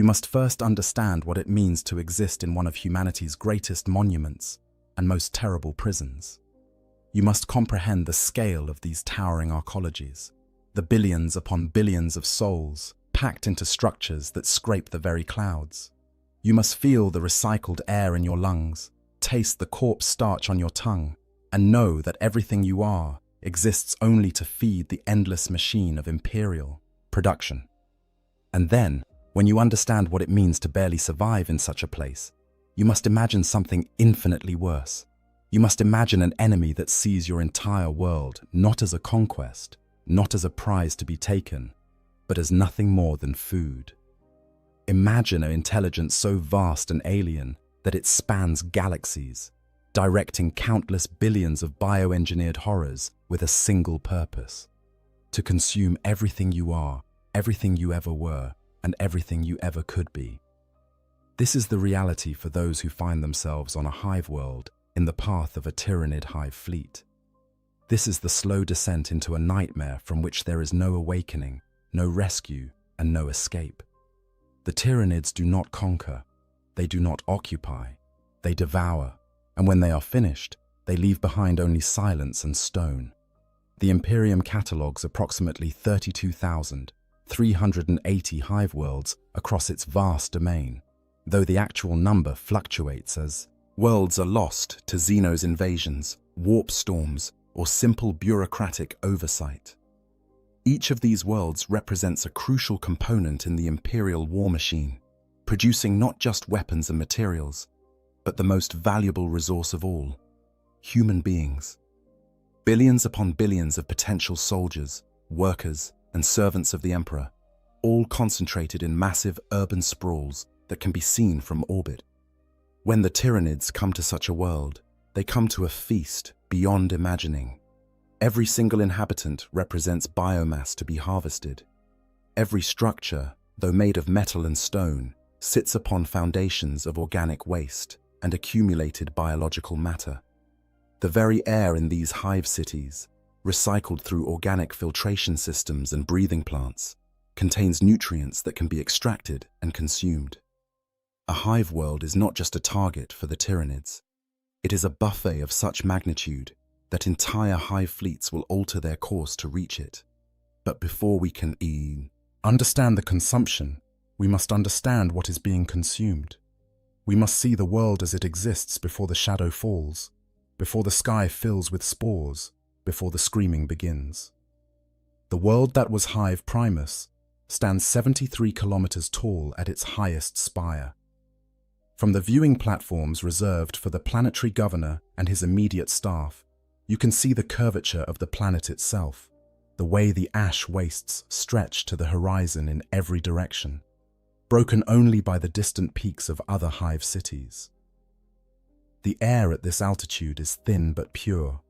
You must first understand what it means to exist in one of humanity's greatest monuments and most terrible prisons. You must comprehend the scale of these towering arcologies, the billions upon billions of souls packed into structures that scrape the very clouds. You must feel the recycled air in your lungs, taste the corpse starch on your tongue, and know that everything you are exists only to feed the endless machine of imperial production. And then, when you understand what it means to barely survive in such a place, you must imagine something infinitely worse. You must imagine an enemy that sees your entire world not as a conquest, not as a prize to be taken, but as nothing more than food. Imagine an intelligence so vast and alien that it spans galaxies, directing countless billions of bioengineered horrors with a single purpose: to consume everything you are, everything you ever were, and everything you ever could be. This is the reality for those who find themselves on a hive world in the path of a tyrannid hive fleet. This is the slow descent into a nightmare from which there is no awakening, no rescue, and no escape. The tyrannids do not conquer, they do not occupy, they devour, and when they are finished, they leave behind only silence and stone. The Imperium catalogues approximately 32,380 hive worlds across its vast domain, though the actual number fluctuates as worlds are lost to Xenos invasions, warp storms, or simple bureaucratic oversight. Each of these worlds represents a crucial component in the Imperial war machine, producing not just weapons and materials, but the most valuable resource of all: human beings. Billions upon billions of potential soldiers, workers, and servants of the Emperor, all concentrated in massive urban sprawls that can be seen from orbit. When the tyrannids come to such a world, they come to a feast beyond imagining. Every single inhabitant represents biomass to be harvested. Every structure, though made of metal and stone, sits upon foundations of organic waste and accumulated biological matter. The very air in these hive cities, recycled through organic filtration systems and breathing plants, contains nutrients that can be extracted and consumed. A hive world is not just a target for the tyrannids. It is a buffet of such magnitude that entire hive fleets will alter their course to reach it. But before we can understand the consumption, we must understand what is being consumed. We must see the world as it exists before the shadow falls, before the sky fills with spores, before the screaming begins. The world that was Hive Primus stands 73 kilometers tall at its highest spire. From the viewing platforms reserved for the planetary governor and his immediate staff, you can see the curvature of the planet itself, the way the ash wastes stretch to the horizon in every direction, broken only by the distant peaks of other hive cities. The air at this altitude is thin but pure,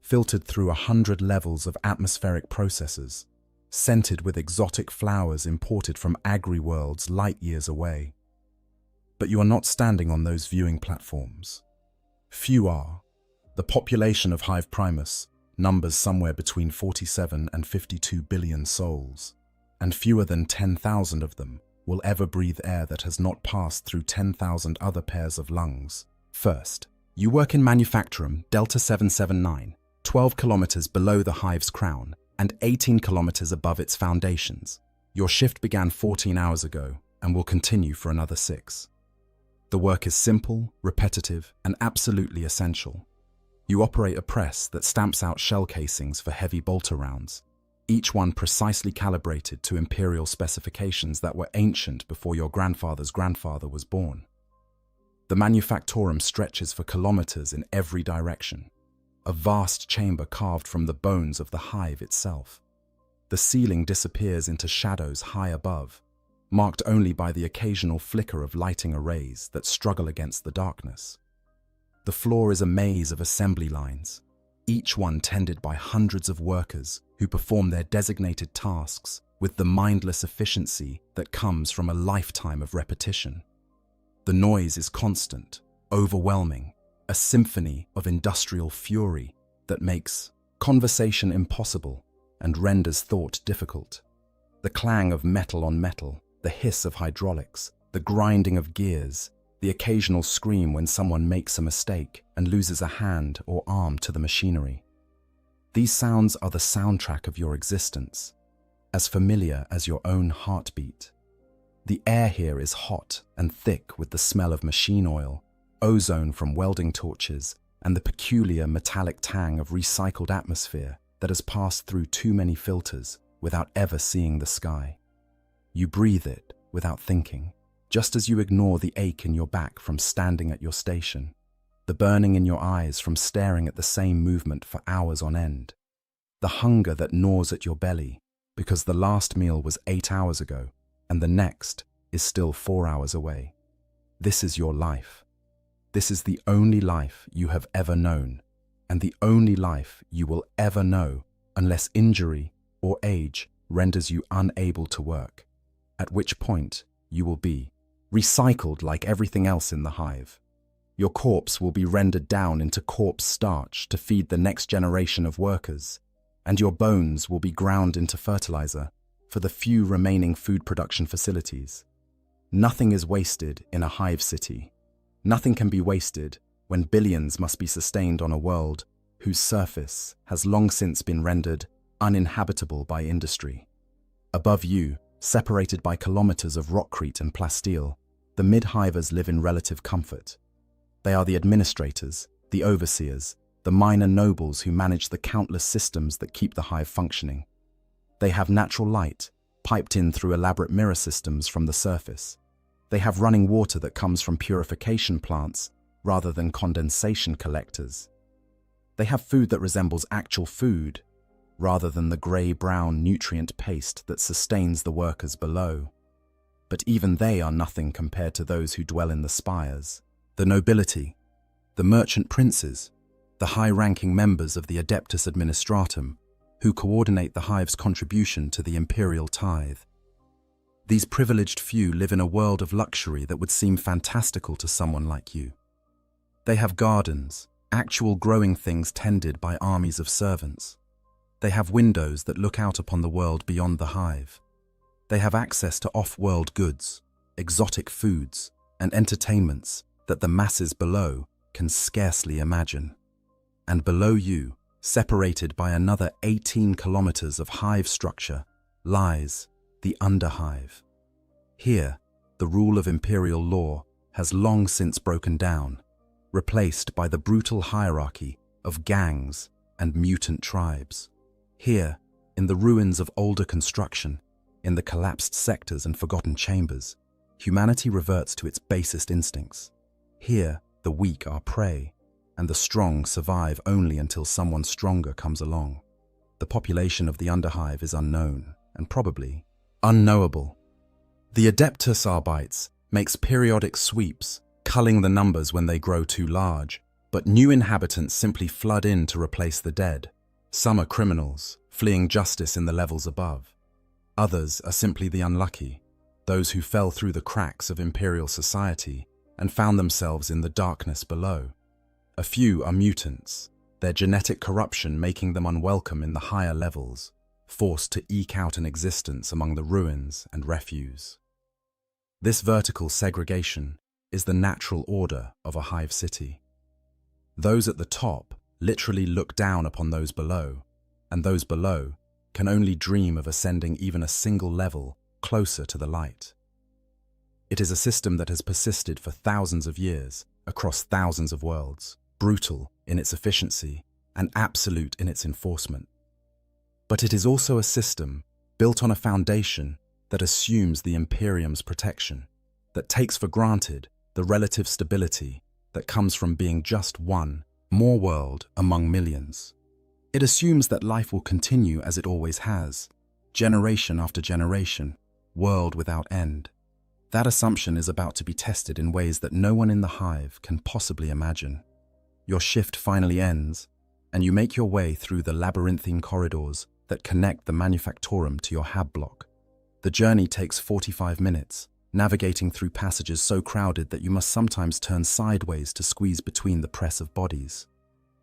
filtered through 100 levels of atmospheric processes, scented with exotic flowers imported from agri-worlds light years away. But you are not standing on those viewing platforms. Few are. The population of Hive Primus numbers somewhere between 47 and 52 billion souls, and fewer than 10,000 of them will ever breathe air that has not passed through 10,000 other pairs of lungs. First, you work in Manufactorum Delta 779, 12 kilometers below the hive's crown and 18 kilometers above its foundations. Your shift began 14 hours ago and will continue for another 6. The work is simple, repetitive, and absolutely essential. You operate a press that stamps out shell casings for heavy bolter rounds, each one precisely calibrated to imperial specifications that were ancient before your grandfather's grandfather was born. The Manufactorum stretches for kilometers in every direction, a vast chamber carved from the bones of the hive itself. The ceiling disappears into shadows high above, marked only by the occasional flicker of lighting arrays that struggle against the darkness. The floor is a maze of assembly lines, each one tended by hundreds of workers who perform their designated tasks with the mindless efficiency that comes from a lifetime of repetition. The noise is constant, overwhelming, a symphony of industrial fury that makes conversation impossible and renders thought difficult. The clang of metal on metal, the hiss of hydraulics, the grinding of gears, the occasional scream when someone makes a mistake and loses a hand or arm to the machinery. These sounds are the soundtrack of your existence, as familiar as your own heartbeat. The air here is hot and thick with the smell of machine oil, ozone from welding torches, and the peculiar metallic tang of recycled atmosphere that has passed through too many filters without ever seeing the sky. You breathe it without thinking, just as you ignore the ache in your back from standing at your station, the burning in your eyes from staring at the same movement for hours on end, the hunger that gnaws at your belly because the last meal was 8 hours ago and the next is still 4 hours away. This is your life. This is the only life you have ever known, and the only life you will ever know unless injury or age renders you unable to work, at which point you will be recycled like everything else in the hive. Your corpse will be rendered down into corpse starch to feed the next generation of workers, and your bones will be ground into fertilizer for the few remaining food production facilities. Nothing is wasted in a hive city. Nothing can be wasted when billions must be sustained on a world whose surface has long since been rendered uninhabitable by industry. Above you, separated by kilometers of rockcrete and plasteel, the mid-hivers live in relative comfort. They are the administrators, the overseers, the minor nobles who manage the countless systems that keep the hive functioning. They have natural light, piped in through elaborate mirror systems from the surface. They have running water that comes from purification plants rather than condensation collectors. They have food that resembles actual food rather than the grey-brown nutrient paste that sustains the workers below. But even they are nothing compared to those who dwell in the spires, the nobility, the merchant princes, the high-ranking members of the Adeptus Administratum, who coordinate the hive's contribution to the imperial tithe. These privileged few live in a world of luxury that would seem fantastical to someone like you. They have gardens, actual growing things tended by armies of servants. They have windows that look out upon the world beyond the hive. They have access to off-world goods, exotic foods, and entertainments that the masses below can scarcely imagine. And below you, separated by another 18 kilometers of hive structure, lies the underhive. Here, the rule of imperial law has long since broken down, replaced by the brutal hierarchy of gangs and mutant tribes. Here, in the ruins of older construction, in the collapsed sectors and forgotten chambers, humanity reverts to its basest instincts. Here, the weak are prey, and the strong survive only until someone stronger comes along. The population of the underhive is unknown, and probably unknowable. The Adeptus Arbites makes periodic sweeps, culling the numbers when they grow too large, but new inhabitants simply flood in to replace the dead. Some are criminals, fleeing justice in the levels above. Others are simply the unlucky, those who fell through the cracks of imperial society and found themselves in the darkness below. A few are mutants, their genetic corruption making them unwelcome in the higher levels, forced to eke out an existence among the ruins and refuse. This vertical segregation is the natural order of a hive city. Those at the top literally look down upon those below, and those below can only dream of ascending even a single level closer to the light. It is a system that has persisted for thousands of years across thousands of worlds, brutal in its efficiency and absolute in its enforcement. But it is also a system built on a foundation that assumes the Imperium's protection, that takes for granted the relative stability that comes from being just one more world among millions. It assumes that life will continue as it always has, generation after generation, world without end. That assumption is about to be tested in ways that no one in the hive can possibly imagine. Your shift finally ends, and you make your way through the labyrinthine corridors that connect the manufactorum to your hab block. The journey takes 45 minutes, navigating through passages so crowded that you must sometimes turn sideways to squeeze between the press of bodies.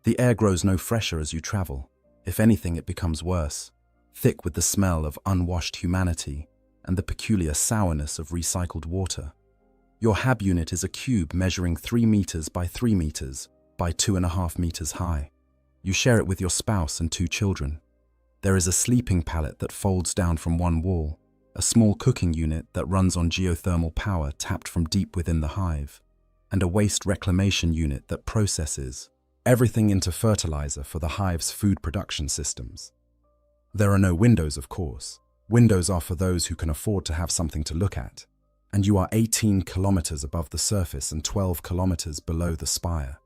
The air grows no fresher as you travel. If anything, it becomes worse, thick with the smell of unwashed humanity, and the peculiar sourness of recycled water. Your HAB unit is a cube measuring 3 meters by 3 meters by 2.5 meters high. You share it with your spouse and 2 children. There is a sleeping pallet that folds down from one wall, a small cooking unit that runs on geothermal power tapped from deep within the hive, and a waste reclamation unit that processes everything into fertilizer for the hive's food production systems. There are no windows, of course. Windows are for those who can afford to have something to look at, and you are 18 kilometers above the surface and 12 kilometers below the spire.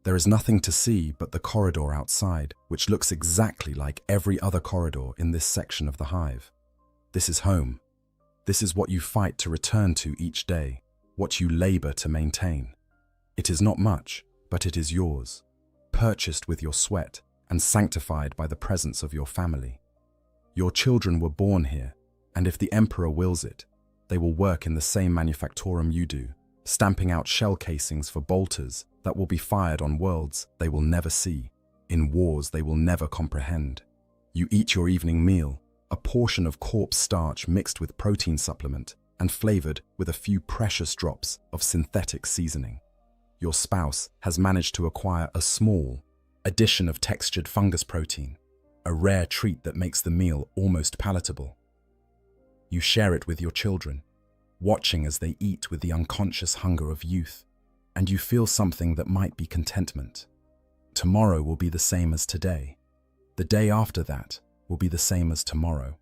There is nothing to see but the corridor outside, which looks exactly like every other corridor in this section of the hive. This is home. This is what you fight to return to each day, what you labor to maintain. It is not much, but it is yours, purchased with your sweat and sanctified by the presence of your family. Your children were born here, and if the Emperor wills it, they will work in the same manufactorum you do, stamping out shell casings for bolters that will be fired on worlds they will never see, in wars they will never comprehend. You eat your evening meal, a portion of corpse starch mixed with protein supplement and flavored with a few precious drops of synthetic seasoning. Your spouse has managed to acquire a small addition of textured fungus protein, a rare treat that makes the meal almost palatable. You share it with your children, watching as they eat with the unconscious hunger of youth, and you feel something that might be contentment. Tomorrow will be the same as today. The day after that will be the same as tomorrow.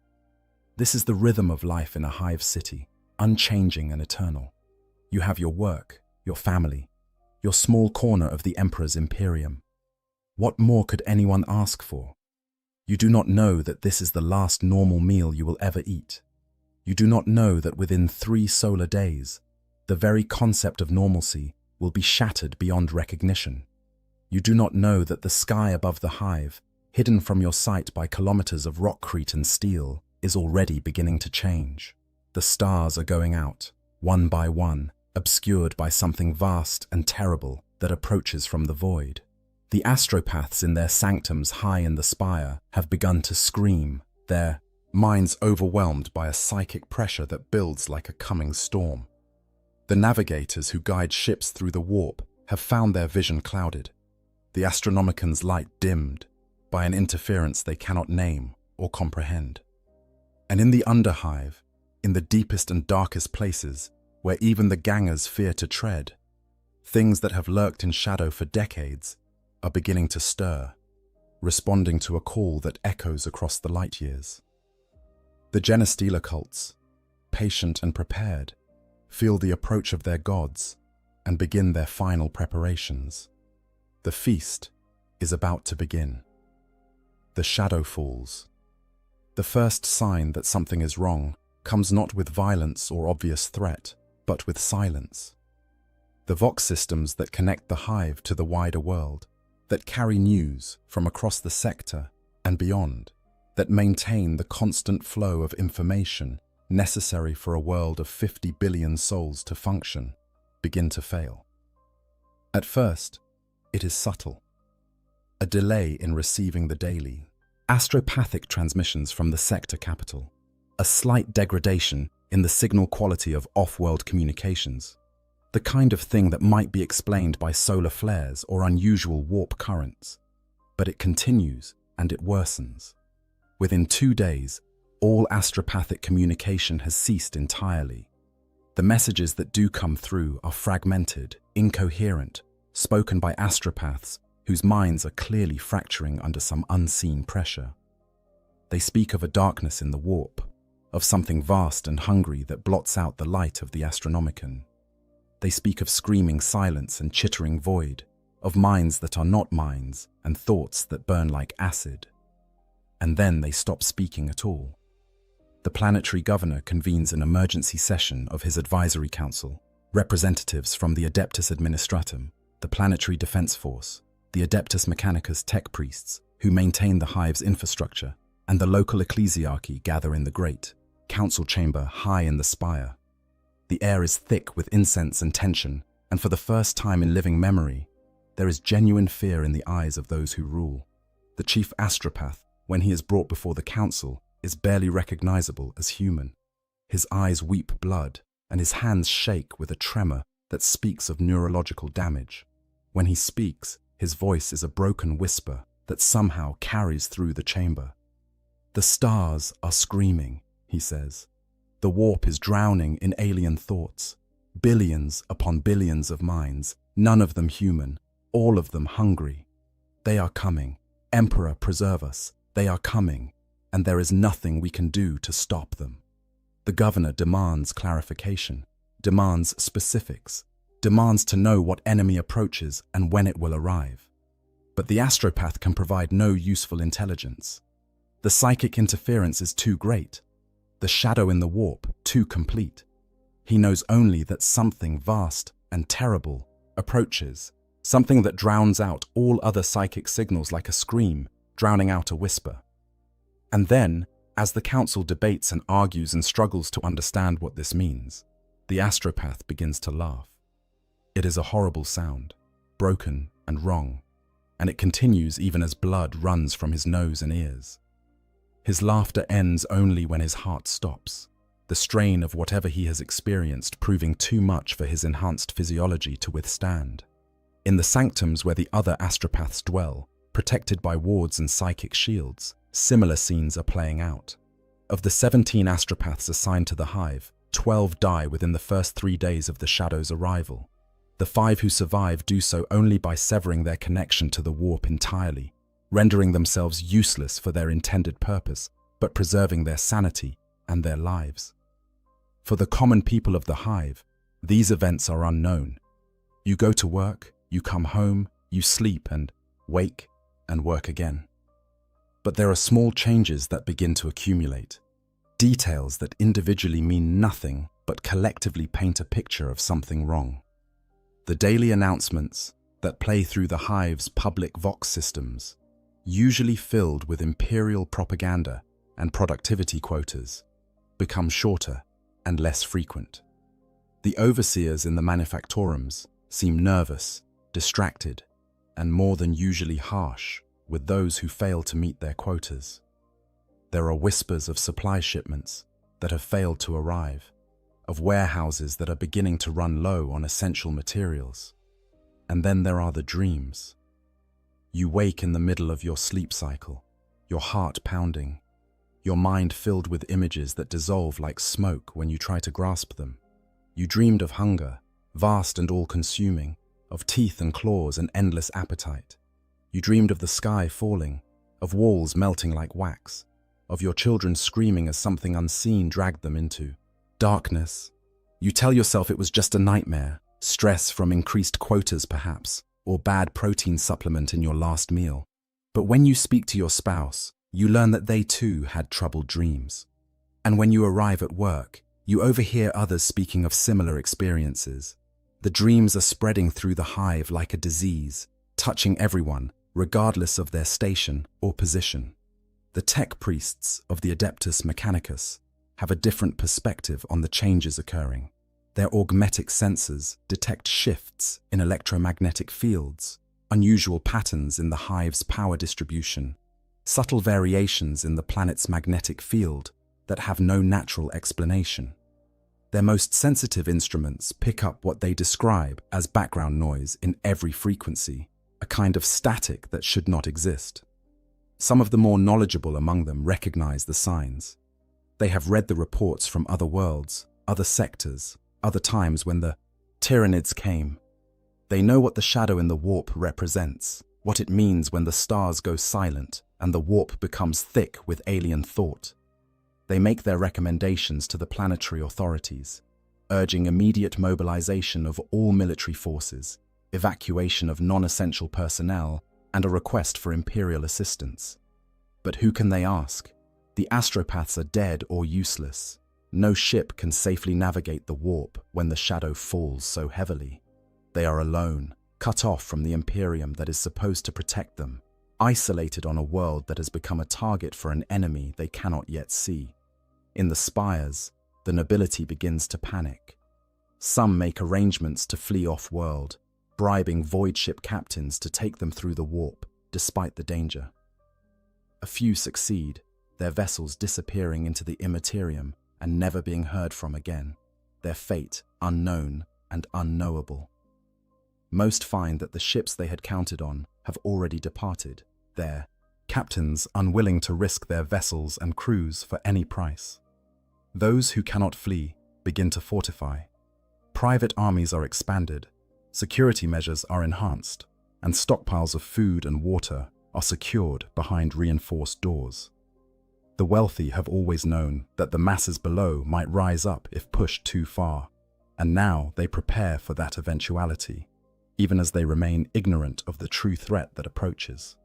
This is the rhythm of life in a hive city, unchanging and eternal. You have your work, your family, your small corner of the Emperor's Imperium. What more could anyone ask for? You do not know that this is the last normal meal you will ever eat. You do not know that within 3 solar days, the very concept of normalcy will be shattered beyond recognition. You do not know that the sky above the hive, hidden from your sight by kilometers of rockcrete and steel, is already beginning to change. The stars are going out, one by one, obscured by something vast and terrible that approaches from the void. The astropaths in their sanctums high in the spire have begun to scream, their minds overwhelmed by a psychic pressure that builds like a coming storm. The navigators who guide ships through the warp have found their vision clouded, the Astronomican's light dimmed by an interference they cannot name or comprehend. And in the underhive, in the deepest and darkest places, where even the gangers fear to tread, things that have lurked in shadow for decades are beginning to stir, responding to a call that echoes across the light years. The Genestealer cults, patient and prepared, feel the approach of their gods and begin their final preparations. The feast is about to begin. The shadow falls. The first sign that something is wrong comes not with violence or obvious threat, but with silence. The Vox systems that connect the hive to the wider world, that carry news from across the sector and beyond, that maintain the constant flow of information necessary for a world of 50 billion souls to function, begin to fail. At first, it is subtle. A delay in receiving the daily, astropathic transmissions from the sector capital, a slight degradation in the signal quality of off-world communications, the kind of thing that might be explained by solar flares or unusual warp currents. But it continues and it worsens. Within 2 days, all astropathic communication has ceased entirely. The messages that do come through are fragmented, incoherent, spoken by astropaths whose minds are clearly fracturing under some unseen pressure. They speak of a darkness in the warp, of something vast and hungry that blots out the light of the Astronomican. They speak of screaming silence and chittering void, of minds that are not minds and thoughts that burn like acid. And then they stop speaking at all. The planetary governor convenes an emergency session of his advisory council, representatives from the Adeptus Administratum, the Planetary Defense Force, the Adeptus Mechanicus tech priests, who maintain the hive's infrastructure, and the local ecclesiarchy gather in the great council chamber high in the spire. The air is thick with incense and tension, and for the first time in living memory, there is genuine fear in the eyes of those who rule. The chief astropath, when he is brought before the council, is barely recognizable as human. His eyes weep blood, and his hands shake with a tremor that speaks of neurological damage. When he speaks, his voice is a broken whisper that somehow carries through the chamber. "The stars are screaming," he says. "The warp is drowning in alien thoughts. Billions upon billions of minds, none of them human, all of them hungry. They are coming. Emperor, preserve us. They are coming, and there is nothing we can do to stop them." The governor demands clarification, demands specifics, demands to know what enemy approaches and when it will arrive. But the astropath can provide no useful intelligence. The psychic interference is too great, the shadow in the warp too complete. He knows only that something vast and terrible approaches, something that drowns out all other psychic signals like a scream, drowning out a whisper. And then, as the council debates and argues and struggles to understand what this means, the astropath begins to laugh. It is a horrible sound, broken and wrong, and it continues even as blood runs from his nose and ears. His laughter ends only when his heart stops, the strain of whatever he has experienced proving too much for his enhanced physiology to withstand. In the sanctums where the other astropaths dwell, protected by wards and psychic shields, similar scenes are playing out. Of the 17 astropaths assigned to the hive, 12 die within the first 3 days of the shadow's arrival. The 5 who survive do so only by severing their connection to the warp entirely, rendering themselves useless for their intended purpose, but preserving their sanity and their lives. For the common people of the hive, these events are unknown. You go to work, you come home, you sleep and wake and work again. But there are small changes that begin to accumulate, details that individually mean nothing but collectively paint a picture of something wrong. The daily announcements that play through the hive's public vox systems, usually filled with imperial propaganda and productivity quotas, become shorter and less frequent. The overseers in the manufactorums seem nervous, distracted, and more than usually harsh with those who fail to meet their quotas. There are whispers of supply shipments that have failed to arrive, of warehouses that are beginning to run low on essential materials. And then there are the dreams. You wake in the middle of your sleep cycle, your heart pounding, your mind filled with images that dissolve like smoke when you try to grasp them. You dreamed of hunger, vast and all-consuming, of teeth and claws and endless appetite. You dreamed of the sky falling, of walls melting like wax, of your children screaming as something unseen dragged them into darkness. You tell yourself it was just a nightmare, stress from increased quotas perhaps, or bad protein supplement in your last meal. But when you speak to your spouse, you learn that they too had troubled dreams. And when you arrive at work, you overhear others speaking of similar experiences. The dreams are spreading through the hive like a disease, touching everyone, regardless of their station or position. The tech priests of the Adeptus Mechanicus have a different perspective on the changes occurring. Their augmetic sensors detect shifts in electromagnetic fields, unusual patterns in the hive's power distribution, subtle variations in the planet's magnetic field that have no natural explanation. Their most sensitive instruments pick up what they describe as background noise in every frequency, a kind of static that should not exist. Some of the more knowledgeable among them recognize the signs. They have read the reports from other worlds, other sectors, other times when the Tyranids came. They know what the shadow in the warp represents, what it means when the stars go silent and the warp becomes thick with alien thought. They make their recommendations to the planetary authorities, urging immediate mobilization of all military forces, evacuation of non-essential personnel, and a request for imperial assistance. But who can they ask? The astropaths are dead or useless. No ship can safely navigate the warp when the shadow falls so heavily. They are alone, cut off from the Imperium that is supposed to protect them, isolated on a world that has become a target for an enemy they cannot yet see. In the spires, the nobility begins to panic. Some make arrangements to flee off-world, bribing void ship captains to take them through the warp, despite the danger. A few succeed, their vessels disappearing into the immaterium and never being heard from again, their fate unknown and unknowable. Most find that the ships they had counted on have already departed, their captains unwilling to risk their vessels and crews for any price. Those who cannot flee begin to fortify. Private armies are expanded, security measures are enhanced, and stockpiles of food and water are secured behind reinforced doors. The wealthy have always known that the masses below might rise up if pushed too far, and now they prepare for that eventuality, even as they remain ignorant of the true threat that approaches.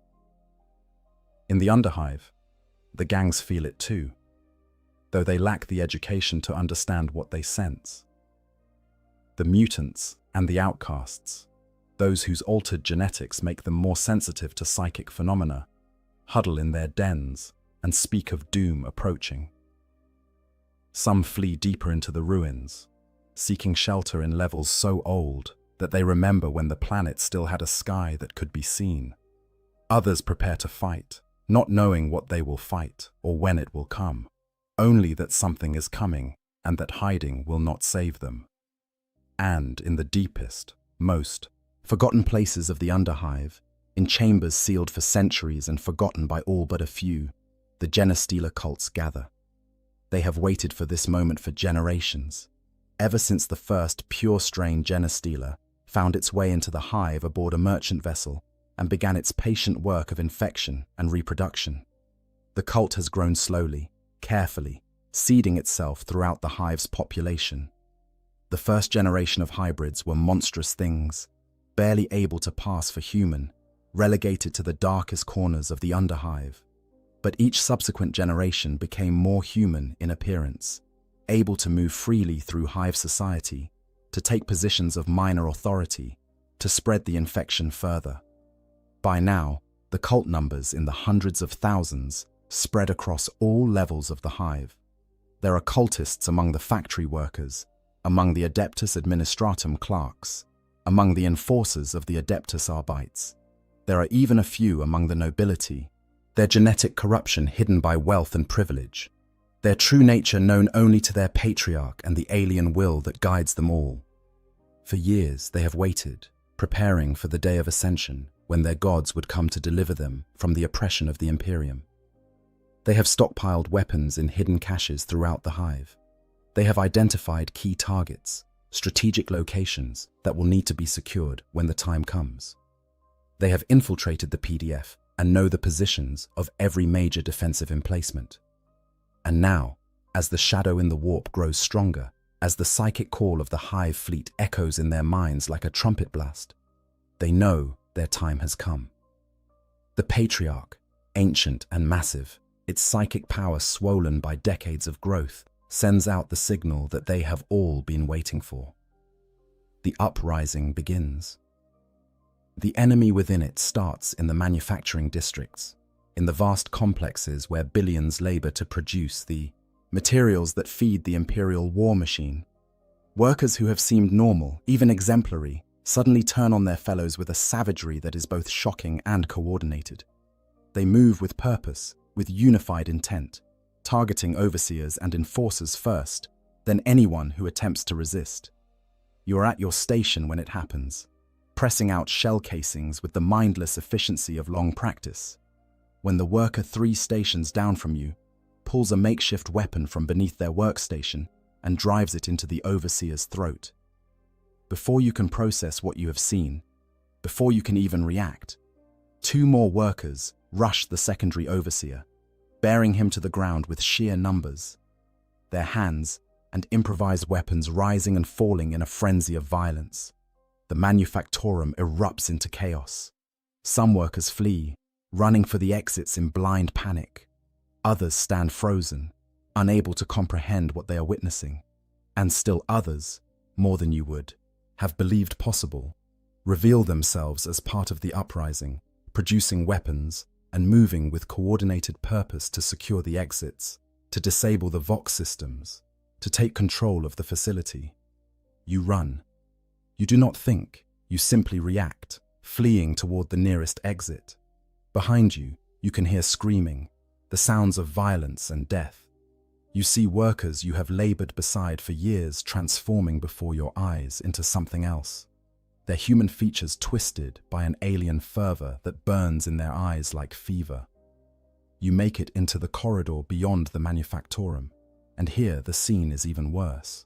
In the Underhive, the gangs feel it too, though they lack the education to understand what they sense. The mutants and the outcasts, those whose altered genetics make them more sensitive to psychic phenomena, huddle in their dens and speak of doom approaching. Some flee deeper into the ruins, seeking shelter in levels so old that they remember when the planet still had a sky that could be seen. Others prepare to fight, not knowing what they will fight or when it will come, only that something is coming and that hiding will not save them. And in the deepest, most forgotten places of the Underhive, in chambers sealed for centuries and forgotten by all but a few, the Genestealer cults gather. They have waited for this moment for generations, ever since the first pure-strain Genestealer found its way into the hive aboard a merchant vessel and began its patient work of infection and reproduction. The cult has grown slowly, carefully, seeding itself throughout the hive's population. The first generation of hybrids were monstrous things, barely able to pass for human, relegated to the darkest corners of the Underhive. But each subsequent generation became more human in appearance, able to move freely through hive society, to take positions of minor authority, to spread the infection further. By now, the cult numbers in the hundreds of thousands spread across all levels of the hive. There are cultists among the factory workers, among the Adeptus Administratum clerks, among the enforcers of the Adeptus Arbites. There are even a few among the nobility, their genetic corruption hidden by wealth and privilege, their true nature known only to their patriarch and the alien will that guides them all. For years they have waited, preparing for the day of ascension, when their gods would come to deliver them from the oppression of the Imperium. They have stockpiled weapons in hidden caches throughout the hive. They have identified key targets, strategic locations that will need to be secured when the time comes. They have infiltrated the PDF and know the positions of every major defensive emplacement. And now, as the shadow in the warp grows stronger, as the psychic call of the hive fleet echoes in their minds like a trumpet blast, they know their time has come. The Patriarch, ancient and massive, its psychic power swollen by decades of growth, sends out the signal that they have all been waiting for. The uprising begins. The enemy within it starts in the manufacturing districts, in the vast complexes where billions labor to produce the materials that feed the imperial war machine. Workers who have seemed normal, even exemplary, suddenly turn on their fellows with a savagery that is both shocking and coordinated. They move with purpose, with unified intent, targeting overseers and enforcers first, then anyone who attempts to resist. You are at your station when it happens, pressing out shell casings with the mindless efficiency of long practice. When the worker 3 stations down from you pulls a makeshift weapon from beneath their workstation and drives it into the overseer's throat. Before you can process what you have seen, before you can even react, 2 more workers rush the secondary overseer, bearing him to the ground with sheer numbers, their hands and improvised weapons rising and falling in a frenzy of violence. The manufactorum erupts into chaos. Some workers flee, running for the exits in blind panic. Others stand frozen, unable to comprehend what they are witnessing. And still others, more than you would, have believed possible, reveal themselves as part of the uprising, producing weapons and moving with coordinated purpose to secure the exits, to disable the Vox systems, to take control of the facility. You run. You do not think, you simply react, fleeing toward the nearest exit. Behind you, you can hear screaming, the sounds of violence and death. You see workers you have labored beside for years transforming before your eyes into something else, their human features twisted by an alien fervor that burns in their eyes like fever. You make it into the corridor beyond the manufactorum, and here the scene is even worse.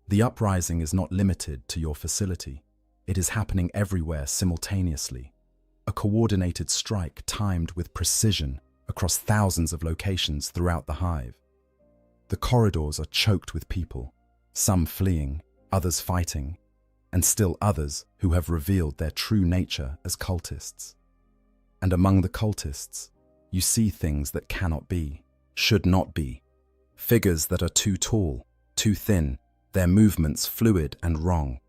The uprising is not limited to your facility. It is happening everywhere simultaneously. A coordinated strike timed with precision across thousands of locations throughout the hive. The corridors are choked with people, some fleeing, others fighting, and still others who have revealed their true nature as cultists. And among the cultists, you see things that cannot be, should not be. Figures that are too tall, too thin, their movements fluid and wrong.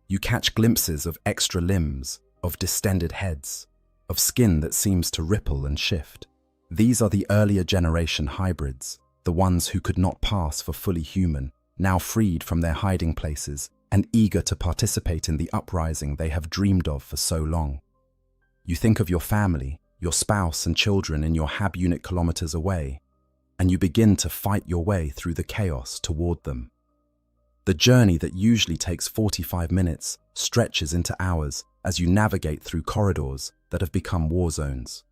You catch glimpses of extra limbs, of distended heads, of skin that seems to ripple and shift. These are the earlier generation hybrids, the ones who could not pass for fully human, now freed from their hiding places and eager to participate in the uprising they have dreamed of for so long. You think of your family, your spouse and children in your hab unit kilometers away, and you begin to fight your way through the chaos toward them. The journey that usually takes 45 minutes stretches into hours as you navigate through corridors that have become war zones.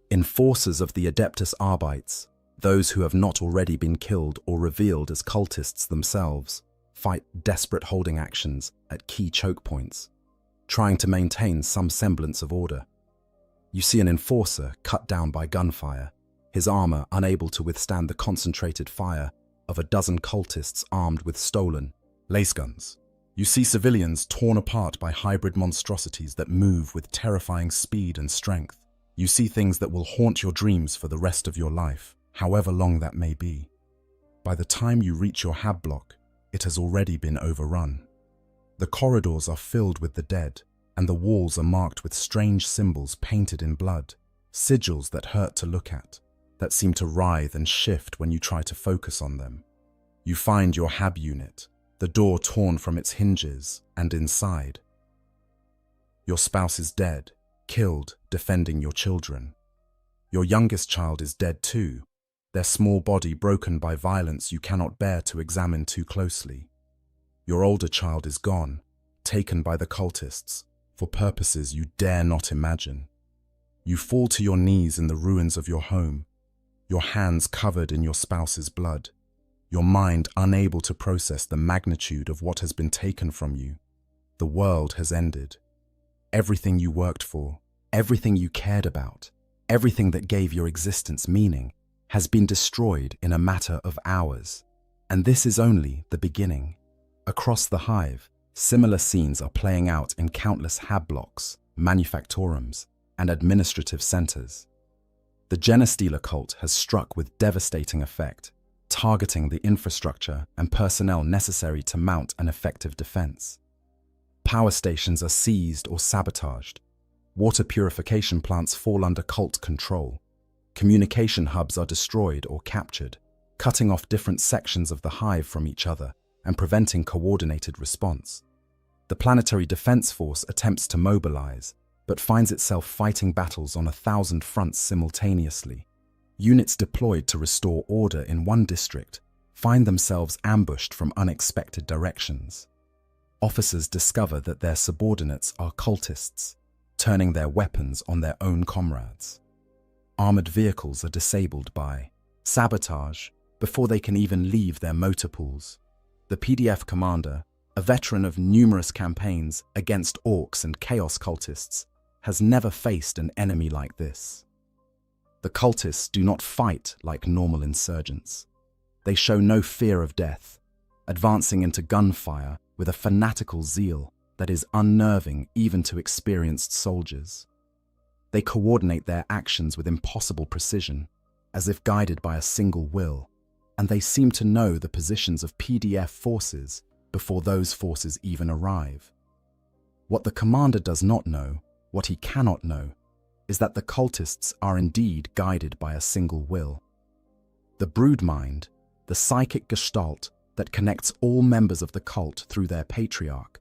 Enforcers of the Adeptus Arbites, those who have not already been killed or revealed as cultists themselves, fight desperate holding actions at key choke points, trying to maintain some semblance of order. You see an enforcer cut down by gunfire, his armor unable to withstand the concentrated fire of a dozen cultists armed with stolen lace guns. You see civilians torn apart by hybrid monstrosities that move with terrifying speed and strength. You see things that will haunt your dreams for the rest of your life, however long that may be. By the time you reach your hab block, it has already been overrun. The corridors are filled with the dead, and the walls are marked with strange symbols painted in blood, sigils that hurt to look at, that seem to writhe and shift when you try to focus on them. You find your hab unit, the door torn from its hinges, and inside. Your spouse is dead, killed defending your children. Your youngest child is dead too, their small body broken by violence you cannot bear to examine too closely. Your older child is gone, taken by the cultists, for purposes you dare not imagine. You fall to your knees in the ruins of your home, your hands covered in your spouse's blood, your mind unable to process the magnitude of what has been taken from you. The world has ended. Everything you worked for, everything you cared about, everything that gave your existence meaning, has been destroyed in a matter of hours. And this is only the beginning. Across the hive, similar scenes are playing out in countless hab blocks, manufactorums, and administrative centers. The Genestealer cult has struck with devastating effect, targeting the infrastructure and personnel necessary to mount an effective defense. Power stations are seized or sabotaged. Water purification plants fall under cult control. Communication hubs are destroyed or captured, cutting off different sections of the hive from each other and preventing coordinated response. The Planetary Defense Force attempts to mobilize, but finds itself fighting battles on 1,000 fronts simultaneously. Units deployed to restore order in one district find themselves ambushed from unexpected directions. Officers discover that their subordinates are cultists, turning their weapons on their own comrades. Armored vehicles are disabled by sabotage before they can even leave their motor pools. The PDF commander, a veteran of numerous campaigns against orcs and chaos cultists, has never faced an enemy like this. The cultists do not fight like normal insurgents. They show no fear of death, advancing into gunfire with a fanatical zeal that is unnerving even to experienced soldiers. They coordinate their actions with impossible precision, as if guided by a single will, and they seem to know the positions of PDF forces before those forces even arrive. What the commander does not know, what he cannot know, is that the cultists are indeed guided by a single will. The brood mind, the psychic gestalt that connects all members of the cult through their patriarch,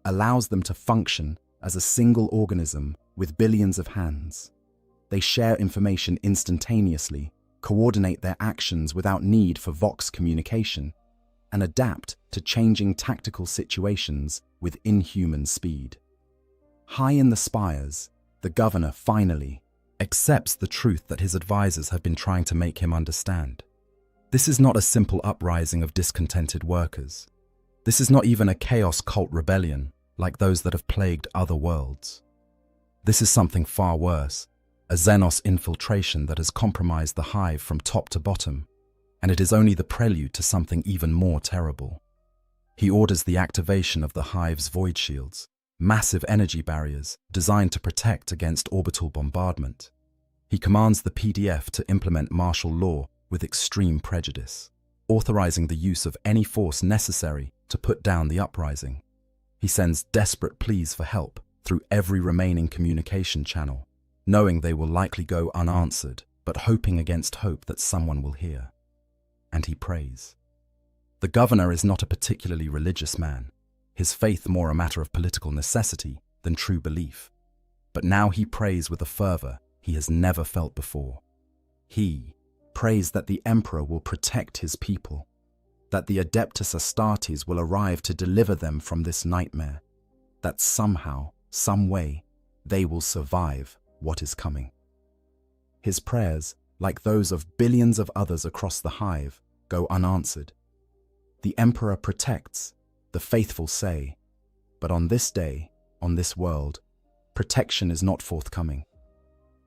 allows them to function as a single organism with billions of hands. They share information instantaneously, coordinate their actions without need for vox communication, and adapt to changing tactical situations with inhuman speed. High in the spires, the governor finally accepts the truth that his advisors have been trying to make him understand. This is not a simple uprising of discontented workers. This is not even a chaos cult rebellion like those that have plagued other worlds. This is something far worse, a Xenos infiltration that has compromised the hive from top to bottom, and it is only the prelude to something even more terrible. He orders the activation of the hive's void shields, massive energy barriers designed to protect against orbital bombardment. He commands the PDF to implement martial law with extreme prejudice, authorizing the use of any force necessary to put down the uprising. He sends desperate pleas for help through every remaining communication channel, knowing they will likely go unanswered, but hoping against hope that someone will hear. And he prays. The governor is not a particularly religious man, his faith more a matter of political necessity than true belief. But now he prays with a fervor he has never felt before. He prays that the emperor will protect his people, that the Adeptus Astartes will arrive to deliver them from this nightmare, that somehow, some way, they will survive what is coming. His prayers, like those of billions of others across the hive, go unanswered. The emperor protects, the faithful say, but on this day, on this world, protection is not forthcoming.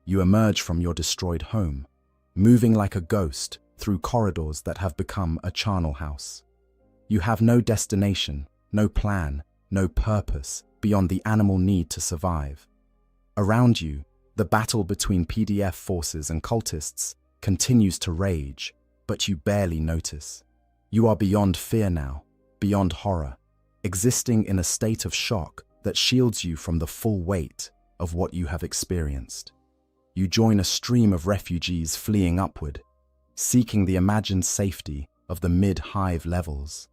You emerge from your destroyed home, moving like a ghost through corridors that have become a charnel house. You have no destination, no plan, no purpose beyond the animal need to survive. Around you, the battle between PDF forces and cultists continues to rage, but you barely notice. You are beyond fear now, beyond horror, existing in a state of shock that shields you from the full weight of what you have experienced. You join a stream of refugees fleeing upward, seeking the imagined safety of the mid-hive levels.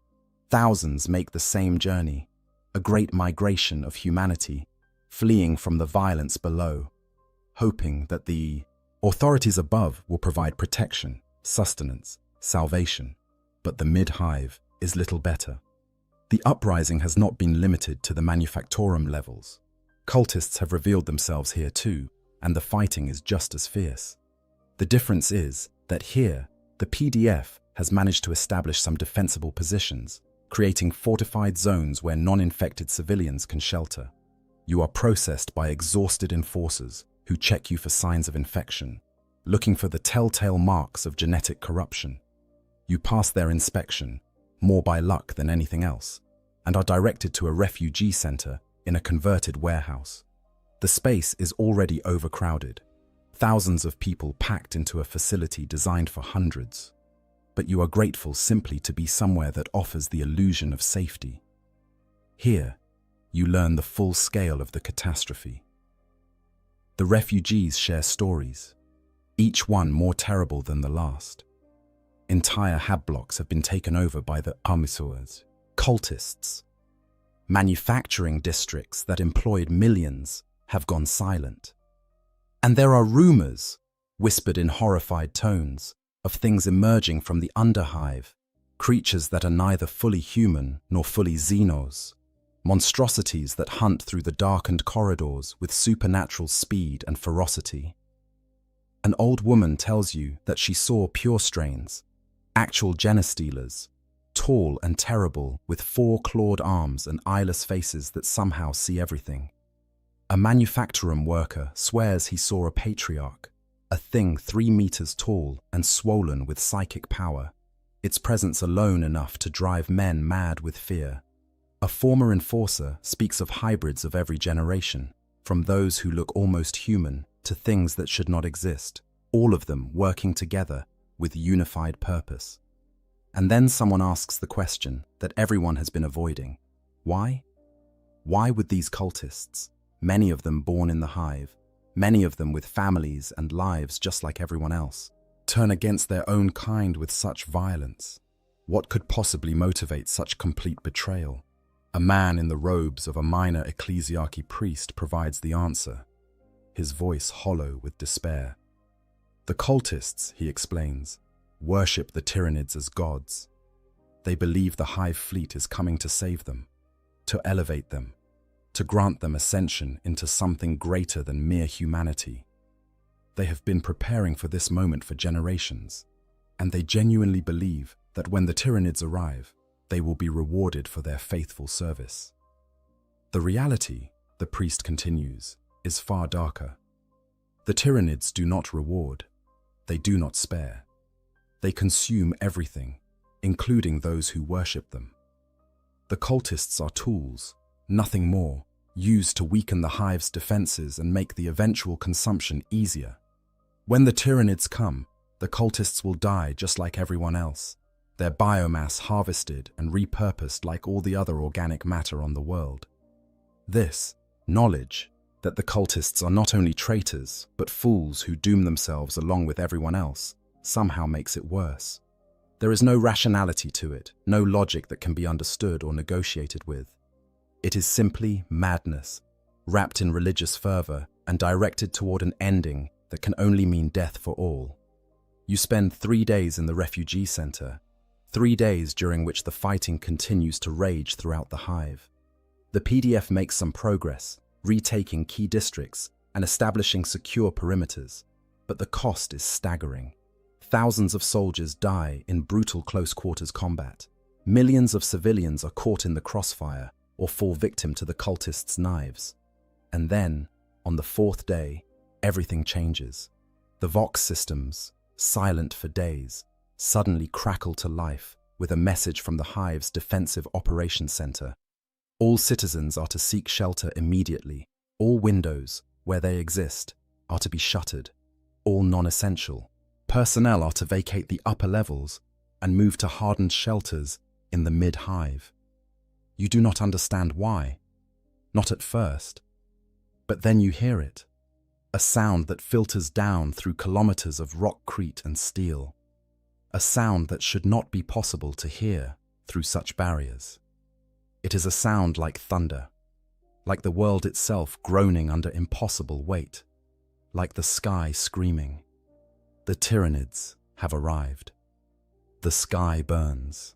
Thousands make the same journey, a great migration of humanity, fleeing from the violence below, hoping that the authorities above will provide protection, sustenance, salvation. But the mid-hive is little better. The uprising has not been limited to the manufactorum levels. Cultists have revealed themselves here too, and the fighting is just as fierce. The difference is that here, the PDF has managed to establish some defensible positions, creating fortified zones where non-infected civilians can shelter. You are processed by exhausted enforcers who check you for signs of infection, looking for the telltale marks of genetic corruption. You pass their inspection, more by luck than anything else, and are directed to a refugee center in a converted warehouse. The space is already overcrowded, thousands of people packed into a facility designed for hundreds. But you are grateful simply to be somewhere that offers the illusion of safety. Here, you learn the full scale of the catastrophe. The refugees share stories, each one more terrible than the last. Entire hab blocks have been taken over by the armiseurs, cultists. Manufacturing districts that employed millions have gone silent. And there are rumors, whispered in horrified tones, of things emerging from the underhive, creatures that are neither fully human nor fully xenos, monstrosities that hunt through the darkened corridors with supernatural speed and ferocity. An old woman tells you that she saw pure strains, actual genostealers, tall and terrible with 4 clawed arms and eyeless faces that somehow see everything. A manufactorum worker swears he saw a patriarch, a thing 3 meters tall and swollen with psychic power, its presence alone enough to drive men mad with fear. A former enforcer speaks of hybrids of every generation, from those who look almost human to things that should not exist, all of them working together with unified purpose. And then someone asks the question that everyone has been avoiding. Why? Why would these cultists, many of them born in the hive, many of them with families and lives just like everyone else, turn against their own kind with such violence? What could possibly motivate such complete betrayal? A man in the robes of a minor ecclesiarchy priest provides the answer, his voice hollow with despair. The cultists, he explains, worship the Tyranids as gods. They believe the hive fleet is coming to save them, to elevate them, to grant them ascension into something greater than mere humanity. They have been preparing for this moment for generations, and they genuinely believe that when the Tyranids arrive, they will be rewarded for their faithful service. The reality, the priest continues, is far darker. The Tyranids do not reward. They do not spare. They consume everything, including those who worship them. The cultists are tools, nothing more, used to weaken the hive's defenses and make the eventual consumption easier. When the Tyranids come, the cultists will die just like everyone else, their biomass harvested and repurposed like all the other organic matter on the world. This knowledge that the cultists are not only traitors, but fools who doom themselves along with everyone else, somehow makes it worse. There is no rationality to it, no logic that can be understood or negotiated with. It is simply madness, wrapped in religious fervor and directed toward an ending that can only mean death for all. You spend 3 days in the refugee center, 3 days during which the fighting continues to rage throughout the hive. The PDF makes some progress, retaking key districts and establishing secure perimeters, but the cost is staggering. Thousands of soldiers die in brutal close-quarters combat. Millions of civilians are caught in the crossfire or fall victim to the cultists' knives. And then, on the 4th day, everything changes. The Vox systems, silent for days, suddenly crackle to life with a message from the hive's defensive operations center. All citizens are to seek shelter immediately. All windows, where they exist, are to be shuttered. All non-essential personnel are to vacate the upper levels and move to hardened shelters in the mid-hive. You do not understand why. Not at first. But then you hear it. A sound that filters down through kilometers of rockcrete and steel. A sound that should not be possible to hear through such barriers. It is a sound like thunder, like the world itself groaning under impossible weight, like the sky screaming. The Tyranids have arrived. The sky burns.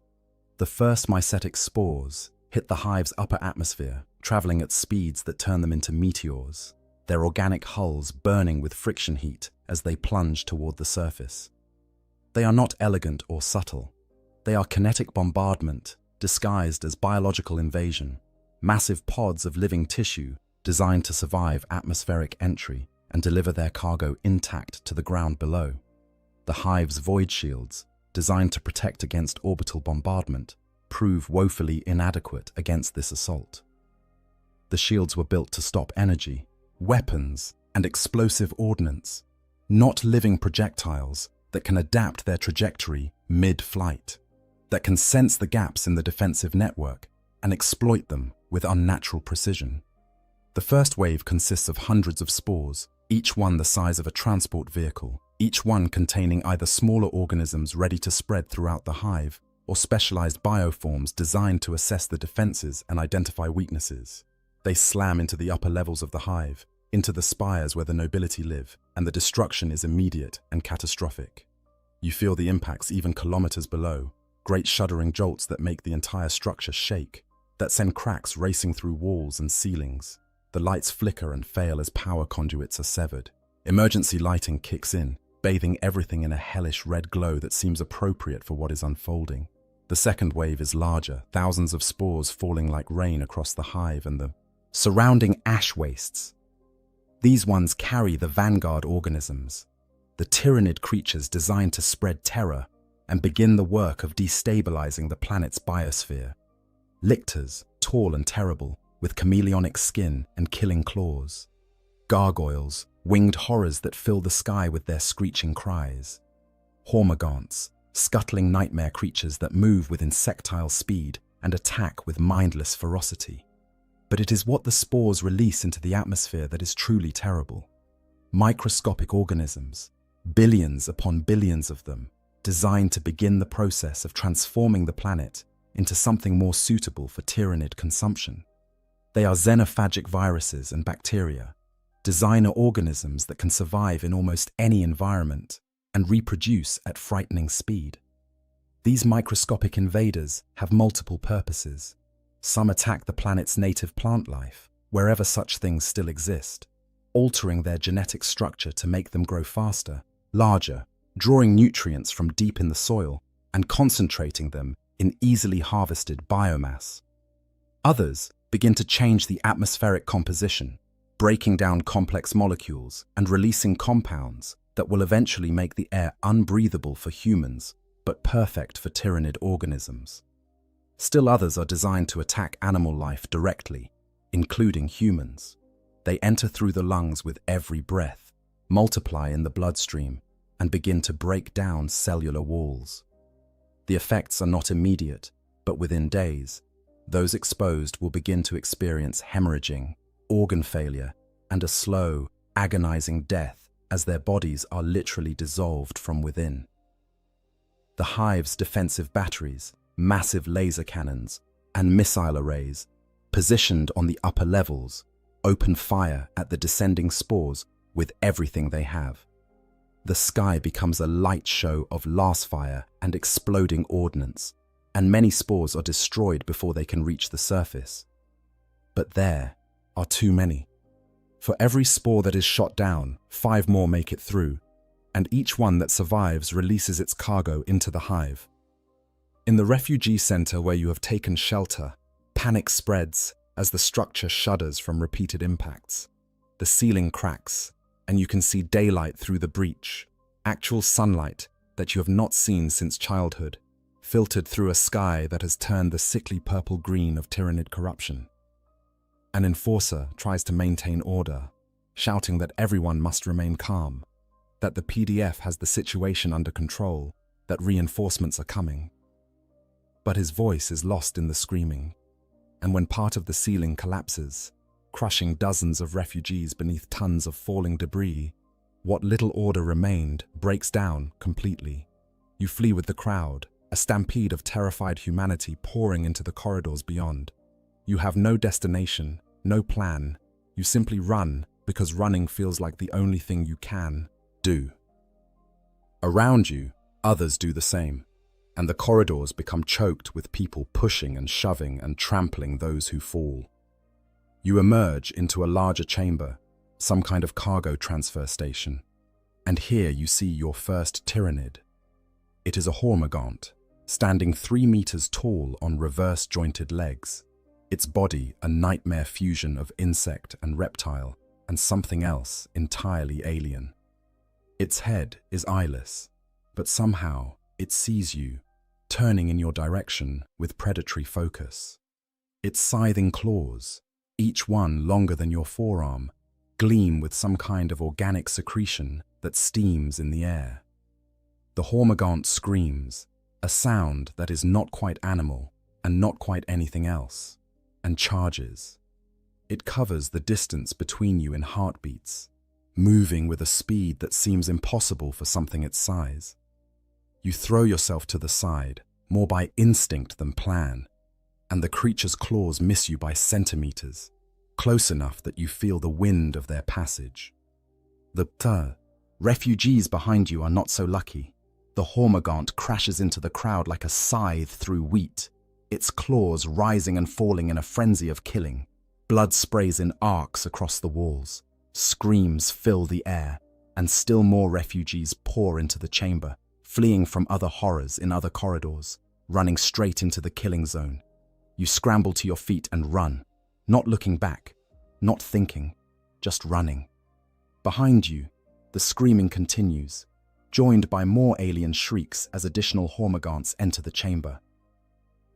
The first mycetic spores hit the hive's upper atmosphere, traveling at speeds that turn them into meteors, their organic hulls burning with friction heat as they plunge toward the surface. They are not elegant or subtle. They are kinetic bombardment, disguised as biological invasion, massive pods of living tissue designed to survive atmospheric entry and deliver their cargo intact to the ground below. The hive's void shields, designed to protect against orbital bombardment, prove woefully inadequate against this assault. The shields were built to stop energy, weapons, and explosive ordnance, not living projectiles that can adapt their trajectory mid-flight, that can sense the gaps in the defensive network and exploit them with unnatural precision. The first wave consists of hundreds of spores, each one the size of a transport vehicle, each one containing either smaller organisms ready to spread throughout the hive or specialized bioforms designed to assess the defenses and identify weaknesses. They slam into the upper levels of the hive, into the spires where the nobility live, and the destruction is immediate and catastrophic. You feel the impacts even kilometers below, great shuddering jolts that make the entire structure shake, that send cracks racing through walls and ceilings. The lights flicker and fail as power conduits are severed. Emergency lighting kicks in, bathing everything in a hellish red glow that seems appropriate for what is unfolding. The second wave is larger, thousands of spores falling like rain across the hive and the surrounding ash wastes. These ones carry the vanguard organisms, the Tyranid creatures designed to spread terror and begin the work of destabilizing the planet's biosphere. Lictors, tall and terrible, with chameleonic skin and killing claws. Gargoyles, winged horrors that fill the sky with their screeching cries. Hormagaunts, scuttling nightmare creatures that move with insectile speed and attack with mindless ferocity. But it is what the spores release into the atmosphere that is truly terrible. Microscopic organisms, billions upon billions of them, designed to begin the process of transforming the planet into something more suitable for Tyranid consumption. They are xenophagic viruses and bacteria, designer organisms that can survive in almost any environment and reproduce at frightening speed. These microscopic invaders have multiple purposes. Some attack the planet's native plant life, wherever such things still exist, altering their genetic structure to make them grow faster, larger, drawing nutrients from deep in the soil and concentrating them in easily harvested biomass. Others begin to change the atmospheric composition, breaking down complex molecules and releasing compounds that will eventually make the air unbreathable for humans, but perfect for tyrannid organisms. Still others are designed to attack animal life directly, including humans. They enter through the lungs with every breath, multiply in the bloodstream, and begin to break down cellular walls. The effects are not immediate, but within days, those exposed will begin to experience hemorrhaging, organ failure, and a slow, agonizing death as their bodies are literally dissolved from within. The hive's defensive batteries, massive laser cannons, and missile arrays, positioned on the upper levels, open fire at the descending spores with everything they have. The sky becomes a light show of lasfire and exploding ordnance, and many spores are destroyed before they can reach the surface. But there are too many. For every spore that is shot down, 5 more make it through, and each one that survives releases its cargo into the hive. In the refugee center where you have taken shelter, panic spreads as the structure shudders from repeated impacts. The ceiling cracks, and you can see daylight through the breach, actual sunlight that you have not seen since childhood, filtered through a sky that has turned the sickly purple-green of tyrannid corruption. An enforcer tries to maintain order, shouting that everyone must remain calm, that the PDF has the situation under control, that reinforcements are coming. But his voice is lost in the screaming, and when part of the ceiling collapses, crushing dozens of refugees beneath tons of falling debris, what little order remained breaks down completely. You flee with the crowd, a stampede of terrified humanity pouring into the corridors beyond. You have no destination, no plan. You simply run because running feels like the only thing you can do. Around you, others do the same, and the corridors become choked with people pushing and shoving and trampling those who fall. You emerge into a larger chamber, some kind of cargo transfer station, and here you see your first tyrannid. It is a hormigaunt, standing 3 meters tall on reverse-jointed legs, its body a nightmare fusion of insect and reptile, and something else entirely alien. Its head is eyeless, but somehow it sees you, turning in your direction with predatory focus. Its scything claws, each one longer than your forearm, gleam with some kind of organic secretion that steams in the air. The hormigaunt screams, a sound that is not quite animal and not quite anything else, and charges. It covers the distance between you in heartbeats, moving with a speed that seems impossible for something its size. You throw yourself to the side, more by instinct than plan, and the creature's claws miss you by centimeters, close enough that you feel the wind of their passage. The refugees behind you are not so lucky. The hormigaunt crashes into the crowd like a scythe through wheat, its claws rising and falling in a frenzy of killing. Blood sprays in arcs across the walls. Screams fill the air, and still more refugees pour into the chamber, fleeing from other horrors in other corridors, running straight into the killing zone. You scramble to your feet and run, not looking back, not thinking, just running. Behind you, the screaming continues, joined by more alien shrieks as additional hormigaunts enter the chamber.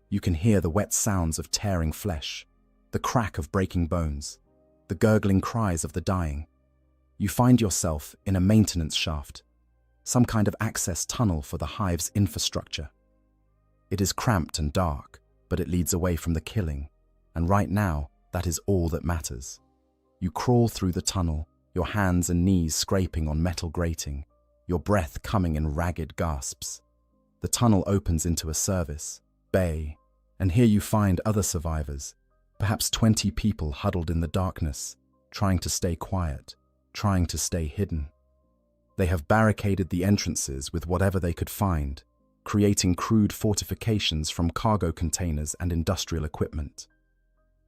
You can hear the wet sounds of tearing flesh, the crack of breaking bones, the gurgling cries of the dying. You find yourself in a maintenance shaft, some kind of access tunnel for the hive's infrastructure. It is cramped and dark, but it leads away from the killing, and right now, that is all that matters. You crawl through the tunnel, your hands and knees scraping on metal grating, your breath coming in ragged gasps. The tunnel opens into a service bay, and here you find other survivors, perhaps 20 people huddled in the darkness, trying to stay quiet, trying to stay hidden. They have barricaded the entrances with whatever they could find, creating crude fortifications from cargo containers and industrial equipment.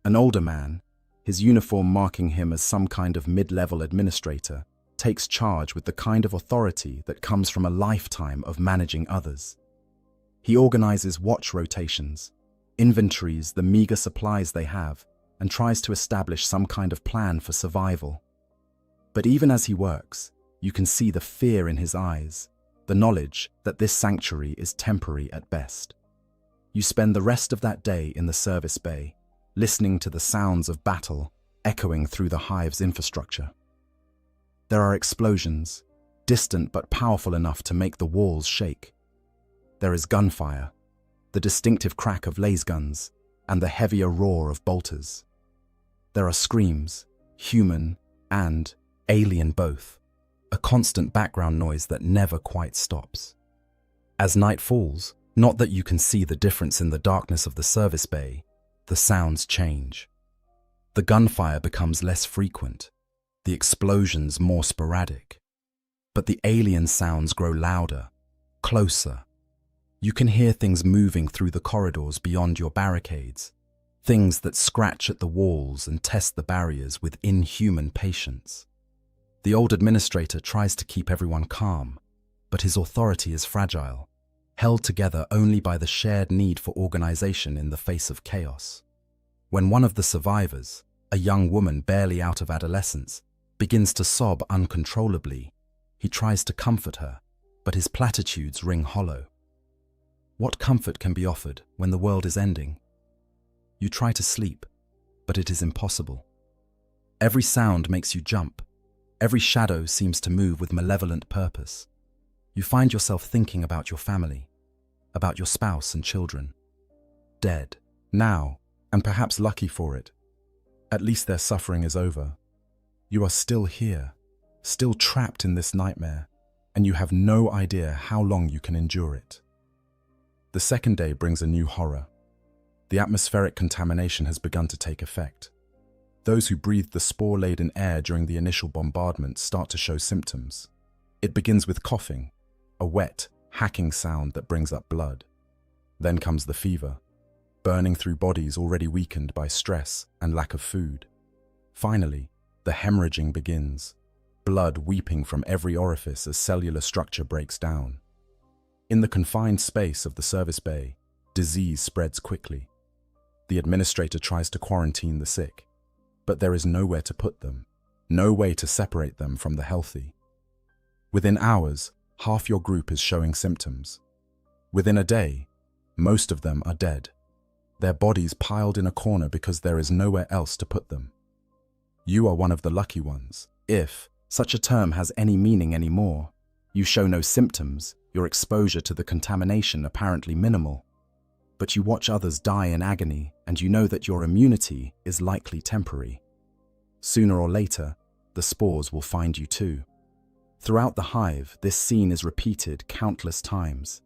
An older man, his uniform marking him as some kind of mid-level administrator, takes charge with the kind of authority that comes from a lifetime of managing others. He organizes watch rotations, inventories the meager supplies they have, and tries to establish some kind of plan for survival. But even as he works, you can see the fear in his eyes, the knowledge that this sanctuary is temporary at best. You spend the rest of that day in the service bay, listening to the sounds of battle echoing through the hive's infrastructure. There are explosions, distant but powerful enough to make the walls shake. There is gunfire, the distinctive crack of laser guns, and the heavier roar of bolters. There are screams, human and alien both, a constant background noise that never quite stops. As night falls, not that you can see the difference in the darkness of the service bay, the sounds change. The gunfire becomes less frequent, the explosions more sporadic. But the alien sounds grow louder, closer. You can hear things moving through the corridors beyond your barricades, things that scratch at the walls and test the barriers with inhuman patience. The old administrator tries to keep everyone calm, but his authority is fragile, held together only by the shared need for organization in the face of chaos. When one of the survivors, a young woman barely out of adolescence, begins to sob uncontrollably, he tries to comfort her, but his platitudes ring hollow. What comfort can be offered when the world is ending? You try to sleep, but it is impossible. Every sound makes you jump. Every shadow seems to move with malevolent purpose. You find yourself thinking about your family, about your spouse and children. Dead, now, and perhaps lucky for it. At least their suffering is over. You are still here, still trapped in this nightmare, and you have no idea how long you can endure it. The second day brings a new horror. The atmospheric contamination has begun to take effect. Those who breathed the spore-laden air during the initial bombardment start to show symptoms. It begins with coughing, a wet, hacking sound that brings up blood. Then comes the fever, burning through bodies already weakened by stress and lack of food. Finally, the hemorrhaging begins, blood weeping from every orifice as cellular structure breaks down. In the confined space of the service bay, disease spreads quickly. The administrator tries to quarantine the sick, but there is nowhere to put them, no way to separate them from the healthy. Within hours, half your group is showing symptoms. Within a day, most of them are dead, their bodies piled in a corner because there is nowhere else to put them. You are one of the lucky ones, if such a term has any meaning anymore. You show no symptoms, your exposure to the contamination apparently minimal. But you watch others die in agony, and you know that your immunity is likely temporary. Sooner or later, the spores will find you too. Throughout the hive, this scene is repeated countless times.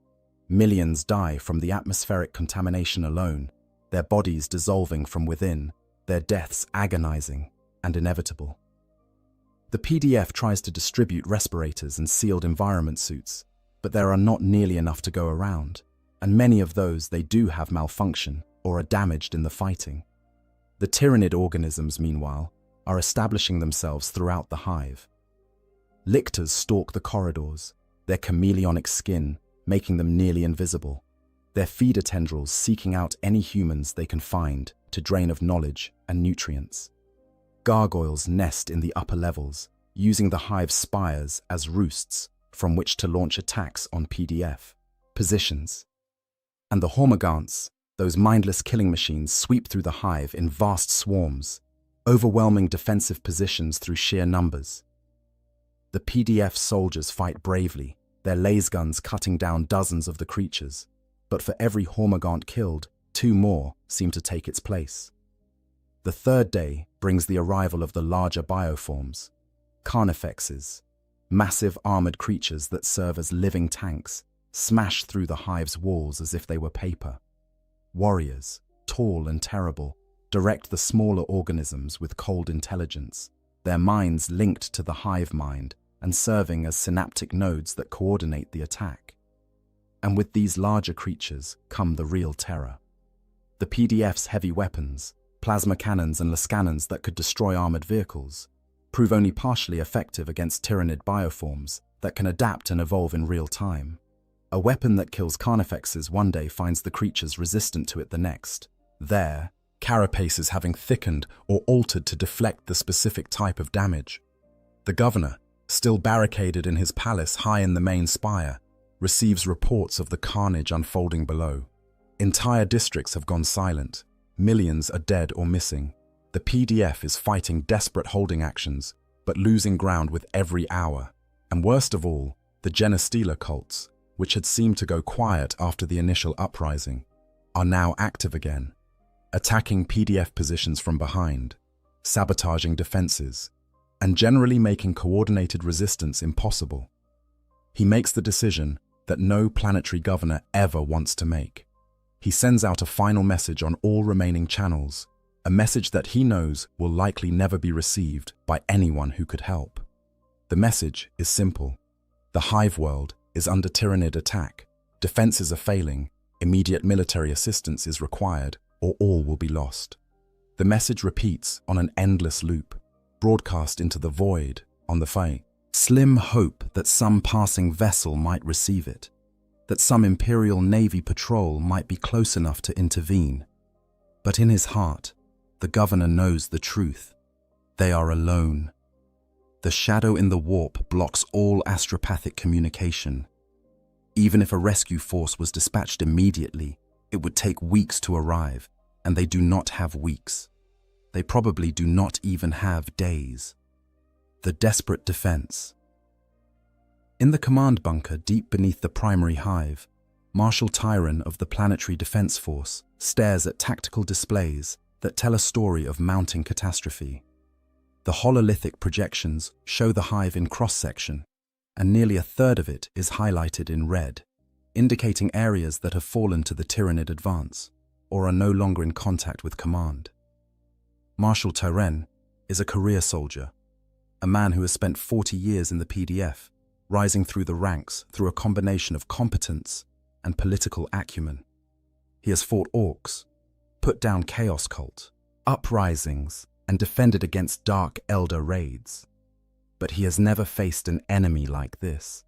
Millions die from the atmospheric contamination alone, their bodies dissolving from within, their deaths agonizing and inevitable. The PDF tries to distribute respirators and sealed environment suits, but there are not nearly enough to go around, and many of those they do have malfunction or are damaged in the fighting. The tyrannid organisms, meanwhile, are establishing themselves throughout the hive. Lictors stalk the corridors, their chameleonic skin making them nearly invisible, their feeder tendrils seeking out any humans they can find to drain of knowledge and nutrients. Gargoyles nest in the upper levels, using the hive's spires as roosts from which to launch attacks on PDF positions. And the hormagaunts, those mindless killing machines, sweep through the hive in vast swarms, overwhelming defensive positions through sheer numbers. The PDF soldiers fight bravely, their laser guns cutting down dozens of the creatures, but for every hormagaunt killed, 2 more seem to take its place. The third day brings the arrival of the larger bioforms, carnifexes, massive armored creatures that serve as living tanks, smash through the hive's walls as if they were paper. Warriors, tall and terrible, direct the smaller organisms with cold intelligence, their minds linked to the hive mind and serving as synaptic nodes that coordinate the attack. And with these larger creatures come the real terror. The PDF's heavy weapons, plasma cannons and lascannons that could destroy armored vehicles, prove only partially effective against tyrannid bioforms that can adapt and evolve in real time. A weapon that kills carnifexes one day finds the creatures resistant to it the next. There, carapaces having thickened or altered to deflect the specific type of damage. The governor, still barricaded in his palace high in the main spire, receives reports of the carnage unfolding below. Entire districts have gone silent. Millions are dead or missing. The PDF is fighting desperate holding actions, but losing ground with every hour. And worst of all, the Genestealer cults, which had seemed to go quiet after the initial uprising, are now active again, attacking PDF positions from behind, sabotaging defenses, and generally making coordinated resistance impossible. He makes the decision that no planetary governor ever wants to make. He sends out a final message on all remaining channels, a message that he knows will likely never be received by anyone who could help. The message is simple. The hive world is under tyrannid attack. Defenses are failing. Immediate military assistance is required, or all will be lost. The message repeats on an endless loop, broadcast into the void on the faint. Slim hope that some passing vessel might receive it, that some Imperial Navy patrol might be close enough to intervene. But in his heart, the governor knows the truth. They are alone. The shadow in the warp blocks all astropathic communication. Even if a rescue force was dispatched immediately, it would take weeks to arrive, and they do not have weeks. They probably do not even have days. The desperate defense. In the command bunker deep beneath the primary hive, Marshal Tyron of the Planetary Defense Force stares at tactical displays that tell a story of mounting catastrophe. The hololithic projections show the hive in cross-section, and nearly a third of it is highlighted in red, indicating areas that have fallen to the Tyrannid advance or are no longer in contact with command. Marshal Tyron is a career soldier, a man who has spent 40 years in the PDF, rising through the ranks through a combination of competence and political acumen. He has fought orcs, put down chaos cult, uprisings, and defended against Dark Elder raids. But he has never faced an enemy like this.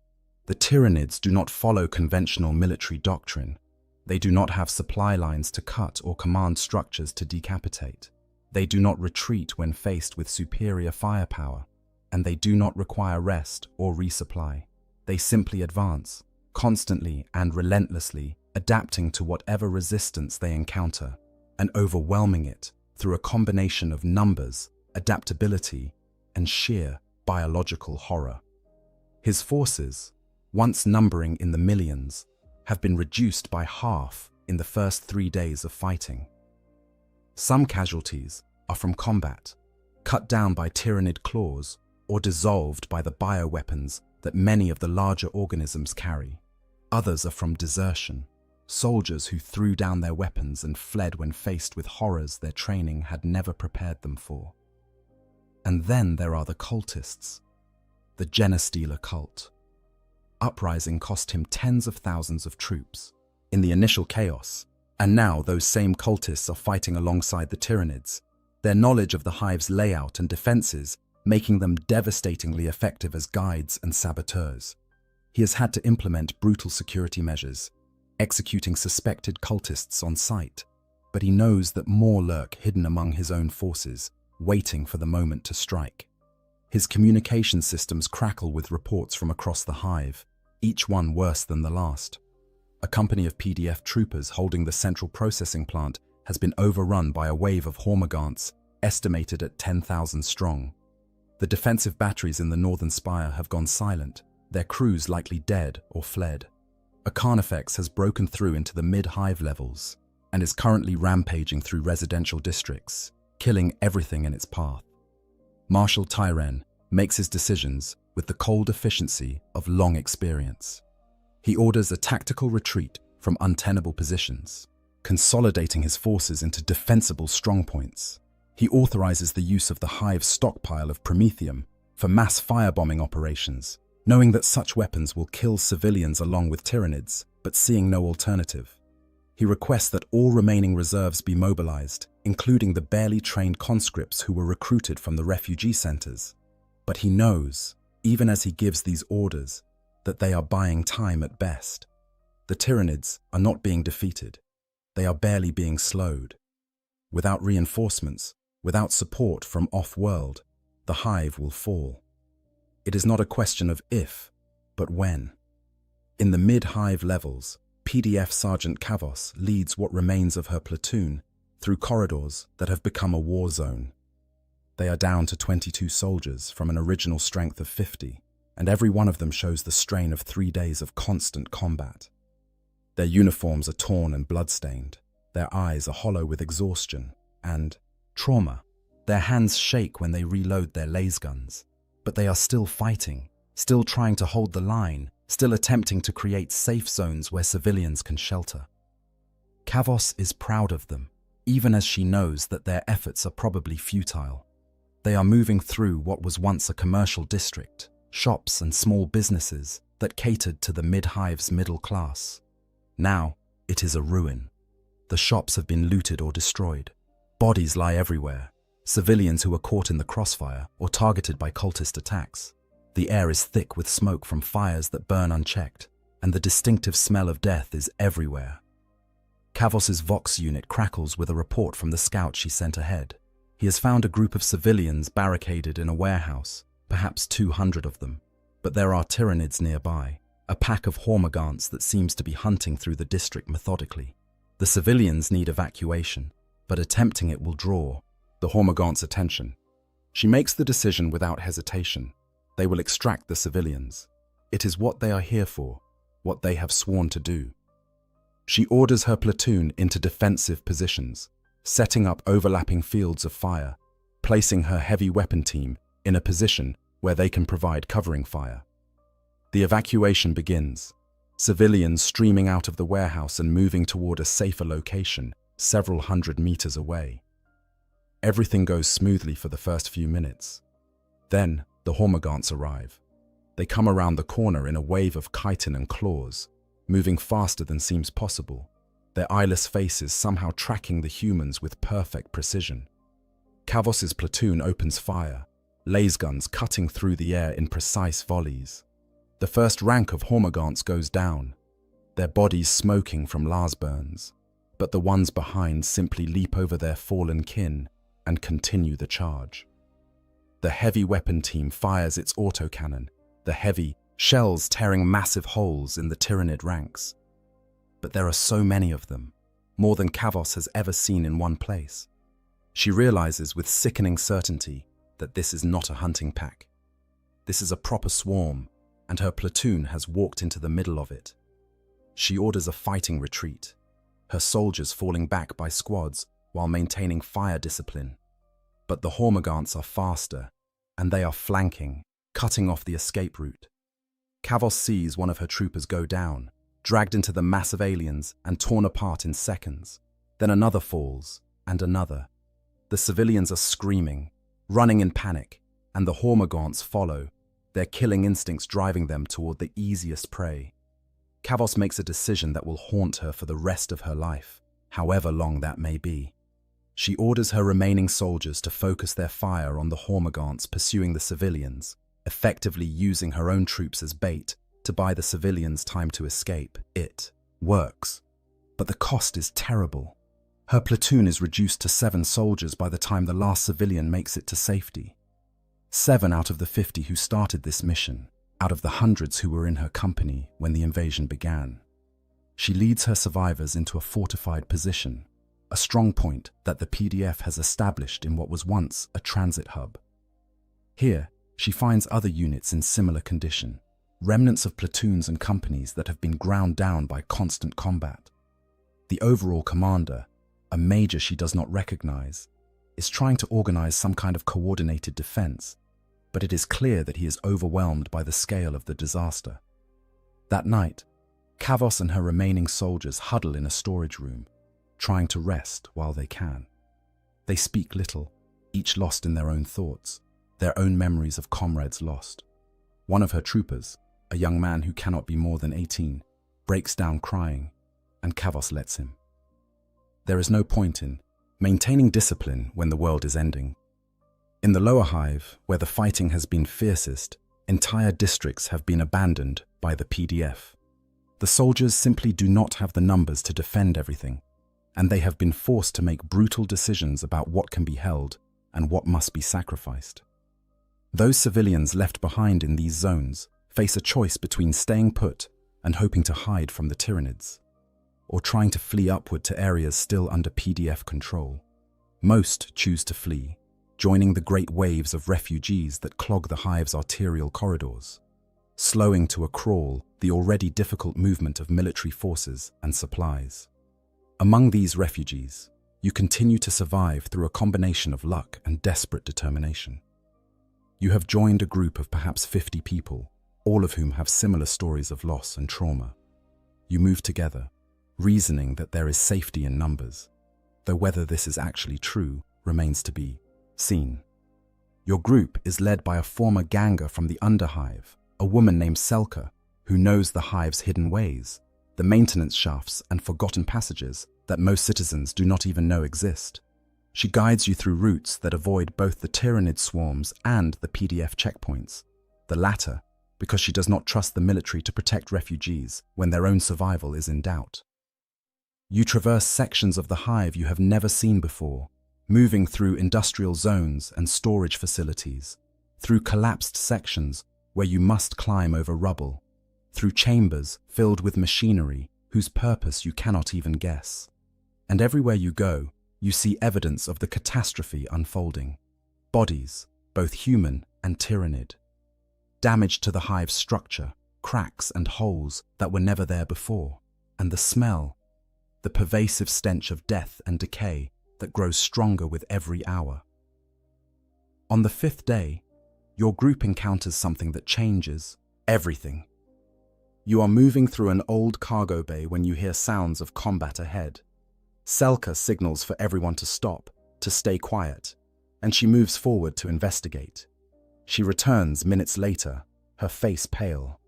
The Tyrannids do not follow conventional military doctrine. They do not have supply lines to cut or command structures to decapitate. They do not retreat when faced with superior firepower, and they do not require rest or resupply. They simply advance, constantly and relentlessly, adapting to whatever resistance they encounter, and overwhelming it through a combination of numbers, adaptability, and sheer biological horror. His forces, once numbering in the millions, have been reduced by half in the first 3 days of fighting. Some casualties are from combat, cut down by tyrannid claws, or dissolved by the bioweapons that many of the larger organisms carry. Others are from desertion, soldiers who threw down their weapons and fled when faced with horrors their training had never prepared them for. And then there are the cultists, the Genestealer cult. Uprising cost him tens of thousands of troops in the initial chaos, and now those same cultists are fighting alongside the Tyrannids, their knowledge of the hive's layout and defenses making them devastatingly effective as guides and saboteurs. He has had to implement brutal security measures, executing suspected cultists on sight, but he knows that more lurk hidden among his own forces, waiting for the moment to strike. His communication systems crackle with reports from across the hive, each one worse than the last. A company of PDF troopers holding the central processing plant has been overrun by a wave of Hormagaunts, estimated at 10,000 strong. The defensive batteries in the northern spire have gone silent, their crews likely dead or fled. A Carnifex has broken through into the mid-hive levels and is currently rampaging through residential districts, killing everything in its path. Marshal Tyren makes his decisions with the cold efficiency of long experience. He orders a tactical retreat from untenable positions, consolidating his forces into defensible strongpoints. He authorizes the use of the Hive's stockpile of promethium for mass firebombing operations, knowing that such weapons will kill civilians along with Tyranids, but seeing no alternative. He requests that all remaining reserves be mobilized, including the barely trained conscripts who were recruited from the refugee centers. But he knows, even as he gives these orders, that they are buying time at best. The Tyranids are not being defeated. They are barely being slowed. Without reinforcements, without support from off-world, the Hive will fall. It is not a question of if, but when. In the mid-Hive levels, PDF Sergeant Kavos leads what remains of her platoon through corridors that have become a war zone. They are down to 22 soldiers from an original strength of 50, and every one of them shows the strain of 3 days of constant combat. Their uniforms are torn and bloodstained, their eyes are hollow with exhaustion and trauma. Their hands shake when they reload their laser guns, but they are still fighting, still trying to hold the line, still attempting to create safe zones where civilians can shelter. Kavos is proud of them, even as she knows that their efforts are probably futile. They are moving through what was once a commercial district, shops and small businesses that catered to the mid-Hive's middle class. Now, it is a ruin. The shops have been looted or destroyed. Bodies lie everywhere, civilians who were caught in the crossfire or targeted by cultist attacks. The air is thick with smoke from fires that burn unchecked, and the distinctive smell of death is everywhere. Kavos's Vox unit crackles with a report from the scout she sent ahead. He has found a group of civilians barricaded in a warehouse, perhaps 200 of them, but there are Tyranids nearby, a pack of Hormagaunts that seems to be hunting through the district methodically. The civilians need evacuation, but attempting it will draw the Hormagaunts' attention. She makes the decision without hesitation. They will extract the civilians. It is what they are here for, what they have sworn to do. She orders her platoon into defensive positions, setting up overlapping fields of fire, placing her heavy weapon team in a position where they can provide covering fire. The evacuation begins, civilians streaming out of the warehouse and moving toward a safer location several hundred meters away. Everything goes smoothly for the first few minutes. Then, the Hormagaunts arrive. They come around the corner in a wave of chitin and claws, moving faster than seems possible, their eyeless faces somehow tracking the humans with perfect precision. Kavos's platoon opens fire, laser guns cutting through the air in precise volleys. The first rank of Hormagaunts goes down, their bodies smoking from las burns, but the ones behind simply leap over their fallen kin and continue the charge. The heavy weapon team fires its autocannon, the heavy shells tearing massive holes in the Tyranid ranks. But there are so many of them, more than Kavos has ever seen in one place. She realizes with sickening certainty that this is not a hunting pack. This is a proper swarm, and her platoon has walked into the middle of it. She orders a fighting retreat, her soldiers falling back by squads while maintaining fire discipline. But the Hormagaunts are faster, and they are flanking, cutting off the escape route. Kavos sees one of her troopers go down, dragged into the mass of aliens and torn apart in seconds. Then another falls, and another. The civilians are screaming, running in panic, and the Hormagaunts follow, their killing instincts driving them toward the easiest prey. Kavos makes a decision that will haunt her for the rest of her life, however long that may be. She orders her remaining soldiers to focus their fire on the Hormagaunts pursuing the civilians, effectively using her own troops as bait to buy the civilians time to escape. It works. But the cost is terrible. Her platoon is reduced to 7 soldiers by the time the last civilian makes it to safety. 7 out of the 50 who started this mission, out of the hundreds who were in her company when the invasion began. She leads her survivors into a fortified position, a strong point that the PDF has established in what was once a transit hub. Here, she finds other units in similar condition, remnants of platoons and companies that have been ground down by constant combat. The overall commander, a major she does not recognize, is trying to organize some kind of coordinated defense, but it is clear that he is overwhelmed by the scale of the disaster. That night, Kavos and her remaining soldiers huddle in a storage room, trying to rest while they can. They speak little, each lost in their own thoughts, their own memories of comrades lost. One of her troopers, a young man who cannot be more than 18, breaks down crying, and Kavos lets him. There is no point in maintaining discipline when the world is ending. In the lower hive, where the fighting has been fiercest, entire districts have been abandoned by the PDF. The soldiers simply do not have the numbers to defend everything, and they have been forced to make brutal decisions about what can be held and what must be sacrificed. Those civilians left behind in these zones face a choice between staying put and hoping to hide from the Tyranids, or trying to flee upward to areas still under PDF control. Most choose to flee, joining the great waves of refugees that clog the hive's arterial corridors, slowing to a crawl the already difficult movement of military forces and supplies. Among these refugees, you continue to survive through a combination of luck and desperate determination. You have joined a group of perhaps 50 people, all of whom have similar stories of loss and trauma. You move together, reasoning that there is safety in numbers, though whether this is actually true remains to be seen. Your group is led by a former ganger from the underhive, a woman named Selka, who knows the hive's hidden ways, the maintenance shafts and forgotten passages that most citizens do not even know exist. She guides you through routes that avoid both the Tyranid swarms and the PDF checkpoints, the latter because she does not trust the military to protect refugees when their own survival is in doubt. You traverse sections of the hive you have never seen before, moving through industrial zones and storage facilities, through collapsed sections where you must climb over rubble, through chambers filled with machinery whose purpose you cannot even guess. And everywhere you go, you see evidence of the catastrophe unfolding. Bodies, both human and Tyranid. Damage to the hive's structure, cracks and holes that were never there before, and the smell, the pervasive stench of death and decay that grows stronger with every hour. On the 5th day, your group encounters something that changes everything. You are moving through an old cargo bay when you hear sounds of combat ahead. Selka signals for everyone to stop, to stay quiet, and she moves forward to investigate. She returns minutes later, her face pale.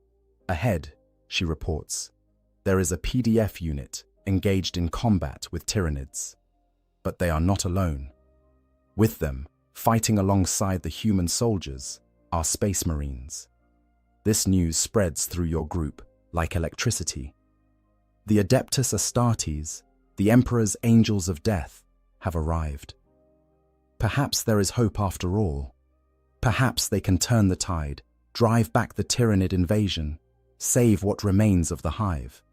Ahead, she reports, there is a PDF unit engaged in combat with Tyranids. But they are not alone. With them, fighting alongside the human soldiers, are Space Marines. This news spreads through your group like electricity. The Adeptus Astartes, the Emperor's Angels of Death, have arrived. Perhaps there is hope after all. Perhaps they can turn the tide, drive back the Tyranid invasion, save what remains of the hive.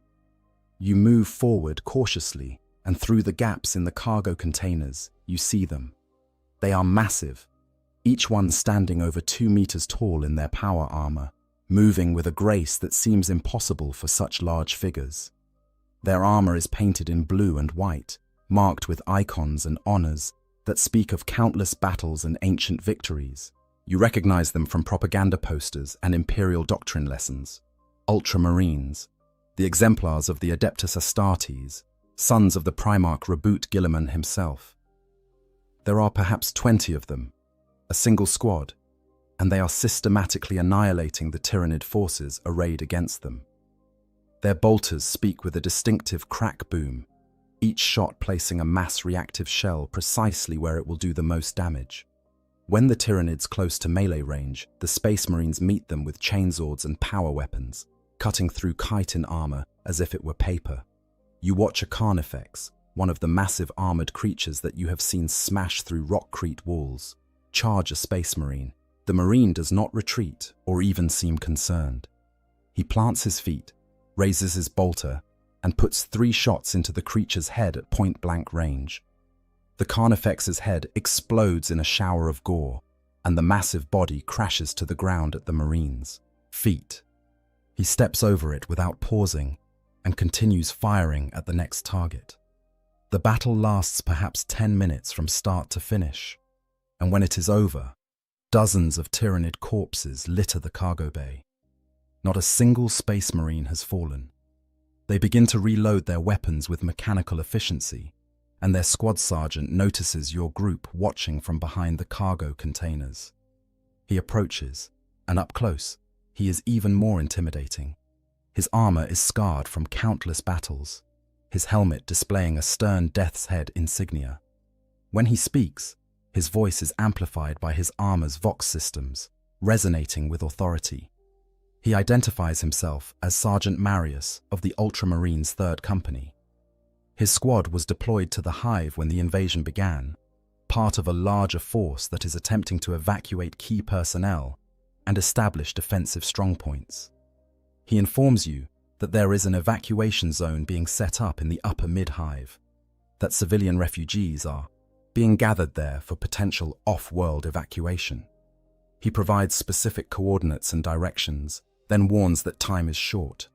You move forward cautiously, and through the gaps in the cargo containers, you see them. They are massive, each one standing over 2 meters tall in their power armor, moving with a grace that seems impossible for such large figures. Their armor is painted in blue and white, marked with icons and honors that speak of countless battles and ancient victories. You recognize them from propaganda posters and imperial doctrine lessons. Ultramarines, the exemplars of the Adeptus Astartes, sons of the Primarch Reboot Gilliman himself. There are perhaps 20 of them, a single squad, and they are systematically annihilating the Tyranid forces arrayed against them. Their bolters speak with a distinctive crack boom, each shot placing a mass reactive shell precisely where it will do the most damage. When the Tyranids close to melee range, the Space Marines meet them with chainswords and power weapons, cutting through chitin armor as if it were paper. You watch a Carnifex, one of the massive armored creatures that you have seen smash through rockcrete walls, charge a Space Marine. The Marine does not retreat or even seem concerned. He plants his feet, raises his bolter, and puts 3 shots into the creature's head at point-blank range. The Carnifex's head explodes in a shower of gore, and the massive body crashes to the ground at the Marine's feet. He steps over it without pausing and continues firing at the next target. The battle lasts perhaps 10 minutes from start to finish, and when it is over, dozens of Tyranid corpses litter the cargo bay. Not a single Space Marine has fallen. They begin to reload their weapons with mechanical efficiency, and their squad sergeant notices your group watching from behind the cargo containers. He approaches, and up close, he is even more intimidating. His armor is scarred from countless battles, his helmet displaying a stern death's head insignia. When he speaks, his voice is amplified by his armor's vox systems, resonating with authority. He identifies himself as Sergeant Marius of the Ultramarines 3rd Company. His squad was deployed to the Hive when the invasion began, part of a larger force that is attempting to evacuate key personnel and establish defensive strongpoints. He informs you that there is an evacuation zone being set up in the upper mid-hive, that civilian refugees are being gathered there for potential off-world evacuation. He provides specific coordinates and directions, then warns that time is short.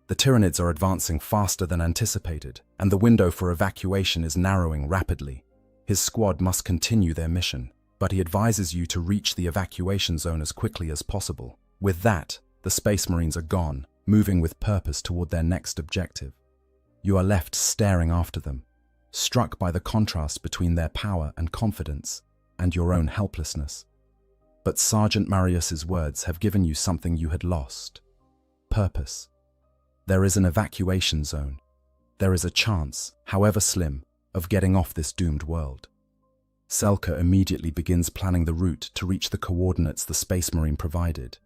The Tyranids are advancing faster than anticipated, and the window for evacuation is narrowing rapidly. His squad must continue their mission, but he advises you to reach the evacuation zone as quickly as possible. With that, the Space Marines are gone, moving with purpose toward their next objective. You are left staring after them, struck by the contrast between their power and confidence and your own helplessness. But Sergeant Marius's words have given you something you had lost: purpose. There is an evacuation zone. There is a chance, however slim, of getting off this doomed world. Selka immediately begins planning the route to reach the coordinates the Space Marine provided.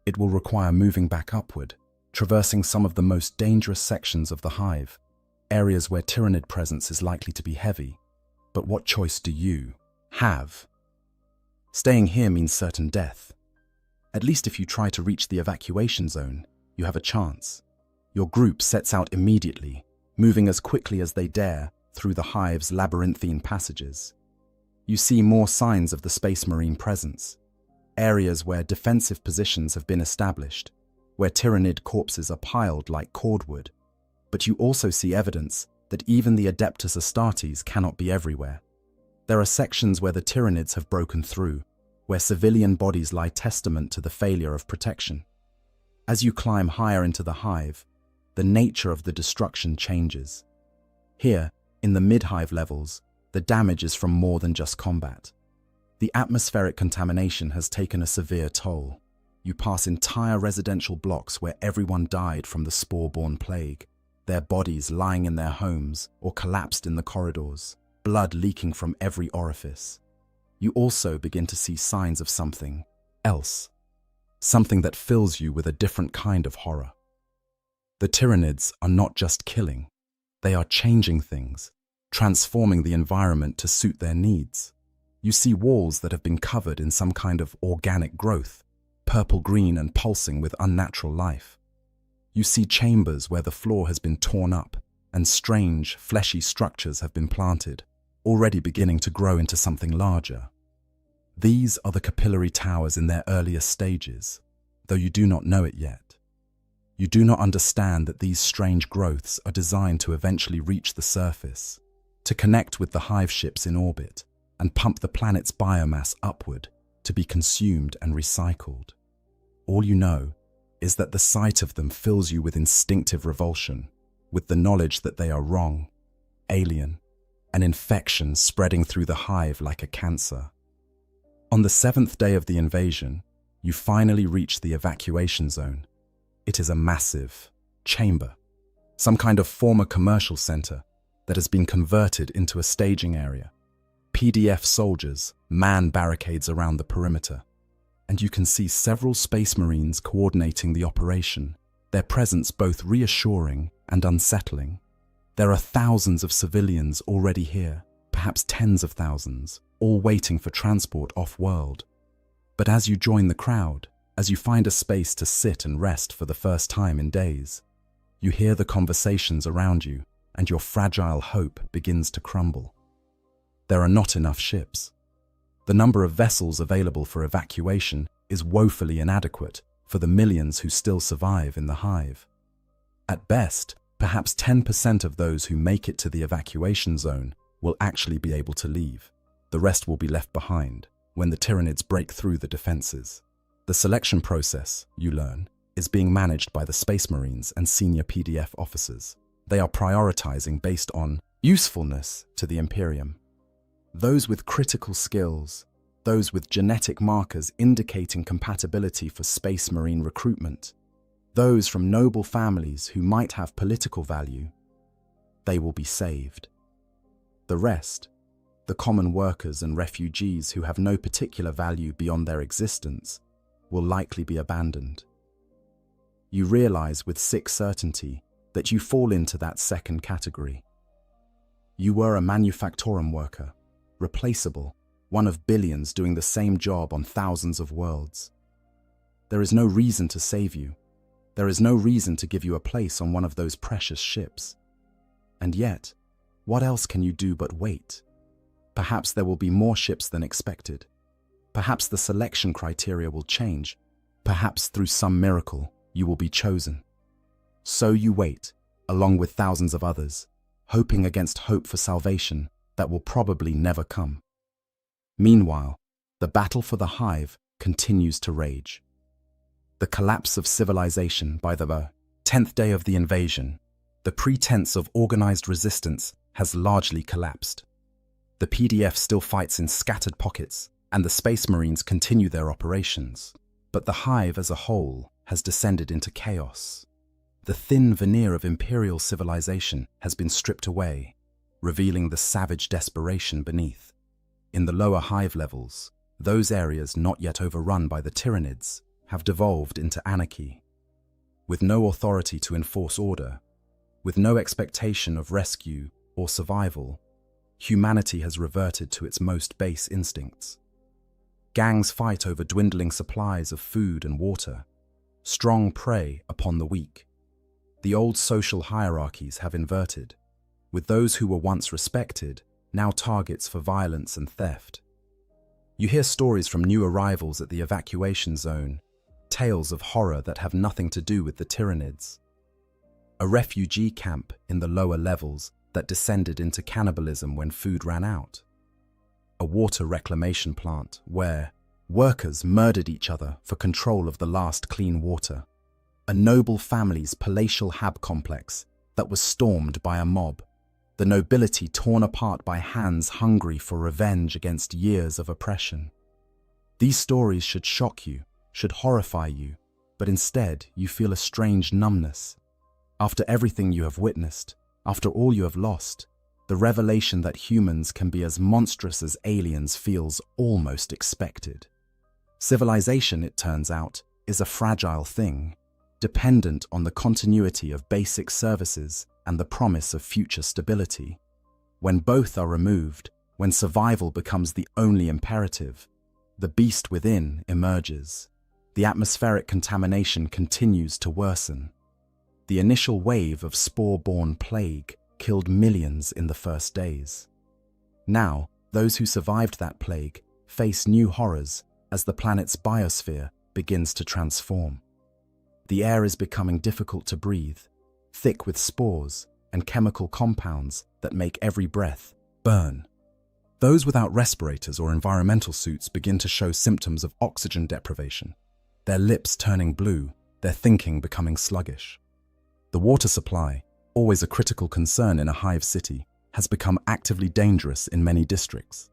It will require moving back upward, traversing some of the most dangerous sections of the Hive, areas where Tyranid presence is likely to be heavy. But what choice do you have? Staying here means certain death. At least if you try to reach the evacuation zone, you have a chance. Your group sets out immediately, moving as quickly as they dare through the Hive's labyrinthine passages. You see more signs of the Space Marine presence, areas where defensive positions have been established, where Tyranid corpses are piled like cordwood. But you also see evidence that even the Adeptus Astartes cannot be everywhere. There are sections where the Tyranids have broken through, where civilian bodies lie testament to the failure of protection. As you climb higher into the Hive, the nature of the destruction changes. Here, in the mid-Hive levels, the damage is from more than just combat. The atmospheric contamination has taken a severe toll. You pass entire residential blocks where everyone died from the spore-borne plague, their bodies lying in their homes or collapsed in the corridors, blood leaking from every orifice. You also begin to see signs of something else, something that fills you with a different kind of horror. The Tyranids are not just killing, they are changing things, transforming the environment to suit their needs. You see walls that have been covered in some kind of organic growth, purple-green and pulsing with unnatural life. You see chambers where the floor has been torn up and strange, fleshy structures have been planted, already beginning to grow into something larger. These are the capillary towers in their earliest stages, though you do not know it yet. You do not understand that these strange growths are designed to eventually reach the surface, to connect with the Hive ships in orbit, and pump the planet's biomass upward to be consumed and recycled. All you know is that the sight of them fills you with instinctive revulsion, with the knowledge that they are wrong, alien, an infection spreading through the Hive like a cancer. On the 7th day of the invasion, you finally reach the evacuation zone. It is a massive chamber, some kind of former commercial center that has been converted into a staging area. PDF soldiers man barricades around the perimeter, and you can see several Space Marines coordinating the operation, their presence both reassuring and unsettling. There are thousands of civilians already here, perhaps tens of thousands, all waiting for transport off-world. But as you join the crowd, as you find a space to sit and rest for the first time in days, you hear the conversations around you, and your fragile hope begins to crumble. There are not enough ships. The number of vessels available for evacuation is woefully inadequate for the millions who still survive in the Hive. At best, perhaps 10% of those who make it to the evacuation zone will actually be able to leave. The rest will be left behind when the Tyranids break through the defenses. The selection process, you learn, is being managed by the Space Marines and senior PDF officers. They are prioritizing based on Usefulness to the Imperium. Those with critical skills, those with genetic markers indicating compatibility for Space Marine recruitment, those from noble families who might have political value, they will be saved. The rest, the common workers and refugees who have no particular value beyond their existence, will likely be abandoned. You realize with sick certainty that you fall into that second category. You were a manufactorum worker, replaceable, one of billions doing the same job on thousands of worlds. There is no reason to save you. There is no reason to give you a place on one of those precious ships. And yet, what else can you do but wait? Perhaps there will be more ships than expected. Perhaps the selection criteria will change. Perhaps through some miracle, you will be chosen. So you wait, along with thousands of others, hoping against hope for salvation that will probably never come. Meanwhile, the battle for the hive continues to rage. The collapse of civilization by the 10th day of the invasion, the pretense of organized resistance has largely collapsed. The PDF still fights in scattered pockets, and the Space Marines continue their operations. But the hive as a whole has descended into chaos. The thin veneer of imperial civilization has been stripped away, revealing the savage desperation beneath. In the lower hive levels, those areas not yet overrun by the Tyranids have devolved into anarchy. With no authority to enforce order, with no expectation of rescue or survival, humanity has reverted to its most base instincts. Gangs fight over dwindling supplies of food and water. Strong prey upon the weak. The old social hierarchies have inverted, with those who were once respected now targets for violence and theft. You hear stories from new arrivals at the evacuation zone, tales of horror that have nothing to do with the Tyranids. A refugee camp in the lower levels that descended into cannibalism when food ran out. A water reclamation plant where workers murdered each other for control of the last clean water. A noble family's palatial hab complex that was stormed by a mob. The nobility torn apart by hands hungry for revenge against years of oppression. These stories should shock you, should horrify you, but instead you feel a strange numbness. After everything you have witnessed, after all you have lost, the revelation that humans can be as monstrous as aliens feels almost expected. Civilization, it turns out, is a fragile thing, dependent on the continuity of basic services and the promise of future stability. When both are removed, when survival becomes the only imperative, the beast within emerges. The atmospheric contamination continues to worsen. The initial wave of spore-borne plague killed millions in the first days. Now, those who survived that plague face new horrors as the planet's biosphere begins to transform. The air is becoming difficult to breathe, thick with spores and chemical compounds that make every breath burn. Those without respirators or environmental suits begin to show symptoms of oxygen deprivation, their lips turning blue, their thinking becoming sluggish. The water supply, always a critical concern in a hive city, has become actively dangerous in many districts.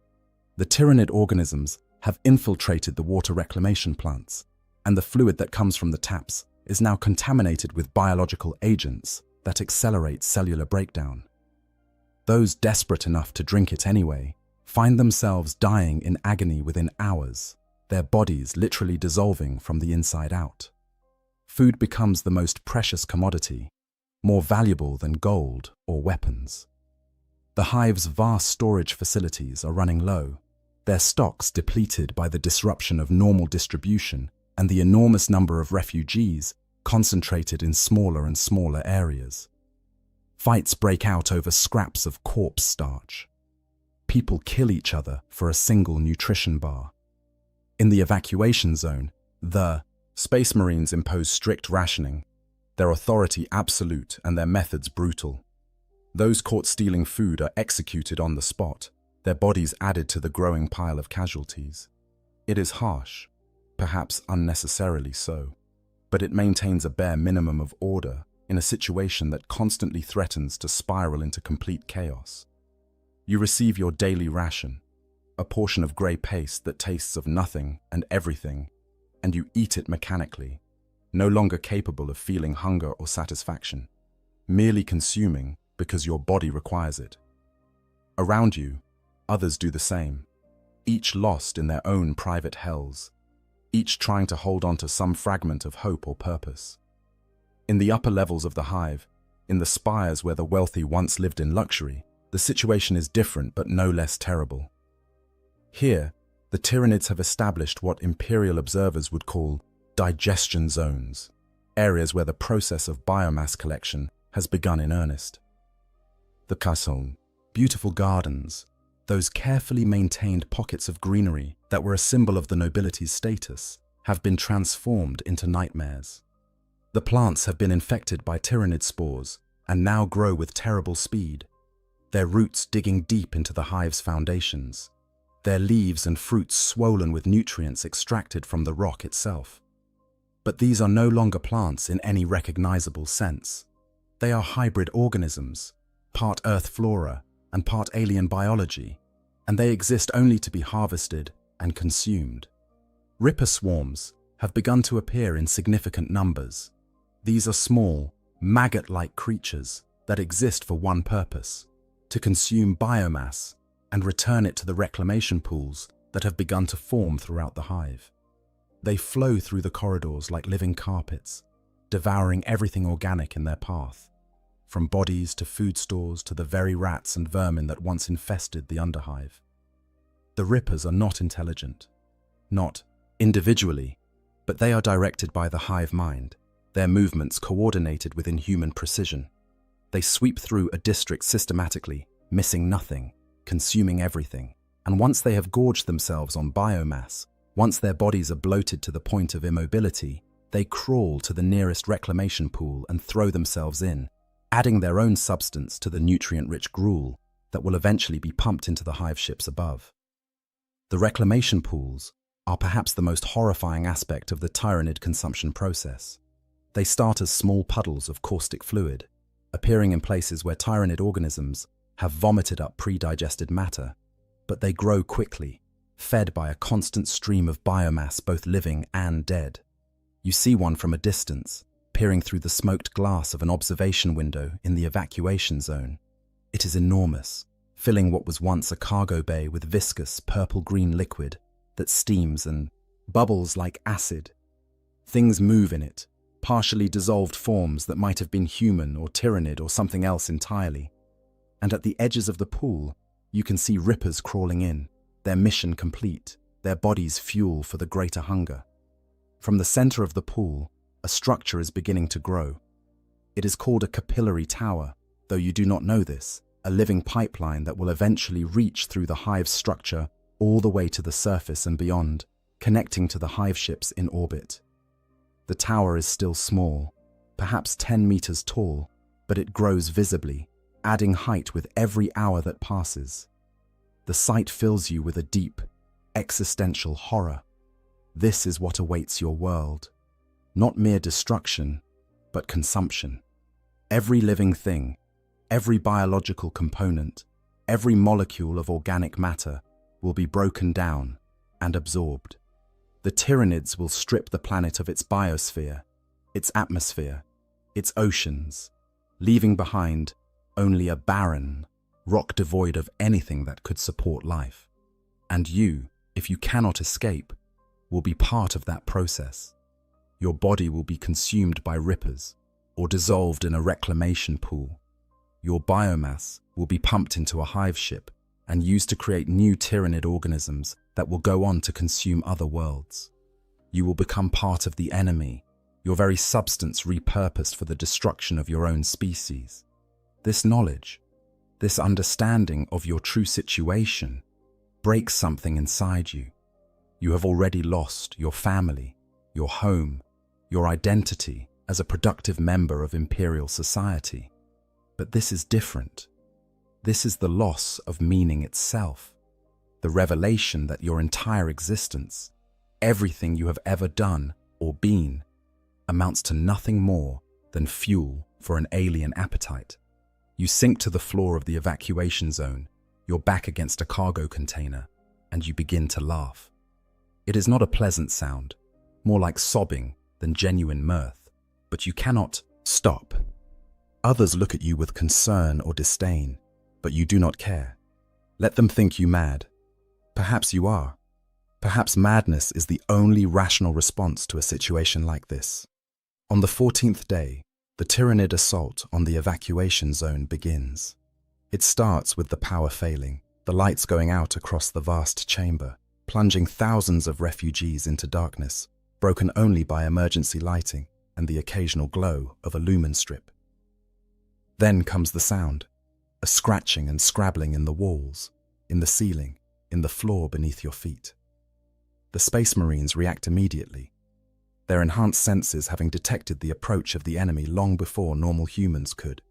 The Tyranid organisms have infiltrated the water reclamation plants, and the fluid that comes from the taps is now contaminated with biological agents that accelerate cellular breakdown. Those desperate enough to drink it anyway find themselves dying in agony within hours, their bodies literally dissolving from the inside out. Food becomes the most precious commodity, more valuable than gold or weapons. The hive's vast storage facilities are running low, their stocks depleted by the disruption of normal distribution and the enormous number of refugees concentrated in smaller and smaller areas. Fights break out over scraps of corpse starch. People kill each other for a single nutrition bar. In the evacuation zone, the Space Marines impose strict rationing, their authority absolute and their methods brutal. Those caught stealing food are executed on the spot, their bodies added to the growing pile of casualties. It is harsh, perhaps unnecessarily so, but it maintains a bare minimum of order in a situation that constantly threatens to spiral into complete chaos. You receive your daily ration, a portion of grey paste that tastes of nothing and everything, and you eat it mechanically, no longer capable of feeling hunger or satisfaction, merely consuming because your body requires it. Around you, others do the same, each lost in their own private hells, each trying to hold on to some fragment of hope or purpose. In the upper levels of the hive, in the spires where the wealthy once lived in luxury, the situation is different but no less terrible. Here, the Tyranids have established what imperial observers would call digestion zones, areas where the process of biomass collection has begun in earnest. The castle, beautiful gardens, those carefully maintained pockets of greenery that were a symbol of the nobility's status, have been transformed into nightmares. The plants have been infected by Tyranid spores and now grow with terrible speed, their roots digging deep into the hive's foundations, their leaves and fruits swollen with nutrients extracted from the rock itself. But these are no longer plants in any recognizable sense. They are hybrid organisms, part earth flora and part alien biology, and they exist only to be harvested and consumed. Ripper swarms have begun to appear in significant numbers. These are small, maggot-like creatures that exist for one purpose: to consume biomass and return it to the reclamation pools that have begun to form throughout the hive. They flow through the corridors like living carpets, devouring everything organic in their path, from bodies to food stores to the very rats and vermin that once infested the underhive. The Rippers are not intelligent, not individually, but they are directed by the hive mind, their movements coordinated within human precision. They sweep through a district systematically, missing nothing, consuming everything, and once they have gorged themselves on biomass, once their bodies are bloated to the point of immobility, they crawl to the nearest reclamation pool and throw themselves in, adding their own substance to the nutrient-rich gruel that will eventually be pumped into the hive ships above. The reclamation pools are perhaps the most horrifying aspect of the Tyranid consumption process. They start as small puddles of caustic fluid, appearing in places where Tyranid organisms have vomited up pre-digested matter, but they grow quickly, fed by a constant stream of biomass both living and dead. You see one from a distance, peering through the smoked glass of an observation window in the evacuation zone. It is enormous, filling what was once a cargo bay with viscous purple-green liquid that steams and bubbles like acid. Things move in it, partially dissolved forms that might have been human or Tyranid or something else entirely. And at the edges of the pool, you can see Rippers crawling in, their mission complete, their bodies fuel for the greater hunger. From the center of the pool, a structure is beginning to grow. It is called a capillary tower, though you do not know this, a living pipeline that will eventually reach through the hive's structure all the way to the surface and beyond, connecting to the hive ships in orbit. The tower is still small, perhaps 10 meters tall, but it grows visibly, adding height with every hour that passes. The sight fills you with a deep, existential horror. This is what awaits your world. Not mere destruction, but consumption. Every living thing, every biological component, every molecule of organic matter will be broken down and absorbed. The Tyranids will strip the planet of its biosphere, its atmosphere, its oceans, leaving behind only a barren, rock devoid of anything that could support life. And you, if you cannot escape, will be part of that process. Your body will be consumed by Rippers or dissolved in a reclamation pool. Your biomass will be pumped into a hive ship and used to create new Tyranid organisms that will go on to consume other worlds. You will become part of the enemy, your very substance repurposed for the destruction of your own species. This knowledge, this understanding of your true situation, breaks something inside you. You have already lost your family, your home, your identity as a productive member of imperial society. But this is different. This is the loss of meaning itself, the revelation that your entire existence, everything you have ever done or been, amounts to nothing more than fuel for an alien appetite. You sink to the floor of the evacuation zone, your back against a cargo container, and you begin to laugh. It is not a pleasant sound, more like sobbing than genuine mirth, but you cannot stop. Others look at you with concern or disdain, but you do not care. Let them think you mad. Perhaps you are. Perhaps madness is the only rational response to a situation like this. On the 14th day, the Tyranid assault on the evacuation zone begins. It starts with the power failing, the lights going out across the vast chamber, plunging thousands of refugees into darkness, broken only by emergency lighting and the occasional glow of a lumen strip. Then comes the sound, a scratching and scrabbling in the walls, in the ceiling, in the floor beneath your feet. The Space Marines react immediately, their enhanced senses having detected the approach of the enemy long before normal humans could.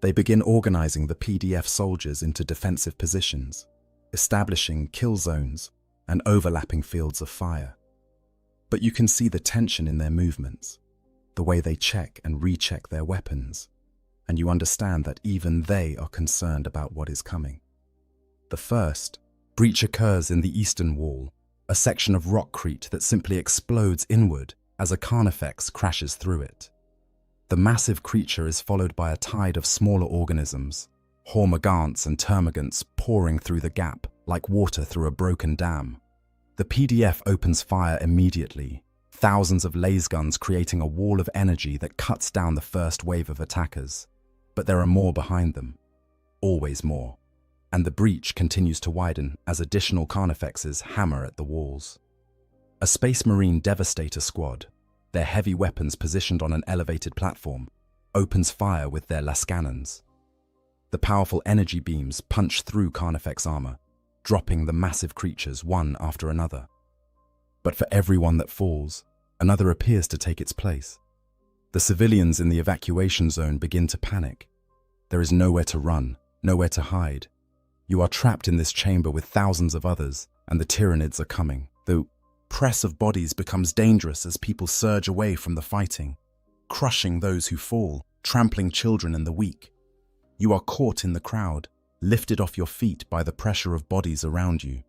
They begin organizing the PDF soldiers into defensive positions, establishing kill zones and overlapping fields of fire. But you can see the tension in their movements, the way they check and recheck their weapons, and you understand that even they are concerned about what is coming. The first breach occurs in the eastern wall, a section of rockcrete that simply explodes inward as a carnifex crashes through it. The massive creature is followed by a tide of smaller organisms, hormagaunts and termagants pouring through the gap like water through a broken dam. The PDF opens fire immediately, thousands of lasguns creating a wall of energy that cuts down the first wave of attackers. But there are more behind them, always more, and the breach continues to widen as additional carnifexes hammer at the walls. A Space Marine Devastator squad, their heavy weapons positioned on an elevated platform, opens fire with their lascannons. The powerful energy beams punch through carnifex armor, dropping the massive creatures one after another. But for every one that falls, another appears to take its place. The civilians in the evacuation zone begin to panic. There is nowhere to run, nowhere to hide. You are trapped in this chamber with thousands of others, and the Tyranids are coming. The press of bodies becomes dangerous as people surge away from the fighting, crushing those who fall, trampling children and the weak. You are caught in the crowd, lifted off your feet by the pressure of bodies around you.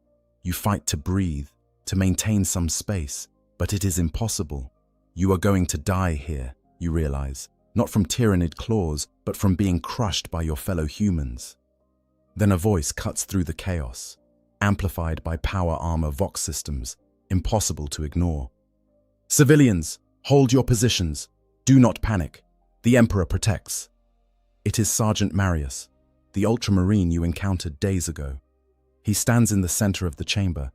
You fight to breathe, to maintain some space, but it is impossible. You are going to die here, you realize, not from Tyranid claws, but from being crushed by your fellow humans. Then a voice cuts through the chaos, amplified by power armor Vox systems, impossible to ignore. Civilians, hold your positions. Do not panic. The Emperor protects. It is Sergeant Marius, the Ultramarine you encountered days ago. He stands in the center of the chamber,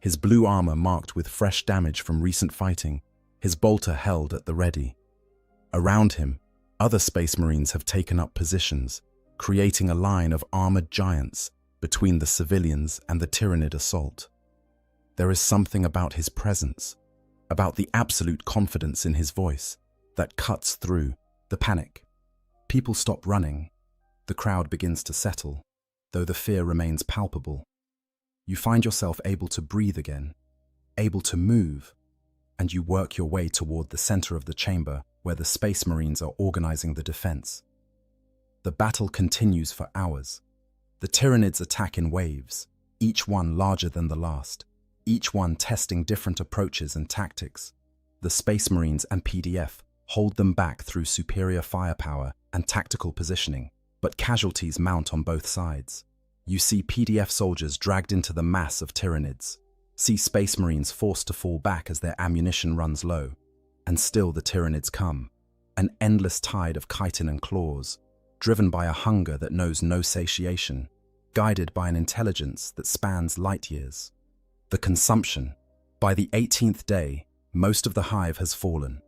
his blue armor marked with fresh damage from recent fighting, his bolter held at the ready. Around him, other Space Marines have taken up positions, creating a line of armored giants between the civilians and the Tyranid assault. There is something about his presence, about the absolute confidence in his voice, that cuts through the panic. People stop running. The crowd begins to settle, though the fear remains palpable. You find yourself able to breathe again, able to move, and you work your way toward the center of the chamber where the Space Marines are organizing the defense. The battle continues for hours. The Tyranids attack in waves, each one larger than the last, each one testing different approaches and tactics. The Space Marines and PDF hold them back through superior firepower and tactical positioning, but casualties mount on both sides. You see PDF soldiers dragged into the mass of Tyranids, see Space Marines forced to fall back as their ammunition runs low, and still the Tyranids come, an endless tide of chitin and claws, driven by a hunger that knows no satiation, guided by an intelligence that spans light years. The consumption. By the 18th day, most of the hive has fallen.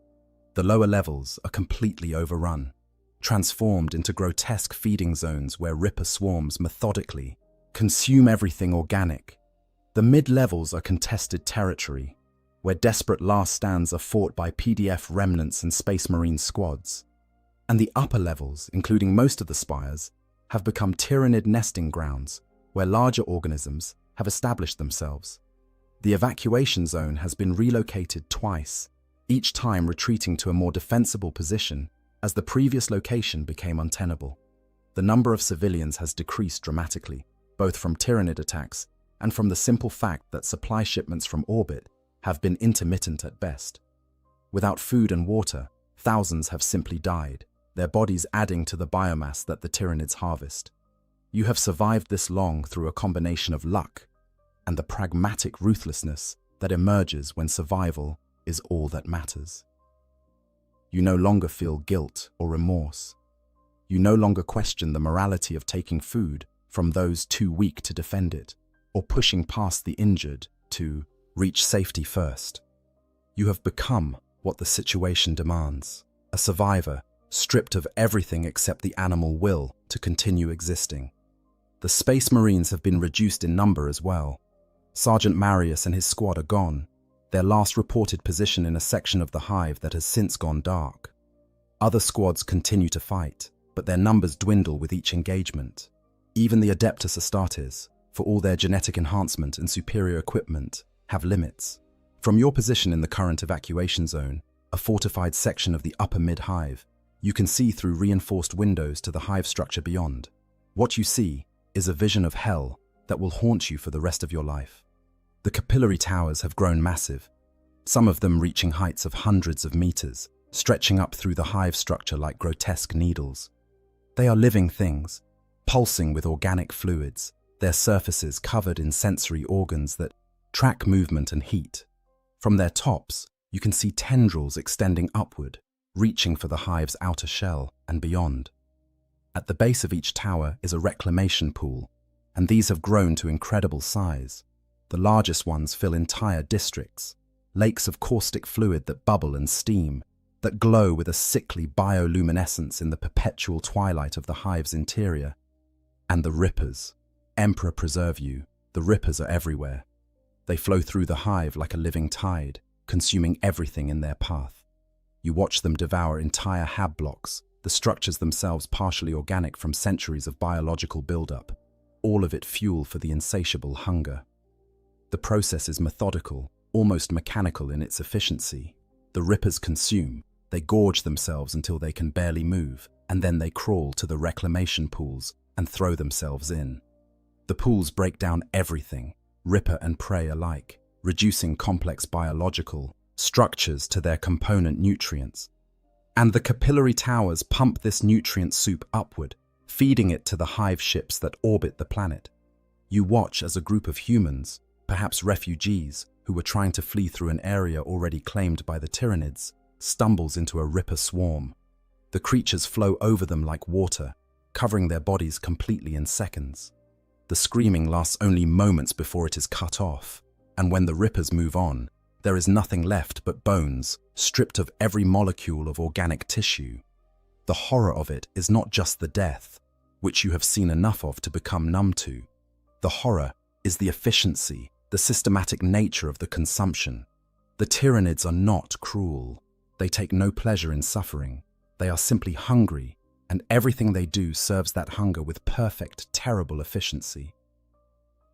The lower levels are completely overrun, transformed into grotesque feeding zones where Ripper swarms methodically consume everything organic. The mid-levels are contested territory, where desperate last stands are fought by PDF remnants and Space Marine squads. And the upper levels, including most of the spires, have become Tyranid nesting grounds, where larger organisms have established themselves. The evacuation zone has been relocated twice, each time retreating to a more defensible position as the previous location became untenable. The number of civilians has decreased dramatically, both from Tyranid attacks and from the simple fact that supply shipments from orbit have been intermittent at best. Without food and water, thousands have simply died, their bodies adding to the biomass that the Tyranids harvest. You have survived this long through a combination of luck and the pragmatic ruthlessness that emerges when survival is all that matters. You no longer feel guilt or remorse. You no longer question the morality of taking food from those too weak to defend it, or pushing past the injured to reach safety first. You have become what the situation demands, a survivor stripped of everything except the animal will to continue existing. The Space Marines have been reduced in number as well. Sergeant Marius and his squad are gone, their last reported position in a section of the hive that has since gone dark. Other squads continue to fight, but their numbers dwindle with each engagement. Even the Adeptus Astartes, for all their genetic enhancement and superior equipment, have limits. From your position in the current evacuation zone, a fortified section of the upper mid-hive, you can see through reinforced windows to the hive structure beyond. What you see is a vision of hell that will haunt you for the rest of your life. The capillary towers have grown massive, some of them reaching heights of hundreds of meters, stretching up through the hive structure like grotesque needles. They are living things, pulsing with organic fluids, their surfaces covered in sensory organs that track movement and heat. From their tops, you can see tendrils extending upward, reaching for the hive's outer shell and beyond. At the base of each tower is a reclamation pool, and these have grown to incredible size. The largest ones fill entire districts, lakes of caustic fluid that bubble and steam, that glow with a sickly bioluminescence in the perpetual twilight of the hive's interior. And the rippers. Emperor preserve you, the rippers are everywhere. They flow through the hive like a living tide, consuming everything in their path. You watch them devour entire hab blocks, the structures themselves partially organic from centuries of biological buildup, all of it fuel for the insatiable hunger. The process is methodical, almost mechanical in its efficiency. The rippers consume, they gorge themselves until they can barely move, and then they crawl to the reclamation pools and throw themselves in. The pools break down everything, ripper and prey alike, reducing complex biological structures to their component nutrients. And the capillary towers pump this nutrient soup upward, feeding it to the hive ships that orbit the planet. You watch as a group of humans, perhaps refugees, who were trying to flee through an area already claimed by the Tyranids, stumbles into a ripper swarm. The creatures flow over them like water, covering their bodies completely in seconds. The screaming lasts only moments before it is cut off, and when the rippers move on, there is nothing left but bones, stripped of every molecule of organic tissue. The horror of it is not just the death, which you have seen enough of to become numb to. The horror is the efficiency, the systematic nature of the consumption. The Tyranids are not cruel. They take no pleasure in suffering. They are simply hungry, and everything they do serves that hunger with perfect, terrible efficiency.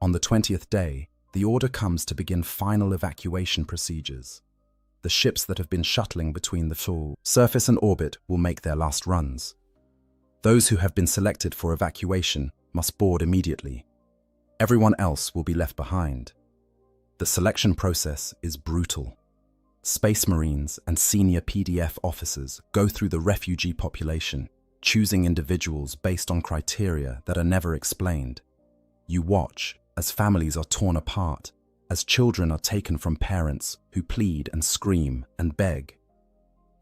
On the 20th day, the order comes to begin final evacuation procedures. The ships that have been shuttling between the full surface and orbit will make their last runs. Those who have been selected for evacuation must board immediately. Everyone else will be left behind. The selection process is brutal. Space Marines and senior PDF officers go through the refugee population, choosing individuals based on criteria that are never explained. You watch as families are torn apart, as children are taken from parents who plead and scream and beg.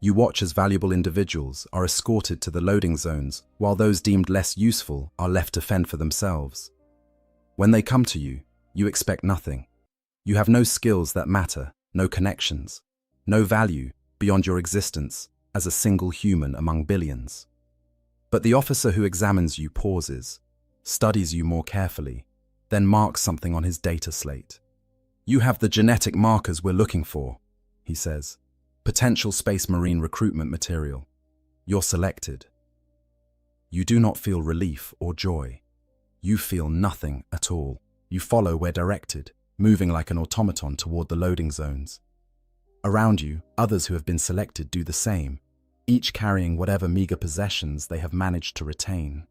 You watch as valuable individuals are escorted to the loading zones, while those deemed less useful are left to fend for themselves. When they come to you, you expect nothing. You have no skills that matter, no connections, no value beyond your existence as a single human among billions. But the officer who examines you pauses, studies you more carefully, then marks something on his data slate. "You have the genetic markers we're looking for," he says. "Potential Space Marine recruitment material. You're selected." You do not feel relief or joy. You feel nothing at all. You follow where directed, moving like an automaton toward the loading zones. Around you, others who have been selected do the same. each carrying whatever meager possessions they have managed to retain.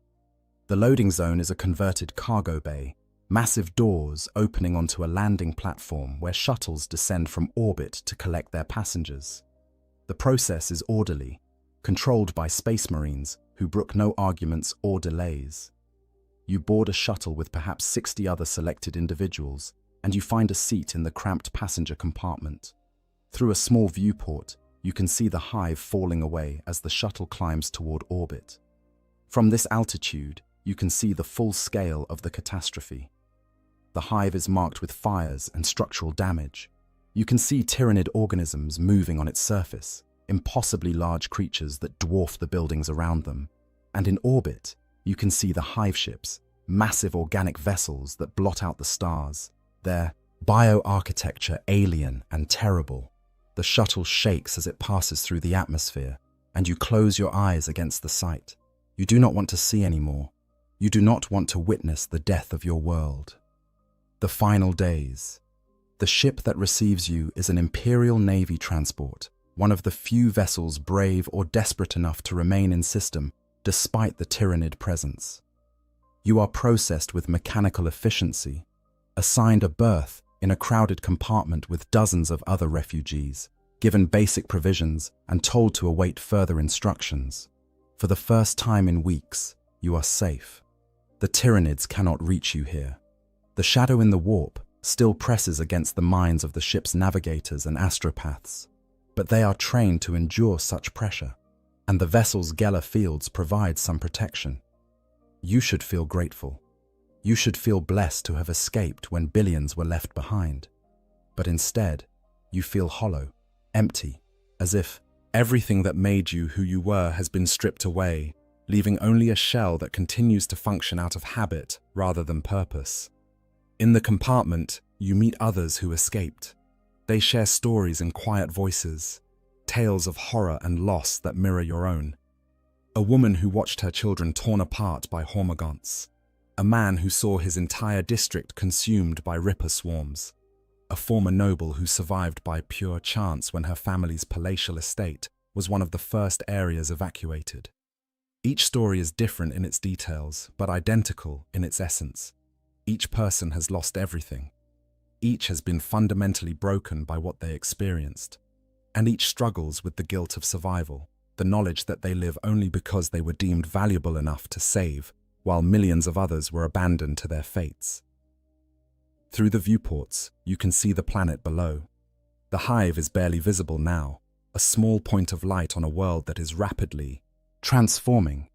The loading zone is a converted cargo bay, massive doors opening onto a landing platform where shuttles descend from orbit to collect their passengers. The process is orderly, controlled by Space Marines who brook no arguments or delays. You board a shuttle with perhaps 60 other selected individuals, and you find a seat in the cramped passenger compartment. Through a small viewport, you can see the hive falling away as the shuttle climbs toward orbit. From this altitude, you can see the full scale of the catastrophe. The hive is marked with fires and structural damage. You can see tyrannid organisms moving on its surface, impossibly large creatures that dwarf the buildings around them. And in orbit, you can see the hive ships, massive organic vessels that blot out the stars. Their bioarchitecture alien and terrible. The shuttle shakes as it passes through the atmosphere, and you close your eyes against the sight. You do not want to see anymore. You do not want to witness the death of your world. The final days. The ship that receives you is an Imperial Navy transport, one of the few vessels brave or desperate enough to remain in system despite the tyrannid presence. You are processed with mechanical efficiency, assigned a berth in a crowded compartment with dozens of other refugees, given basic provisions and told to await further instructions. For the first time in weeks, you are safe. The tyrannids cannot reach you here. The shadow in the warp still presses against the minds of the ship's navigators and astropaths, but they are trained to endure such pressure, and the vessel's Geller fields provide some protection. You should feel grateful. You should feel blessed to have escaped when billions were left behind. But instead, you feel hollow, empty, as if everything that made you who you were has been stripped away, leaving only a shell that continues to function out of habit rather than purpose. In the compartment, you meet others who escaped. They share stories in quiet voices, tales of horror and loss that mirror your own. A woman who watched her children torn apart by hormagaunts. A man who saw his entire district consumed by ripper swarms. A former noble who survived by pure chance when her family's palatial estate was one of the first areas evacuated. Each story is different in its details, but identical in its essence. Each person has lost everything. Each has been fundamentally broken by what they experienced. And each struggles with the guilt of survival, the knowledge that they live only because they were deemed valuable enough to save, while millions of others were abandoned to their fates. Through the viewports, you can see the planet below. The hive is barely visible now, a small point of light on a world that is rapidly transforming.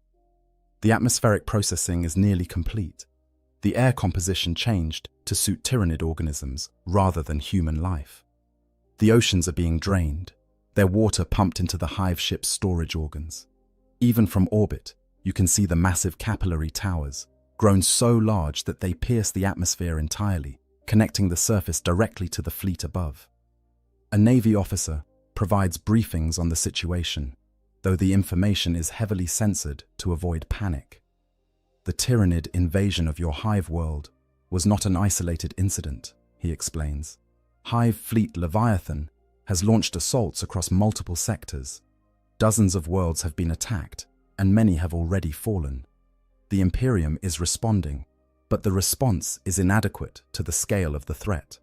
The atmospheric processing is nearly complete. The air composition changed to suit tyrannid organisms rather than human life. The oceans are being drained, their water pumped into the hive ship's storage organs. Even from orbit, you can see the massive capillary towers, grown so large that they pierce the atmosphere entirely, connecting the surface directly to the fleet above. A Navy officer provides briefings on the situation, though the information is heavily censored to avoid panic. The tyrannid invasion of your hive world was not an isolated incident, he explains. Hive Fleet Leviathan has launched assaults across multiple sectors. Dozens of worlds have been attacked, and many have already fallen. The Imperium is responding, but the response is inadequate to the scale of the threat.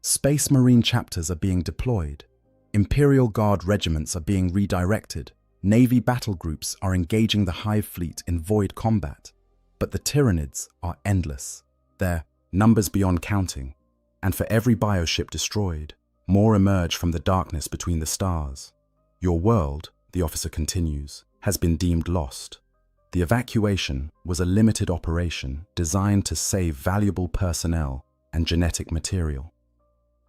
Space Marine chapters are being deployed. Imperial Guard regiments are being redirected. Navy battle groups are engaging the Hive fleet in void combat. But the Tyrannids are endless. Their numbers beyond counting. And for every bioship destroyed, more emerge from the darkness between the stars. Your world, the officer continues, has been deemed lost. The evacuation was a limited operation designed to save valuable personnel and genetic material.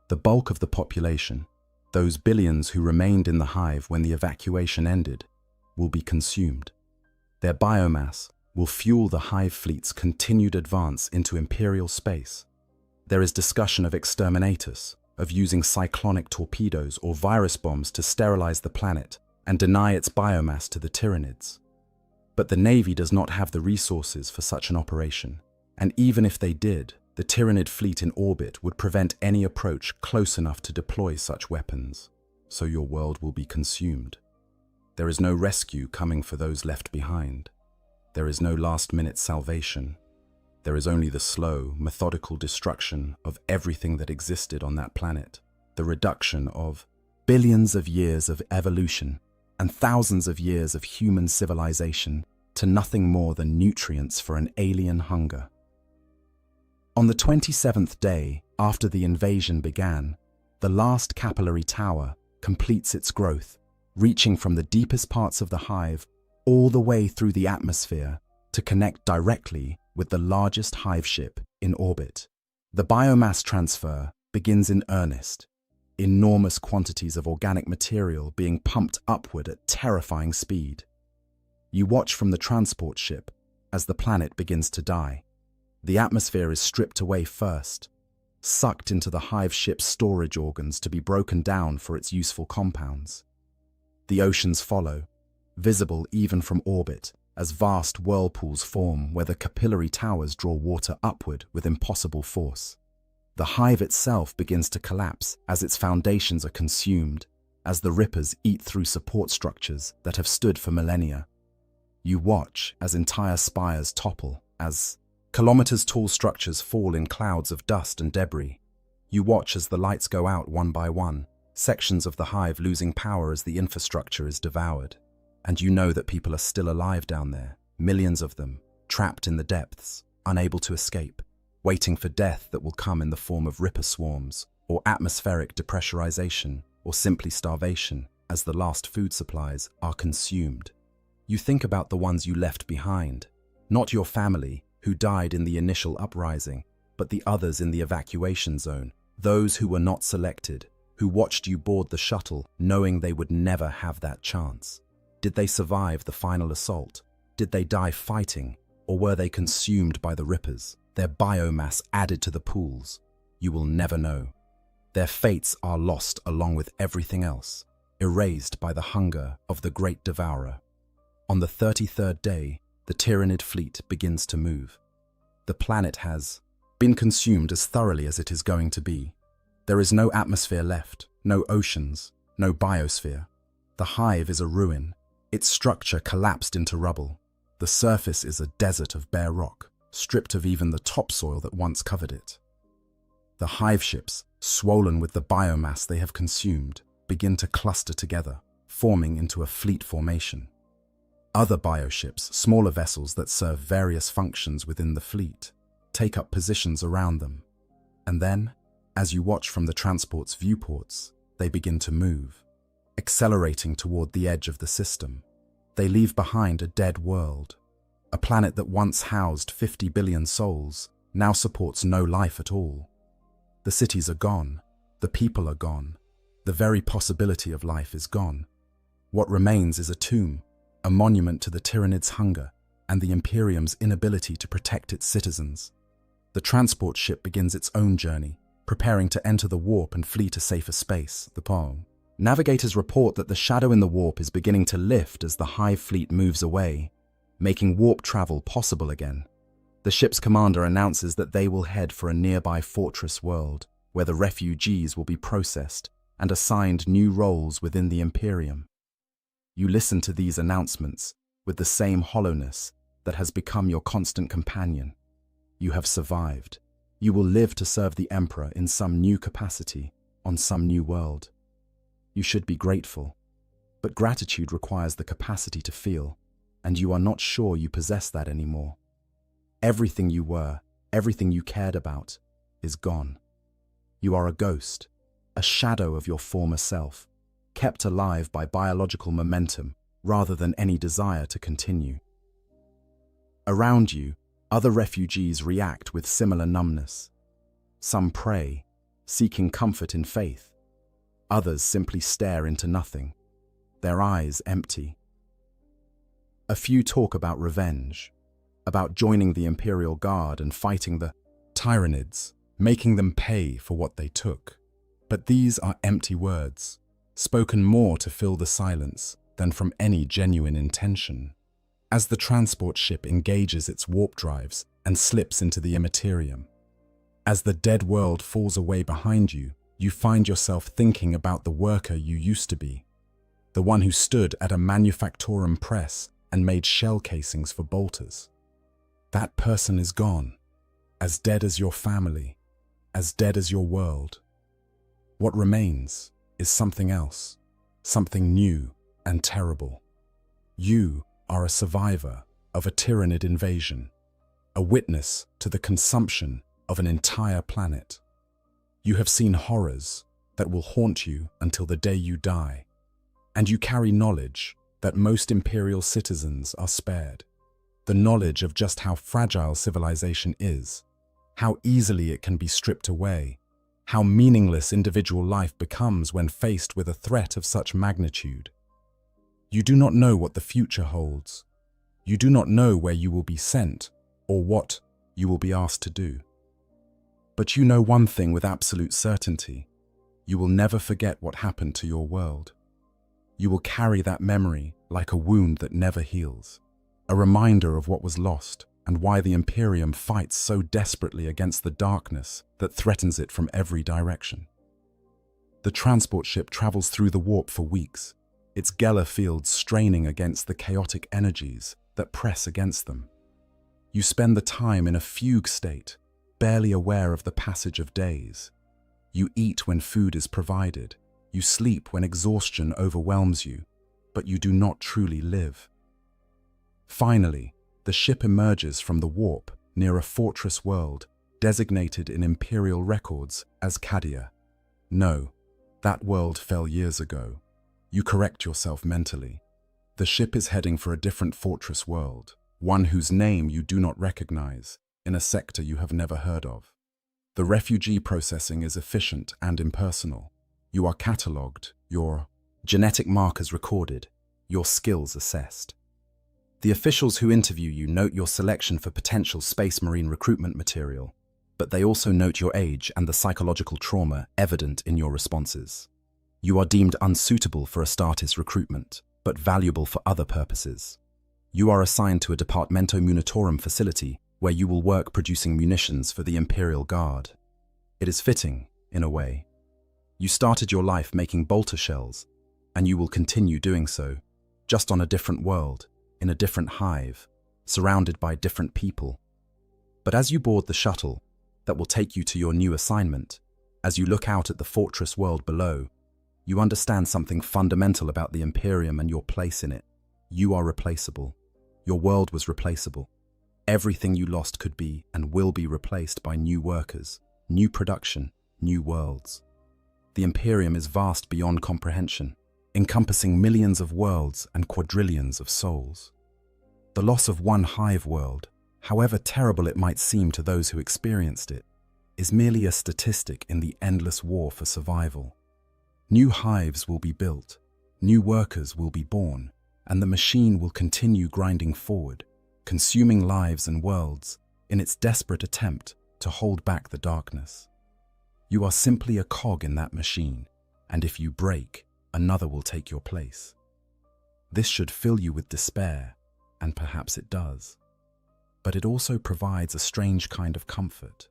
The bulk of the population, those billions who remained in the hive when the evacuation ended, will be consumed. Their biomass will fuel the hive fleet's continued advance into Imperial space. There is discussion of exterminators, of using cyclonic torpedoes or virus bombs to sterilize the planet and deny its biomass to the Tyrannids. But the Navy does not have the resources for such an operation, and even if they did, the Tyrannid fleet in orbit would prevent any approach close enough to deploy such weapons, so your world will be consumed. There is no rescue coming for those left behind. There is no last-minute salvation. There is only the slow, methodical destruction of everything that existed on that planet. The reduction of billions of years of evolution and thousands of years of human civilization to nothing more than nutrients for an alien hunger. On the 27th day after the invasion began, the last capillary tower completes its growth, reaching from the deepest parts of the hive all the way through the atmosphere to connect directly with the largest hive ship in orbit. The biomass transfer begins in earnest, enormous quantities of organic material being pumped upward at terrifying speed. You watch from the transport ship as the planet begins to die. The atmosphere is stripped away first, sucked into the hive ship's storage organs to be broken down for its useful compounds. The oceans follow, visible even from orbit, as vast whirlpools form where the capillary towers draw water upward with impossible force. The hive itself begins to collapse as its foundations are consumed, as the rippers eat through support structures that have stood for millennia. You watch as entire spires topple, as kilometers-tall structures fall in clouds of dust and debris. You watch as the lights go out one by one, sections of the hive losing power as the infrastructure is devoured. And you know that people are still alive down there, millions of them, trapped in the depths, unable to escape, waiting for death that will come in the form of ripper swarms, or atmospheric depressurization, or simply starvation, as the last food supplies are consumed. You think about the ones you left behind, not your family, who died in the initial uprising, but the others in the evacuation zone, those who were not selected, who watched you board the shuttle knowing they would never have that chance. Did they survive the final assault? Did they die fighting, or were they consumed by the rippers, their biomass added to the pools? You will never know. Their fates are lost along with everything else, erased by the hunger of the great devourer. On the 33rd day, the Tyranid fleet begins to move. The planet has been consumed as thoroughly as it is going to be. There is no atmosphere left, no oceans, no biosphere. The hive is a ruin, its structure collapsed into rubble. The surface is a desert of bare rock, stripped of even the topsoil that once covered it. The hive ships, swollen with the biomass they have consumed, begin to cluster together, forming into a fleet formation. Other bioships, smaller vessels that serve various functions within the fleet, take up positions around them. And then, as you watch from the transport's viewports, they begin to move, accelerating toward the edge of the system. They leave behind a dead world. A planet that once housed 50 billion souls now supports no life at all. The cities are gone. The people are gone. The very possibility of life is gone. What remains is a tomb, a monument to the Tyranid's hunger and the Imperium's inability to protect its citizens. The transport ship begins its own journey, preparing to enter the warp and flee to safer space, the Pole. Navigators report that the shadow in the warp is beginning to lift as the hive fleet moves away, making warp travel possible again. The ship's commander announces that they will head for a nearby fortress world, where the refugees will be processed and assigned new roles within the Imperium. You listen to these announcements with the same hollowness that has become your constant companion. You have survived. You will live to serve the Emperor in some new capacity, on some new world. You should be grateful, but gratitude requires the capacity to feel, and you are not sure you possess that anymore. Everything you were, everything you cared about, is gone. You are a ghost, a shadow of your former self, kept alive by biological momentum rather than any desire to continue. Around you, other refugees react with similar numbness. Some pray, seeking comfort in faith. Others simply stare into nothing, their eyes empty. A few talk about revenge, about joining the Imperial Guard and fighting the Tyranids, making them pay for what they took. But these are empty words, spoken more to fill the silence than from any genuine intention. As the transport ship engages its warp drives and slips into the immaterium, as the dead world falls away behind you, you find yourself thinking about the worker you used to be, the one who stood at a manufactorum press and made shell casings for bolters. That person is gone, as dead as your family, as dead as your world. What remains is something else, something new and terrible. You are a survivor of a tyrannid invasion, a witness to the consumption of an entire planet. You have seen horrors that will haunt you until the day you die, and you carry knowledge that most imperial citizens are spared. The knowledge of just how fragile civilization is, how easily it can be stripped away, how meaningless individual life becomes when faced with a threat of such magnitude. You do not know what the future holds. You do not know where you will be sent or what you will be asked to do. But you know one thing with absolute certainty. You will never forget what happened to your world. You will carry that memory like a wound that never heals, a reminder of what was lost and why the Imperium fights so desperately against the darkness that threatens it from every direction. The transport ship travels through the warp for weeks, its Geller fields straining against the chaotic energies that press against them. You spend the time in a fugue state, barely aware of the passage of days. You eat when food is provided. You sleep when exhaustion overwhelms you, but you do not truly live. Finally, the ship emerges from the warp near a fortress world designated in Imperial records as Cadia. No, that world fell years ago. You correct yourself mentally. The ship is heading for a different fortress world, one whose name you do not recognize, in a sector you have never heard of. The refugee processing is efficient and impersonal. You are catalogued, your genetic markers recorded, your skills assessed. The officials who interview you note your selection for potential Space Marine recruitment material, but they also note your age and the psychological trauma evident in your responses. You are deemed unsuitable for Astartes recruitment, but valuable for other purposes. You are assigned to a Departamento Munitorum facility where you will work producing munitions for the Imperial Guard. It is fitting, in a way. You started your life making bolter shells, and you will continue doing so, just on a different world, in a different hive, surrounded by different people. But as you board the shuttle that will take you to your new assignment, as you look out at the fortress world below, you understand something fundamental about the Imperium and your place in it. You are replaceable. Your world was replaceable. Everything you lost could be and will be replaced by new workers, new production, new worlds. The Imperium is vast beyond comprehension, encompassing millions of worlds and quadrillions of souls. The loss of one hive world, however terrible it might seem to those who experienced it, is merely a statistic in the endless war for survival. New hives will be built, new workers will be born, and the machine will continue grinding forward, consuming lives and worlds in its desperate attempt to hold back the darkness. You are simply a cog in that machine, and if you break, another will take your place. This should fill you with despair, and perhaps it does. But it also provides a strange kind of comfort.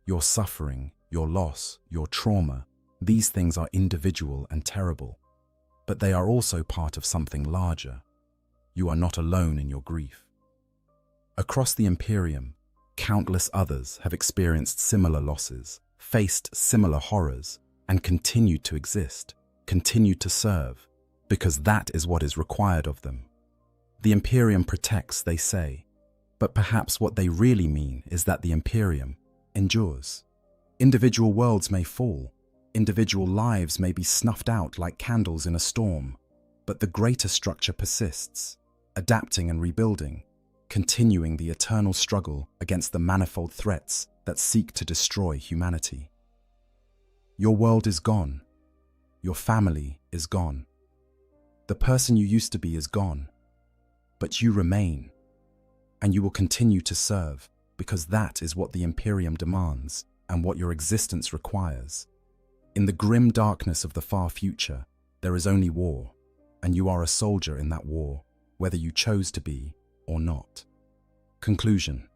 Your suffering, your loss, your trauma, these things are individual and terrible, but they are also part of something larger. You are not alone in your grief. Across the Imperium, countless others have experienced similar losses, faced similar horrors, and continued to exist, continued to serve, because that is what is required of them. The Imperium protects, they say, but perhaps what they really mean is that the Imperium endures. Individual worlds may fall, individual lives may be snuffed out like candles in a storm, but the greater structure persists, adapting and rebuilding, continuing the eternal struggle against the manifold threats that seek to destroy humanity. Your world is gone. Your family is gone. The person you used to be is gone, but you remain, and you will continue to serve because that is what the Imperium demands and what your existence requires. In the grim darkness of the far future, there is only war, and you are a soldier in that war, whether you chose to be or not. Conclusion.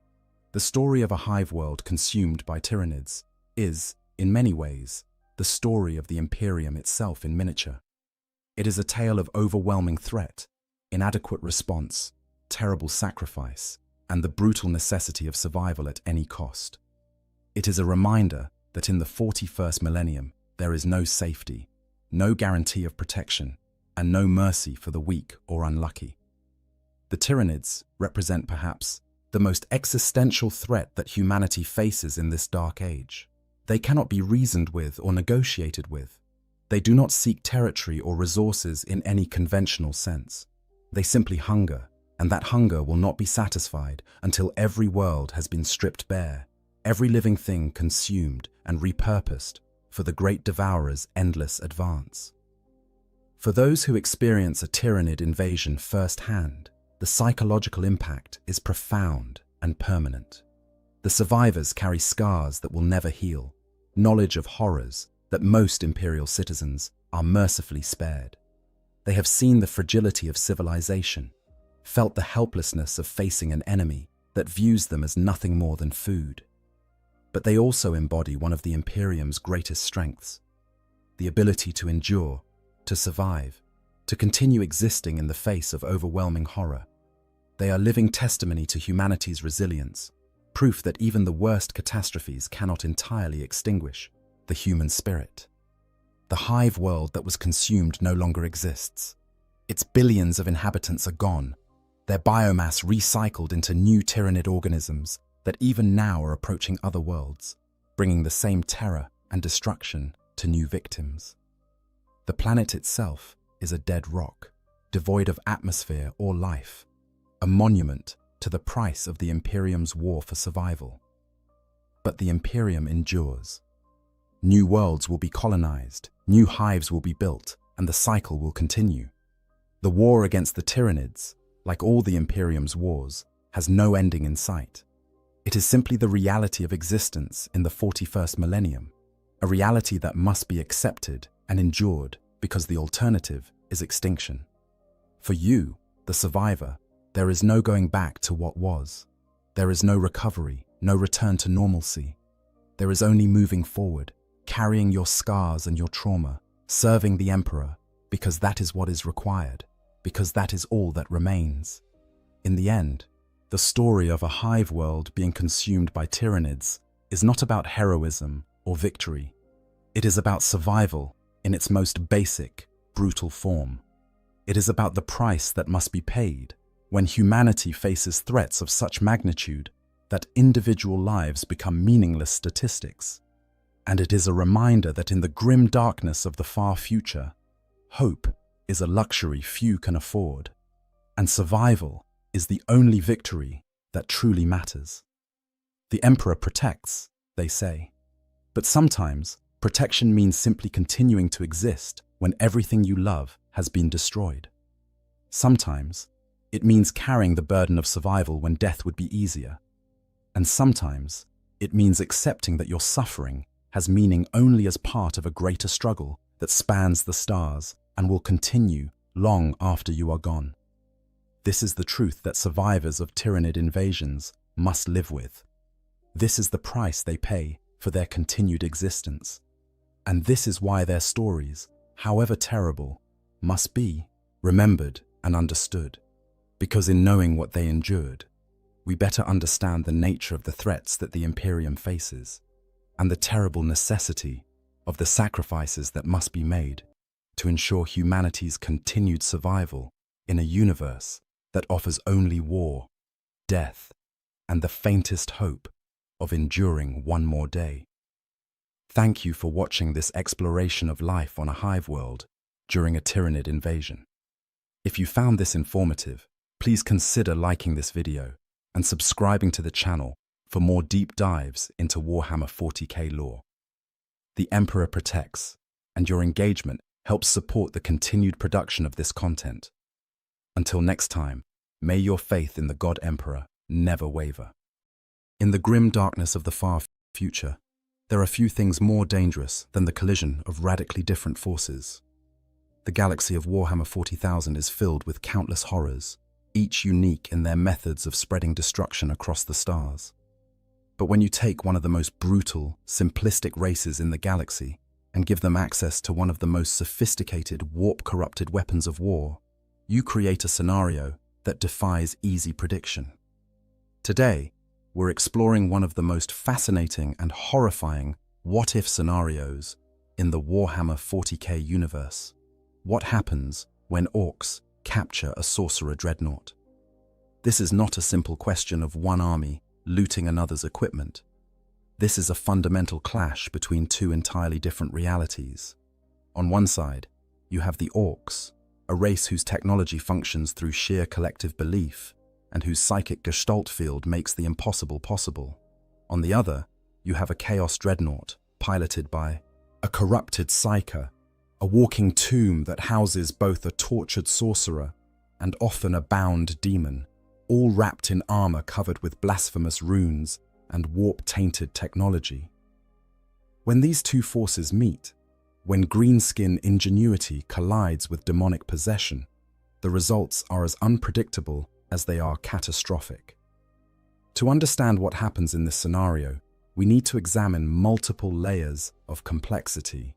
The story of a hive world consumed by tyrannids is, in many ways, the story of the Imperium itself in miniature. It is a tale of overwhelming threat, inadequate response, terrible sacrifice, and the brutal necessity of survival at any cost. It is a reminder that in the 41st millennium, there is no safety, no guarantee of protection, and no mercy for the weak or unlucky. The Tyranids represent perhaps the most existential threat that humanity faces in this dark age. They cannot be reasoned with or negotiated with. They do not seek territory or resources in any conventional sense. They simply hunger, and that hunger will not be satisfied until every world has been stripped bare, every living thing consumed and repurposed for the great devourer's endless advance. For those who experience a Tyranid invasion firsthand, the psychological impact is profound and permanent. The survivors carry scars that will never heal, knowledge of horrors that most imperial citizens are mercifully spared. They have seen the fragility of civilization, felt the helplessness of facing an enemy that views them as nothing more than food. But they also embody one of the Imperium's greatest strengths, the ability to endure, to survive, to continue existing in the face of overwhelming horror. They are living testimony to humanity's resilience, proof that even the worst catastrophes cannot entirely extinguish the human spirit. The hive world that was consumed no longer exists. Its billions of inhabitants are gone, their biomass recycled into new Tyranid organisms that even now are approaching other worlds, bringing the same terror and destruction to new victims. The planet itself is a dead rock, devoid of atmosphere or life, a monument to the price of the Imperium's war for survival. But the Imperium endures. New worlds will be colonized, new hives will be built, and the cycle will continue. The war against the Tyranids, like all the Imperium's wars, has no ending in sight. It is simply the reality of existence in the 41st millennium, a reality that must be accepted and endured because the alternative is extinction. For you, the survivor, there is no going back to what was. There is no recovery, no return to normalcy. There is only moving forward, carrying your scars and your trauma, serving the Emperor, because that is what is required, because that is all that remains. In the end, the story of a hive world being consumed by Tyranids is not about heroism or victory. It is about survival in its most basic, brutal form. It is about the price that must be paid when humanity faces threats of such magnitude that individual lives become meaningless statistics. And it is a reminder that in the grim darkness of the far future, hope is a luxury few can afford, and survival is the only victory that truly matters. The Emperor protects, they say, but sometimes protection means simply continuing to exist when everything you love has been destroyed. Sometimes it means carrying the burden of survival when death would be easier. And sometimes it means accepting that your suffering has meaning only as part of a greater struggle that spans the stars and will continue long after you are gone. This is the truth that survivors of Tyranid invasions must live with. This is the price they pay for their continued existence. And this is why their stories, however terrible, must be remembered and understood. Because in knowing what they endured, we better understand the nature of the threats that the Imperium faces and the terrible necessity of the sacrifices that must be made to ensure humanity's continued survival in a universe that offers only war, death, and the faintest hope of enduring one more day. Thank you for watching this exploration of life on a hive world during a Tyranid invasion. If you found this informative, please consider liking this video and subscribing to the channel for more deep dives into Warhammer 40k lore. The Emperor protects, and your engagement helps support the continued production of this content. Until next time, may your faith in the God Emperor never waver. In the grim darkness of the far future, there are few things more dangerous than the collision of radically different forces. The galaxy of Warhammer 40,000 is filled with countless horrors, each unique in their methods of spreading destruction across the stars. But when you take one of the most brutal, simplistic races in the galaxy, and give them access to one of the most sophisticated, warp-corrupted weapons of war, you create a scenario that defies easy prediction. Today, we're exploring one of the most fascinating and horrifying what-if scenarios in the Warhammer 40k universe. What happens when orcs capture a sorcerer dreadnought? This is not a simple question of one army looting another's equipment. This is a fundamental clash between two entirely different realities. On one side, you have the orcs, a race whose technology functions through sheer collective belief and whose psychic gestalt field makes the impossible possible. On the other, you have a chaos dreadnought piloted by a corrupted psyker, a walking tomb that houses both a tortured sorcerer and often a bound demon, all wrapped in armor covered with blasphemous runes and warp-tainted technology. When these two forces meet, when greenskin ingenuity collides with demonic possession, the results are as unpredictable as they are catastrophic. To understand what happens in this scenario, we need to examine multiple layers of complexity.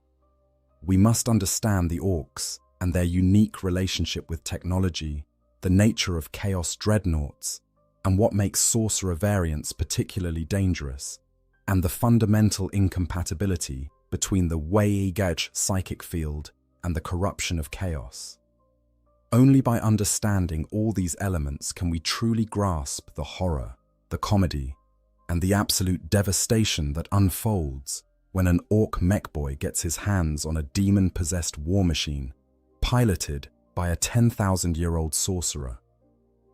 We must understand the orcs and their unique relationship with technology, the nature of chaos dreadnoughts, and what makes sorcerer variants particularly dangerous, and the fundamental incompatibility between the Weigaj psychic field and the corruption of chaos. Only by understanding all these elements can we truly grasp the horror, the comedy, and the absolute devastation that unfolds when an orc mechboy gets his hands on a demon-possessed war machine, piloted by a 10,000-year-old sorcerer.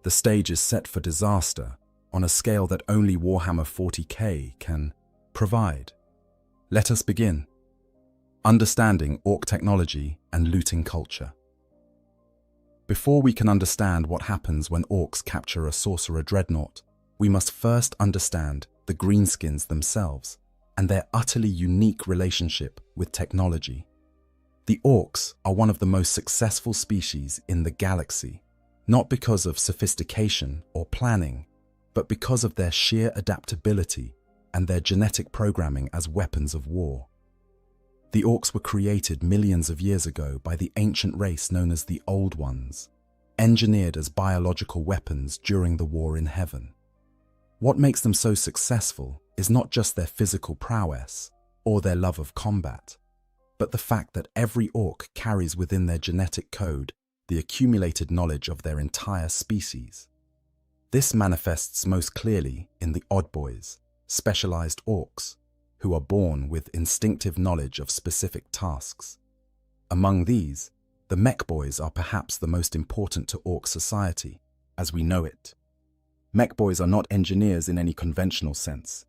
The stage is set for disaster on a scale that only Warhammer 40k can provide. Let us begin. Understanding orc technology and looting culture. Before we can understand what happens when orcs capture a sorcerer dreadnought, we must first understand the greenskins themselves and their utterly unique relationship with technology. The orcs are one of the most successful species in the galaxy, not because of sophistication or planning, but because of their sheer adaptability and their genetic programming as weapons of war. The orcs were created millions of years ago by the ancient race known as the Old Ones, engineered as biological weapons during the war in heaven. What makes them so successful is not just their physical prowess or their love of combat, but the fact that every orc carries within their genetic code the accumulated knowledge of their entire species. This manifests most clearly in the Odd Boys, specialized orcs, who are born with instinctive knowledge of specific tasks. Among these, the Mech Boys are perhaps the most important to orc society, as we know it. Mech Boys are not engineers in any conventional sense.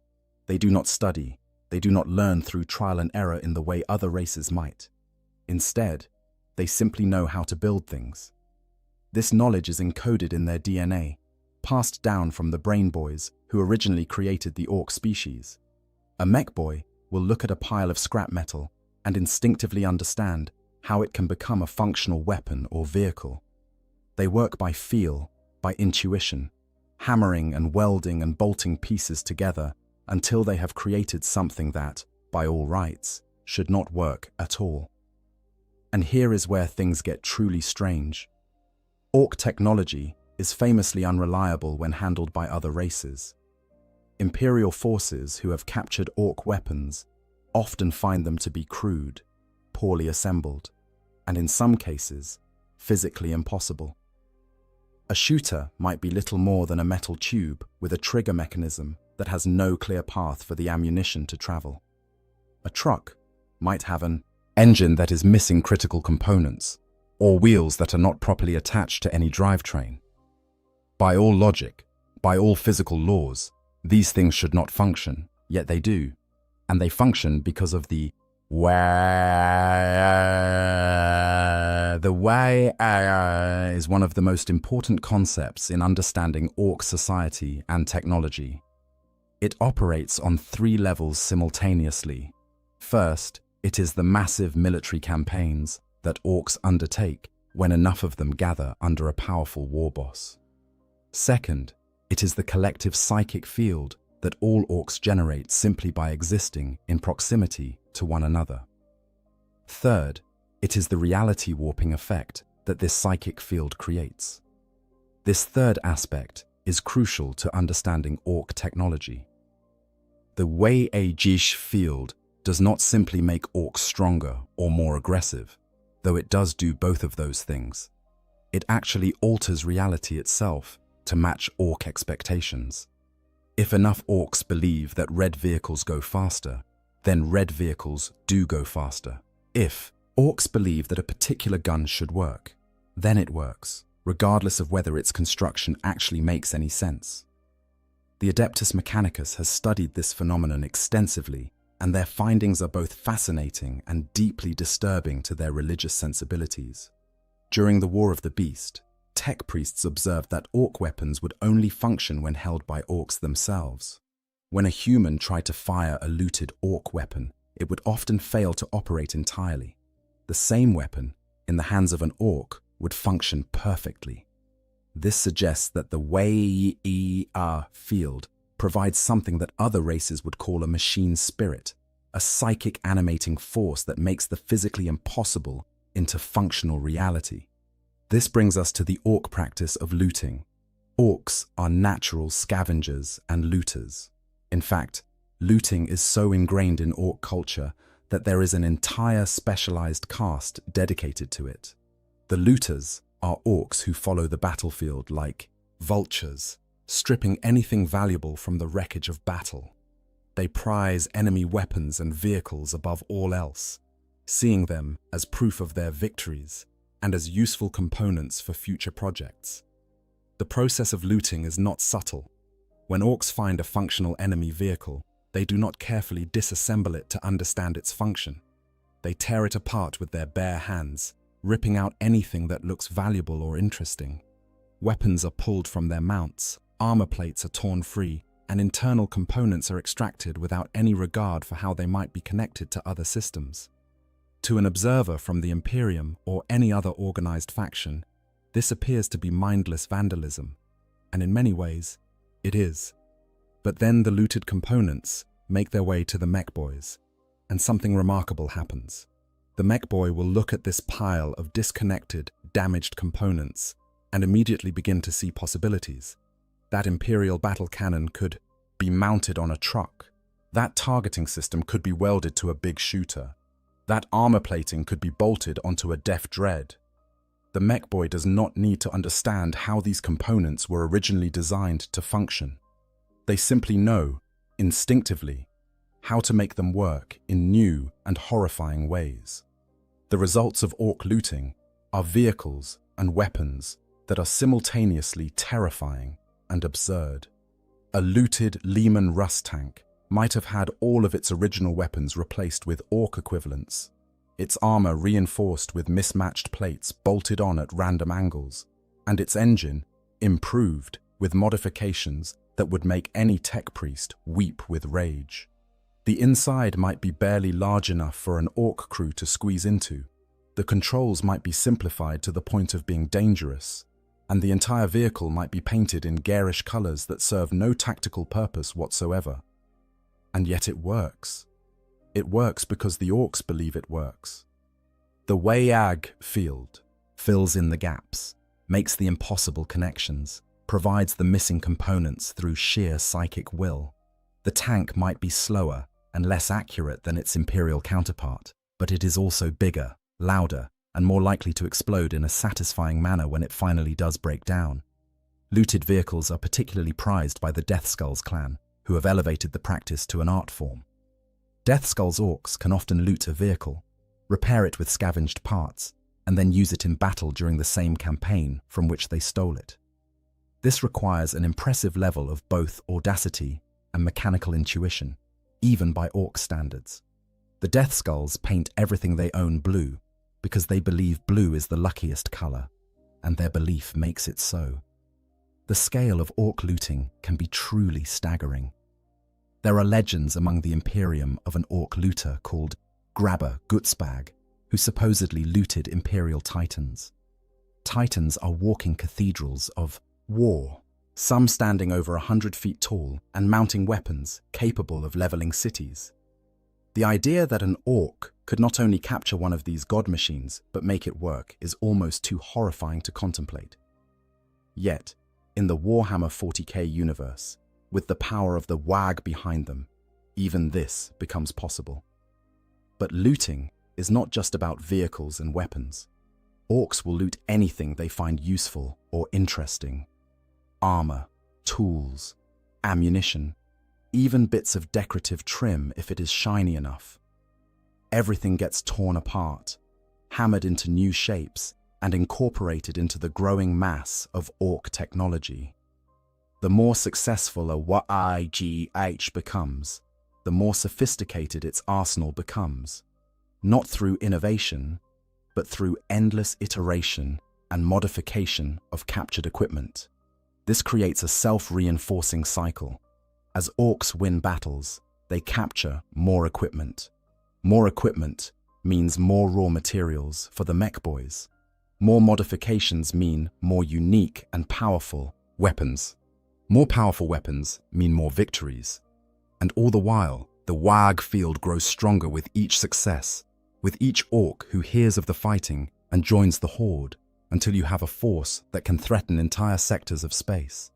They do not study, they do not learn through trial and error in the way other races might. Instead, they simply know how to build things. This knowledge is encoded in their DNA, passed down from the Brain Boys who originally created the orc species. A Mech Boy will look at a pile of scrap metal and instinctively understand how it can become a functional weapon or vehicle. They work by feel, by intuition, hammering and welding and bolting pieces together until they have created something that, by all rights, should not work at all. And here is where things get truly strange. Orc technology is famously unreliable when handled by other races. Imperial forces who have captured orc weapons often find them to be crude, poorly assembled, and in some cases, physically impossible. A shooter might be little more than a metal tube with a trigger mechanism that has no clear path for the ammunition to travel. A truck might have an engine that is missing critical components, or wheels that are not properly attached to any drivetrain. By all logic, by all physical laws, these things should not function, yet they do, and they function because of the way. The way is one of the most important concepts in understanding orc society and technology. It operates on 3 levels simultaneously. First, it is the massive military campaigns that orcs undertake when enough of them gather under a powerful war boss. Second, it is the collective psychic field that all orcs generate simply by existing in proximity to one another. Third, it is the reality warping effect that this psychic field creates. This third aspect is crucial to understanding orc technology. The Wei-Jish field does not simply make orcs stronger or more aggressive, though it does do both of those things. It actually alters reality itself to match orc expectations. If enough orcs believe that red vehicles go faster, then red vehicles do go faster. If orcs believe that a particular gun should work, then it works, regardless of whether its construction actually makes any sense. The Adeptus Mechanicus has studied this phenomenon extensively, and their findings are both fascinating and deeply disturbing to their religious sensibilities. During the War of the Beast, tech priests observed that orc weapons would only function when held by orcs themselves. When a human tried to fire a looted orc weapon, it would often fail to operate entirely. The same weapon, in the hands of an orc, would function perfectly. This suggests that the Wei-Er field provides something that other races would call a machine spirit, a psychic animating force that makes the physically impossible into functional reality. This brings us to the orc practice of looting. Orcs are natural scavengers and looters. In fact, looting is so ingrained in orc culture that there is an entire specialized caste dedicated to it. The looters are orcs who follow the battlefield like vultures, stripping anything valuable from the wreckage of battle. They prize enemy weapons and vehicles above all else, seeing them as proof of their victories and as useful components for future projects. The process of looting is not subtle. When orcs find a functional enemy vehicle, they do not carefully disassemble it to understand its function. They tear it apart with their bare hands, ripping out anything that looks valuable or interesting. Weapons are pulled from their mounts, armor plates are torn free, and internal components are extracted without any regard for how they might be connected to other systems. To an observer from the Imperium or any other organized faction, this appears to be mindless vandalism, and in many ways, it is. But then the looted components make their way to the mech boys, and something remarkable happens. The mech boy will look at this pile of disconnected, damaged components and immediately begin to see possibilities. That Imperial battle cannon could be mounted on a truck. That targeting system could be welded to a big shooter. That armor plating could be bolted onto a def dread. The mech boy does not need to understand how these components were originally designed to function. They simply know, instinctively, how to make them work in new and horrifying ways. The results of orc looting are vehicles and weapons that are simultaneously terrifying and absurd. A looted Lehman Russ tank might have had all of its original weapons replaced with orc equivalents, its armor reinforced with mismatched plates bolted on at random angles, and its engine improved with modifications that would make any tech priest weep with rage. The inside might be barely large enough for an orc crew to squeeze into. The controls might be simplified to the point of being dangerous, and the entire vehicle might be painted in garish colors that serve no tactical purpose whatsoever. And yet it works. It works because the orcs believe it works. The Wei-Ag field fills in the gaps, makes the impossible connections, provides the missing components through sheer psychic will. The tank might be slower and less accurate than its Imperial counterpart, but it is also bigger, louder, and more likely to explode in a satisfying manner when it finally does break down. Looted vehicles are particularly prized by the Death Skulls clan, who have elevated the practice to an art form. Death Skulls orcs can often loot a vehicle, repair it with scavenged parts, and then use it in battle during the same campaign from which they stole it. This requires an impressive level of both audacity and mechanical intuition, even by orc standards. The Death Skulls paint everything they own blue because they believe blue is the luckiest color, and their belief makes it so. The scale of orc looting can be truly staggering. There are legends among the Imperium of an orc looter called Grabber Gutzbag, who supposedly looted Imperial Titans. Titans are walking cathedrals of war, some standing over 100 feet tall and mounting weapons capable of leveling cities. The idea that an orc could not only capture one of these god machines, but make it work is almost too horrifying to contemplate. Yet, in the Warhammer 40k universe, with the power of the WAG behind them, even this becomes possible. But looting is not just about vehicles and weapons. Orcs will loot anything they find useful or interesting. Armor, tools, ammunition, even bits of decorative trim if it is shiny enough. Everything gets torn apart, hammered into new shapes, and incorporated into the growing mass of orc technology. The more successful a WIGH becomes, the more sophisticated its arsenal becomes, not through innovation, but through endless iteration and modification of captured equipment. This creates a self-reinforcing cycle. As orcs win battles, they capture more equipment. More equipment means more raw materials for the mech boys. More modifications mean more unique and powerful weapons. More powerful weapons mean more victories. And all the while, the WAG field grows stronger with each success, with each orc who hears of the fighting and joins the horde, until you have a force that can threaten entire sectors of space.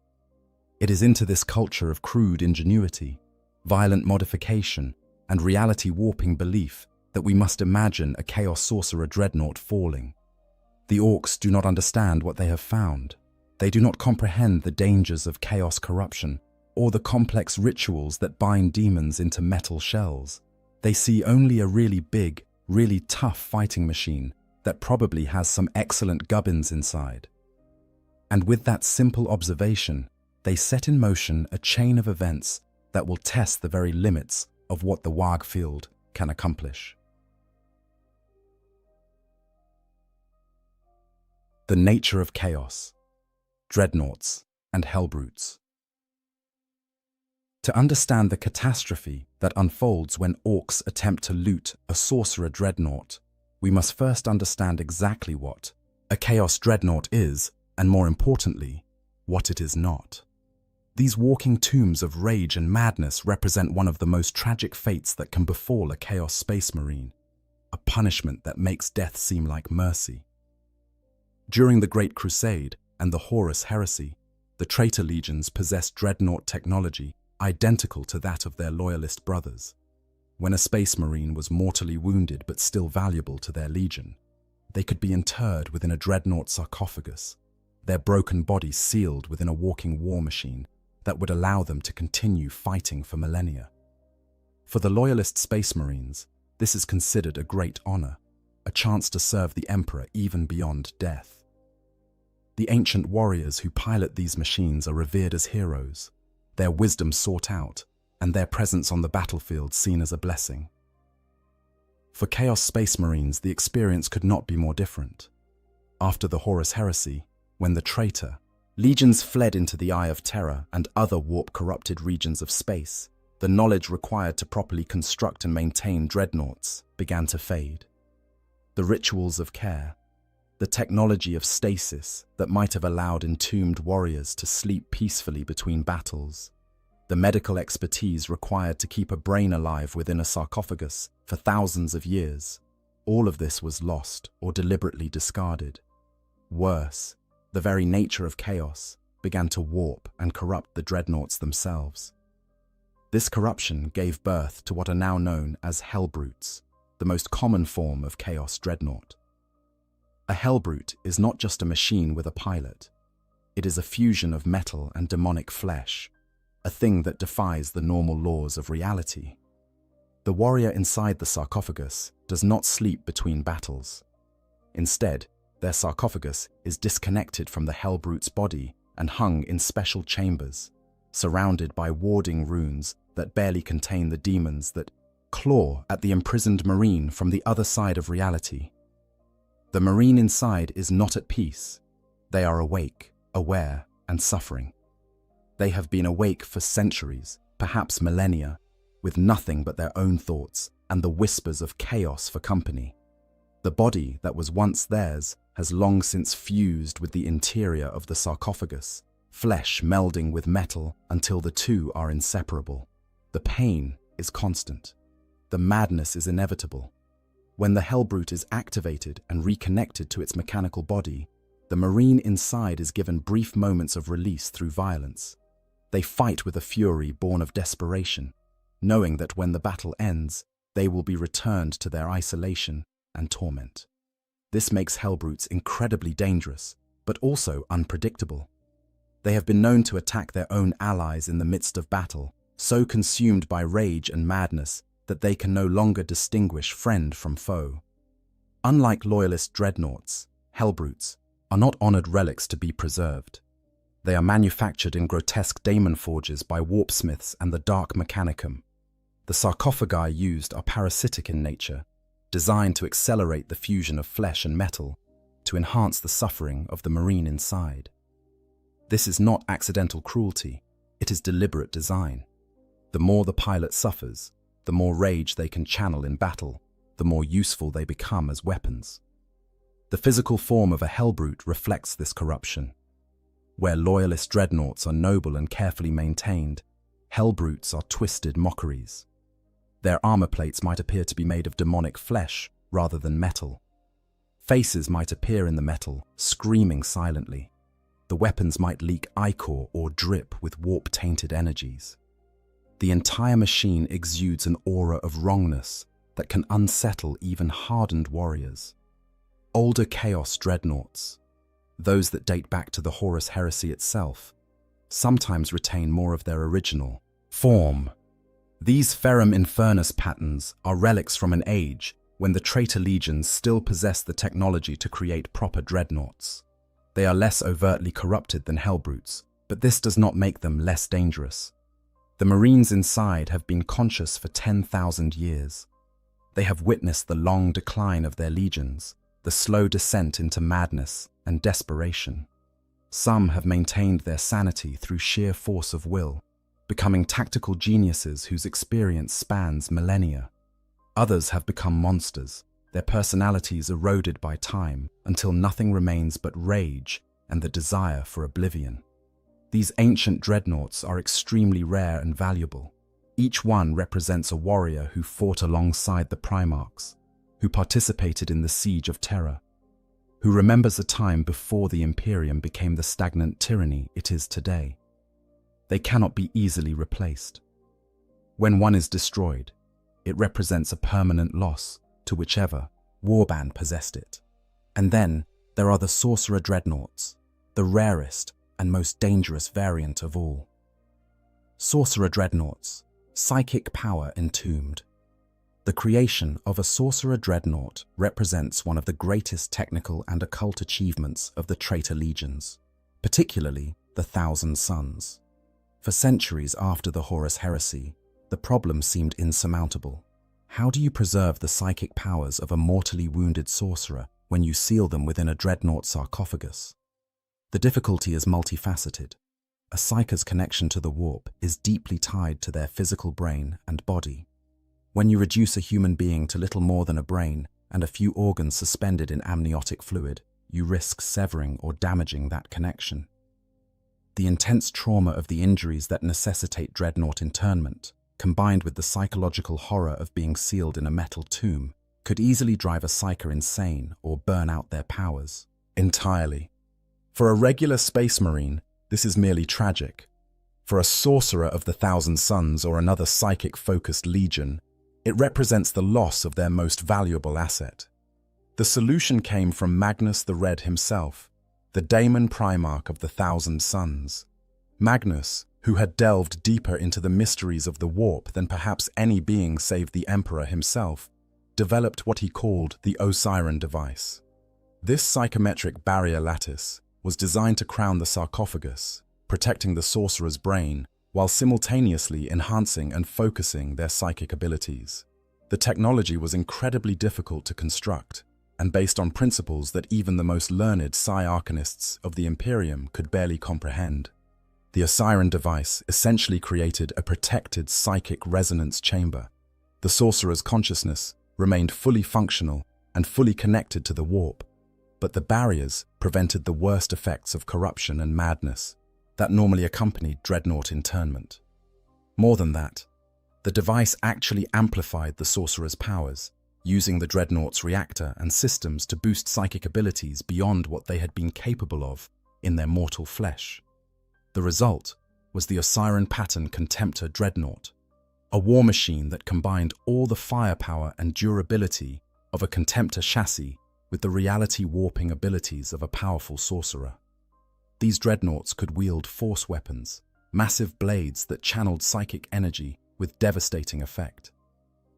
It is into this culture of crude ingenuity, violent modification, and reality-warping belief that we must imagine a Chaos Sorcerer dreadnought falling. The orcs do not understand what they have found. They do not comprehend the dangers of chaos corruption or the complex rituals that bind demons into metal shells. They see only a really big, really tough fighting machine that probably has some excellent gubbins inside. And with that simple observation, they set in motion a chain of events that will test the very limits of what the WAG field can accomplish. The nature of chaos, dreadnoughts, and hellbrutes. To understand the catastrophe that unfolds when orcs attempt to loot a sorcerer dreadnought, we must first understand exactly what a chaos dreadnought is, and more importantly, what it is not. These walking tombs of rage and madness represent one of the most tragic fates that can befall a Chaos Space Marine, a punishment that makes death seem like mercy. During the Great Crusade and the Horus Heresy, the traitor legions possessed dreadnought technology identical to that of their loyalist brothers. When a space marine was mortally wounded but still valuable to their legion, they could be interred within a dreadnought sarcophagus, their broken bodies sealed within a walking war machine that would allow them to continue fighting for millennia. For the loyalist space marines, this is considered a great honor, a chance to serve the Emperor even beyond death. The ancient warriors who pilot these machines are revered as heroes, their wisdom sought out, and their presence on the battlefield seen as a blessing. For Chaos Space Marines, the experience could not be more different. After the Horus Heresy, when the traitor, legions fled into the Eye of Terror and other warp-corrupted regions of space, the knowledge required to properly construct and maintain dreadnoughts began to fade. The rituals of care, the technology of stasis that might have allowed entombed warriors to sleep peacefully between battles, the medical expertise required to keep a brain alive within a sarcophagus for thousands of years, all of this was lost or deliberately discarded. Worse, the very nature of chaos began to warp and corrupt the dreadnoughts themselves. This corruption gave birth to what are now known as hellbrutes, the most common form of chaos dreadnought. A hellbrute is not just a machine with a pilot. It is a fusion of metal and demonic flesh, a thing that defies the normal laws of reality. The warrior inside the sarcophagus does not sleep between battles. Instead, their sarcophagus is disconnected from the hellbrute's body and hung in special chambers, surrounded by warding runes that barely contain the demons that claw at the imprisoned marine from the other side of reality. The marine inside is not at peace. They are awake, aware, and suffering. They have been awake for centuries, perhaps millennia, with nothing but their own thoughts and the whispers of chaos for company. The body that was once theirs has long since fused with the interior of the sarcophagus, flesh melding with metal until the two are inseparable. The pain is constant. The madness is inevitable. When the Hellbrute is activated and reconnected to its mechanical body, the Marine inside is given brief moments of release through violence. They fight with a fury born of desperation, knowing that when the battle ends, they will be returned to their isolation and torment. This makes Hellbrutes incredibly dangerous, but also unpredictable. They have been known to attack their own allies in the midst of battle, so consumed by rage and madness that they can no longer distinguish friend from foe. Unlike loyalist dreadnoughts, Hellbrutes are not honored relics to be preserved. They are manufactured in grotesque daemon forges by warpsmiths and the Dark Mechanicum. The sarcophagi used are parasitic in nature, designed to accelerate the fusion of flesh and metal, to enhance the suffering of the Marine inside. This is not accidental cruelty, it is deliberate design. The more the pilot suffers, the more rage they can channel in battle, the more useful they become as weapons. The physical form of a Hellbrute reflects this corruption. Where loyalist dreadnoughts are noble and carefully maintained, Hellbrutes are twisted mockeries. Their armor plates might appear to be made of demonic flesh rather than metal. Faces might appear in the metal, screaming silently. The weapons might leak ichor or drip with warp-tainted energies. The entire machine exudes an aura of wrongness that can unsettle even hardened warriors. Older Chaos dreadnoughts, those that date back to the Horus heresy itself, sometimes retain more of their original form. These Ferrum Infernus patterns are relics from an age when the traitor legions still possess the technology to create proper dreadnoughts. They are less overtly corrupted than Hellbrutes, but this does not make them less dangerous. The Marines inside have been conscious for 10,000 years. They have witnessed the long decline of their legions, the slow descent into madness and desperation. Some have maintained their sanity through sheer force of will, becoming tactical geniuses whose experience spans millennia. Others have become monsters, their personalities eroded by time until nothing remains but rage and the desire for oblivion. These ancient dreadnoughts are extremely rare and valuable. Each one represents a warrior who fought alongside the Primarchs, who participated in the Siege of Terror, who remembers a time before the Imperium became the stagnant tyranny it is today. They cannot be easily replaced. When one is destroyed, it represents a permanent loss to whichever warband possessed it. And then there are the Sorcerer Dreadnoughts, the rarest and most dangerous variant of all. Sorcerer Dreadnoughts, psychic power entombed. The creation of a Sorcerer Dreadnought represents one of the greatest technical and occult achievements of the traitor legions, particularly the Thousand Suns. For centuries after the Horus heresy, the problem seemed insurmountable. How do you preserve the psychic powers of a mortally wounded sorcerer when you seal them within a dreadnought sarcophagus? The difficulty is multifaceted. A psyker's connection to the warp is deeply tied to their physical brain and body. When you reduce a human being to little more than a brain and a few organs suspended in amniotic fluid, you risk severing or damaging that connection. The intense trauma of the injuries that necessitate dreadnought internment, combined with the psychological horror of being sealed in a metal tomb, could easily drive a psyker insane or burn out their powers entirely. For a regular space marine, this is merely tragic. For a sorcerer of the Thousand Suns or another psychic-focused legion, it represents the loss of their most valuable asset. The solution came from Magnus the Red himself, the Daemon Primarch of the Thousand Suns. Magnus, who had delved deeper into the mysteries of the warp than perhaps any being save the Emperor himself, developed what he called the Osiren device. This psychometric barrier lattice was designed to crown the sarcophagus, protecting the sorcerer's brain while simultaneously enhancing and focusing their psychic abilities. The technology was incredibly difficult to construct and based on principles that even the most learned psi-arcanists of the Imperium could barely comprehend. The Osiren device essentially created a protected psychic resonance chamber. The sorcerer's consciousness remained fully functional and fully connected to the warp, but the barriers prevented the worst effects of corruption and madness that normally accompanied dreadnought internment. More than that, the device actually amplified the sorcerer's powers, using the Dreadnought's reactor and systems to boost psychic abilities beyond what they had been capable of in their mortal flesh. The result was the Osiren Pattern Contemptor Dreadnought, a war machine that combined all the firepower and durability of a Contemptor chassis with the reality-warping abilities of a powerful sorcerer. These dreadnoughts could wield force weapons, massive blades that channeled psychic energy with devastating effect.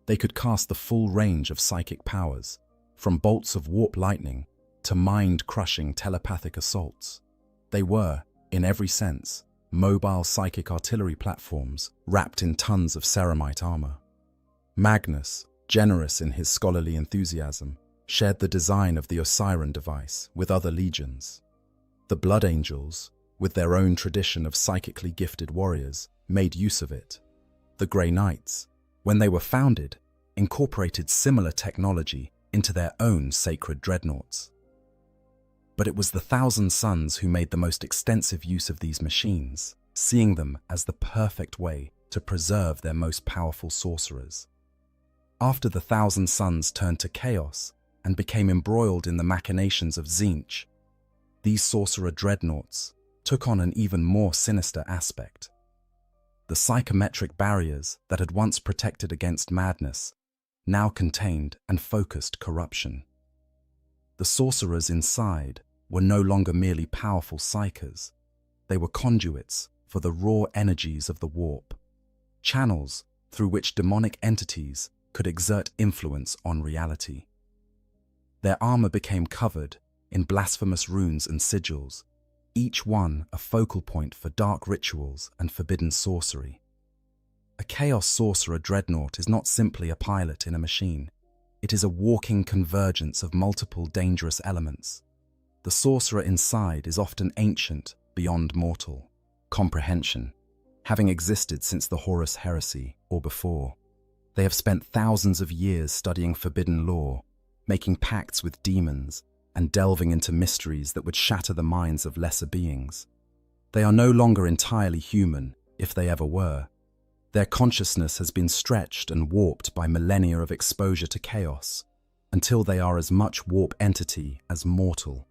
They could cast the full range of psychic powers, from bolts of warp lightning to mind-crushing telepathic assaults. They were, in every sense, mobile psychic artillery platforms wrapped in tons of ceramite armor. Magnus, generous in his scholarly enthusiasm, shared the design of the Osiren device with other legions. The Blood Angels, with their own tradition of psychically gifted warriors, made use of it. The Grey Knights, when they were founded, incorporated similar technology into their own sacred dreadnoughts. But it was the Thousand Sons who made the most extensive use of these machines, seeing them as the perfect way to preserve their most powerful sorcerers. After the Thousand Sons turned to chaos and became embroiled in the machinations of Tzeentch, these sorcerer dreadnoughts took on an even more sinister aspect. The psychometric barriers that had once protected against madness now contained and focused corruption. The sorcerers inside were no longer merely powerful psychers. They were conduits for the raw energies of the warp, channels through which demonic entities could exert influence on reality. Their armor became covered in blasphemous runes and sigils, each one a focal point for dark rituals and forbidden sorcery. A Chaos Sorcerer Dreadnought is not simply a pilot in a machine. It is a walking convergence of multiple dangerous elements. The sorcerer inside is often ancient beyond mortal comprehension, having existed since the Horus Heresy or before. They have spent thousands of years studying forbidden lore, making pacts with demons, and delving into mysteries that would shatter the minds of lesser beings. They are no longer entirely human, if they ever were. Their consciousness has been stretched and warped by millennia of exposure to chaos, until they are as much warp entity as mortal.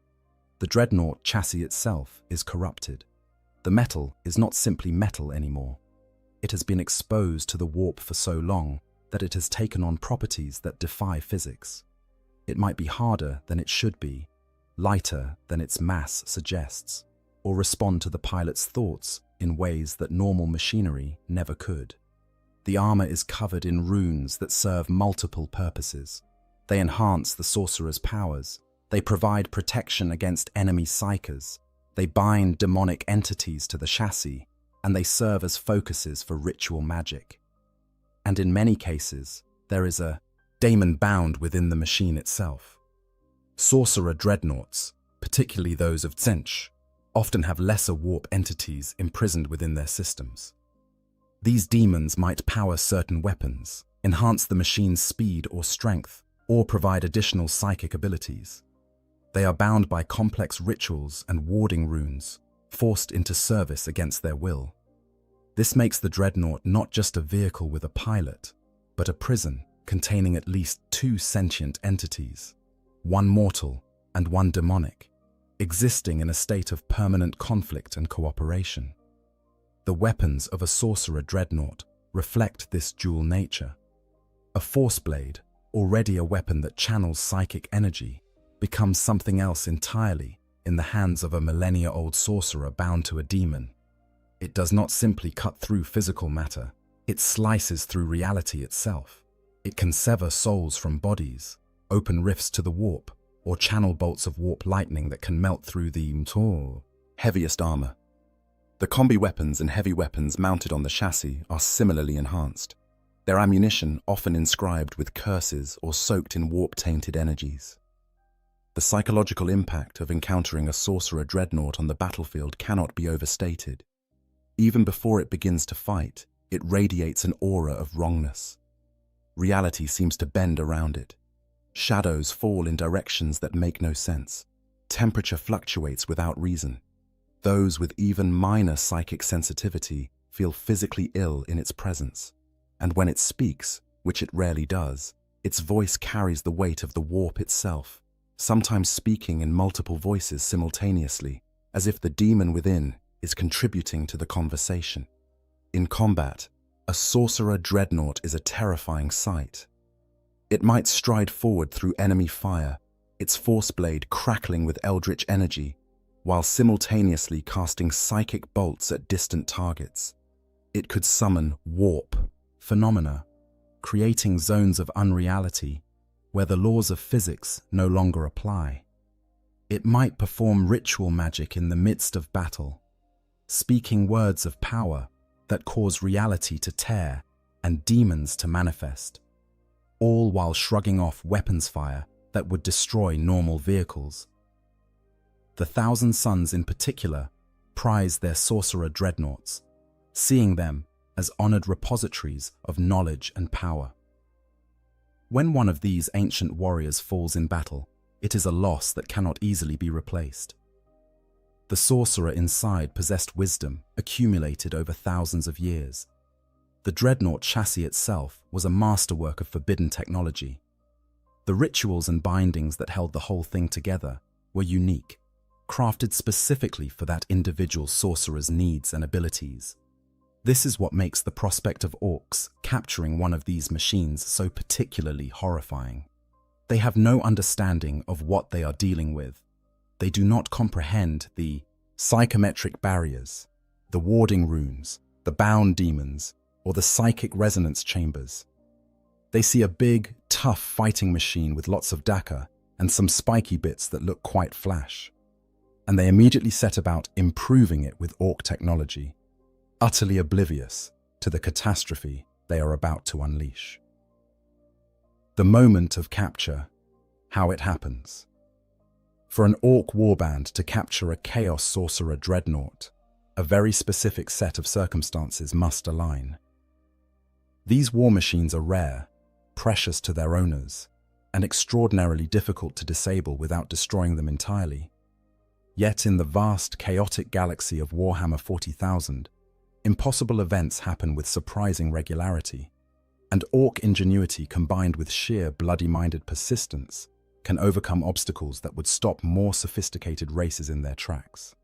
The dreadnought chassis itself is corrupted. The metal is not simply metal anymore. It has been exposed to the warp for so long that it has taken on properties that defy physics. It might be harder than it should be, lighter than its mass suggests, or respond to the pilot's thoughts in ways that normal machinery never could. The armor is covered in runes that serve multiple purposes. They enhance the sorcerer's powers. They provide protection against enemy psychers. They bind demonic entities to the chassis, and they serve as focuses for ritual magic. And in many cases, there is a daemon bound within the machine itself. Sorcerer dreadnoughts, particularly those of Tzeentch, often have lesser warp entities imprisoned within their systems. These demons might power certain weapons, enhance the machine's speed or strength, or provide additional psychic abilities. They are bound by complex rituals and warding runes, forced into service against their will. This makes the dreadnought not just a vehicle with a pilot, but a prison containing at least two sentient entities, one mortal and one demonic, existing in a state of permanent conflict and cooperation. The weapons of a sorcerer dreadnought reflect this dual nature. A force blade, already a weapon that channels psychic energy, becomes something else entirely in the hands of a millennia-old sorcerer bound to a demon. It does not simply cut through physical matter, it slices through reality itself. It can sever souls from bodies, open rifts to the warp, or channel bolts of warp lightning that can melt through the heaviest armor. The combi weapons and heavy weapons mounted on the chassis are similarly enhanced, their ammunition often inscribed with curses or soaked in warp-tainted energies. The psychological impact of encountering a sorcerer dreadnought on the battlefield cannot be overstated. Even before it begins to fight, it radiates an aura of wrongness. Reality seems to bend around it. Shadows fall in directions that make no sense. Temperature fluctuates without reason. Those with even minor psychic sensitivity feel physically ill in its presence. And when it speaks, which it rarely does, Its voice carries the weight of the warp itself, sometimes speaking in multiple voices simultaneously, as if the demon within is contributing to the conversation. In combat, a sorcerer dreadnought is a terrifying sight. It might stride forward through enemy fire, its force blade crackling with eldritch energy, while simultaneously casting psychic bolts at distant targets. It could summon warp phenomena, creating zones of unreality where the laws of physics no longer apply. It might perform ritual magic in the midst of battle, speaking words of power that cause reality to tear and demons to manifest, all while shrugging off weapons fire that would destroy normal vehicles. The Thousand Sons in particular prize their sorcerer dreadnoughts, seeing them as honored repositories of knowledge and power. When one of these ancient warriors falls in battle, it is a loss that cannot easily be replaced. The sorcerer inside possessed wisdom accumulated over thousands of years. The dreadnought chassis itself was a masterwork of forbidden technology. The rituals and bindings that held the whole thing together were unique, crafted specifically for that individual sorcerer's needs and abilities. This is what makes the prospect of orcs capturing one of these machines so particularly horrifying. They have no understanding of what they are dealing with. They do not comprehend the psychometric barriers, the warding runes, the bound demons, or the psychic resonance chambers. They see a big, tough fighting machine with lots of dakka and some spiky bits that look quite flash. And they immediately set about improving it with orc technology, utterly oblivious to the catastrophe they are about to unleash. The moment of capture, how it happens. For an orc warband to capture a chaos sorcerer dreadnought, a very specific set of circumstances must align. These war machines are rare, precious to their owners, and extraordinarily difficult to disable without destroying them entirely. Yet in the vast, chaotic galaxy of Warhammer 40,000, impossible events happen with surprising regularity, and orc ingenuity combined with sheer bloody-minded persistence can overcome obstacles that would stop more sophisticated races in their tracks.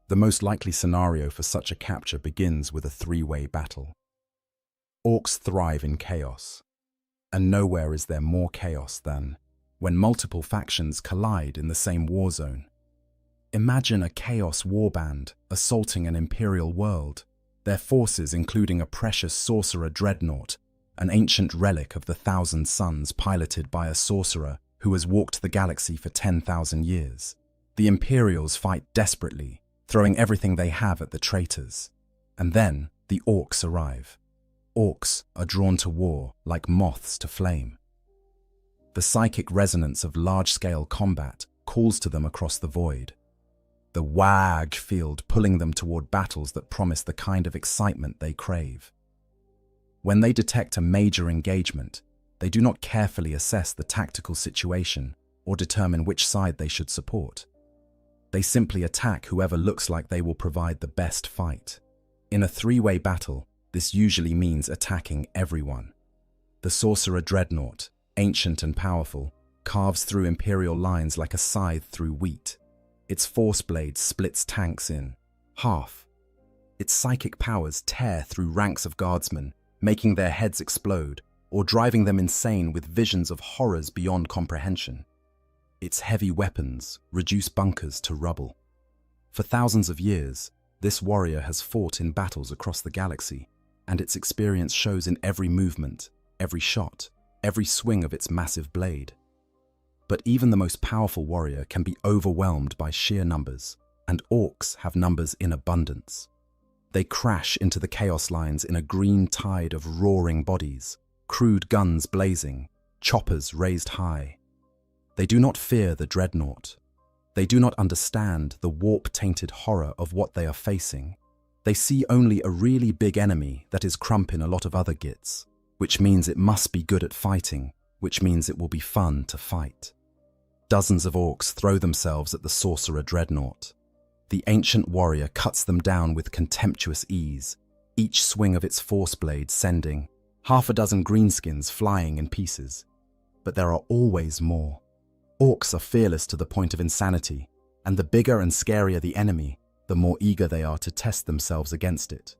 The most likely scenario for such a capture begins with a three-way battle. Orcs thrive in chaos, and nowhere is there more chaos than when multiple factions collide in the same war zone. Imagine a chaos warband assaulting an imperial world, their forces including a precious sorcerer dreadnought, an ancient relic of the Thousand Sons piloted by a sorcerer who has walked the galaxy for 10,000 years. The Imperials fight desperately, throwing everything they have at the traitors. And then the orcs arrive. Orcs are drawn to war like moths to flame. The psychic resonance of large-scale combat calls to them across the void. The wag field pulling them toward battles that promise the kind of excitement they crave. When they detect a major engagement, they do not carefully assess the tactical situation or determine which side they should support. They simply attack whoever looks like they will provide the best fight. In a three-way battle, this usually means attacking everyone. The sorcerer dreadnought, ancient and powerful, carves through Imperial lines like a scythe through wheat. Its force blade splits tanks in half. Its psychic powers tear through ranks of guardsmen, making their heads explode or driving them insane with visions of horrors beyond comprehension. Its heavy weapons reduce bunkers to rubble. For thousands of years, this warrior has fought in battles across the galaxy, and its experience shows in every movement, every shot, every swing of its massive blade. But even the most powerful warrior can be overwhelmed by sheer numbers, and orcs have numbers in abundance. They crash into the chaos lines in a green tide of roaring bodies, crude guns blazing, choppers raised high. They do not fear the dreadnought. They do not understand the warp-tainted horror of what they are facing. They see only a really big enemy that is crumping a lot of other gits, which means it must be good at fighting, which means it will be fun to fight. Dozens of orcs throw themselves at the sorcerer dreadnought. The ancient warrior cuts them down with contemptuous ease, each swing of its force blade sending half a dozen greenskins flying in pieces. but there are always more. Orcs are fearless to the point of insanity, and the bigger and scarier the enemy, the more eager they are to test themselves against it.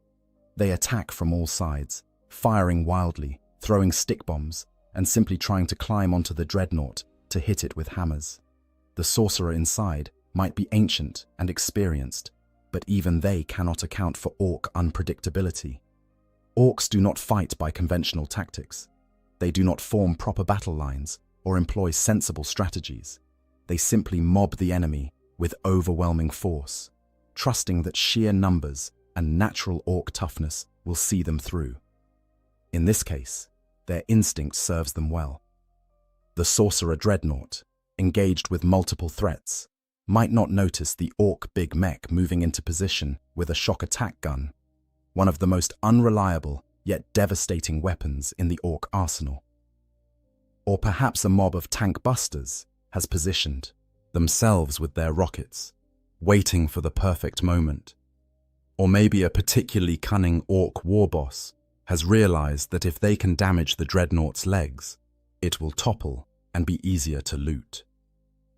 They attack from all sides, firing wildly, throwing stick bombs, and simply trying to climb onto the dreadnought to hit it with hammers. The sorcerer inside might be ancient and experienced, but even they cannot account for orc unpredictability. Orcs do not fight by conventional tactics. They do not form proper battle lines or employ sensible strategies. They simply mob the enemy with overwhelming force, trusting that sheer numbers and natural orc toughness will see them through. In this case, their instinct serves them well. The sorcerer dreadnought, engaged with multiple threats, might not notice the orc big mech moving into position with a shock attack gun, one of the most unreliable yet devastating weapons in the orc arsenal. Or perhaps a mob of tank busters has positioned themselves with their rockets, waiting for the perfect moment. Or maybe a particularly cunning orc war boss has realized that if they can damage the dreadnought's legs, it will topple and be easier to loot.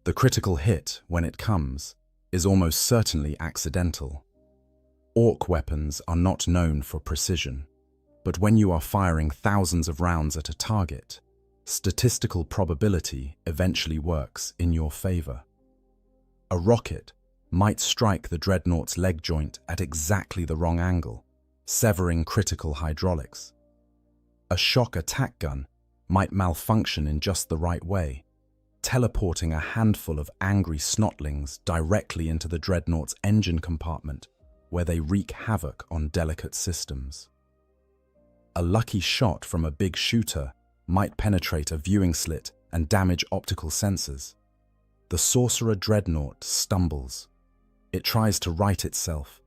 The critical hit, when it comes, is almost certainly accidental. Orc weapons are not known for precision, but when you are firing thousands of rounds at a target, statistical probability eventually works in your favor. A rocket might strike the dreadnought's leg joint at exactly the wrong angle, severing critical hydraulics. A shock attack gun might malfunction in just the right way, teleporting a handful of angry snotlings directly into the dreadnought's engine compartment, where they wreak havoc on delicate systems. A lucky shot from a big shooter might penetrate a viewing slit and damage optical sensors. The sorcerer dreadnought stumbles. It tries to right itself,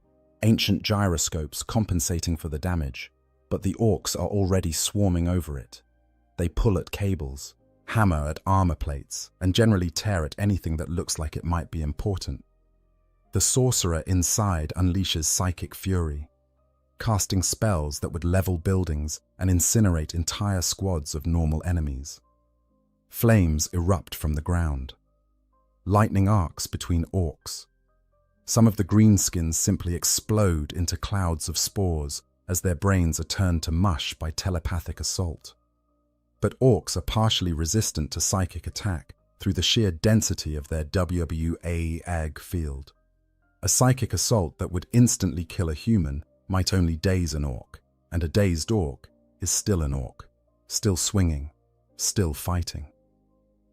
ancient gyroscopes compensating for the damage, but the orcs are already swarming over it. They pull at cables, hammer at armor plates, and generally tear at anything that looks like it might be important. The sorcerer inside unleashes psychic fury, casting spells that would level buildings and incinerate entire squads of normal enemies. Flames erupt from the ground. Lightning arcs between orcs. Some of the greenskins simply explode into clouds of spores as their brains are turned to mush by telepathic assault. But orcs are partially resistant to psychic attack through the sheer density of their WA-AG field. A psychic assault that would instantly kill a human might only daze an orc, and a dazed orc is still an orc, still swinging, still fighting.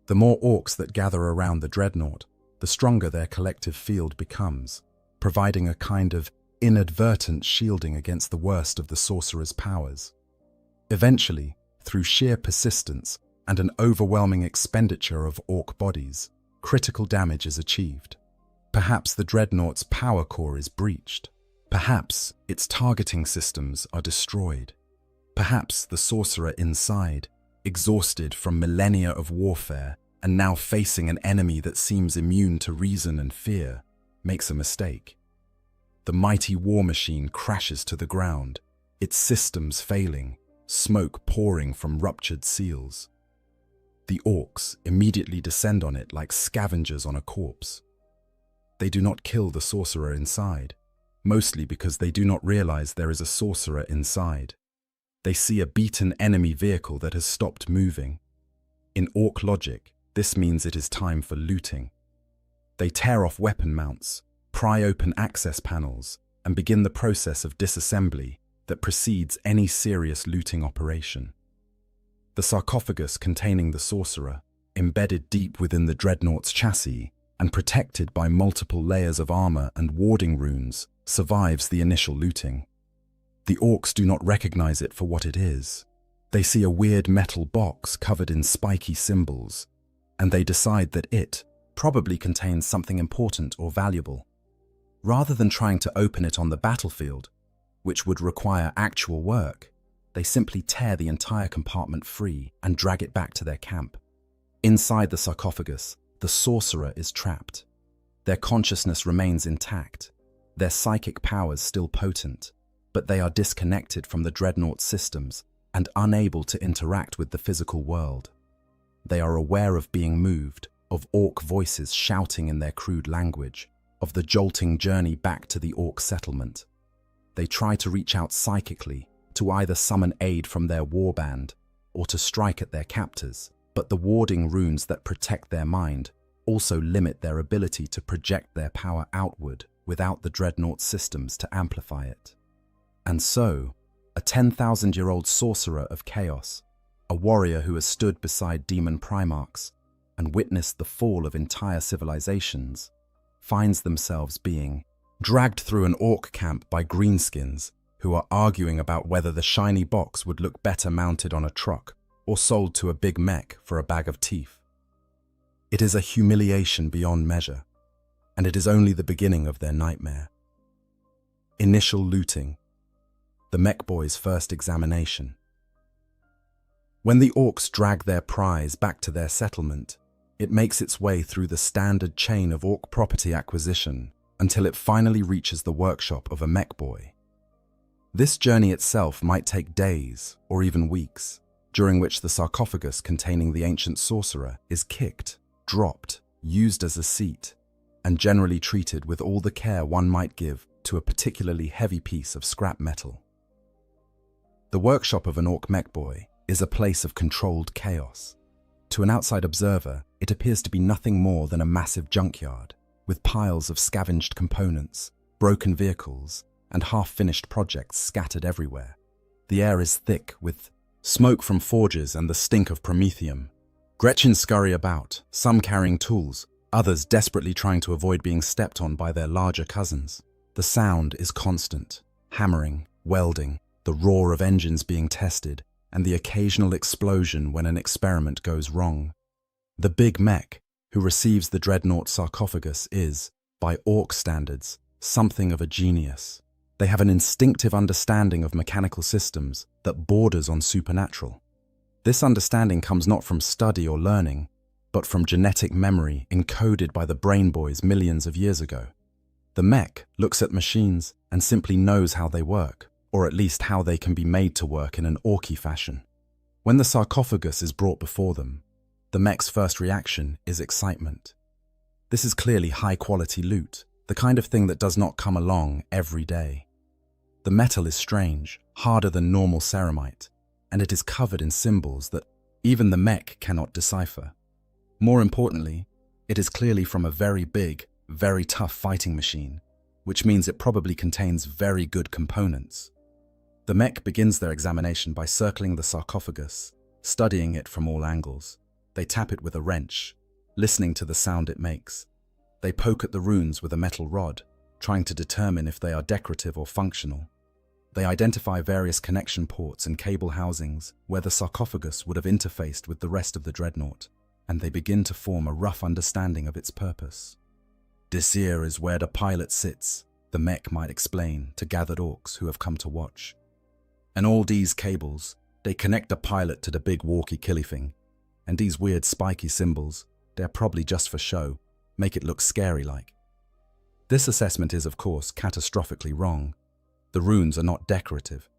The more orcs that gather around the dreadnought, the stronger their collective field becomes, providing a kind of inadvertent shielding against the worst of the sorcerer's powers. Eventually, through sheer persistence and an overwhelming expenditure of orc bodies, critical damage is achieved. Perhaps the dreadnought's power core is breached. Perhaps its targeting systems are destroyed. Perhaps the sorcerer inside, exhausted from millennia of warfare and now facing an enemy that seems immune to reason and fear, makes a mistake. The mighty war machine crashes to the ground, its systems failing, smoke pouring from ruptured seals. The orcs immediately descend on it like scavengers on a corpse. They do not kill the sorcerer inside, mostly because they do not realize there is a sorcerer inside. They see a beaten enemy vehicle that has stopped moving. In orc logic, this means it is time for looting. They tear off weapon mounts, pry open access panels, and begin the process of disassembly that precedes any serious looting operation. The sarcophagus containing the sorcerer, embedded deep within the dreadnought's chassis and protected by multiple layers of armor and warding runes, survives the initial looting. The orcs do not recognize it for what it is. They see a weird metal box covered in spiky symbols, and they decide that it probably contains something important or valuable. Rather than trying to open it on the battlefield, which would require actual work, they simply tear the entire compartment free and drag it back to their camp. Inside the sarcophagus, the sorcerer is trapped. Their consciousness remains intact, their psychic powers still potent, but they are disconnected from the dreadnought systems and unable to interact with the physical world. They are aware of being moved, of orc voices shouting in their crude language, of the jolting journey back to the orc settlement. They try to reach out psychically, to either summon aid from their warband or to strike at their captors, but the warding runes that protect their mind also limit their ability to project their power outward without the dreadnought systems to amplify it. And so, a 10,000-year-old sorcerer of chaos, a warrior who has stood beside demon primarchs and witnessed the fall of entire civilizations, finds themselves being dragged through an orc camp by greenskins who are arguing about whether the shiny box would look better mounted on a truck or sold to a big mech for a bag of teeth. It is a humiliation beyond measure, and it is only the beginning of their nightmare. Initial looting. The mech boys' first examination. When the orcs drag their prize back to their settlement, it makes its way through the standard chain of orc property acquisition until it finally reaches the workshop of a mech boy. This journey itself might take days or even weeks, during which the sarcophagus containing the ancient sorcerer is kicked, dropped, used as a seat, and generally treated with all the care one might give to a particularly heavy piece of scrap metal. The workshop of an orc mech boy is a place of controlled chaos. To an outside observer, it appears to be nothing more than a massive junkyard, with piles of scavenged components, broken vehicles, and half-finished projects scattered everywhere. The air is thick with smoke from forges and the stink of promethium. Gretchens scurry about, some carrying tools, others desperately trying to avoid being stepped on by their larger cousins. The sound is constant, hammering, welding, the roar of engines being tested, and the occasional explosion when an experiment goes wrong. The big mech, who receives the dreadnought sarcophagus, is, by orc standards, something of a genius. They have an instinctive understanding of mechanical systems that borders on supernatural. This understanding comes not from study or learning, but from genetic memory encoded by the brain boys millions of years ago. The mech looks at machines and simply knows how they work, or at least how they can be made to work in an orky fashion. When the sarcophagus is brought before them, the mech's first reaction is excitement. This is clearly high-quality loot, the kind of thing that does not come along every day. The metal is strange, harder than normal ceramite, and it is covered in symbols that even the mech cannot decipher. More importantly, it is clearly from a very big, very tough fighting machine, which means it probably contains very good components. The mech begins their examination by circling the sarcophagus, studying it from all angles. They tap it with a wrench, listening to the sound it makes. They poke at the runes with a metal rod, trying to determine if they are decorative or functional. They identify various connection ports and cable housings where the sarcophagus would have interfaced with the rest of the dreadnought, and they begin to form a rough understanding of its purpose. "This here is where the pilot sits," the mech might explain to gathered orcs who have come to watch. "And all these cables, they connect the pilot to the big walkie-killy thing. And these weird spiky symbols, they're probably just for show, make it look scary-like." This assessment is, of course, catastrophically wrong. The runes are not decorative.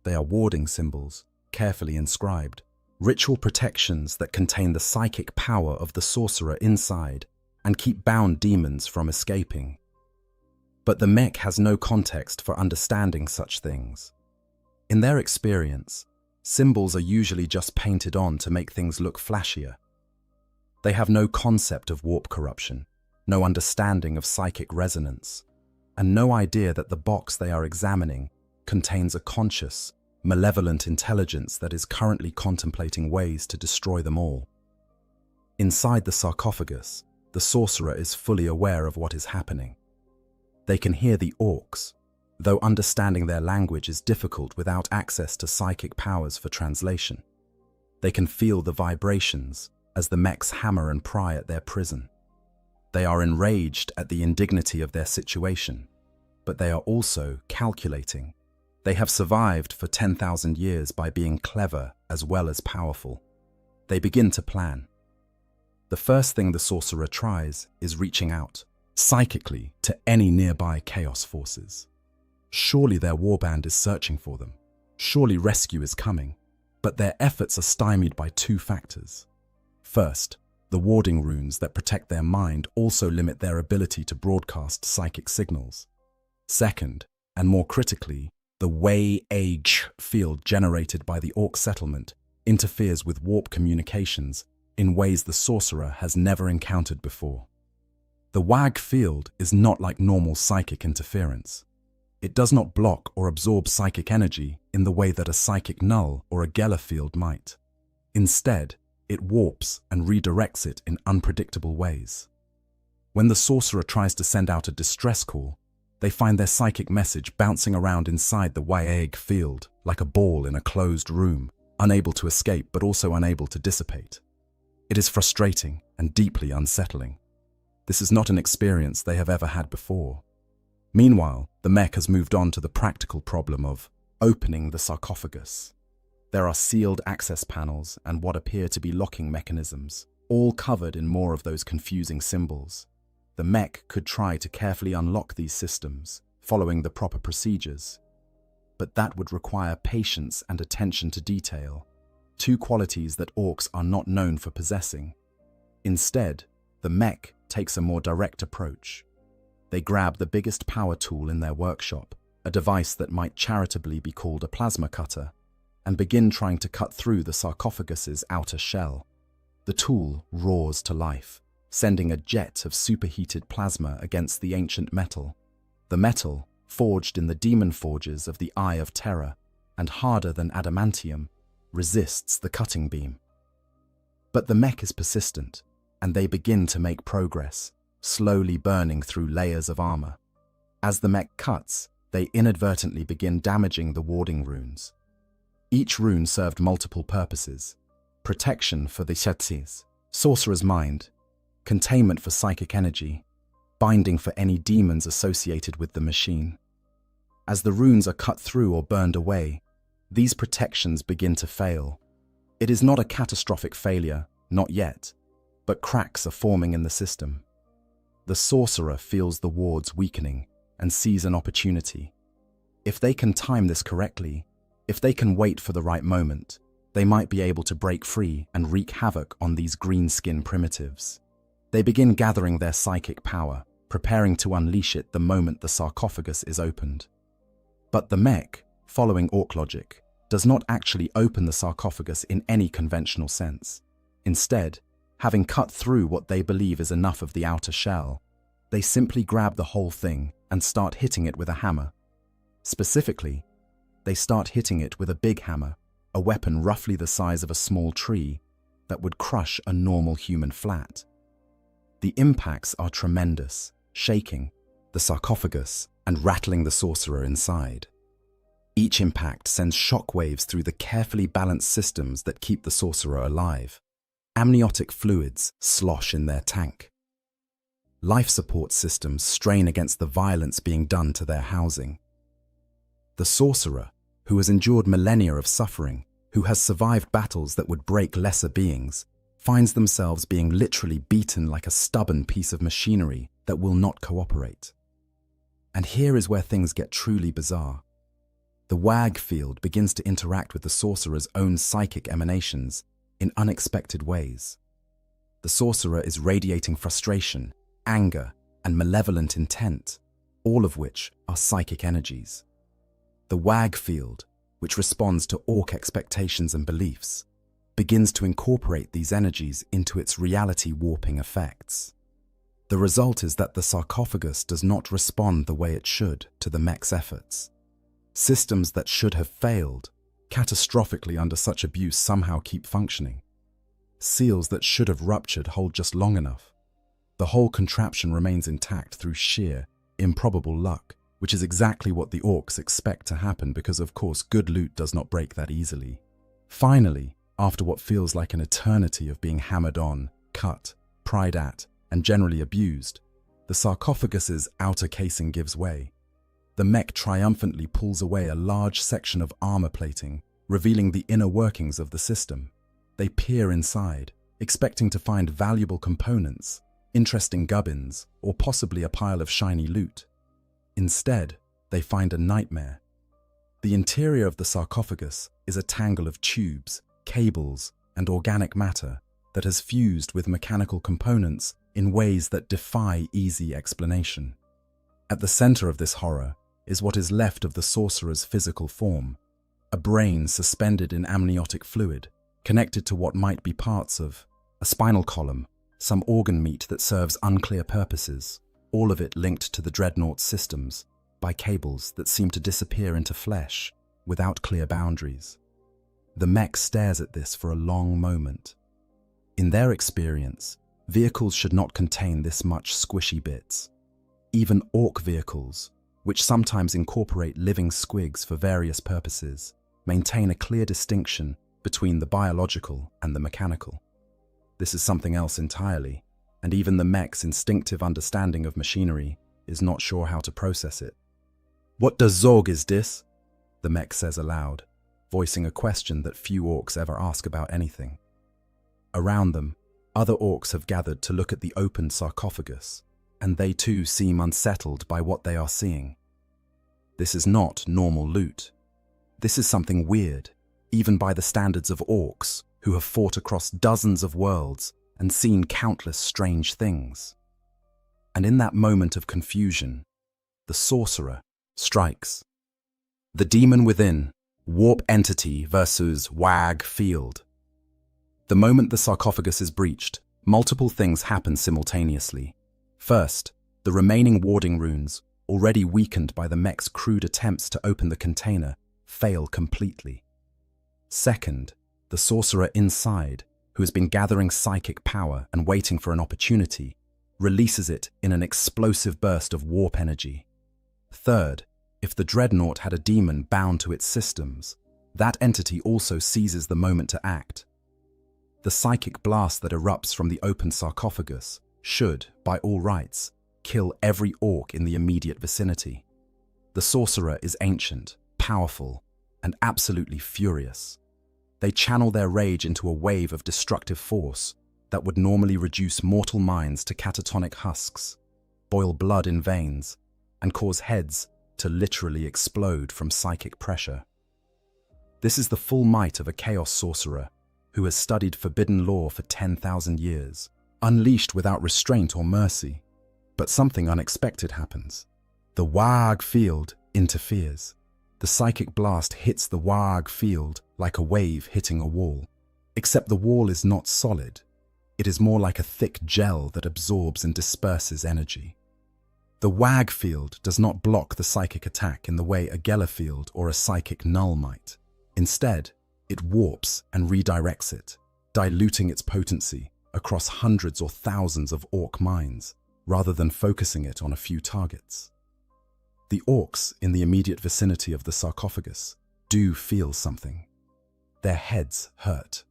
They are warding symbols, carefully inscribed, ritual protections that contain the psychic power of the sorcerer inside and keep bound demons from escaping. But the mech has no context for understanding such things. In their experience, symbols are usually just painted on to make things look flashier. They have no concept of warp corruption, no understanding of psychic resonance, and no idea that the box they are examining contains a conscious, malevolent intelligence that is currently contemplating ways to destroy them all. Inside the sarcophagus, the sorcerer is fully aware of what is happening. They can hear the orcs, though understanding their language is difficult without access to psychic powers for translation. They can feel the vibrations as the mechs hammer and pry at their prison. They are enraged at the indignity of their situation, but they are also calculating. They have survived for 10,000 years by being clever as well as powerful. They begin to plan. The first thing the sorcerer tries is reaching out, psychically, to any nearby chaos forces. Surely their warband is searching for them. Surely rescue is coming. But their efforts are stymied by two factors. First, the warding runes that protect their mind also limit their ability to broadcast psychic signals. Second, and more critically, the Way-Age field generated by the Orc settlement interferes with warp communications in ways the sorcerer has never encountered before. The WAG field is not like normal psychic interference. It does not block or absorb psychic energy in the way that a psychic null or a Geller field might. Instead, it warps and redirects it in unpredictable ways. When the sorcerer tries to send out a distress call, they find their psychic message bouncing around inside the WAG field like a ball in a closed room, unable to escape but also unable to dissipate. It is frustrating and deeply unsettling. This is not an experience they have ever had before. Meanwhile, the mech has moved on to the practical problem of opening the sarcophagus. There are sealed access panels and what appear to be locking mechanisms, all covered in more of those confusing symbols. The mech could try to carefully unlock these systems, following the proper procedures. But that would require patience and attention to detail, two qualities that orcs are not known for possessing. Instead, the mech takes a more direct approach. They grab the biggest power tool in their workshop, a device that might charitably be called a plasma cutter, and begin trying to cut through the sarcophagus's outer shell. The tool roars to life, sending a jet of superheated plasma against the ancient metal. The metal, forged in the demon forges of the Eye of Terror, and harder than adamantium, resists the cutting beam. But the mech is persistent, and they begin to make progress, slowly burning through layers of armor. As the mech cuts, they inadvertently begin damaging the warding runes. Each rune served multiple purposes: protection for the Shetsis, sorcerer's mind; containment for psychic energy; binding for any demons associated with the machine. As the runes are cut through or burned away, these protections begin to fail. It is not a catastrophic failure, not yet, but cracks are forming in the system. The sorcerer feels the wards weakening and sees an opportunity. If they can time this correctly, if they can wait for the right moment, they might be able to break free and wreak havoc on these green-skin primitives. They begin gathering their psychic power, preparing to unleash it the moment the sarcophagus is opened. But the mech, following orc logic, does not actually open the sarcophagus in any conventional sense. Instead, having cut through what they believe is enough of the outer shell, they simply grab the whole thing and start hitting it with a hammer. Specifically, they start hitting it with a big hammer, a weapon roughly the size of a small tree that would crush a normal human flat. The impacts are tremendous, shaking the sarcophagus and rattling the sorcerer inside. Each impact sends shockwaves through the carefully balanced systems that keep the sorcerer alive. Amniotic fluids slosh in their tank. Life support systems strain against the violence being done to their housing. The sorcerer, who has endured millennia of suffering, who has survived battles that would break lesser beings, finds themselves being literally beaten like a stubborn piece of machinery that will not cooperate. And here is where things get truly bizarre. The WAG field begins to interact with the sorcerer's own psychic emanations in unexpected ways. The sorcerer is radiating frustration, anger, and malevolent intent, all of which are psychic energies. The WAG field, which responds to orc expectations and beliefs, begins to incorporate these energies into its reality-warping effects. The result is that the sarcophagus does not respond the way it should to the mech's efforts. Systems that should have failed catastrophically under such abuse somehow keep functioning. Seals that should have ruptured hold just long enough. The whole contraption remains intact through sheer, improbable luck, which is exactly what the orcs expect to happen because, of course, good loot does not break that easily. Finally, after what feels like an eternity of being hammered on, cut, pried at, and generally abused, the sarcophagus's outer casing gives way. The mech triumphantly pulls away a large section of armor plating, revealing the inner workings of the system. They peer inside, expecting to find valuable components, interesting gubbins, or possibly a pile of shiny loot. Instead, they find a nightmare. The interior of the sarcophagus is a tangle of tubes, cables, and organic matter, that has fused with mechanical components in ways that defy easy explanation. At the center of this horror is what is left of the sorcerer's physical form, a brain suspended in amniotic fluid, connected to what might be parts of a spinal column, some organ meat that serves unclear purposes, all of it linked to the dreadnought's systems by cables that seem to disappear into flesh without clear boundaries. The mech stares at this for a long moment. In their experience, vehicles should not contain this much squishy bits. Even orc vehicles, which sometimes incorporate living squigs for various purposes, maintain a clear distinction between the biological and the mechanical. This is something else entirely, and even the mech's instinctive understanding of machinery is not sure how to process it. "What does Zog is this?" the mech says aloud, voicing a question that few orcs ever ask about anything. Around them, other orcs have gathered to look at the open sarcophagus, and they too seem unsettled by what they are seeing. This is not normal loot. This is something weird, even by the standards of orcs, who have fought across dozens of worlds and seen countless strange things. And in that moment of confusion, the sorcerer strikes. The demon within, warp entity versus wag field. The moment the sarcophagus is breached, multiple things happen simultaneously. First, the remaining warding runes, already weakened by the mech's crude attempts to open the container, fail completely. Second, the sorcerer inside, who has been gathering psychic power and waiting for an opportunity, releases it in an explosive burst of warp energy. Third, if the dreadnought had a demon bound to its systems, that entity also seizes the moment to act. The psychic blast that erupts from the open sarcophagus should, by all rights, kill every orc in the immediate vicinity. The sorcerer is ancient, powerful, and absolutely furious. They channel their rage into a wave of destructive force that would normally reduce mortal minds to catatonic husks, boil blood in veins, and cause heads to literally explode from psychic pressure. This is the full might of a chaos sorcerer who has studied forbidden lore for 10,000 years, unleashed without restraint or mercy. But something unexpected happens. The Wag field interferes. The psychic blast hits the Wag field like a wave hitting a wall. Except the wall is not solid. It is more like a thick gel that absorbs and disperses energy. The Wag field does not block the psychic attack in the way a Geller field or a psychic null might. Instead, it warps and redirects it, diluting its potency across hundreds or thousands of orc minds, rather than focusing it on a few targets. The orcs in the immediate vicinity of the sarcophagus do feel something. Their heads hurt.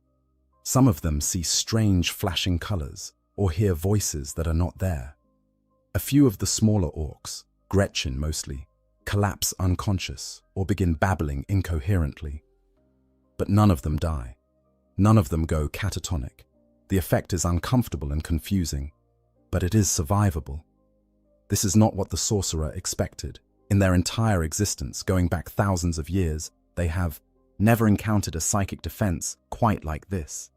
Some of them see strange flashing colors or hear voices that are not there. A few of the smaller orcs, Gretchen mostly, collapse unconscious or begin babbling incoherently. But none of them die. None of them go catatonic. The effect is uncomfortable and confusing, but it is survivable. This is not what the sorcerer expected. In their entire existence, going back thousands of years, they have never encountered a psychic defense quite like this.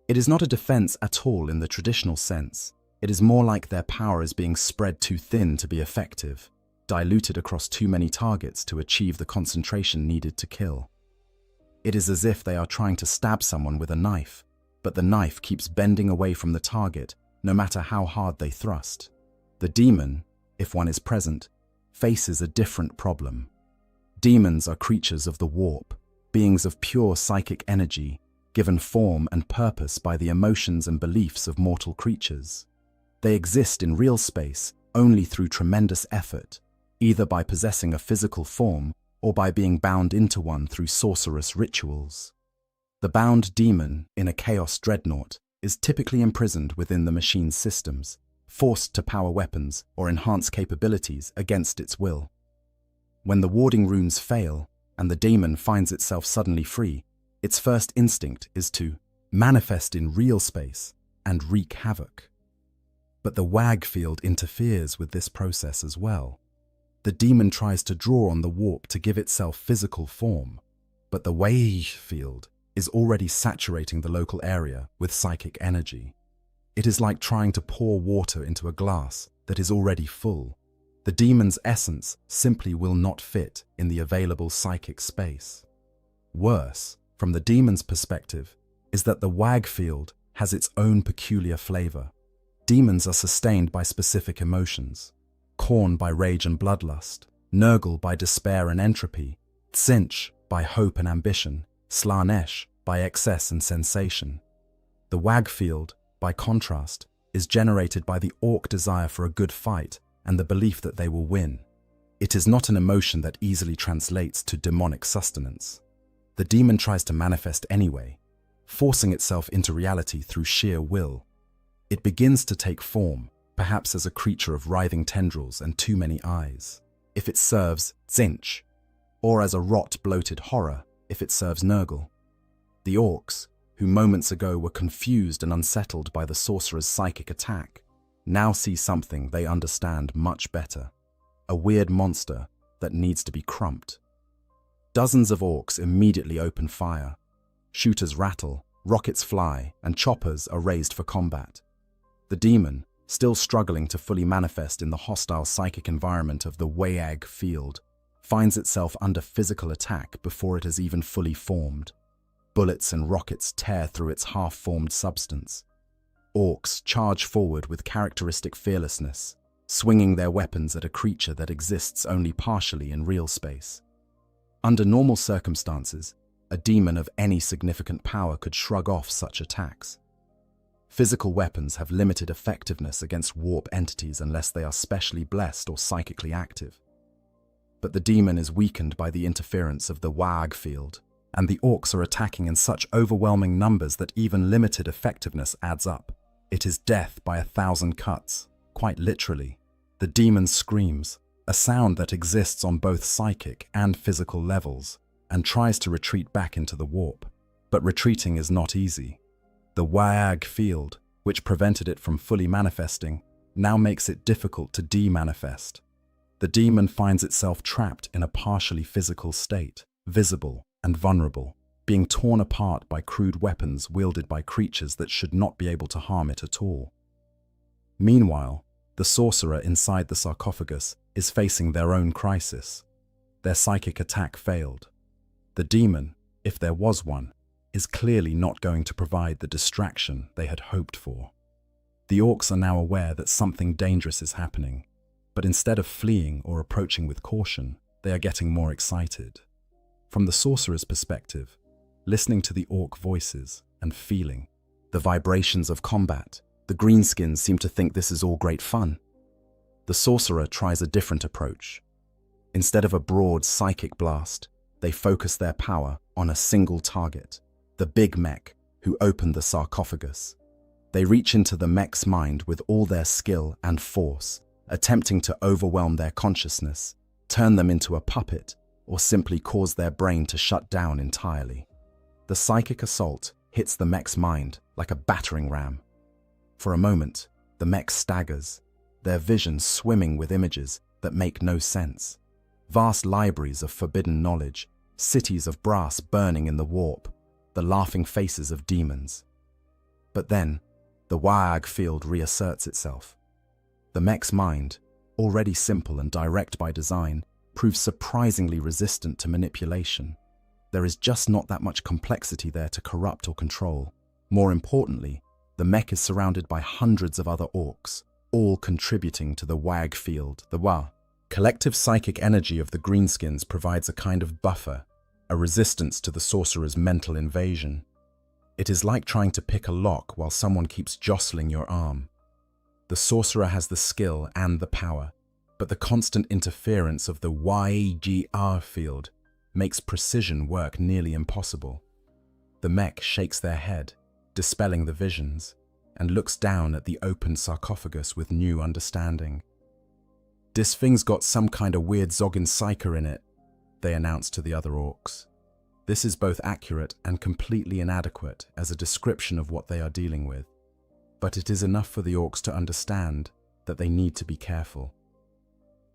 It is not a defense at all in the traditional sense. It is more like their power is being spread too thin to be effective, diluted across too many targets to achieve the concentration needed to kill. It is as if they are trying to stab someone with a knife, but the knife keeps bending away from the target no matter how hard they thrust. The demon, if one is present, faces a different problem. Demons are creatures of the warp, beings of pure psychic energy, given form and purpose by the emotions and beliefs of mortal creatures. They exist in real space only through tremendous effort, either by possessing a physical form or by being bound into one through sorcerous rituals. The bound demon in a chaos dreadnought is typically imprisoned within the machine's systems, forced to power weapons or enhance capabilities against its will. When the warding runes fail and the demon finds itself suddenly free, its first instinct is to manifest in real space and wreak havoc. But the Wag field interferes with this process as well. The demon tries to draw on the warp to give itself physical form, but the Wave field is already saturating the local area with psychic energy. It is like trying to pour water into a glass that is already full. The demon's essence simply will not fit in the available psychic space. Worse, from the demon's perspective, is that the WAG field has its own peculiar flavor. Demons are sustained by specific emotions. Khorne by rage and bloodlust, Nurgle by despair and entropy, Tzeentch by hope and ambition, Slaanesh by excess and sensation. The WAG field, by contrast, is generated by the orc desire for a good fight and the belief that they will win. It is not an emotion that easily translates to demonic sustenance. The demon tries to manifest anyway, forcing itself into reality through sheer will. It begins to take form, perhaps as a creature of writhing tendrils and too many eyes, if it serves Tzeentch, or as a rot bloated horror, if it serves Nurgle. The orcs, who moments ago were confused and unsettled by the sorcerer's psychic attack, now see something they understand much better. A weird monster that needs to be crumped. Dozens of orcs immediately open fire. Shooters rattle, rockets fly, and choppers are raised for combat. The demon, still struggling to fully manifest in the hostile psychic environment of the WAG field, finds itself under physical attack before it has even fully formed. Bullets and rockets tear through its half-formed substance. Orcs charge forward with characteristic fearlessness, swinging their weapons at a creature that exists only partially in real space. Under normal circumstances, a demon of any significant power could shrug off such attacks. Physical weapons have limited effectiveness against warp entities unless they are specially blessed or psychically active. But the demon is weakened by the interference of the WAG field, and the orcs are attacking in such overwhelming numbers that even limited effectiveness adds up. It is death by 1,000 cuts, quite literally. The demon screams, a sound that exists on both psychic and physical levels, and tries to retreat back into the warp. But retreating is not easy. The WAG field, which prevented it from fully manifesting, now makes it difficult to de-manifest. The demon finds itself trapped in a partially physical state, visible and vulnerable, being torn apart by crude weapons wielded by creatures that should not be able to harm it at all. Meanwhile, the sorcerer inside the sarcophagus is facing their own crisis. Their psychic attack failed. The demon, if there was one, is clearly not going to provide the distraction they had hoped for. The orcs are now aware that something dangerous is happening, but instead of fleeing or approaching with caution, they are getting more excited. From the sorcerer's perspective, listening to the orc voices and feeling the vibrations of combat, the greenskins seem to think this is all great fun. The sorcerer tries a different approach. Instead of a broad psychic blast, they focus their power on a single target, the big mech who opened the sarcophagus. They reach into the mech's mind with all their skill and force, attempting to overwhelm their consciousness, turn them into a puppet, or simply cause their brain to shut down entirely. The psychic assault hits the mech's mind like a battering ram. For a moment, the mech staggers, their vision swimming with images that make no sense. Vast libraries of forbidden knowledge, cities of brass burning in the warp, the laughing faces of demons. But then, the WAG field reasserts itself. The mech's mind, already simple and direct by design, proves surprisingly resistant to manipulation. There is just not that much complexity there to corrupt or control. More importantly, the mech is surrounded by hundreds of other orcs, all contributing to the WAG field, the WA. Collective psychic energy of the greenskins provides a kind of buffer, a resistance to the sorcerer's mental invasion. It is like trying to pick a lock while someone keeps jostling your arm. The sorcerer has the skill and the power, but the constant interference of the YGR field makes precision work nearly impossible. The mech shakes their head, dispelling the visions, and looks down at the open sarcophagus with new understanding. "This thing's got some kind of weird Zoggin psyker in it," they announce to the other orcs. This is both accurate and completely inadequate as a description of what they are dealing with, but it is enough for the orcs to understand that they need to be careful.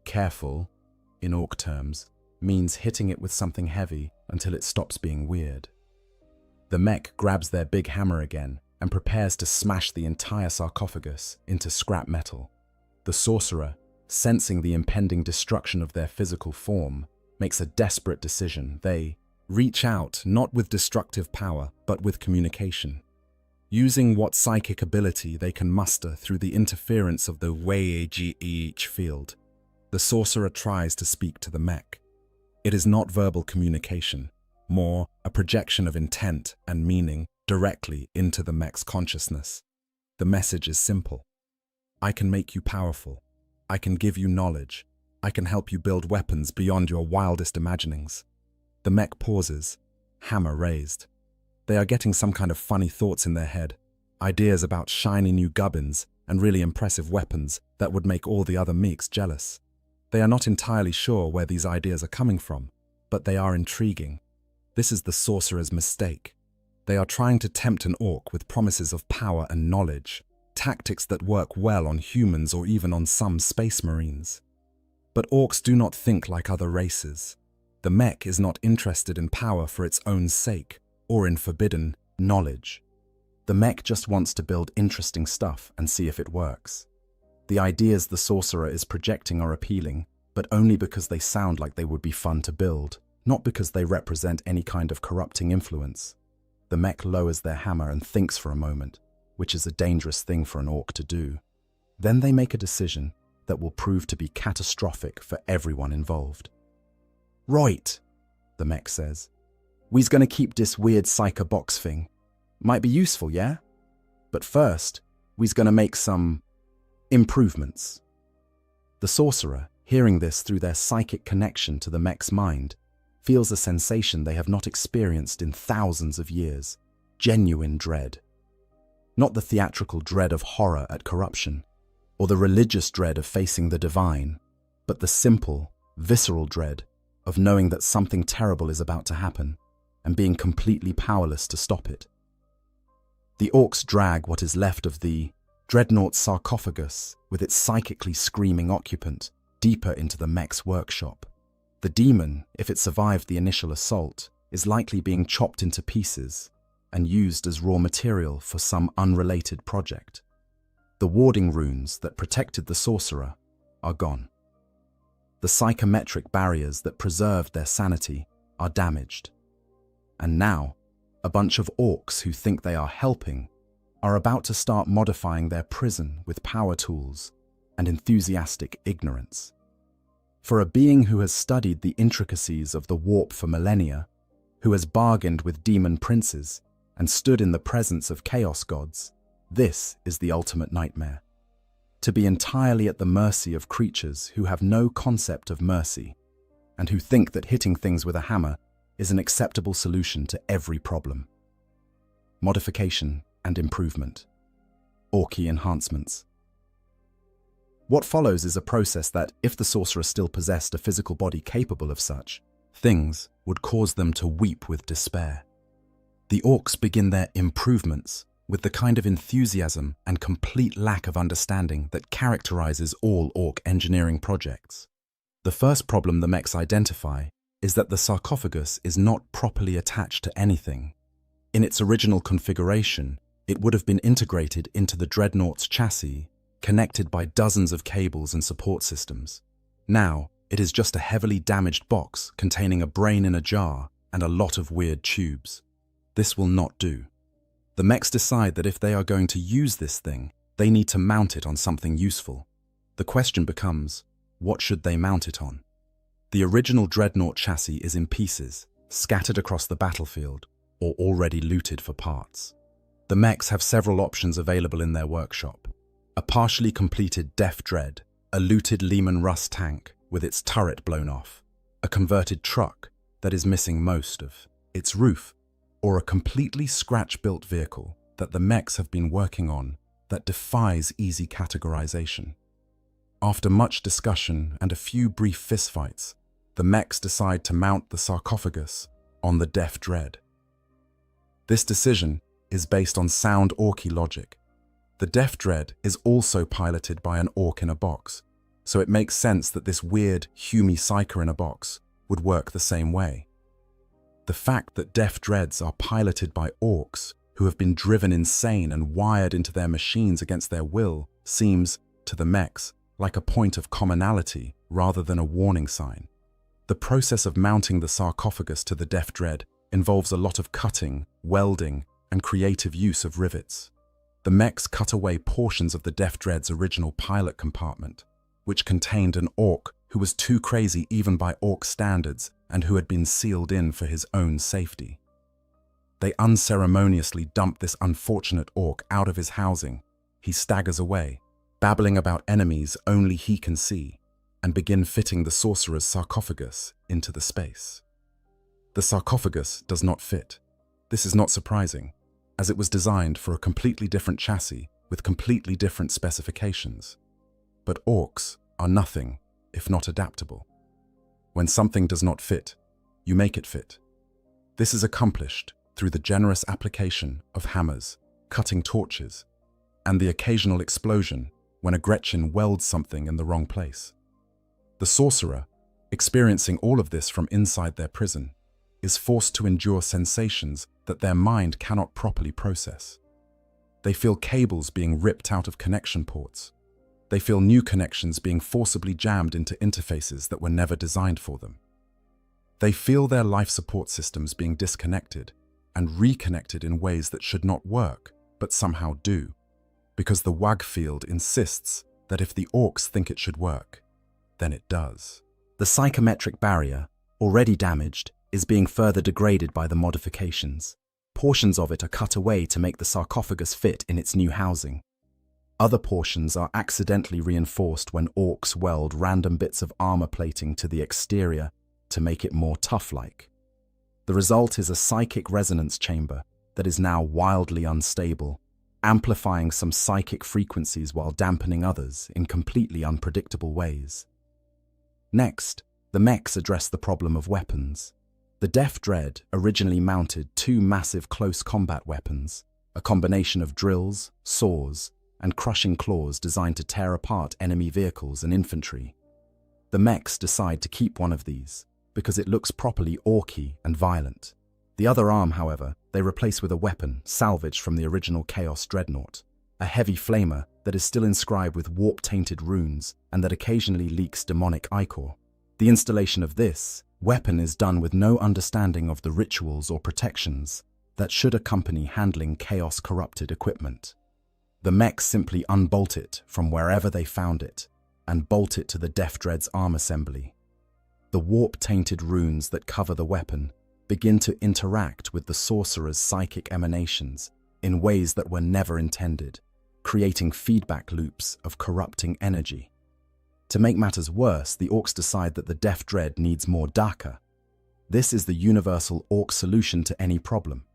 Careful, in orc terms, means hitting it with something heavy until it stops being weird. The mech grabs their big hammer again and prepares to smash the entire sarcophagus into scrap metal. The sorcerer, sensing the impending destruction of their physical form, makes a desperate decision. They reach out not with destructive power, but with communication. Using what psychic ability they can muster through the interference of the Wei-Ji field, the sorcerer tries to speak to the mech. It is not verbal communication, more a projection of intent and meaning directly into the mech's consciousness. The message is simple. I can make you powerful. I can give you knowledge. I can help you build weapons beyond your wildest imaginings. The mech pauses, hammer raised. They are getting some kind of funny thoughts in their head, ideas about shiny new gubbins and really impressive weapons that would make all the other mechs jealous. They are not entirely sure where these ideas are coming from, but they are intriguing. This is the sorcerer's mistake. They are trying to tempt an orc with promises of power and knowledge, tactics that work well on humans or even on some space marines. But orcs do not think like other races. The mech is not interested in power for its own sake, or in forbidden knowledge. The mech just wants to build interesting stuff and see if it works. The ideas the sorcerer is projecting are appealing, but only because they sound like they would be fun to build, not because they represent any kind of corrupting influence. The mech lowers their hammer and thinks for a moment, which is a dangerous thing for an orc to do. Then they make a decision that will prove to be catastrophic for everyone involved. Right, the mech says. We's gonna keep this weird psycho box thing. Might be useful, yeah? But first, we's gonna make some improvements. The sorcerer, hearing this through their psychic connection to the mech's mind, feels a sensation they have not experienced in thousands of years, genuine dread. Not the theatrical dread of horror at corruption, or the religious dread of facing the divine, but the simple, visceral dread of knowing that something terrible is about to happen, and being completely powerless to stop it. The orcs drag what is left of the dreadnought sarcophagus with its psychically screaming occupant deeper into the mech's workshop. The demon, if it survived the initial assault, is likely being chopped into pieces and used as raw material for some unrelated project. The warding runes that protected the sorcerer are gone. The psychometric barriers that preserved their sanity are damaged. And now, a bunch of orcs who think they are helping are about to start modifying their prison with power tools and enthusiastic ignorance. For a being who has studied the intricacies of the warp for millennia, who has bargained with demon princes and stood in the presence of chaos gods, this is the ultimate nightmare. To be entirely at the mercy of creatures who have no concept of mercy and who think that hitting things with a hammer is an acceptable solution to every problem. Modification and improvement. Orky enhancements. What follows is a process that, if the sorcerer still possessed a physical body capable of such things, would cause them to weep with despair. The orcs begin their improvements with the kind of enthusiasm and complete lack of understanding that characterizes all orc engineering projects. The first problem the mechs identify is that the sarcophagus is not properly attached to anything. In its original configuration, it would have been integrated into the dreadnought's chassis, connected by dozens of cables and support systems. Now, it is just a heavily damaged box containing a brain in a jar and a lot of weird tubes. This will not do. The mechs decide that if they are going to use this thing, they need to mount it on something useful. The question becomes, what should they mount it on? The original dreadnought chassis is in pieces, scattered across the battlefield, or already looted for parts. The mechs have several options available in their workshop. A partially completed Def Dread, a looted Lehman Russ tank with its turret blown off, a converted truck that is missing most of its roof, or a completely scratch-built vehicle that the mechs have been working on that defies easy categorization. After much discussion and a few brief fistfights, the mechs decide to mount the sarcophagus on the Def Dread. This decision is based on sound orky logic. The Def Dread is also piloted by an orc in a box, so it makes sense that this weird, Humy psyker in a box would work the same way. The fact that Def Dreads are piloted by orcs who have been driven insane and wired into their machines against their will seems, to the mechs, like a point of commonality rather than a warning sign. The process of mounting the sarcophagus to the Def Dread involves a lot of cutting, welding, and creative use of rivets. The mechs cut away portions of the Def Dread's original pilot compartment, which contained an orc who was too crazy even by orc standards and who had been sealed in for his own safety. They unceremoniously dump this unfortunate orc out of his housing. He staggers away, babbling about enemies only he can see, and begin fitting the sorcerer's sarcophagus into the space. The sarcophagus does not fit. This is not surprising, as it was designed for a completely different chassis with completely different specifications. But orcs are nothing if not adaptable. When something does not fit, you make it fit. This is accomplished through the generous application of hammers, cutting torches, and the occasional explosion when a Gretchen welds something in the wrong place. The sorcerer, experiencing all of this from inside their prison, is forced to endure sensations that their mind cannot properly process. They feel cables being ripped out of connection ports. They feel new connections being forcibly jammed into interfaces that were never designed for them. They feel their life support systems being disconnected and reconnected in ways that should not work, but somehow do, because the WAG field insists that if the orcs think it should work, then it does. The psychometric barrier, already damaged, is being further degraded by the modifications. Portions of it are cut away to make the sarcophagus fit in its new housing. Other portions are accidentally reinforced when orcs weld random bits of armor plating to the exterior to make it more tough-like. The result is a psychic resonance chamber that is now wildly unstable, amplifying some psychic frequencies while dampening others in completely unpredictable ways. Next, the mechs address the problem of weapons. The Def Dread originally mounted two massive close combat weapons, a combination of drills, saws, and crushing claws designed to tear apart enemy vehicles and infantry. The mechs decide to keep one of these because it looks properly orky and violent. The other arm, however, they replace with a weapon salvaged from the original Chaos Dreadnought, a heavy flamer that is still inscribed with warp-tainted runes and that occasionally leaks demonic ichor. The installation of this weapon is done with no understanding of the rituals or protections that should accompany handling chaos-corrupted equipment. The mechs simply unbolt it from wherever they found it and bolt it to the Def Dread's arm assembly. The warp-tainted runes that cover the weapon begin to interact with the sorcerer's psychic emanations in ways that were never intended, creating feedback loops of corrupting energy. To make matters worse, the orcs decide that the Def Dread needs more Daka. This is the universal orc solution to any problem.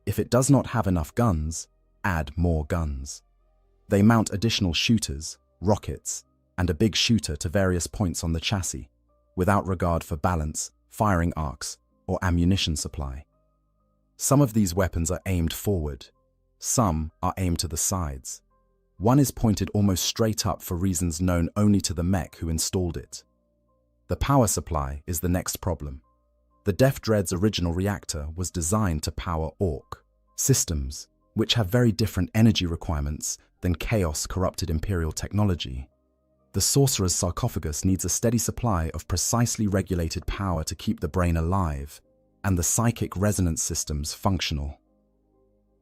If it does not have enough guns, add more guns. They mount additional shooters, rockets, and a big shooter to various points on the chassis, without regard for balance, firing arcs, or ammunition supply. Some of these weapons are aimed forward. Some are aimed to the sides. One is pointed almost straight up for reasons known only to the mech who installed it. The power supply is the next problem. The Def Dread's original reactor was designed to power orc systems, which have very different energy requirements than chaos-corrupted Imperial technology. The sorcerer's sarcophagus needs a steady supply of precisely regulated power to keep the brain alive and the psychic resonance systems functional.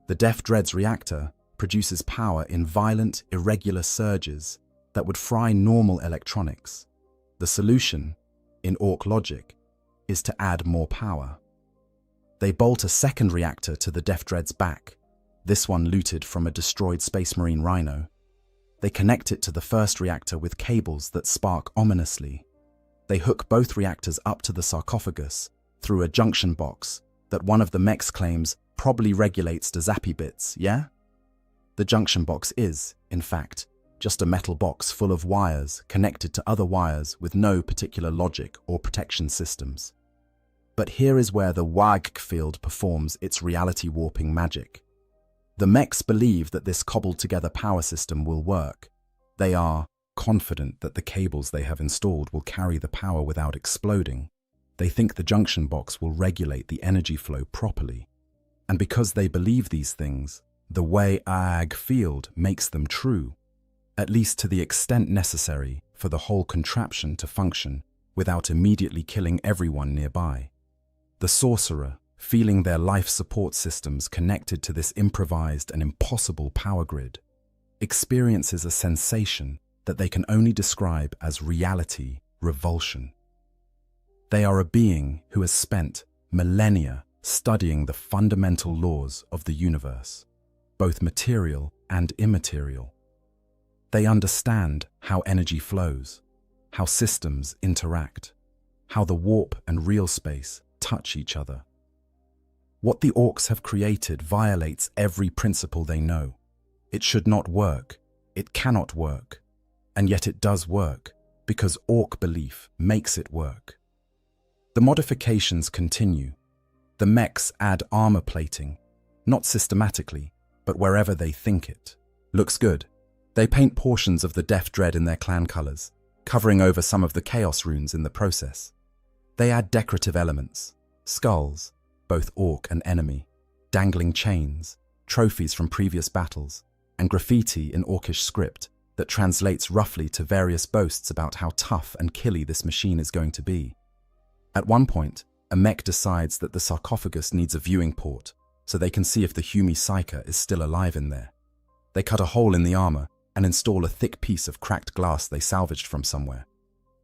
The Def Dread's reactor produces power in violent, irregular surges that would fry normal electronics. The solution, in orc logic, is to add more power. They bolt a second reactor to the Def Dread's back, this one looted from a destroyed Space Marine Rhino. They connect it to the first reactor with cables that spark ominously. They hook both reactors up to the sarcophagus through a junction box that one of the mechs claims probably regulates the zappy bits, yeah? The junction box is, in fact, just a metal box full of wires connected to other wires with no particular logic or protection systems. But here is where the WAG field performs its reality warping magic. The mechs believe that this cobbled-together power system will work. They are confident that the cables they have installed will carry the power without exploding. They think the junction box will regulate the energy flow properly. And because they believe these things, the way Ag field makes them true, at least to the extent necessary for the whole contraption to function without immediately killing everyone nearby. The sorcerer, feeling their life support systems connected to this improvised and impossible power grid, experiences a sensation that they can only describe as reality revulsion. They are a being who has spent millennia studying the fundamental laws of the universe, both material and immaterial. They understand how energy flows, how systems interact, how the warp and real space touch each other. What the orcs have created violates every principle they know. It should not work, it cannot work, and yet it does work because orc belief makes it work. The modifications continue. The mechs add armor plating, not systematically, but wherever they think it. Looks good. They paint portions of the Death Dread in their clan colors, covering over some of the Chaos runes in the process. They add decorative elements, skulls, both orc and enemy, dangling chains, trophies from previous battles, and graffiti in orcish script that translates roughly to various boasts about how tough and killy this machine is going to be. At one point, a mech decides that the sarcophagus needs a viewing port so they can see if the Humi Psyker is still alive in there. They cut a hole in the armor and install a thick piece of cracked glass they salvaged from somewhere.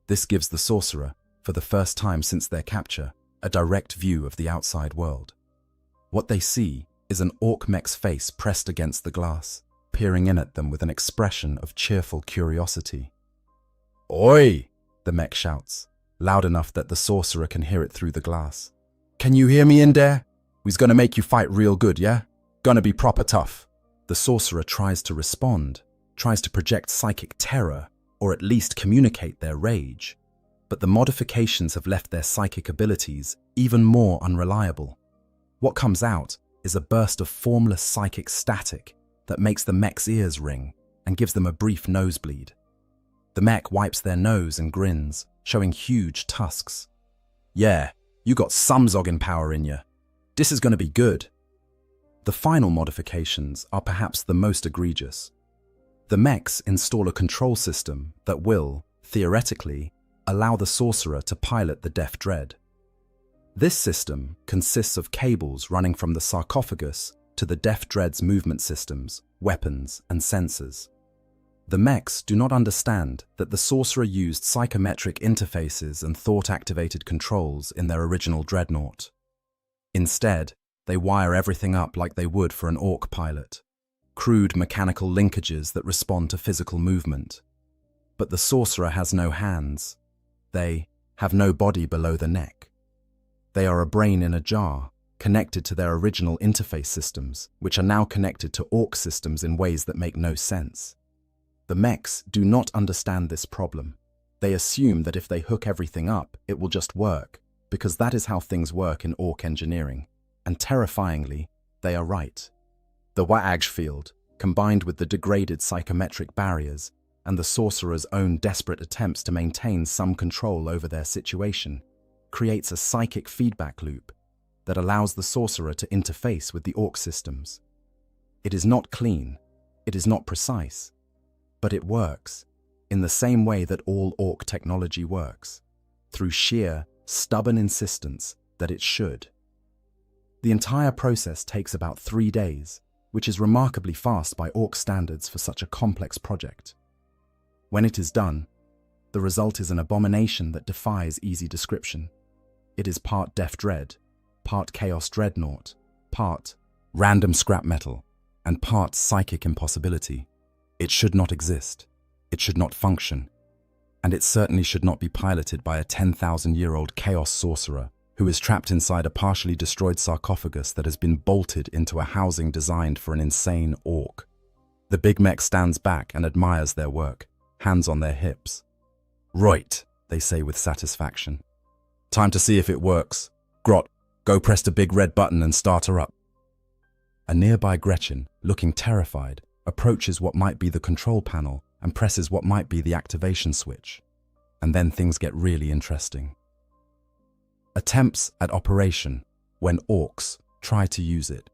This gives the sorcerer, for the first time since their capture, a direct view of the outside world. What they see is an orc mech's face pressed against the glass, peering in at them with an expression of cheerful curiosity. "Oi!" the mech shouts, loud enough that the sorcerer can hear it through the glass. "Can you hear me in there? We's gonna make you fight real good, yeah? Gonna be proper tough." The sorcerer tries to respond, tries to project psychic terror, or at least communicate their rage. But the modifications have left their psychic abilities even more unreliable. What comes out is a burst of formless psychic static that makes the mech's ears ring and gives them a brief nosebleed. The mech wipes their nose and grins, showing huge tusks. "Yeah, you got some zogging power in you. This is gonna be good." The final modifications are perhaps the most egregious. The mechs install a control system that will, theoretically, allow the sorcerer to pilot the Death Dread. This system consists of cables running from the sarcophagus to the Death Dread's movement systems, weapons, and sensors. The mechs do not understand that the sorcerer used psychometric interfaces and thought-activated controls in their original dreadnought. Instead, they wire everything up like they would for an orc pilot. Crude mechanical linkages that respond to physical movement. But the sorcerer has no hands. They have no body below the neck. They are a brain in a jar, connected to their original interface systems, which are now connected to orc systems in ways that make no sense. The mechs do not understand this problem. They assume that if they hook everything up, it will just work, because that is how things work in orc engineering. And terrifyingly, they are right. The Waag field, combined with the degraded psychometric barriers, and the sorcerer's own desperate attempts to maintain some control over their situation, creates a psychic feedback loop that allows the sorcerer to interface with the orc systems. It is not clean, it is not precise, but it works, in the same way that all orc technology works, through sheer, stubborn insistence that it should. The entire process takes about 3 days, which is remarkably fast by orc standards for such a complex project. When it is done, the result is an abomination that defies easy description. It is part Death Dread, part Chaos Dreadnought, part random scrap metal, and part psychic impossibility. It should not exist, it should not function, and it certainly should not be piloted by a 10,000-year-old chaos sorcerer who is trapped inside a partially destroyed sarcophagus that has been bolted into a housing designed for an insane orc. The big mech stands back and admires their work, hands on their hips. "Right," they say with satisfaction. "Time to see if it works. Grot, go press the big red button and start her up." A nearby Gretchen, looking terrified, approaches what might be the control panel and presses what might be the activation switch. And then things get really interesting. Attempts at operation when orcs try to use it.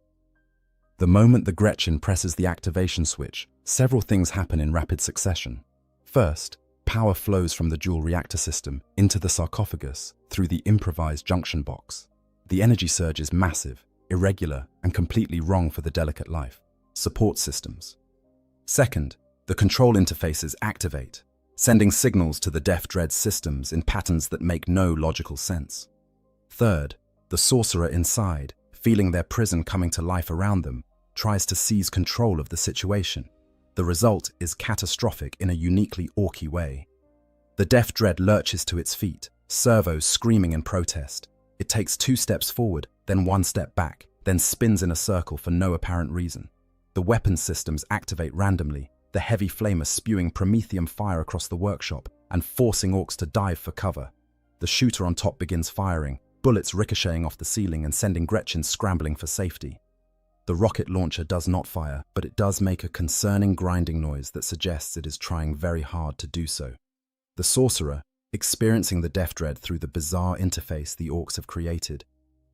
The moment the Gretchen presses the activation switch, several things happen in rapid succession. First, power flows from the dual reactor system into the sarcophagus through the improvised junction box. The energy surge is massive, irregular, and completely wrong for the delicate life. Support systems. Second, the control interfaces activate, sending signals to the Death Dread systems in patterns that make no logical sense. Third, the sorcerer inside, feeling their prison coming to life around them, tries to seize control of the situation. The result is catastrophic in a uniquely orky way. The Death Dread lurches to its feet, servos screaming in protest. It takes 2 steps forward, then 1 step back, then spins in a circle for no apparent reason. The weapon systems activate randomly, the heavy flamer spewing promethium fire across the workshop and forcing orcs to dive for cover. The shooter on top begins firing, bullets ricocheting off the ceiling and sending Gretchen scrambling for safety. The rocket launcher does not fire, but it does make a concerning grinding noise that suggests it is trying very hard to do so. The sorcerer, experiencing the Death Dread through the bizarre interface the orcs have created,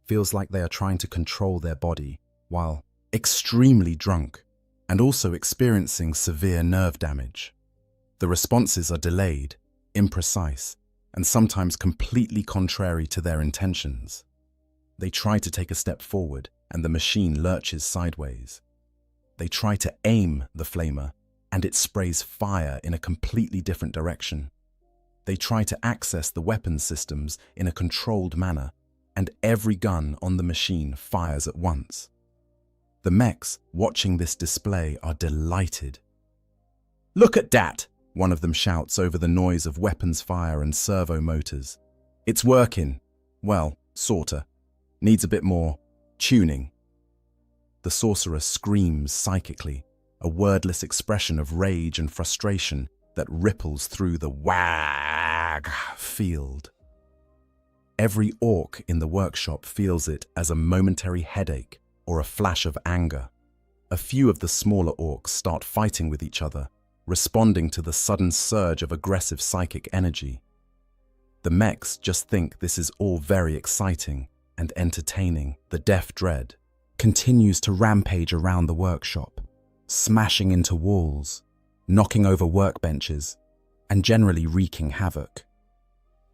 feels like they are trying to control their body while extremely drunk and also experiencing severe nerve damage. The responses are delayed, imprecise, and sometimes completely contrary to their intentions. They try to take a step forward, and the machine lurches sideways. They try to aim the flamer, and it sprays fire in a completely different direction. They try to access the weapons systems in a controlled manner, and every gun on the machine fires at once. The mechs watching this display are delighted. "Look at that!" one of them shouts over the noise of weapons fire and servo motors. "It's working. Well, sorta. Needs a bit more tuning." The sorcerer screams psychically, a wordless expression of rage and frustration that ripples through the wag field. Every orc in the workshop feels it as a momentary headache or a flash of anger. A few of the smaller orcs start fighting with each other, responding to the sudden surge of aggressive psychic energy. The mechs just think this is all very exciting and entertaining. The Death Dread continues to rampage around the workshop, smashing into walls, knocking over workbenches, and generally wreaking havoc.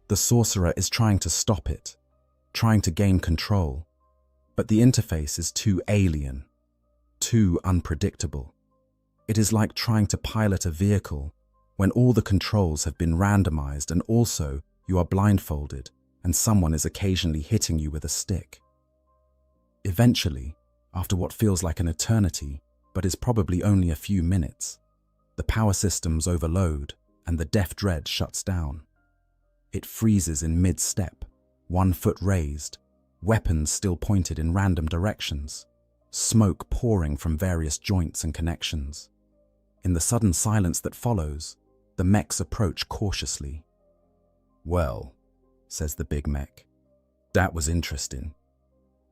The sorcerer is trying to stop it, trying to gain control, but the interface is too alien, too unpredictable. It is like trying to pilot a vehicle when all the controls have been randomized and also you are blindfolded and someone is occasionally hitting you with a stick. Eventually, after what feels like an eternity, but is probably only a few minutes, the power systems overload and the Death Dread shuts down. It freezes in mid-step, 1 foot raised, weapons still pointed in random directions, smoke pouring from various joints and connections. In the sudden silence that follows, the mechs approach cautiously. "Well," says the big mech, "that was interesting.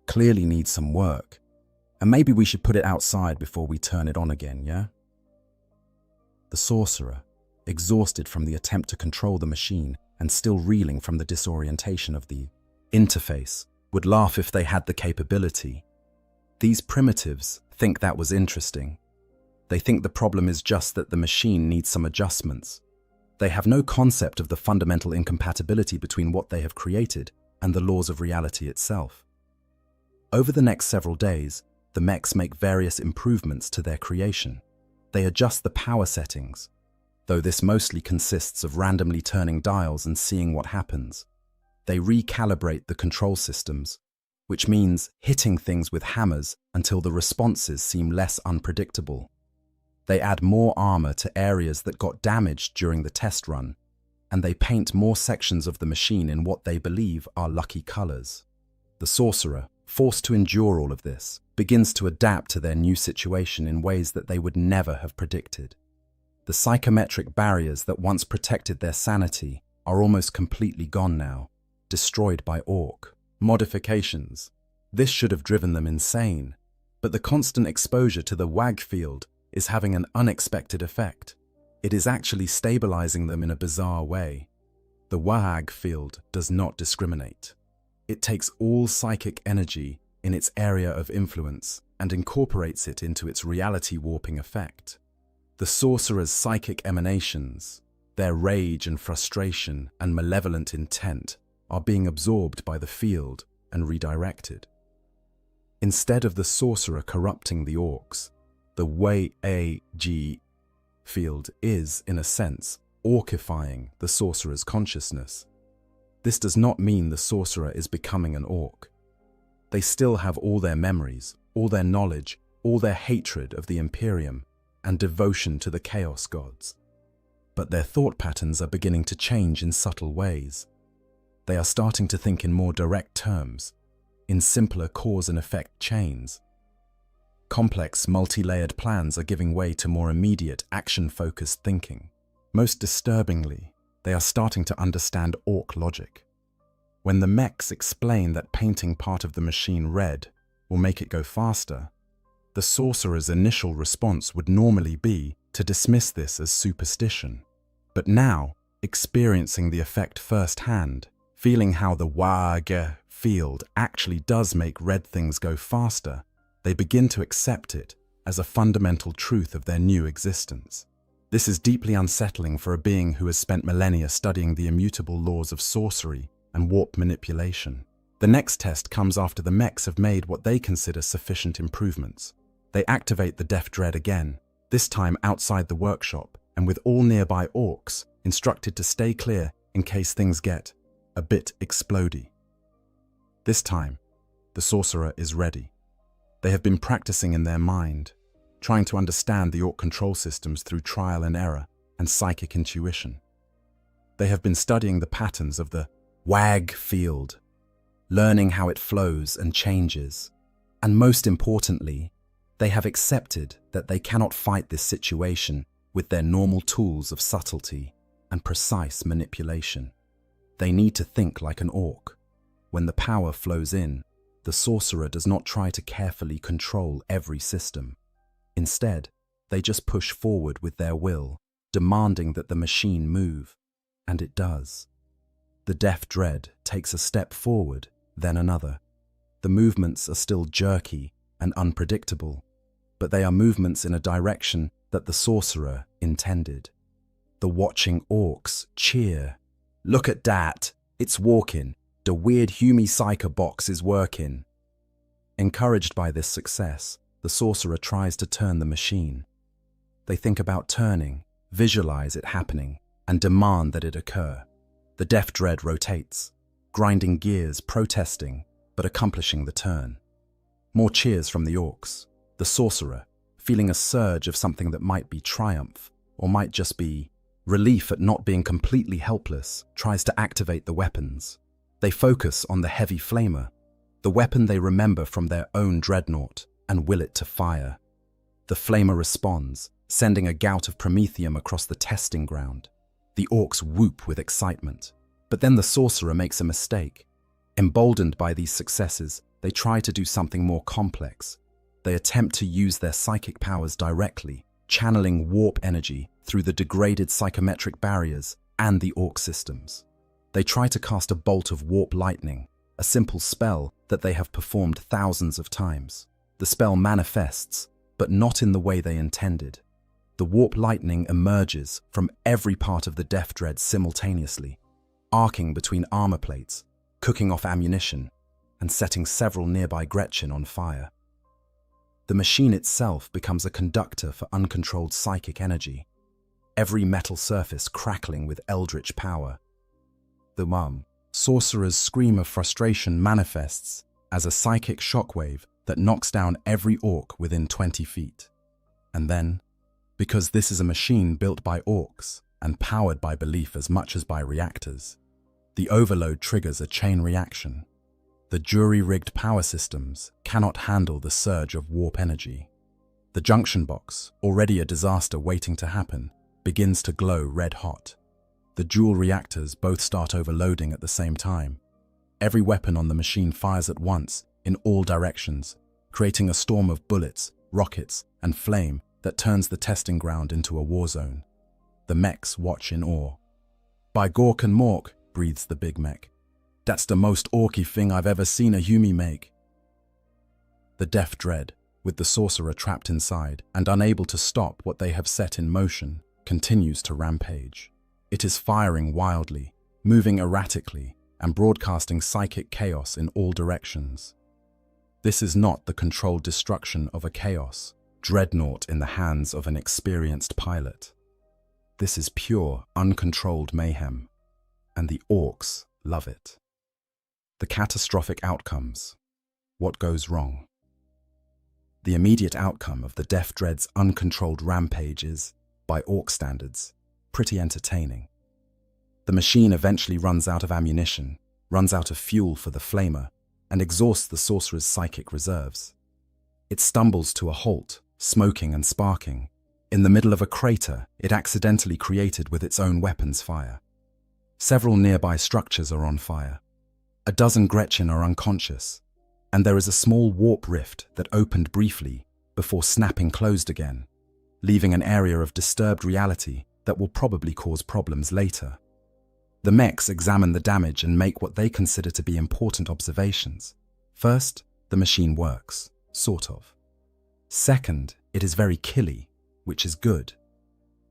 Clearly needs some work, and maybe we should put it outside before we turn it on again, yeah?" The sorcerer, exhausted from the attempt to control the machine and still reeling from the disorientation of the interface, would laugh if they had the capability. These primitives think that was interesting. They think the problem is just that the machine needs some adjustments. They have no concept of the fundamental incompatibility between what they have created and the laws of reality itself. Over the next several days, the mechs make various improvements to their creation. They adjust the power settings, though this mostly consists of randomly turning dials and seeing what happens. They recalibrate the control systems, which means hitting things with hammers until the responses seem less unpredictable. They add more armor to areas that got damaged during the test run, and they paint more sections of the machine in what they believe are lucky colors. The sorcerer, forced to endure all of this, begins to adapt to their new situation in ways that they would never have predicted. The psychometric barriers that once protected their sanity are almost completely gone now, destroyed by orc modifications. This should have driven them insane, but the constant exposure to the WAG field is having an unexpected effect. It is actually stabilizing them in a bizarre way. The WAG field does not discriminate. It takes all psychic energy in its area of influence and incorporates it into its reality-warping effect. The sorcerer's psychic emanations, their rage and frustration and malevolent intent, are being absorbed by the field and redirected. Instead of the sorcerer corrupting the orcs, the WAG field is, in a sense, orcifying the sorcerer's consciousness. This does not mean the sorcerer is becoming an orc. They still have all their memories, all their knowledge, all their hatred of the Imperium, and devotion to the Chaos Gods. But their thought patterns are beginning to change in subtle ways. They are starting to think in more direct terms, in simpler cause and effect chains. Complex, multi-layered plans are giving way to more immediate, action-focused thinking. Most disturbingly, they are starting to understand orc logic. When the mechs explain that painting part of the machine red will make it go faster, the sorcerer's initial response would normally be to dismiss this as superstition. But now, experiencing the effect firsthand, feeling how the WAG field actually does make red things go faster, they begin to accept it as a fundamental truth of their new existence. This is deeply unsettling for a being who has spent millennia studying the immutable laws of sorcery and warp manipulation. The next test comes after the mechs have made what they consider sufficient improvements. They activate the Death Dread again, this time outside the workshop, and with all nearby orcs instructed to stay clear in case things get a bit explodey. This time, the sorcerer is ready. They have been practicing in their mind, trying to understand the orc control systems through trial and error and psychic intuition. They have been studying the patterns of the WAG field, learning how it flows and changes, and most importantly, they have accepted that they cannot fight this situation with their normal tools of subtlety and precise manipulation. They need to think like an orc. When the power flows in, the sorcerer does not try to carefully control every system. Instead, they just push forward with their will, demanding that the machine move, and it does. The Death Dread takes a step forward, then another. The movements are still jerky and unpredictable, but they are movements in a direction that the sorcerer intended. The watching orcs cheer. "Look at that! It's walking! The weird Hume Psyker box is working!" Encouraged by this success, the sorcerer tries to turn the machine. They think about turning, visualize it happening, and demand that it occur. The Death Dread rotates, grinding gears, protesting, but accomplishing the turn. More cheers from the orcs. The sorcerer, feeling a surge of something that might be triumph, or might just be relief at not being completely helpless, tries to activate the weapons. They focus on the heavy flamer, the weapon they remember from their own dreadnought, and will it to fire. The flamer responds, sending a gout of promethium across the testing ground. The orcs whoop with excitement. But then the sorcerer makes a mistake. Emboldened by these successes, they try to do something more complex. They attempt to use their psychic powers directly, channeling warp energy through the degraded psychometric barriers and the orc systems. They try to cast a bolt of warp lightning, a simple spell that they have performed thousands of times. The spell manifests, but not in the way they intended. The warp lightning emerges from every part of the Death Dread simultaneously, arcing between armor plates, cooking off ammunition, and setting several nearby Gretchen on fire. The machine itself becomes a conductor for uncontrolled psychic energy, every metal surface crackling with eldritch power. The sorcerer's scream of frustration manifests as a psychic shockwave that knocks down every orc within 20 feet. And then, because this is a machine built by orcs and powered by belief as much as by reactors, the overload triggers a chain reaction. The jury-rigged power systems cannot handle the surge of warp energy. The junction box, already a disaster waiting to happen, begins to glow red-hot. The dual reactors both start overloading at the same time. Every weapon on the machine fires at once, in all directions, creating a storm of bullets, rockets, and flame that turns the testing ground into a war zone. The mechs watch in awe. "By Gork and Mork," breathes the big mech. That's the most orky thing I've ever seen a human make. The Death Dread, with the sorcerer trapped inside and unable to stop what they have set in motion, continues to rampage. It is firing wildly, moving erratically, and broadcasting psychic chaos in all directions. This is not the controlled destruction of a chaos dreadnought in the hands of an experienced pilot. This is pure, uncontrolled mayhem, and the orcs love it. The catastrophic outcomes. What goes wrong? The immediate outcome of the Death Dread's uncontrolled rampage is, by orc standards, pretty entertaining. The machine eventually runs out of ammunition, runs out of fuel for the flamer, and exhausts the sorcerer's psychic reserves. It stumbles to a halt, smoking and sparking, in the middle of a crater it accidentally created with its own weapons fire. Several nearby structures are on fire. A dozen Gretchen are unconscious, and there is a small warp rift that opened briefly before snapping closed again, leaving an area of disturbed reality that will probably cause problems later. The mechs examine the damage and make what they consider to be important observations. First, the machine works, sort of. Second, it is very killy, which is good.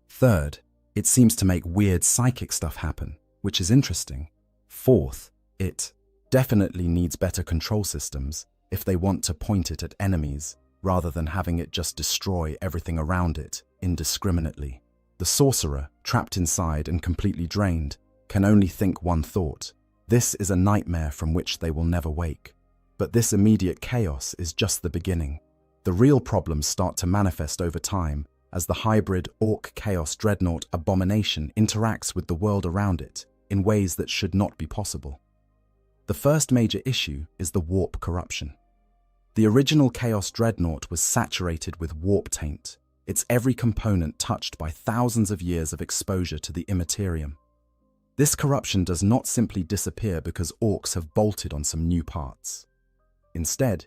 Third, it seems to make weird psychic stuff happen, which is interesting. Fourth, it definitely needs better control systems if they want to point it at enemies rather than having it just destroy everything around it indiscriminately. The sorcerer, trapped inside and completely drained, can only think one thought. This is a nightmare from which they will never wake. But this immediate chaos is just the beginning. The real problems start to manifest over time as the hybrid Orc Chaos Dreadnought abomination interacts with the world around it in ways that should not be possible. The first major issue is the warp corruption. The original Chaos Dreadnought was saturated with warp taint, its every component touched by thousands of years of exposure to the immaterium. This corruption does not simply disappear because orcs have bolted on some new parts. Instead,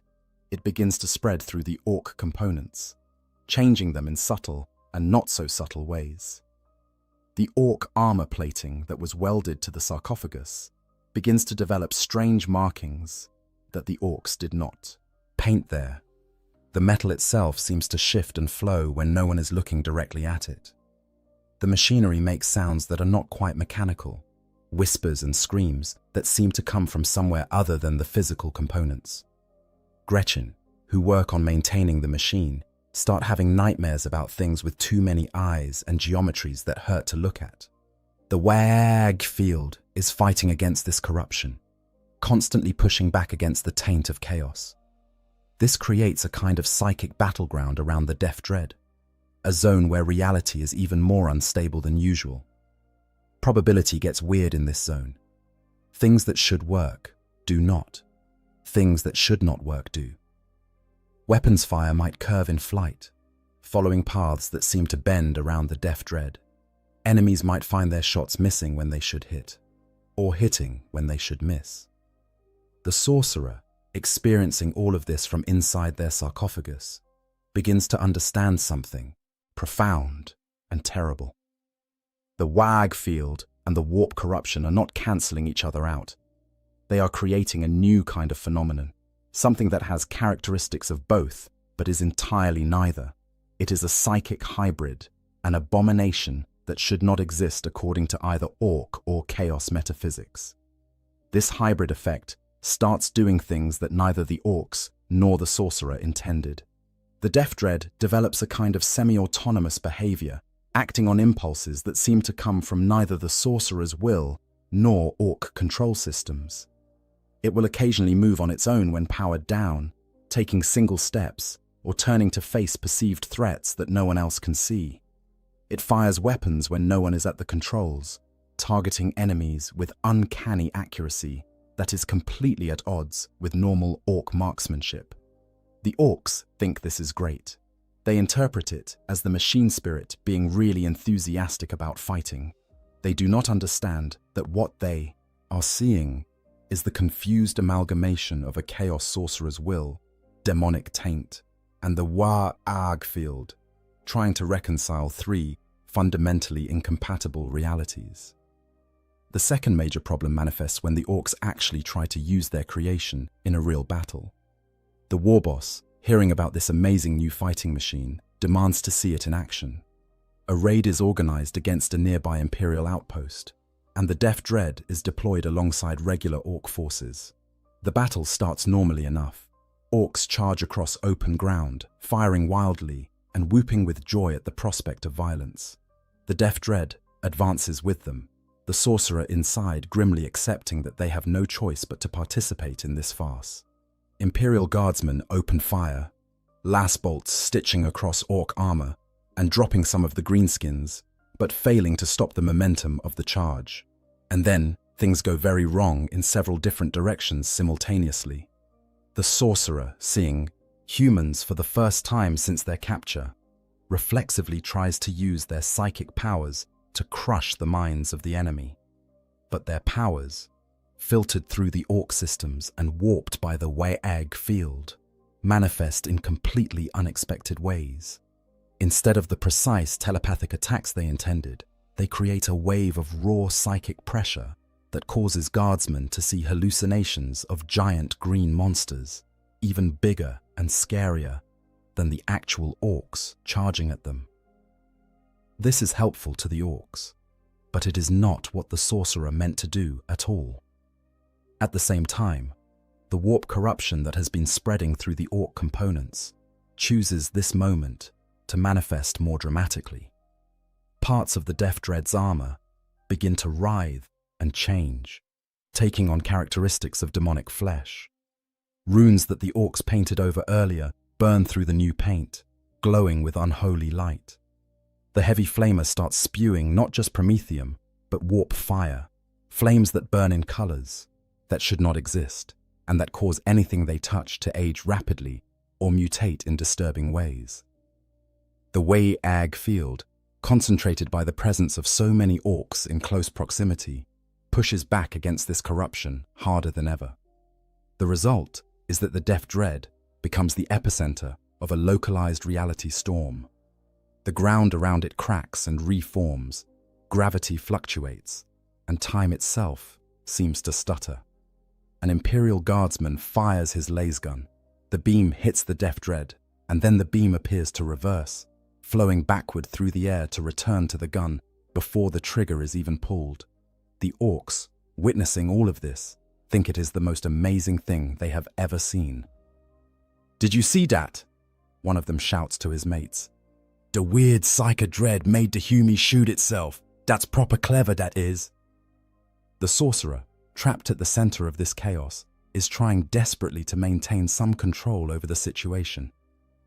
it begins to spread through the orc components, changing them in subtle and not so subtle ways. The orc armor plating that was welded to the sarcophagus begins to develop strange markings that the orcs did not paint there. The metal itself seems to shift and flow when no one is looking directly at it. The machinery makes sounds that are not quite mechanical, whispers and screams that seem to come from somewhere other than the physical components. Gretchen, who work on maintaining the machine, start having nightmares about things with too many eyes and geometries that hurt to look at. The WAG field is fighting against this corruption, constantly pushing back against the taint of chaos. This creates a kind of psychic battleground around the Death Dread, a zone where reality is even more unstable than usual. Probability gets weird in this zone. Things that should work do not. Things that should not work do. Weapons fire might curve in flight, following paths that seem to bend around the Death Dread. Enemies might find their shots missing when they should hit, or hitting when they should miss. The sorcerer, experiencing all of this from inside their sarcophagus, begins to understand something profound and terrible. The WAG field and the warp corruption are not cancelling each other out. They are creating a new kind of phenomenon, something that has characteristics of both, but is entirely neither. It is a psychic hybrid, an abomination that should not exist according to either orc or chaos metaphysics. This hybrid effect starts doing things that neither the orcs nor the sorcerer intended. The Death Dread develops a kind of semi-autonomous behavior, acting on impulses that seem to come from neither the sorcerer's will nor orc control systems. It will occasionally move on its own when powered down, taking single steps or turning to face perceived threats that no one else can see. It fires weapons when no one is at the controls, targeting enemies with uncanny accuracy that is completely at odds with normal orc marksmanship. The orcs think this is great. They interpret it as the machine spirit being really enthusiastic about fighting. They do not understand that what they are seeing is the confused amalgamation of a chaos sorcerer's will, demonic taint, and the WAG field, trying to reconcile three fundamentally incompatible realities. The second major problem manifests when the orcs actually try to use their creation in a real battle. The war boss, hearing about this amazing new fighting machine, demands to see it in action. A raid is organized against a nearby Imperial outpost, and the Def Dread is deployed alongside regular orc forces. The battle starts normally enough. Orcs charge across open ground, firing wildly and whooping with joy at the prospect of violence. The Def Dread advances with them, the sorcerer inside grimly accepting that they have no choice but to participate in this farce. Imperial guardsmen open fire, lass bolts stitching across orc armor and dropping some of the greenskins, but failing to stop the momentum of the charge. And then things go very wrong in several different directions simultaneously. The sorcerer, seeing humans for the first time since their capture, reflexively tries to use their psychic powers to crush the minds of the enemy. But their powers, filtered through the orc systems and warped by the Way-Ag field, manifest in completely unexpected ways. Instead of the precise telepathic attacks they intended, they create a wave of raw psychic pressure that causes guardsmen to see hallucinations of giant green monsters, even bigger and scarier than the actual orcs charging at them. This is helpful to the orcs, but it is not what the sorcerer meant to do at all. At the same time, the warp corruption that has been spreading through the orc components chooses this moment to manifest more dramatically. Parts of the Def Dread's armor begin to writhe and change, taking on characteristics of demonic flesh. Runes that the orcs painted over earlier burn through the new paint, glowing with unholy light. The heavy flamer starts spewing not just promethium, but warp fire, flames that burn in colors that should not exist, and that cause anything they touch to age rapidly or mutate in disturbing ways. The Way-Ag field, concentrated by the presence of so many orcs in close proximity, pushes back against this corruption harder than ever. The result is that the Def Dread becomes the epicenter of a localized reality storm. The ground around it cracks and reforms, gravity fluctuates, and time itself seems to stutter. An Imperial guardsman fires his lasgun. The beam hits the Def Dread, and then the beam appears to reverse, flowing backward through the air to return to the gun before the trigger is even pulled. The orcs, witnessing all of this, think it is the most amazing thing they have ever seen. "Did you see that?" one of them shouts to his mates. "The weird Psycho Dread made the Humie shoot itself. That's proper clever, that is." The sorcerer, trapped at the center of this chaos, is trying desperately to maintain some control over the situation.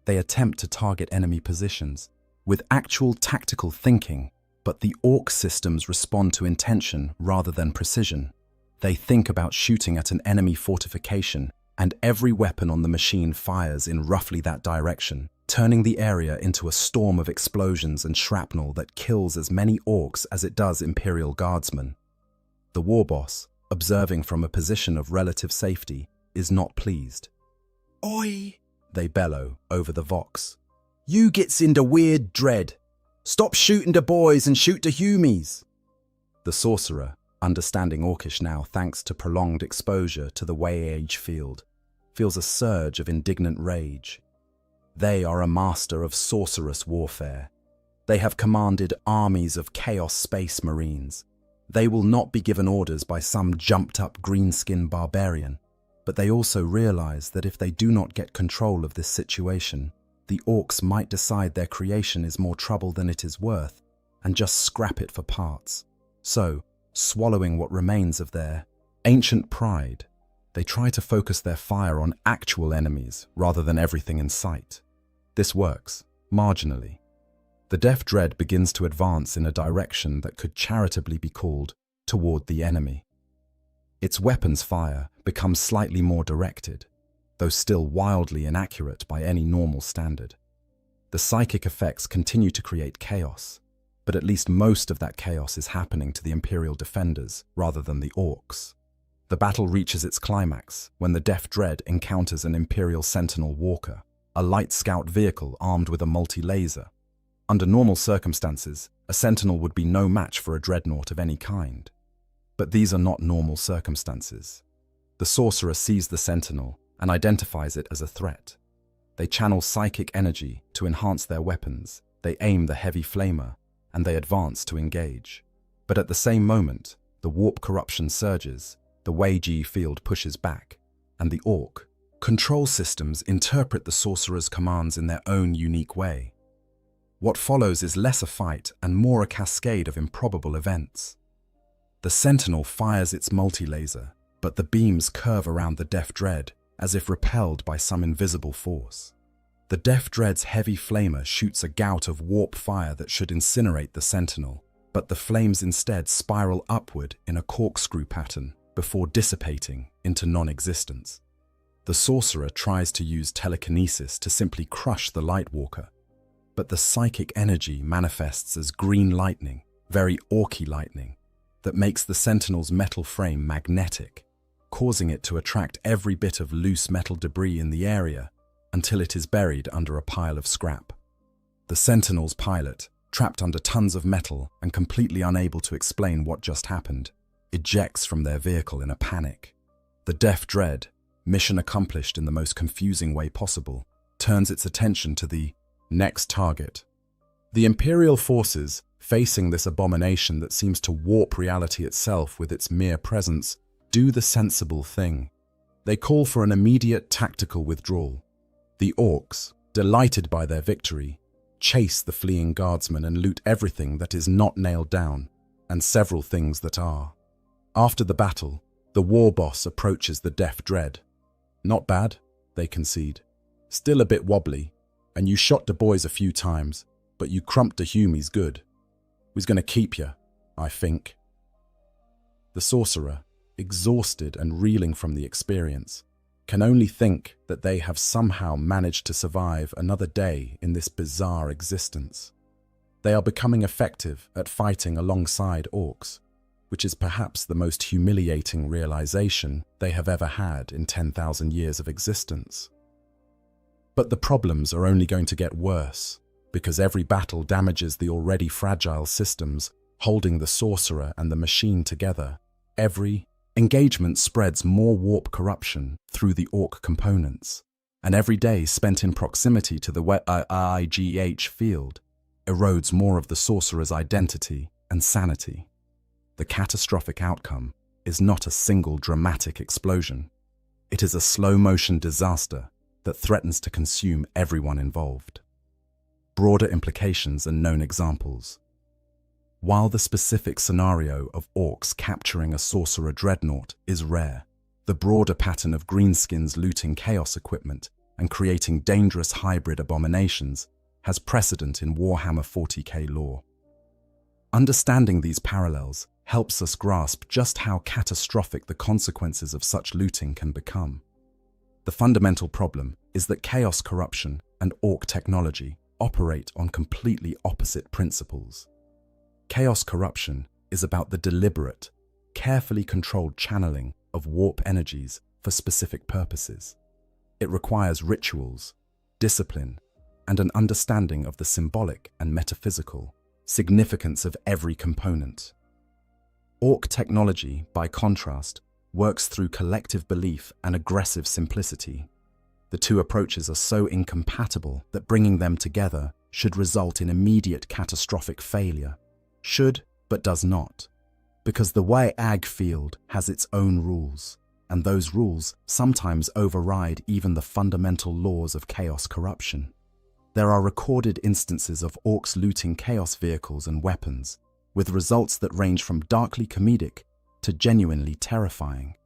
They attempt to target enemy positions with actual tactical thinking, but the orc systems respond to intention rather than precision. They think about shooting at an enemy fortification, and every weapon on the machine fires in roughly that direction, turning the area into a storm of explosions and shrapnel that kills as many orcs as it does Imperial guardsmen. The war boss, observing from a position of relative safety, is not pleased. "Oi!" they bellow over the vox. "You gets in the weird dread. Stop shooting the boys and shoot the humies." The sorcerer, understanding Orcish now thanks to prolonged exposure to the Way-Age field, feels a surge of indignant rage. They are a master of sorcerous warfare. They have commanded armies of Chaos Space Marines. They will not be given orders by some jumped-up greenskin barbarian, but they also realize that if they do not get control of this situation, the orcs might decide their creation is more trouble than it is worth and just scrap it for parts. So, swallowing what remains of their ancient pride, they try to focus their fire on actual enemies rather than everything in sight. This works, marginally. The Def Dread begins to advance in a direction that could charitably be called toward the enemy. Its weapons fire becomes slightly more directed, though still wildly inaccurate by any normal standard. The psychic effects continue to create chaos, but at least most of that chaos is happening to the Imperial defenders rather than the orcs. The battle reaches its climax when the Def Dread encounters an Imperial Sentinel Walker, a light scout vehicle armed with a multi-laser. Under normal circumstances, a Sentinel would be no match for a dreadnought of any kind. But these are not normal circumstances. The sorcerer sees the sentinel and identifies it as a threat. They channel psychic energy to enhance their weapons, they aim the heavy flamer, and they advance to engage. But at the same moment, the warp corruption surges, the Wei-Ji field pushes back, and the Orc control systems interpret the sorcerer's commands in their own unique way. What follows is less a fight and more a cascade of improbable events. The sentinel fires its multi-laser, but the beams curve around the Deaf Dread as if repelled by some invisible force. The Deaf Dread's heavy flamer shoots a gout of warp fire that should incinerate the sentinel, but the flames instead spiral upward in a corkscrew pattern before dissipating into non-existence. The sorcerer tries to use telekinesis to simply crush the Lightwalker, but the psychic energy manifests as green lightning, very orky lightning, that makes the sentinel's metal frame magnetic, causing it to attract every bit of loose metal debris in the area until it is buried under a pile of scrap. The sentinel's pilot, trapped under tons of metal and completely unable to explain what just happened, ejects from their vehicle in a panic. The Deaf Dread, mission accomplished in the most confusing way possible, turns its attention to the next target. The Imperial forces, facing this abomination that seems to warp reality itself with its mere presence, do the sensible thing. They call for an immediate tactical withdrawal. The Orcs, delighted by their victory, chase the fleeing guardsmen and loot everything that is not nailed down, and several things that are. After the battle, the war boss approaches the Deaf Dread. Not bad, they concede. Still a bit wobbly, and you shot the boys a few times, but you crumped the Humies good. We's gonna keep ya, I think. The sorcerer, exhausted and reeling from the experience, can only think that they have somehow managed to survive another day in this bizarre existence. They are becoming effective at fighting alongside Orcs, which is perhaps the most humiliating realization they have ever had in 10,000 years of existence. But the problems are only going to get worse, because every battle damages the already fragile systems holding the sorcerer and the machine together. Every engagement spreads more warp corruption through the Orc components, and every day spent in proximity to the IGH field erodes more of the sorcerer's identity and sanity. The catastrophic outcome is not a single dramatic explosion. It is a slow-motion disaster that threatens to consume everyone involved. Broader implications and known examples. While the specific scenario of Orcs capturing a sorcerer dreadnought is rare, the broader pattern of greenskins looting chaos equipment and creating dangerous hybrid abominations has precedent in Warhammer 40k lore. Understanding these parallels helps us grasp just how catastrophic the consequences of such looting can become. The fundamental problem is that chaos corruption and Orc technology operate on completely opposite principles. Chaos corruption is about the deliberate, carefully controlled channeling of warp energies for specific purposes. It requires rituals, discipline, and an understanding of the symbolic and metaphysical significance of every component. Orc technology, by contrast, works through collective belief and aggressive simplicity. The two approaches are so incompatible that bringing them together should result in immediate catastrophic failure. Should, but does not. Because the WAG field has its own rules, and those rules sometimes override even the fundamental laws of chaos corruption. There are recorded instances of Orcs looting chaos vehicles and weapons, with results that range from darkly comedic to genuinely terrifying.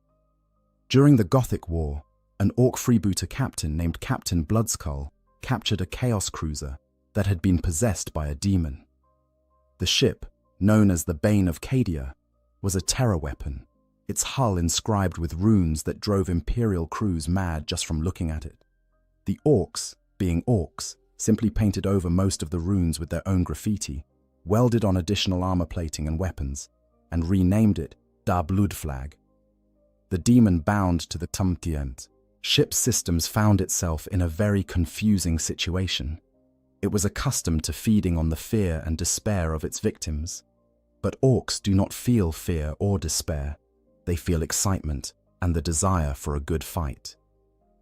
During the Gothic War, an Orc freebooter captain named Captain Bloodskull captured a chaos cruiser that had been possessed by a demon. The ship, known as the Bane of Cadia, was a terror weapon, its hull inscribed with runes that drove Imperial crews mad just from looking at it. The Orcs, being Orcs, simply painted over most of the runes with their own graffiti, welded on additional armor plating and weapons, and renamed it Da Bloodflag. The demon bound to the Tumtient ship's systems found itself in a very confusing situation. It was accustomed to feeding on the fear and despair of its victims. But orcs do not feel fear or despair. They feel excitement and the desire for a good fight.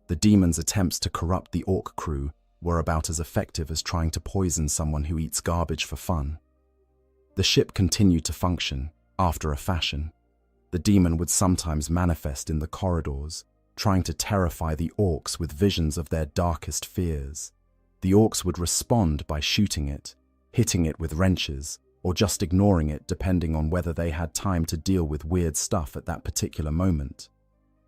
The demon's attempts to corrupt the orc crew were about as effective as trying to poison someone who eats garbage for fun. The ship continued to function, after a fashion. The demon would sometimes manifest in the corridors, trying to terrify the orcs with visions of their darkest fears. The orcs would respond by shooting it, hitting it with wrenches, or just ignoring it depending on whether they had time to deal with weird stuff at that particular moment.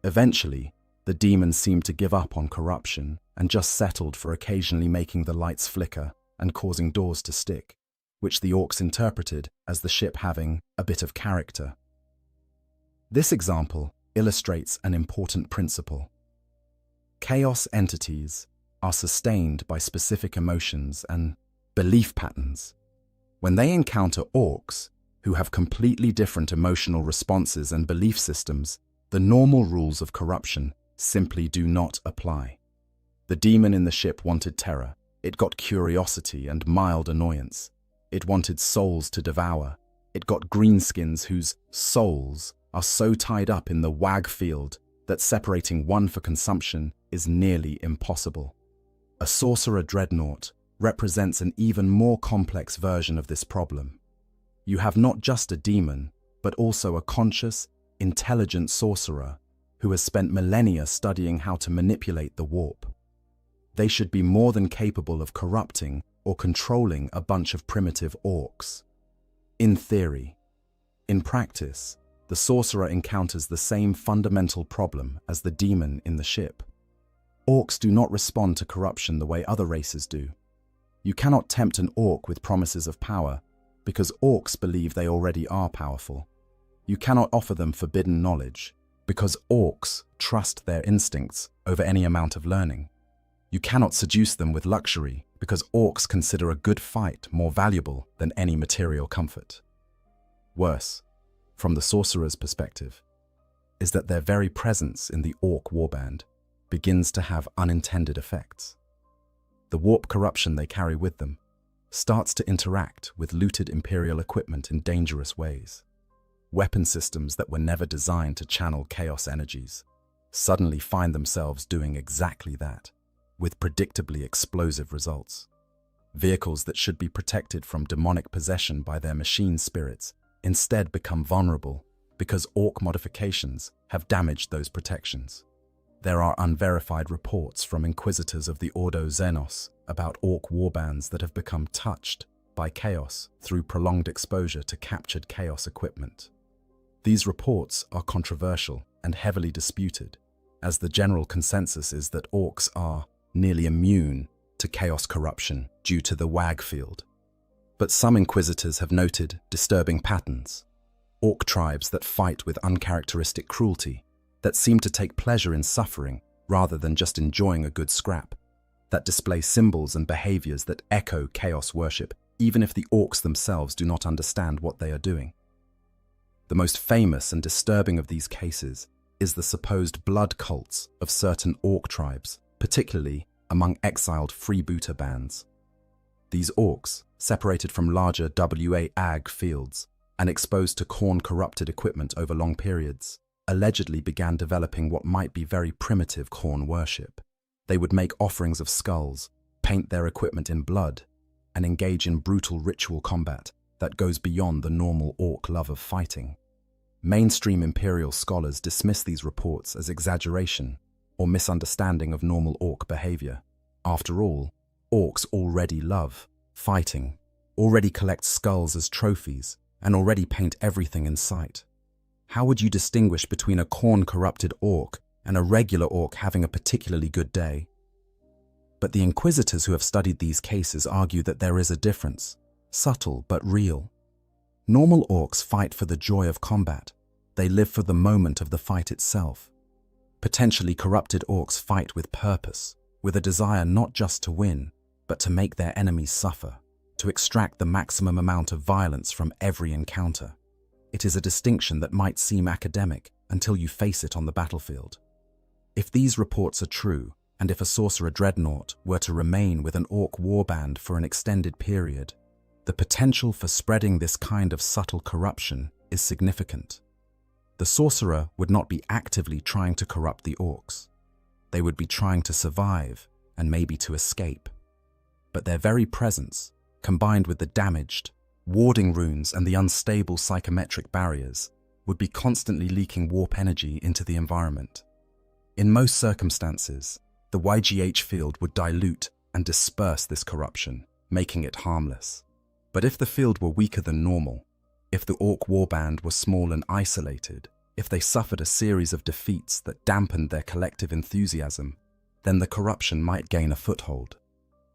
Eventually, the demon seemed to give up on corruption and just settled for occasionally making the lights flicker and causing doors to stick, which the orcs interpreted as the ship having a bit of character. This example illustrates an important principle. Chaos entities are sustained by specific emotions and belief patterns. When they encounter orcs, who have completely different emotional responses and belief systems, the normal rules of corruption simply do not apply. The demon in the ship wanted terror. It got curiosity and mild annoyance. It wanted souls to devour. It got greenskins whose souls are so tied up in the wag field that separating one for consumption is nearly impossible. A sorcerer dreadnought represents an even more complex version of this problem. You have not just a demon, but also a conscious, intelligent sorcerer who has spent millennia studying how to manipulate the warp. They should be more than capable of corrupting or controlling a bunch of primitive orcs. In theory. In practice, the sorcerer encounters the same fundamental problem as the demon in the ship. Orcs do not respond to corruption the way other races do. You cannot tempt an orc with promises of power, because orcs believe they already are powerful. You cannot offer them forbidden knowledge, because orcs trust their instincts over any amount of learning. You cannot seduce them with luxury, because orcs consider a good fight more valuable than any material comfort. Worse, from the sorcerer's perspective, is that their very presence in the orc warband begins to have unintended effects. The warp corruption they carry with them starts to interact with looted Imperial equipment in dangerous ways. Weapon systems that were never designed to channel chaos energies suddenly find themselves doing exactly that, with predictably explosive results. Vehicles that should be protected from demonic possession by their machine spirits instead become vulnerable because orc modifications have damaged those protections. There are unverified reports from inquisitors of the Ordo Xenos about orc warbands that have become touched by chaos through prolonged exposure to captured chaos equipment. These reports are controversial and heavily disputed, as the general consensus is that orcs are nearly immune to chaos corruption due to the wag field. But some inquisitors have noted disturbing patterns. Orc tribes that fight with uncharacteristic cruelty, that seem to take pleasure in suffering rather than just enjoying a good scrap, that display symbols and behaviors that echo chaos worship, even if the orcs themselves do not understand what they are doing. The most famous and disturbing of these cases is the supposed blood cults of certain orc tribes, particularly among exiled freebooter bands. These orcs, separated from larger WA-AG fields and exposed to Khorne-corrupted equipment over long periods, allegedly began developing what might be very primitive Khorne worship. They would make offerings of skulls, paint their equipment in blood, and engage in brutal ritual combat that goes beyond the normal orc love of fighting. Mainstream Imperial scholars dismiss these reports as exaggeration or misunderstanding of normal orc behavior. After all, orcs already love fighting, already collect skulls as trophies, and already paint everything in sight. How would you distinguish between a Khorne-corrupted orc and a regular orc having a particularly good day? But the inquisitors who have studied these cases argue that there is a difference, subtle but real. Normal orcs fight for the joy of combat. They live for the moment of the fight itself. Potentially corrupted orcs fight with purpose, with a desire not just to win, but to make their enemies suffer, to extract the maximum amount of violence from every encounter. It is a distinction that might seem academic until you face it on the battlefield. If these reports are true, and if a sorcerer dreadnought were to remain with an orc warband for an extended period, The potential for spreading this kind of subtle corruption is significant. The sorcerer would not be actively trying to corrupt the orcs. They would be trying to survive and maybe to escape. But their very presence, combined with the damaged, warding runes and the unstable psychometric barriers, would be constantly leaking warp energy into the environment. In most circumstances, the YGH field would dilute and disperse this corruption, making it harmless. But if the field were weaker than normal, if the orc warband were small and isolated, if they suffered a series of defeats that dampened their collective enthusiasm, then the corruption might gain a foothold.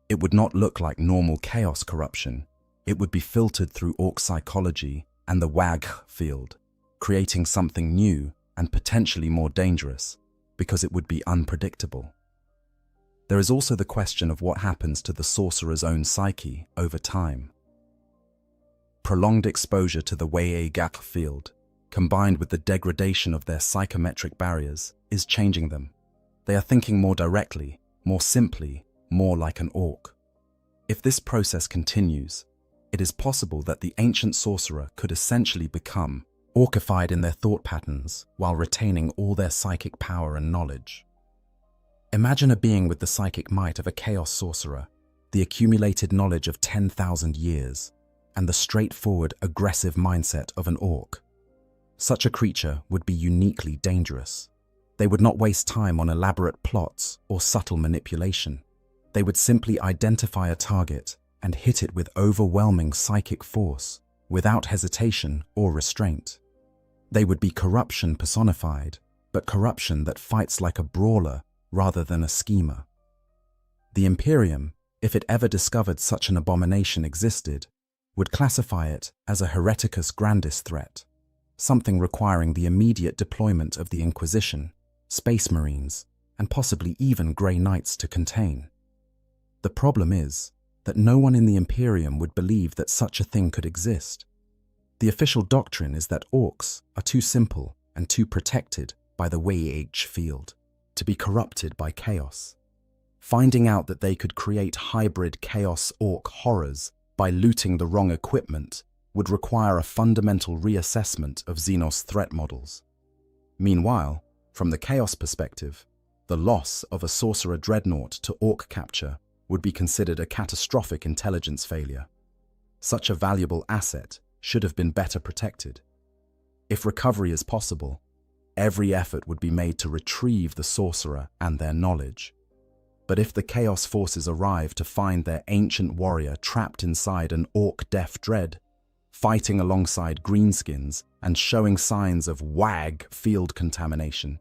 It would not look like normal chaos corruption. It would be filtered through orc psychology and the WAG field, creating something new and potentially more dangerous, because it would be unpredictable. There is also the question of what happens to the sorcerer's own psyche over time. Prolonged exposure to the WAG field, combined with the degradation of their psychometric barriers, is changing them. They are thinking more directly, more simply, more like an orc. If this process continues, it is possible that the ancient sorcerer could essentially become orcified in their thought patterns while retaining all their psychic power and knowledge. Imagine a being with the psychic might of a chaos sorcerer, the accumulated knowledge of 10,000 years, and the straightforward, aggressive mindset of an orc. Such a creature would be uniquely dangerous. They would not waste time on elaborate plots or subtle manipulation. They would simply identify a target and hit it with overwhelming psychic force, without hesitation or restraint. They would be corruption personified, but corruption that fights like a brawler rather than a schemer. The Imperium, if it ever discovered such an abomination existed, would classify it as a hereticus grandis threat, something requiring the immediate deployment of the Inquisition, Space Marines, and possibly even Grey Knights to contain. The problem is that no one in the Imperium would believe that such a thing could exist. The official doctrine is that orcs are too simple and too protected by the WAH field to be corrupted by chaos. Finding out that they could create hybrid chaos-orc horrors by looting the wrong equipment would require a fundamental reassessment of Xenos threat models. Meanwhile, from the chaos perspective, the loss of a sorcerer dreadnought to orc capture would be considered a catastrophic intelligence failure. Such a valuable asset should have been better protected. If recovery is possible, every effort would be made to retrieve the sorcerer and their knowledge. But if the Chaos Forces arrive to find their ancient warrior trapped inside an orc deaf dread, fighting alongside greenskins and showing signs of WAG field contamination,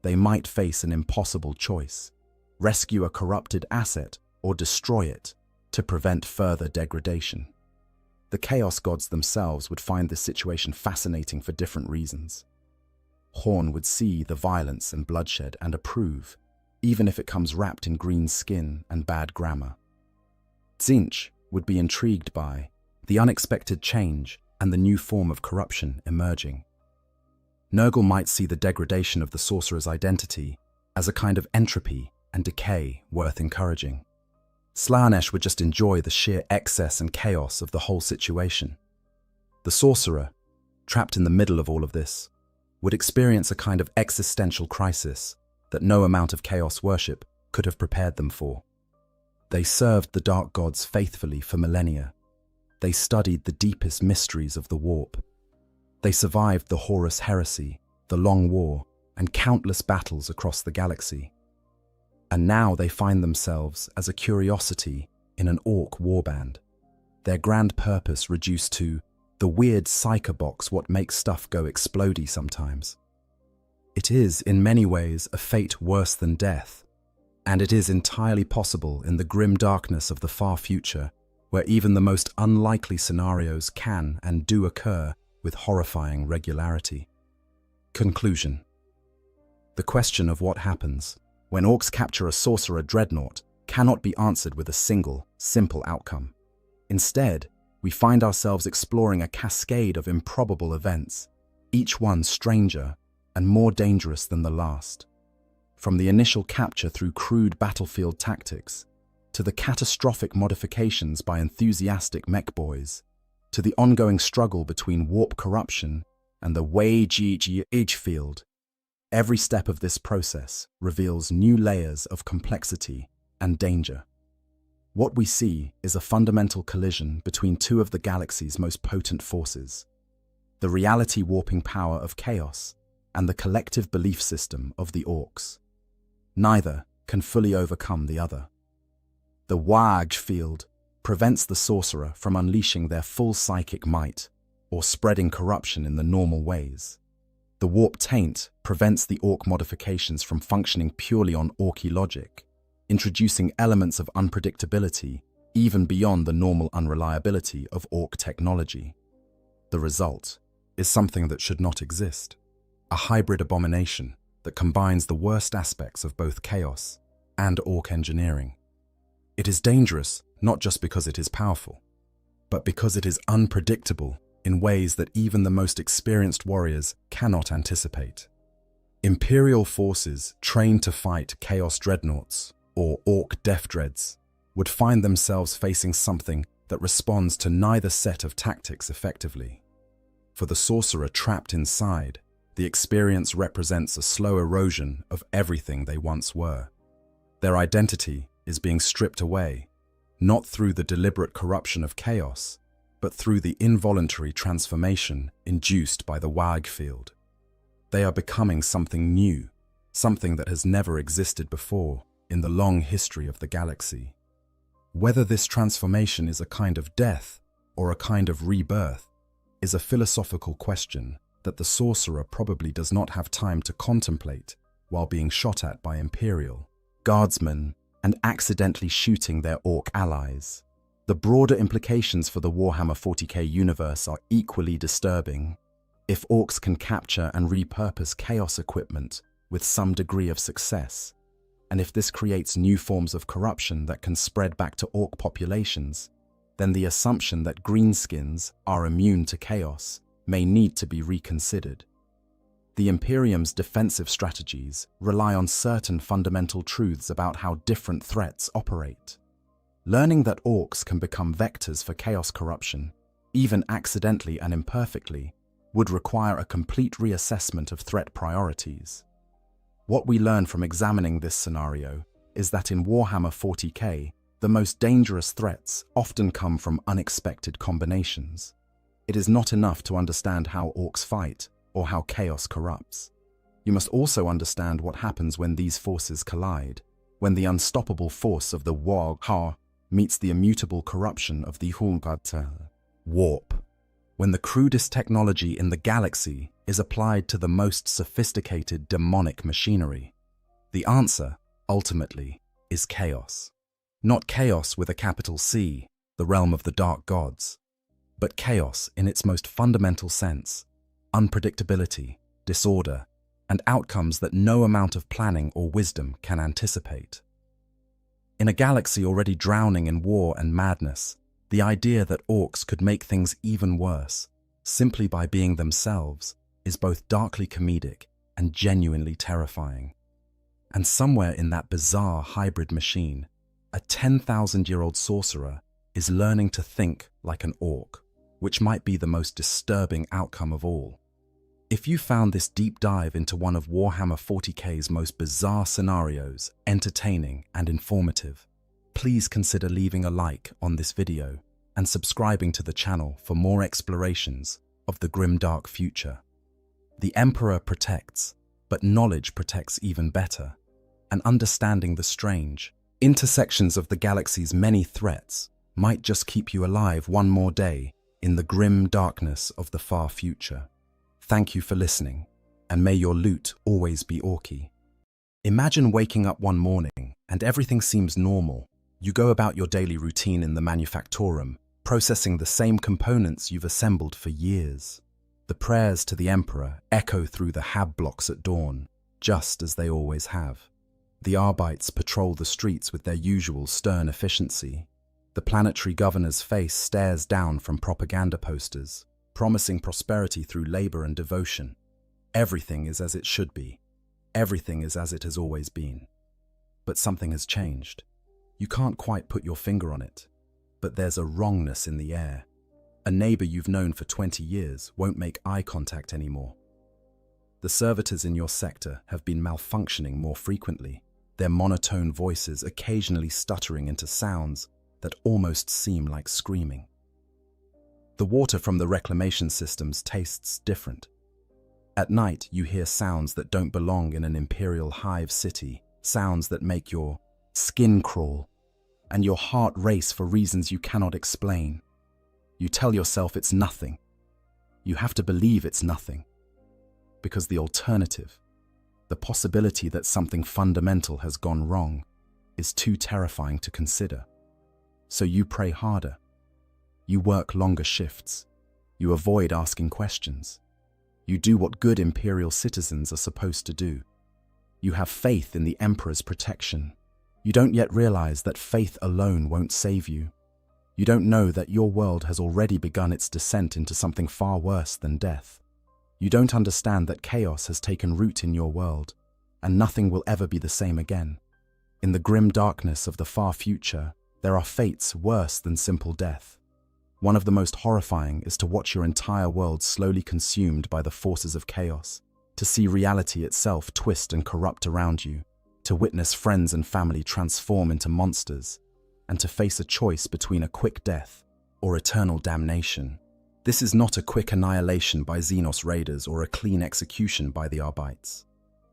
they might face an impossible choice: rescue a corrupted asset or destroy it to prevent further degradation. The Chaos Gods themselves would find this situation fascinating for different reasons. Horn would see the violence and bloodshed and approve, even if it comes wrapped in green skin and bad grammar. Tzeentch would be intrigued by the unexpected change and the new form of corruption emerging. Nurgle might see the degradation of the sorcerer's identity as a kind of entropy and decay worth encouraging. Slaanesh would just enjoy the sheer excess and chaos of the whole situation. The sorcerer, trapped in the middle of all of this, would experience a kind of existential crisis that no amount of chaos worship could have prepared them for. They served the dark gods faithfully for millennia. They studied the deepest mysteries of the warp. They survived the Horus heresy, the Long War, and countless battles across the galaxy. And now they find themselves as a curiosity in an orc warband, their grand purpose reduced to the weird psycho box what makes stuff go explodey sometimes. It is, in many ways, a fate worse than death, and it is entirely possible in the grim darkness of the far future, where even the most unlikely scenarios can and do occur with horrifying regularity. Conclusion. The question of what happens when orcs capture a sorcerer dreadnought cannot be answered with a single, simple outcome. Instead, we find ourselves exploring a cascade of improbable events, each one stranger and more dangerous than the last. From the initial capture through crude battlefield tactics, to the catastrophic modifications by enthusiastic mech boys, to the ongoing struggle between warp corruption and the wage field, every step of this process reveals new layers of complexity and danger. What we see is a fundamental collision between two of the galaxy's most potent forces: the reality-warping power of chaos and the collective belief system of the Orcs. Neither can fully overcome the other. The wage field prevents the sorcerer from unleashing their full psychic might or spreading corruption in the normal ways. The warp taint prevents the Orc modifications from functioning purely on Orcy logic, introducing elements of unpredictability even beyond the normal unreliability of Orc technology. The result is something that should not exist: a hybrid abomination that combines the worst aspects of both chaos and Orc engineering. It is dangerous not just because it is powerful, but because it is unpredictable in ways that even the most experienced warriors cannot anticipate. Imperial forces trained to fight Chaos Dreadnoughts, or Orc Death Dreads, would find themselves facing something that responds to neither set of tactics effectively. For the sorcerer trapped inside, the experience represents a slow erosion of everything they once were. Their identity is being stripped away, not through the deliberate corruption of chaos, but through the involuntary transformation induced by the wag field. They are becoming something new, something that has never existed before in the long history of the galaxy. Whether this transformation is a kind of death or a kind of rebirth is a philosophical question that the sorcerer probably does not have time to contemplate while being shot at by Imperial guardsmen and accidentally shooting their Orc allies. The broader implications for the Warhammer 40k universe are equally disturbing. If Orcs can capture and repurpose chaos equipment with some degree of success, and if this creates new forms of corruption that can spread back to Orc populations, then the assumption that greenskins are immune to chaos may need to be reconsidered. The Imperium's defensive strategies rely on certain fundamental truths about how different threats operate. Learning that Orcs can become vectors for chaos corruption, even accidentally and imperfectly, would require a complete reassessment of threat priorities. What we learn from examining this scenario is that in Warhammer 40k, the most dangerous threats often come from unexpected combinations. It is not enough to understand how Orcs fight or how chaos corrupts. You must also understand what happens when these forces collide, when the unstoppable force of the Warhammer meets the immutable corruption of the Hulgatel warp, when the crudest technology in the galaxy is applied to the most sophisticated demonic machinery. The answer, ultimately, is chaos. Not chaos with a capital C, the realm of the dark gods, but chaos in its most fundamental sense: unpredictability, disorder, and outcomes that no amount of planning or wisdom can anticipate. In a galaxy already drowning in war and madness, the idea that Orcs could make things even worse, simply by being themselves, is both darkly comedic and genuinely terrifying. And somewhere in that bizarre hybrid machine, a 10,000-year-old sorcerer is learning to think like an Orc, which might be the most disturbing outcome of all. If you found this deep dive into one of Warhammer 40k's most bizarre scenarios entertaining and informative, please consider leaving a like on this video and subscribing to the channel for more explorations of the grimdark future. The Emperor protects, but knowledge protects even better, and understanding the strange intersections of the galaxy's many threats might just keep you alive one more day in the grim darkness of the far future. Thank you for listening, and may your loot always be Orky. Imagine waking up one morning and everything seems normal. You go about your daily routine in the manufactorum, processing the same components you've assembled for years. The prayers to the Emperor echo through the hab blocks at dawn, just as they always have. The Arbites patrol the streets with their usual stern efficiency. The planetary governor's face stares down from propaganda posters, promising prosperity through labor and devotion. Everything is as it should be. Everything is as it has always been. But something has changed. You can't quite put your finger on it, but there's a wrongness in the air. A neighbor you've known for 20 years won't make eye contact anymore. The servitors in your sector have been malfunctioning more frequently, their monotone voices occasionally stuttering into sounds that almost seem like screaming. The water from the reclamation systems tastes different. At night, you hear sounds that don't belong in an imperial hive city, sounds that make your skin crawl and your heart race for reasons you cannot explain. You tell yourself it's nothing. You have to believe it's nothing. Because the alternative, the possibility that something fundamental has gone wrong, is too terrifying to consider. So you pray harder. You work longer shifts. You avoid asking questions. You do what good imperial citizens are supposed to do. You have faith in the Emperor's protection. You don't yet realize that faith alone won't save you. You don't know that your world has already begun its descent into something far worse than death. You don't understand that chaos has taken root in your world, and nothing will ever be the same again. In the grim darkness of the far future, there are fates worse than simple death. One of the most horrifying is to watch your entire world slowly consumed by the forces of chaos, to see reality itself twist and corrupt around you, to witness friends and family transform into monsters, and to face a choice between a quick death or eternal damnation. This is not a quick annihilation by Xenos raiders or a clean execution by the Arbites.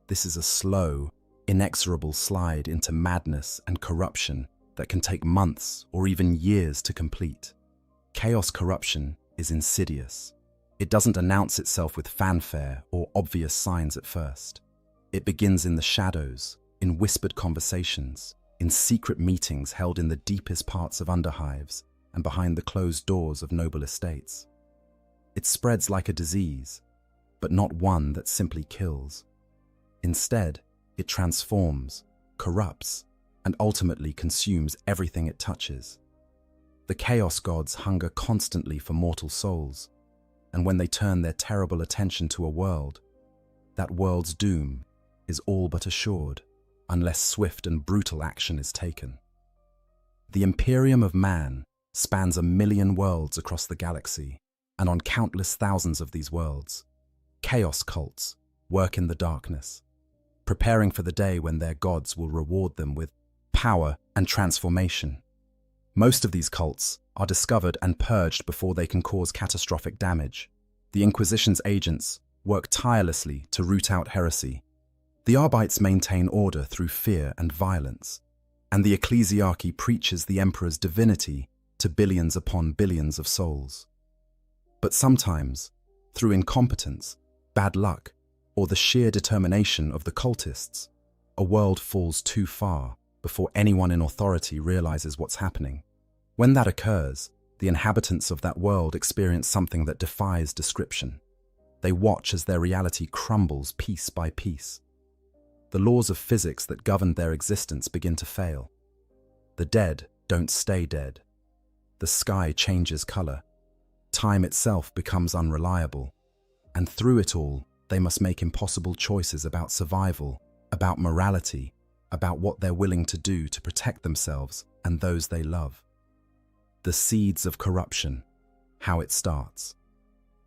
This is a slow, inexorable slide into madness and corruption that can take months or even years to complete. Chaos corruption is insidious. It doesn't announce itself with fanfare or obvious signs at first. It begins in the shadows, in whispered conversations, in secret meetings held in the deepest parts of underhives and behind the closed doors of noble estates. It spreads like a disease, but not one that simply kills. Instead, it transforms, corrupts, and ultimately consumes everything it touches. The Chaos Gods hunger constantly for mortal souls, and when they turn their terrible attention to a world, that world's doom is all but assured, unless swift and brutal action is taken. The Imperium of Man spans 1,000,000 worlds across the galaxy, and on countless thousands of these worlds, chaos cults work in the darkness, preparing for the day when their gods will reward them with power and transformation. Most of these cults are discovered and purged before they can cause catastrophic damage. The Inquisition's agents work tirelessly to root out heresy. The Arbites maintain order through fear and violence, and the ecclesiarchy preaches the Emperor's divinity to billions upon billions of souls. But sometimes, through incompetence, bad luck, or the sheer determination of the cultists, a world falls too far before anyone in authority realizes what's happening. When that occurs, the inhabitants of that world experience something that defies description. They watch as their reality crumbles piece by piece. The laws of physics that govern their existence begin to fail. The dead don't stay dead. The sky changes color. Time itself becomes unreliable. And through it all, they must make impossible choices about survival, about morality, about what they're willing to do to protect themselves and those they love. The seeds of corruption, how it starts.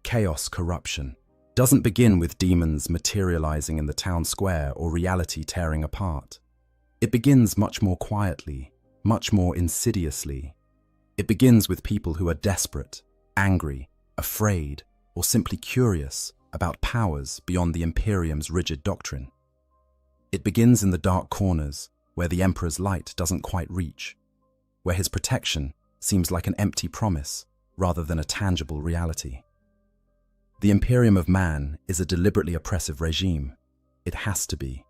Chaos corruption doesn't begin with demons materializing in the town square or reality tearing apart. It begins much more quietly, much more insidiously. It begins with people who are desperate, angry, afraid, or simply curious about powers beyond the Imperium's rigid doctrine. It begins in the dark corners where the Emperor's light doesn't quite reach, where his protection seems like an empty promise rather than a tangible reality. The Imperium of Man is a deliberately oppressive regime. It has to be.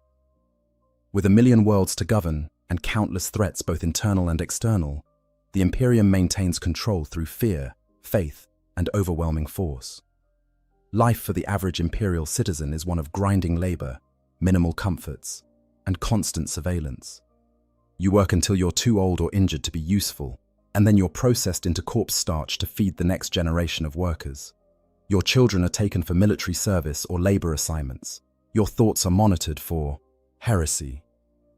With 1,000,000 worlds to govern and countless threats both internal and external, the Imperium maintains control through fear, faith, and overwhelming force. Life for the average Imperial citizen is one of grinding labor, minimal comforts, and constant surveillance. You work until you're too old or injured to be useful, and then you're processed into corpse starch to feed the next generation of workers. Your children are taken for military service or labor assignments. Your thoughts are monitored for heresy.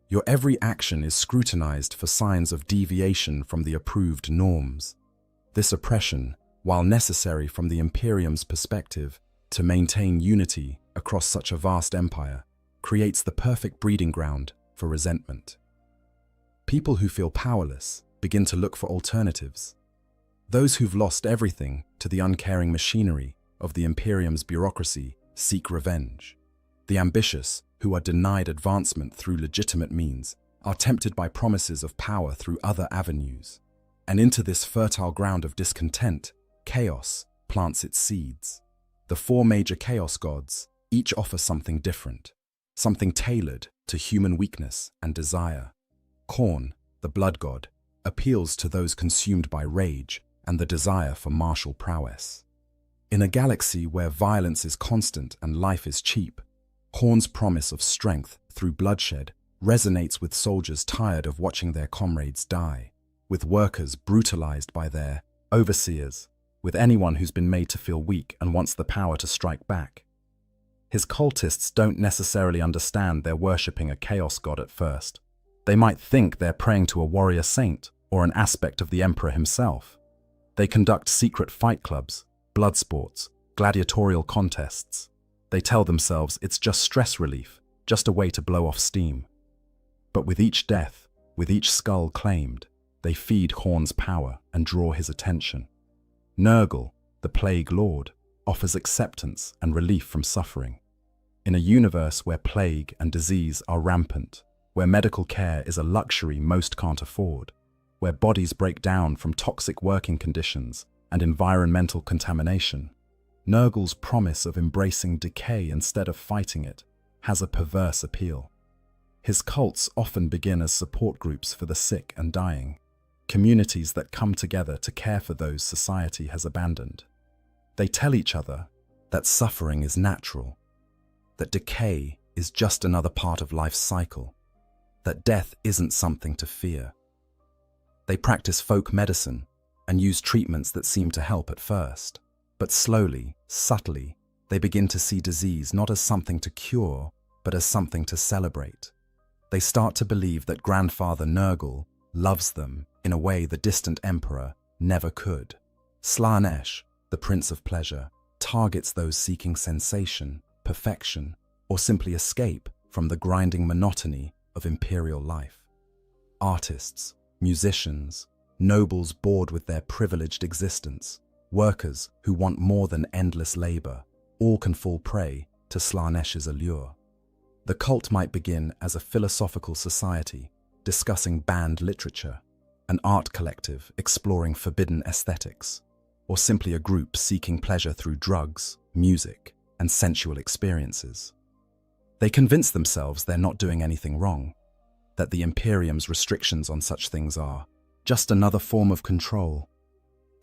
Your every action is scrutinized for signs of deviation from the approved norms. This oppression, while necessary from the Imperium's perspective to maintain unity across such a vast empire, creates the perfect breeding ground for resentment. People who feel powerless begin to look for alternatives. Those who've lost everything to the uncaring machinery of the Imperium's bureaucracy seek revenge. The ambitious, who are denied advancement through legitimate means, are tempted by promises of power through other avenues. And into this fertile ground of discontent, chaos plants its seeds. The four major chaos gods each offer something different, something tailored to human weakness and desire. Khorne, the blood god, appeals to those consumed by rage and the desire for martial prowess. In a galaxy where violence is constant and life is cheap, Khorne's promise of strength through bloodshed resonates with soldiers tired of watching their comrades die, with workers brutalized by their overseers, with anyone who's been made to feel weak and wants the power to strike back. His cultists don't necessarily understand they're worshipping a chaos god at first. They might think they're praying to a warrior saint or an aspect of the emperor himself. They conduct secret fight clubs, blood sports, gladiatorial contests. They tell themselves it's just stress relief, just a way to blow off steam. But with each death, with each skull claimed, they feed Khorne's power and draw his attention. Nurgle, the Plague Lord, offers acceptance and relief from suffering. In a universe where plague and disease are rampant, where medical care is a luxury most can't afford, where bodies break down from toxic working conditions and environmental contamination, Nurgle's promise of embracing decay instead of fighting it has a perverse appeal. His cults often begin as support groups for the sick and dying, communities that come together to care for those society has abandoned. They tell each other that suffering is natural, that decay is just another part of life's cycle, that death isn't something to fear. They practice folk medicine and use treatments that seem to help at first. But slowly, subtly, they begin to see disease not as something to cure, but as something to celebrate. They start to believe that Grandfather Nurgle loves them in a way the distant emperor never could. Slaanesh, the Prince of Pleasure, targets those seeking sensation, perfection, or simply escape from the grinding monotony of imperial life. Artists, musicians, nobles bored with their privileged existence, workers who want more than endless labor, all can fall prey to Slaanesh's allure. The cult might begin as a philosophical society discussing banned literature, an art collective exploring forbidden aesthetics, or simply a group seeking pleasure through drugs, music, and sensual experiences. They convince themselves they're not doing anything wrong, that the Imperium's restrictions on such things are just another form of control.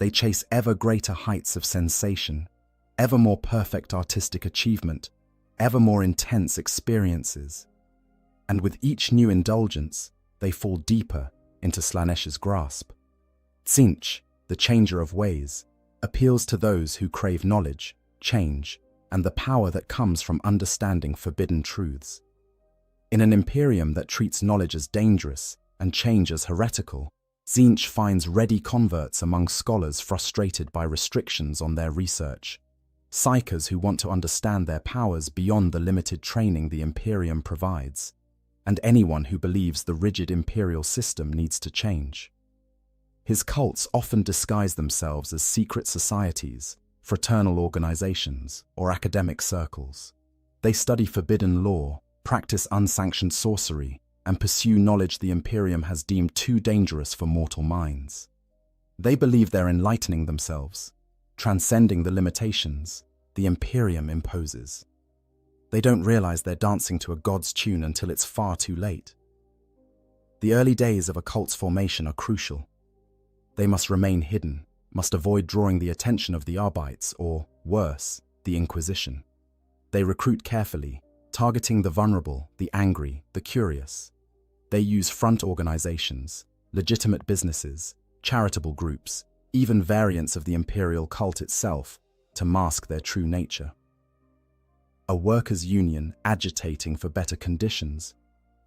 They chase ever greater heights of sensation, ever more perfect artistic achievement, ever more intense experiences. And with each new indulgence, they fall deeper into Slaanesh's grasp. Tzeentch, the changer of ways, appeals to those who crave knowledge, change, and the power that comes from understanding forbidden truths. In an Imperium that treats knowledge as dangerous and change as heretical, Tzeentch finds ready converts among scholars frustrated by restrictions on their research, psychers who want to understand their powers beyond the limited training the Imperium provides, and anyone who believes the rigid imperial system needs to change. His cults often disguise themselves as secret societies, fraternal organizations, or academic circles. They study forbidden law, practice unsanctioned sorcery, and pursue knowledge the Imperium has deemed too dangerous for mortal minds. They believe they're enlightening themselves, transcending the limitations the Imperium imposes. They don't realize they're dancing to a god's tune until it's far too late. The early days of a cult's formation are crucial. They must remain hidden, must avoid drawing the attention of the Arbites or, worse, the Inquisition. They recruit carefully, targeting the vulnerable, the angry, the curious. They use front organizations, legitimate businesses, charitable groups, even variants of the imperial cult itself, to mask their true nature. A workers' union agitating for better conditions,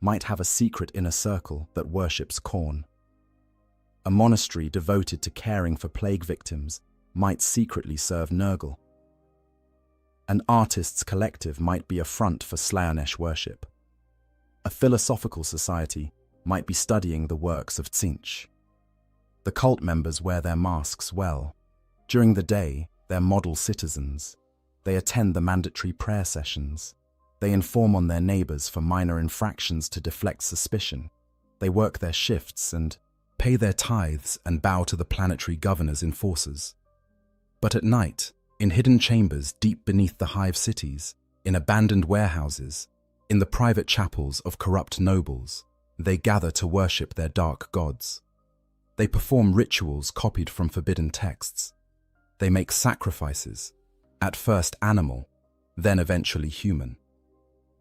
might have a secret inner circle that worships corn. A monastery devoted to caring for plague victims might secretly serve Nurgle. An artists' collective might be a front for Slanesh worship. A philosophical society might be studying the works of Tzeentch. The cult members wear their masks well. During the day, they're model citizens. They attend the mandatory prayer sessions. They inform on their neighbors for minor infractions to deflect suspicion. They work their shifts and pay their tithes and bow to the planetary governor's enforcers. But at night, in hidden chambers deep beneath the hive cities, in abandoned warehouses, in the private chapels of corrupt nobles, they gather to worship their dark gods. They perform rituals copied from forbidden texts. They make sacrifices, at first animal, then eventually human.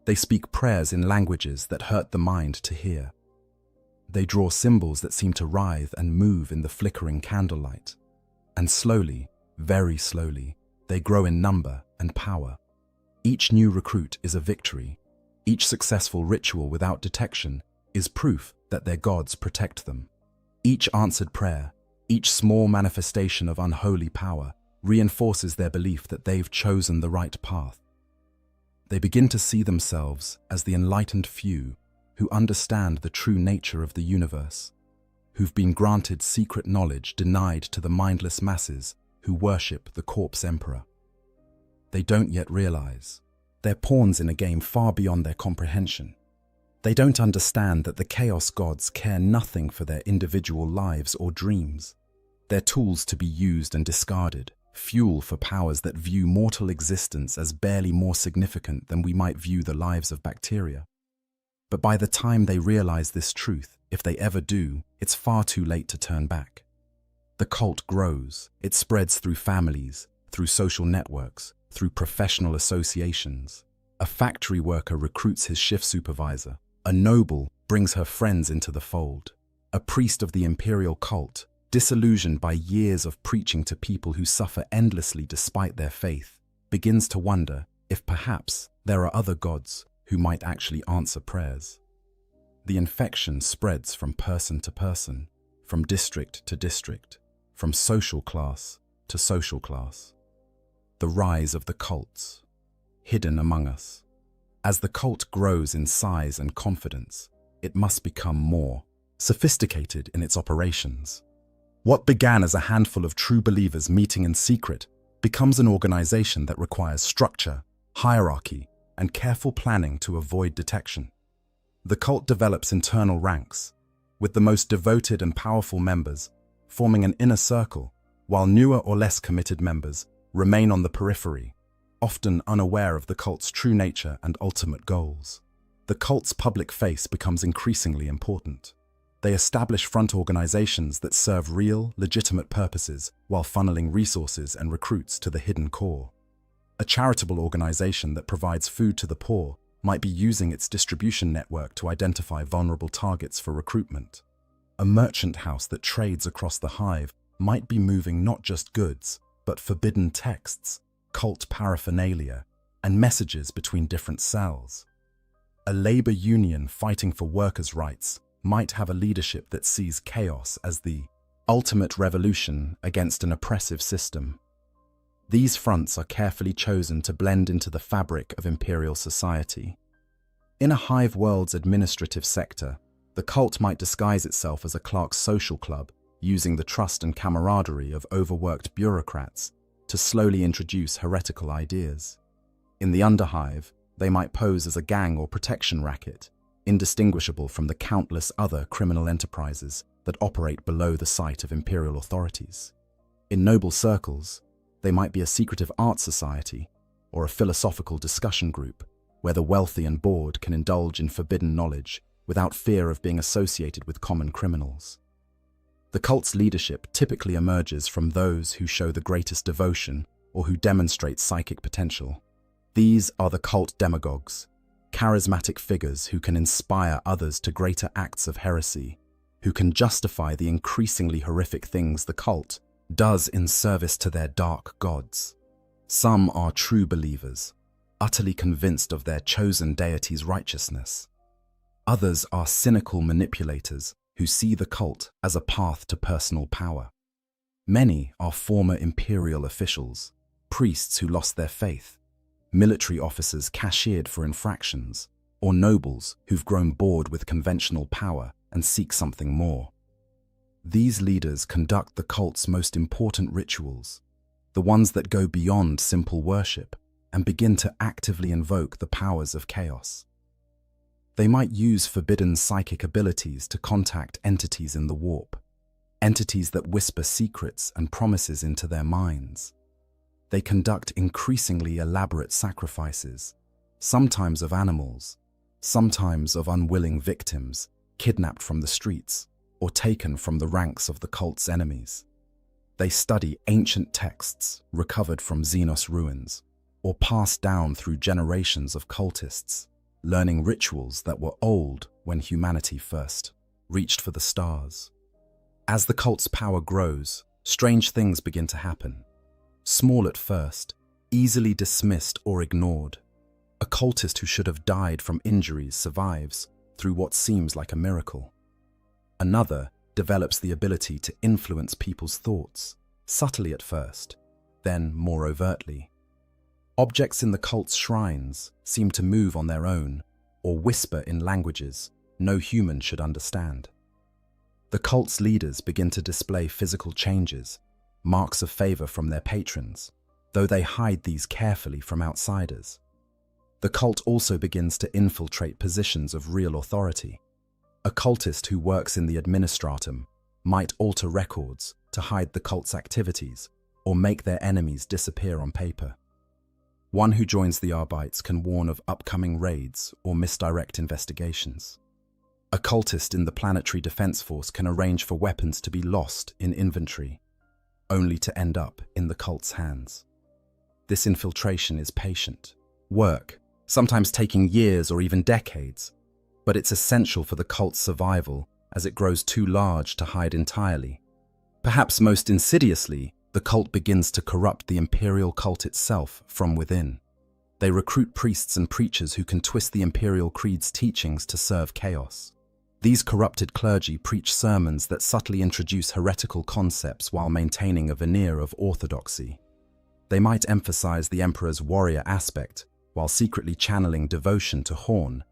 They speak prayers in languages that hurt the mind to hear. They draw symbols that seem to writhe and move in the flickering candlelight. And slowly, very slowly, they grow in number and power. Each new recruit is a victory. Each successful ritual without detection is proof that their gods protect them. Each answered prayer, each small manifestation of unholy power reinforces their belief that they've chosen the right path. They begin to see themselves as the enlightened few who understand the true nature of the universe, who've been granted secret knowledge denied to the mindless masses who worship the corpse emperor. They don't yet realize they're pawns in a game far beyond their comprehension. They don't understand that the Chaos Gods care nothing for their individual lives or dreams. They're tools to be used and discarded, fuel for powers that view mortal existence as barely more significant than we might view the lives of bacteria. But by the time they realize this truth, if they ever do, it's far too late to turn back. The cult grows. It spreads through families, through social networks, through professional associations. A factory worker recruits his shift supervisor. A noble brings her friends into the fold. A priest of the imperial cult, disillusioned by years of preaching to people who suffer endlessly despite their faith, begins to wonder if perhaps there are other gods who might actually answer prayers. The infection spreads from person to person, from district to district, from social class to social class. The rise of the cults, hidden among us. As the cult grows in size and confidence, it must become more sophisticated in its operations. What began as a handful of true believers meeting in secret becomes an organization that requires structure, hierarchy, and careful planning to avoid detection. The cult develops internal ranks, with the most devoted and powerful members forming an inner circle, while newer or less committed members remain on the periphery, often unaware of the cult's true nature and ultimate goals. The cult's public face becomes increasingly important. They establish front organizations that serve real, legitimate purposes while funneling resources and recruits to the hidden core. A charitable organization that provides food to the poor might be using its distribution network to identify vulnerable targets for recruitment. A merchant house that trades across the hive might be moving not just goods, but forbidden texts, cult paraphernalia, and messages between different cells. A labor union fighting for workers' rights might have a leadership that sees chaos as the ultimate revolution against an oppressive system. These fronts are carefully chosen to blend into the fabric of imperial society. In a hive world's administrative sector, the cult might disguise itself as a clerk's social club, using the trust and camaraderie of overworked bureaucrats to slowly introduce heretical ideas. In the underhive, they might pose as a gang or protection racket, indistinguishable from the countless other criminal enterprises that operate below the sight of imperial authorities. In noble circles, they might be a secretive art society or a philosophical discussion group where the wealthy and bored can indulge in forbidden knowledge without fear of being associated with common criminals. The cult's leadership typically emerges from those who show the greatest devotion or who demonstrate psychic potential. These are the cult demagogues, charismatic figures who can inspire others to greater acts of heresy, who can justify the increasingly horrific things the cult does in service to their dark gods. Some are true believers, utterly convinced of their chosen deity's righteousness. Others are cynical manipulators who see the cult as a path to personal power. Many are former imperial officials, priests who lost their faith, military officers cashiered for infractions, or nobles who've grown bored with conventional power and seek something more. These leaders conduct the cult's most important rituals, the ones that go beyond simple worship and begin to actively invoke the powers of chaos. They might use forbidden psychic abilities to contact entities in the warp, entities that whisper secrets and promises into their minds. They conduct increasingly elaborate sacrifices, sometimes of animals, sometimes of unwilling victims, kidnapped from the streets or taken from the ranks of the cult's enemies. They study ancient texts recovered from Xenos ruins or passed down through generations of cultists, learning rituals that were old when humanity first reached for the stars. As the cult's power grows, strange things begin to happen. Small at first, easily dismissed or ignored. A cultist who should have died from injuries survives through what seems like a miracle. Another develops the ability to influence people's thoughts, subtly at first, then more overtly. Objects in the cult's shrines seem to move on their own or whisper in languages no human should understand. The cult's leaders begin to display physical changes, marks of favor from their patrons, though they hide these carefully from outsiders. The cult also begins to infiltrate positions of real authority. A cultist who works in the administratum might alter records to hide the cult's activities or make their enemies disappear on paper. One who joins the Arbites can warn of upcoming raids or misdirect investigations. A cultist in the Planetary Defense Force can arrange for weapons to be lost in inventory, only to end up in the cult's hands. This infiltration is patient work, sometimes taking years or even decades, but it's essential for the cult's survival as it grows too large to hide entirely. Perhaps most insidiously, the cult begins to corrupt the imperial cult itself from within. They recruit priests and preachers who can twist the imperial creed's teachings to serve chaos. These corrupted clergy preach sermons that subtly introduce heretical concepts while maintaining a veneer of orthodoxy. They might emphasize the emperor's warrior aspect while secretly channeling devotion to Horn,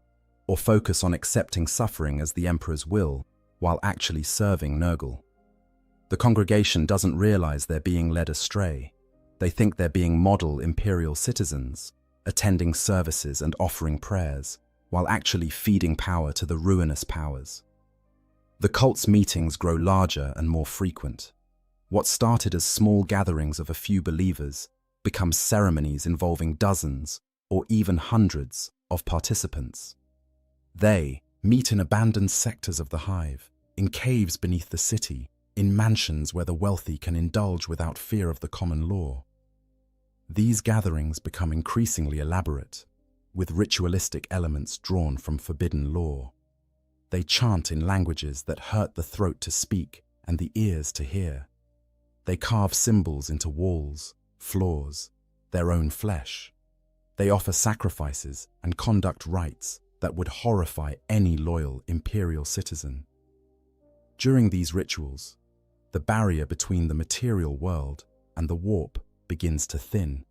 or focus on accepting suffering as the emperor's will while actually serving Nurgle. The congregation doesn't realize they're being led astray. They think they're being model imperial citizens, attending services and offering prayers, while actually feeding power to the ruinous powers. The cult's meetings grow larger and more frequent. What started as small gatherings of a few believers becomes ceremonies involving dozens or even hundreds of participants. They meet in abandoned sectors of the hive, in caves beneath the city, in mansions where the wealthy can indulge without fear of the common law. These gatherings become increasingly elaborate, with ritualistic elements drawn from forbidden lore. They chant in languages that hurt the throat to speak and the ears to hear. They carve symbols into walls, floors, their own flesh. They offer sacrifices and conduct rites that would horrify any loyal imperial citizen. During these rituals, the barrier between the material world and the warp begins to thin.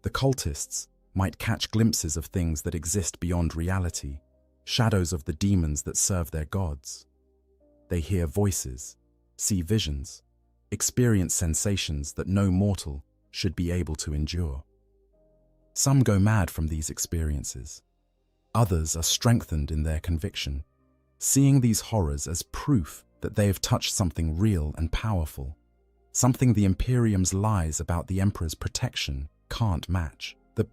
The cultists might catch glimpses of things that exist beyond reality, shadows of the demons that serve their gods. They hear voices, see visions, experience sensations that no mortal should be able to endure. Some go mad from these experiences. Others are strengthened in their conviction, seeing these horrors as proof that they have touched something real and powerful, something the Imperium's lies about the Emperor's protection can't match. The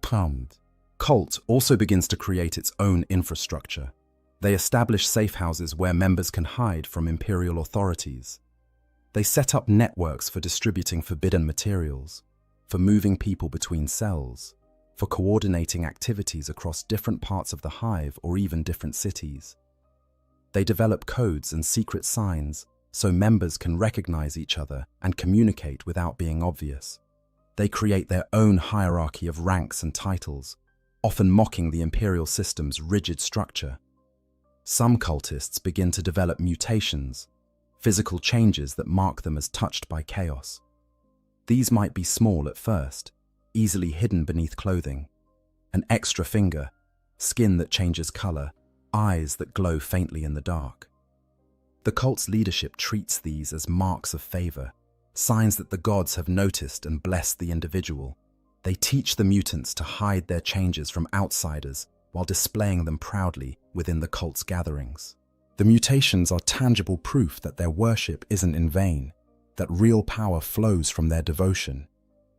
cult also begins to create its own infrastructure. They establish safe houses where members can hide from Imperial authorities. They set up networks for distributing forbidden materials, for moving people between cells, for coordinating activities across different parts of the hive or even different cities. They develop codes and secret signs so members can recognize each other and communicate without being obvious. They create their own hierarchy of ranks and titles, often mocking the imperial system's rigid structure. Some cultists begin to develop mutations, physical changes that mark them as touched by chaos. These might be small at first, easily hidden beneath clothing. An extra finger, skin that changes color, eyes that glow faintly in the dark. The cult's leadership treats these as marks of favor, signs that the gods have noticed and blessed the individual. They teach the mutants to hide their changes from outsiders while displaying them proudly within the cult's gatherings. The mutations are tangible proof that their worship isn't in vain, that real power flows from their devotion.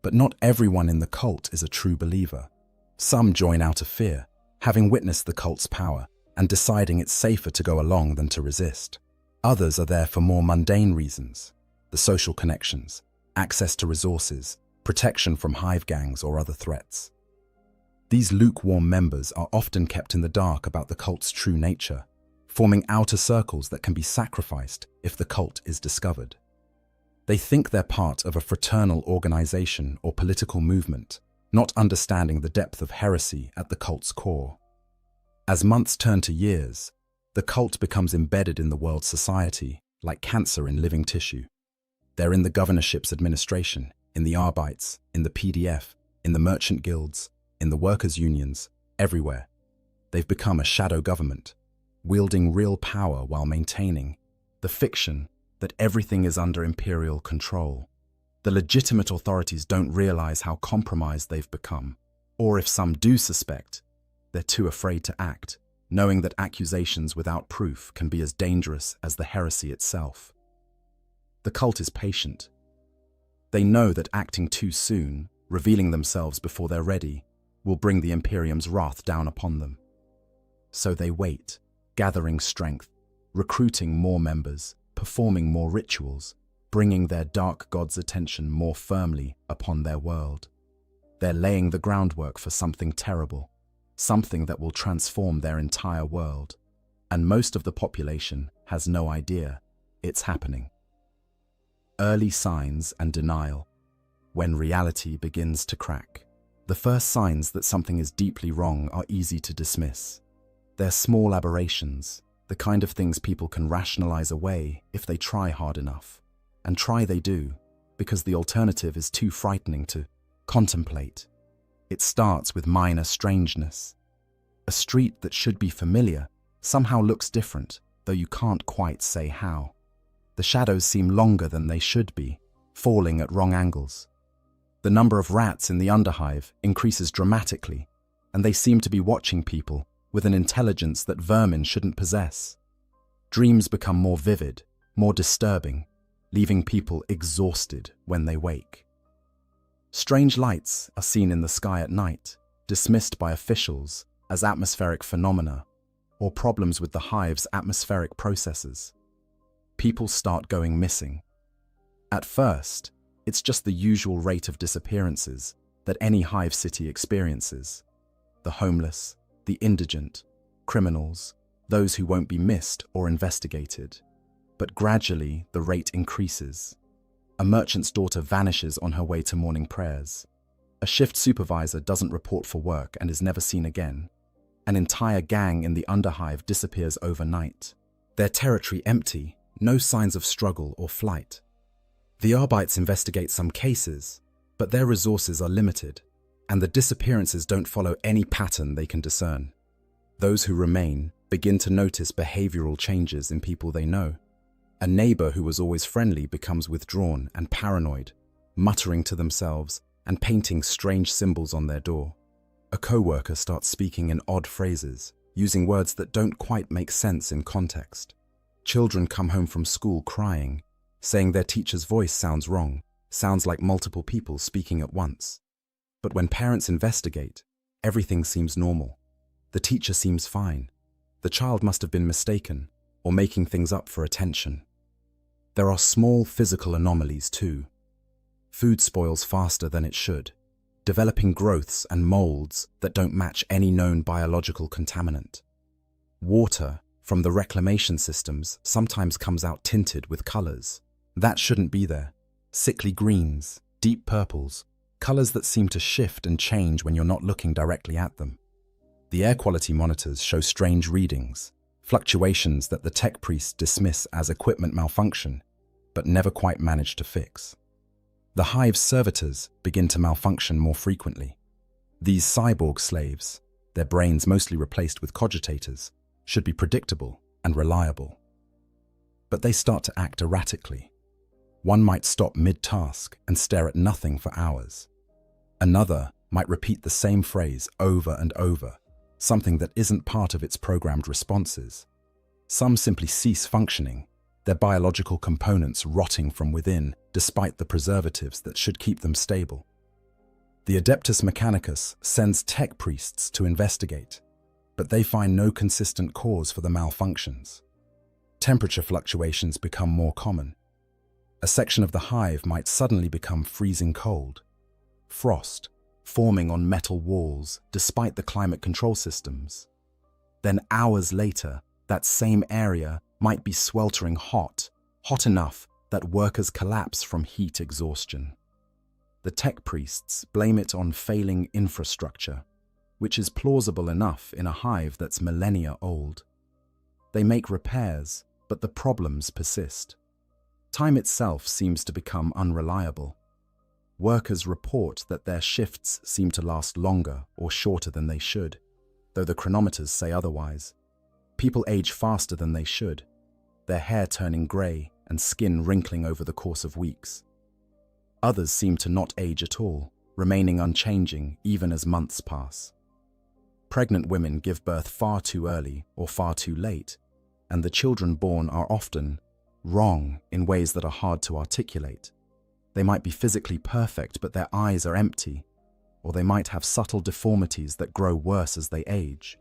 But not everyone in the cult is a true believer. Some join out of fear, having witnessed the cult's power and deciding it's safer to go along than to resist. Others are there for more mundane reasons: the social connections, access to resources, protection from hive gangs or other threats. These lukewarm members are often kept in the dark about the cult's true nature, forming outer circles that can be sacrificed if the cult is discovered. They think they're part of a fraternal organization or political movement, not understanding the depth of heresy at the cult's core. As months turn to years, the cult becomes embedded in the world's society, like cancer in living tissue. They're in the governorship's administration, in the Arbeits, in the PDF, in the merchant guilds, in the workers' unions, everywhere. They've become a shadow government, wielding real power while maintaining the fiction that everything is under imperial control. The legitimate authorities don't realize how compromised they've become, or if some do suspect, they're too afraid to act, knowing that accusations without proof can be as dangerous as the heresy itself. The cult is patient. They know that acting too soon, revealing themselves before they're ready, will bring the Imperium's wrath down upon them. So they wait, gathering strength, recruiting more members, performing more rituals, bringing their dark god's attention more firmly upon their world. They're laying the groundwork for something terrible, something that will transform their entire world, and most of the population has no idea it's happening. Early signs and denial. When reality begins to crack. The first signs that something is deeply wrong are easy to dismiss. They're small aberrations, the kind of things people can rationalize away if they try hard enough. And try they do, because the alternative is too frightening to contemplate. It starts with minor strangeness. A street that should be familiar somehow looks different, though you can't quite say how. The shadows seem longer than they should be, falling at wrong angles. The number of rats in the underhive increases dramatically, and they seem to be watching people with an intelligence that vermin shouldn't possess. Dreams become more vivid, more disturbing, leaving people exhausted when they wake. Strange lights are seen in the sky at night, dismissed by officials as atmospheric phenomena or problems with the hive's atmospheric processes. People start going missing. At first, it's just the usual rate of disappearances that any hive city experiences. The homeless, the indigent, criminals, those who won't be missed or investigated. But gradually, the rate increases. A merchant's daughter vanishes on her way to morning prayers. A shift supervisor doesn't report for work and is never seen again. An entire gang in the underhive disappears overnight. Their territory empty, no signs of struggle or flight. The Arbeits investigate some cases, but their resources are limited, and the disappearances don't follow any pattern they can discern. Those who remain begin to notice behavioral changes in people they know. A neighbor who was always friendly becomes withdrawn and paranoid, muttering to themselves and painting strange symbols on their door. A co-worker starts speaking in odd phrases, using words that don't quite make sense in context. Children come home from school crying, saying their teacher's voice sounds wrong, sounds like multiple people speaking at once. But when parents investigate, everything seems normal. The teacher seems fine. The child must have been mistaken or making things up for attention. There are small physical anomalies too. Food spoils faster than it should, developing growths and molds that don't match any known biological contaminant. Water from the reclamation systems sometimes comes out tinted with colors. That shouldn't be there. Sickly greens, deep purples, colors that seem to shift and change when you're not looking directly at them. The air quality monitors show strange readings, fluctuations that the tech priests dismiss as equipment malfunction, but never quite manage to fix. The hive's servitors begin to malfunction more frequently. These cyborg slaves, their brains mostly replaced with cogitators, should be predictable and reliable. But they start to act erratically. One might stop mid-task and stare at nothing for hours. Another might repeat the same phrase over and over, something that isn't part of its programmed responses. Some simply cease functioning, their biological components rotting from within despite the preservatives that should keep them stable. The Adeptus Mechanicus sends tech priests to investigate, but they find no consistent cause for the malfunctions. Temperature fluctuations become more common. A section of the hive might suddenly become freezing cold. Frost, forming on metal walls despite the climate control systems. Then hours later, that same area might be sweltering hot, hot enough that workers collapse from heat exhaustion. The tech priests blame it on failing infrastructure, which is plausible enough in a hive that's millennia old. They make repairs, but the problems persist. Time itself seems to become unreliable. Workers report that their shifts seem to last longer or shorter than they should, though the chronometers say otherwise. People age faster than they should, their hair turning grey and skin wrinkling over the course of weeks. Others seem to not age at all, remaining unchanging even as months pass. Pregnant women give birth far too early or far too late, and the children born are often wrong in ways that are hard to articulate. They might be physically perfect, but their eyes are empty, or they might have subtle deformities that grow worse as they age.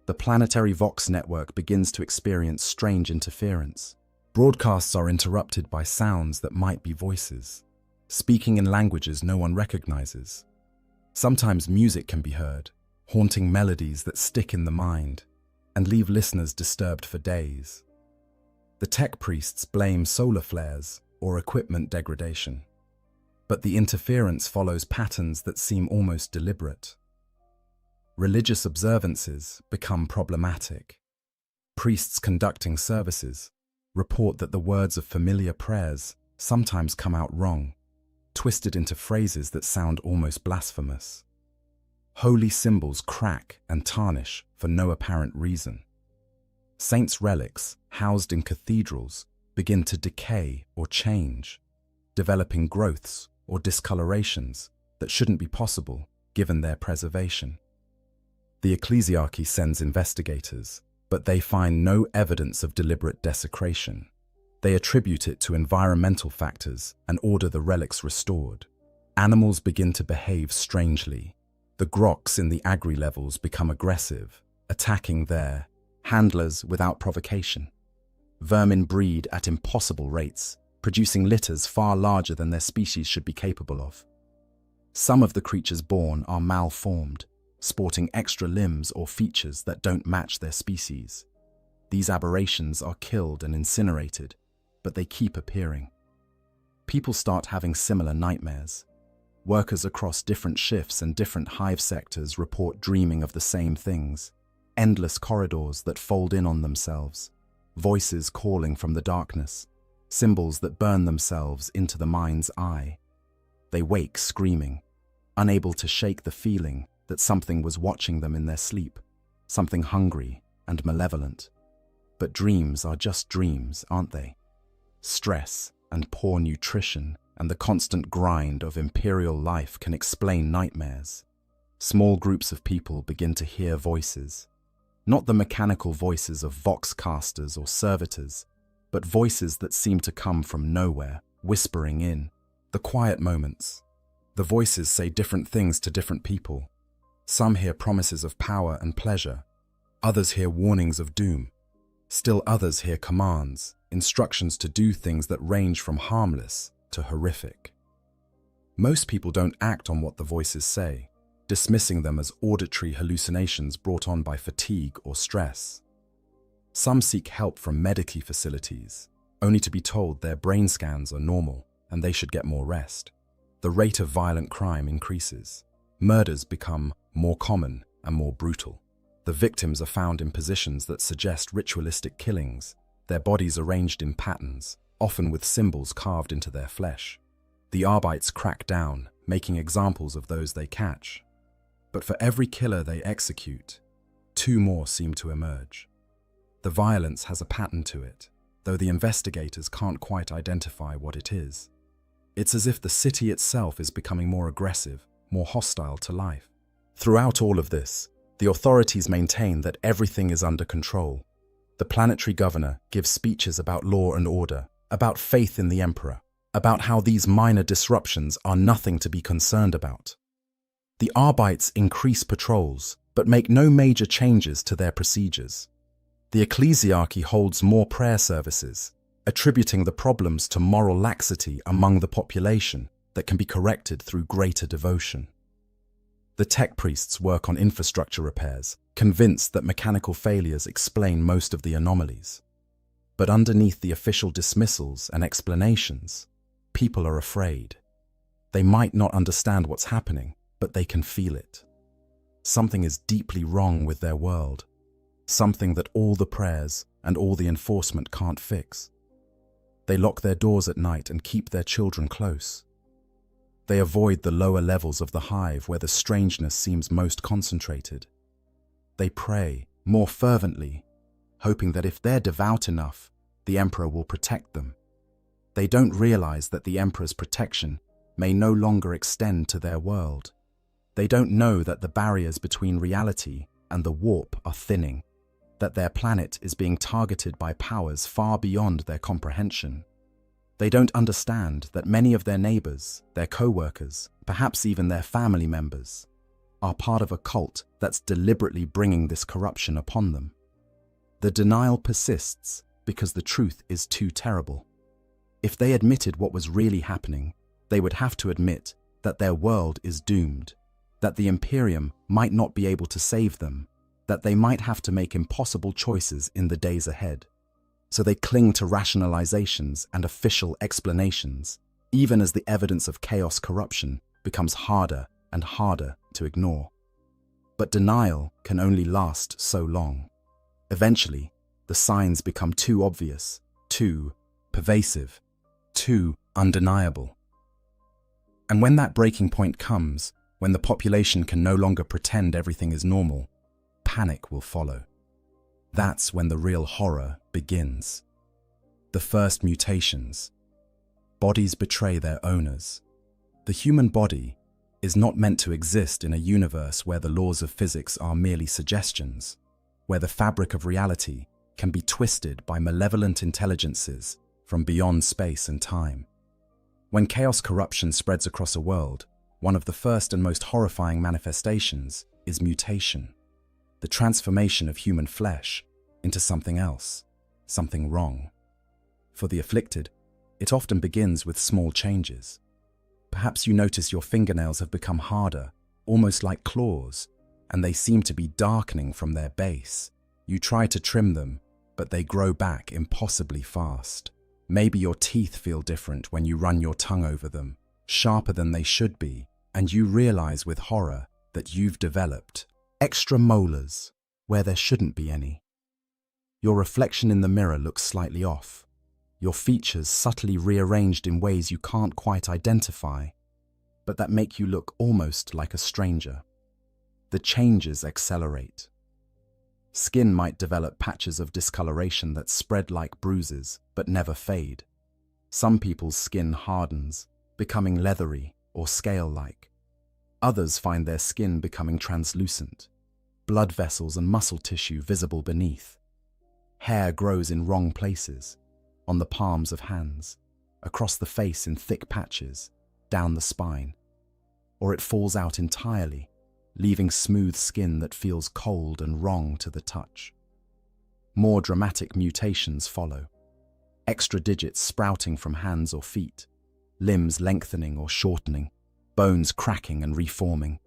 The planetary Vox network begins to experience strange interference. Broadcasts are interrupted by sounds that might be voices, speaking in languages no one recognizes. Sometimes music can be heard, haunting melodies that stick in the mind and leave listeners disturbed for days. The tech priests blame solar flares or equipment degradation, but the interference follows patterns that seem almost deliberate. Religious observances become problematic. Priests conducting services report that the words of familiar prayers sometimes come out wrong, twisted into phrases that sound almost blasphemous. Holy symbols crack and tarnish for no apparent reason. Saints' relics housed in cathedrals begin to decay or change, developing growths or discolorations that shouldn't be possible given their preservation. The ecclesiarchy sends investigators, but they find no evidence of deliberate desecration. They attribute it to environmental factors and order the relics restored. Animals begin to behave strangely. The groks in the agri levels become aggressive, attacking their handlers without provocation. Vermin breed at impossible rates, producing litters far larger than their species should be capable of. Some of the creatures born are malformed, sporting extra limbs or features that don't match their species. These aberrations are killed and incinerated, but they keep appearing. People start having similar nightmares. Workers across different shifts and different hive sectors report dreaming of the same things. Endless corridors that fold in on themselves, voices calling from the darkness, symbols that burn themselves into the mind's eye. They wake screaming, unable to shake the feeling that something was watching them in their sleep, something hungry and malevolent. But dreams are just dreams, aren't they? Stress and poor nutrition and the constant grind of imperial life can explain nightmares. Small groups of people begin to hear voices. Not the mechanical voices of voxcasters or servitors, but voices that seem to come from nowhere, whispering in. The quiet moments. The voices say different things to different people. Some hear promises of power and pleasure. Others hear warnings of doom. Still others hear commands, instructions to do things that range from harmless to horrific. Most people don't act on what the voices say, dismissing them as auditory hallucinations brought on by fatigue or stress. Some seek help from medical facilities, only to be told their brain scans are normal and they should get more rest. The rate of violent crime increases. Murders become more common and more brutal. The victims are found in positions that suggest ritualistic killings, their bodies arranged in patterns, often with symbols carved into their flesh. The Arbites crack down, making examples of those they catch. But for every killer they execute, 2 more seem to emerge. The violence has a pattern to it, though the investigators can't quite identify what it is. It's as if the city itself is becoming more aggressive, more hostile to life. Throughout all of this, the authorities maintain that everything is under control. The planetary governor gives speeches about law and order, about faith in the emperor, about how these minor disruptions are nothing to be concerned about. The Arbites increase patrols, but make no major changes to their procedures. The ecclesiarchy holds more prayer services, attributing the problems to moral laxity among the population that can be corrected through greater devotion. The tech priests work on infrastructure repairs, convinced that mechanical failures explain most of the anomalies. But underneath the official dismissals and explanations, people are afraid. They might not understand what's happening, but they can feel it. Something is deeply wrong with their world, something that all the prayers and all the enforcement can't fix. They lock their doors at night and keep their children close. They avoid the lower levels of the hive where the strangeness seems most concentrated. They pray more fervently, hoping that if they're devout enough, the emperor will protect them. They don't realize that the emperor's protection may no longer extend to their world. They don't know that the barriers between reality and the warp are thinning, that their planet is being targeted by powers far beyond their comprehension. They don't understand that many of their neighbors, their co-workers, perhaps even their family members, are part of a cult that's deliberately bringing this corruption upon them. The denial persists because the truth is too terrible. If they admitted what was really happening, they would have to admit that their world is doomed, that the Imperium might not be able to save them, that they might have to make impossible choices in the days ahead. So they cling to rationalizations and official explanations, even as the evidence of chaos corruption becomes harder and harder to ignore. But denial can only last so long. Eventually, the signs become too obvious, too pervasive, too undeniable. And when that breaking point comes, when the population can no longer pretend everything is normal, panic will follow. That's when the real horror begins. The first mutations. Bodies betray their owners. The human body is not meant to exist in a universe where the laws of physics are merely suggestions, where the fabric of reality can be twisted by malevolent intelligences from beyond space and time. When chaos corruption spreads across a world, one of the first and most horrifying manifestations is mutation. The transformation of human flesh into something else, something wrong. For the afflicted, it often begins with small changes. Perhaps you notice your fingernails have become harder, almost like claws, and they seem to be darkening from their base. You try to trim them, but they grow back impossibly fast. Maybe your teeth feel different when you run your tongue over them, sharper than they should be, and you realize with horror that you've developed extra molars where there shouldn't be any. Your reflection in the mirror looks slightly off, your features subtly rearranged in ways you can't quite identify, but that make you look almost like a stranger. The changes accelerate. Skin might develop patches of discoloration that spread like bruises but never fade. Some people's skin hardens, becoming leathery or scale-like. Others find their skin becoming translucent, blood vessels and muscle tissue visible beneath. Hair grows in wrong places, on the palms of hands, across the face in thick patches, down the spine. Or it falls out entirely, leaving smooth skin that feels cold and wrong to the touch. More dramatic mutations follow. Extra digits sprouting from hands or feet, limbs lengthening or shortening, bones cracking and reforming,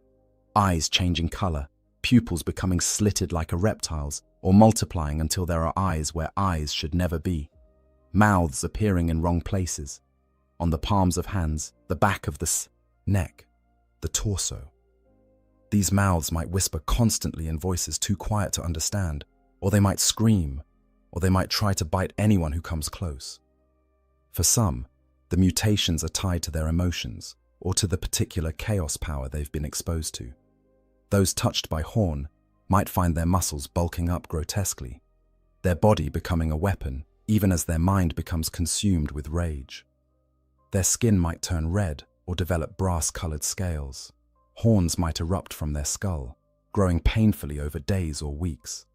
eyes changing color, pupils becoming slitted like a reptile's, or multiplying until there are eyes where eyes should never be, mouths appearing in wrong places, on the palms of hands, the back of the neck, the torso. These mouths might whisper constantly in voices too quiet to understand, or they might scream, or they might try to bite anyone who comes close. For some, the mutations are tied to their emotions or to the particular chaos power they've been exposed to. Those touched by Horn might find their muscles bulking up grotesquely, their body becoming a weapon even as their mind becomes consumed with rage. Their skin might turn red or develop brass-colored scales. Horns might erupt from their skull, growing painfully over days or weeks.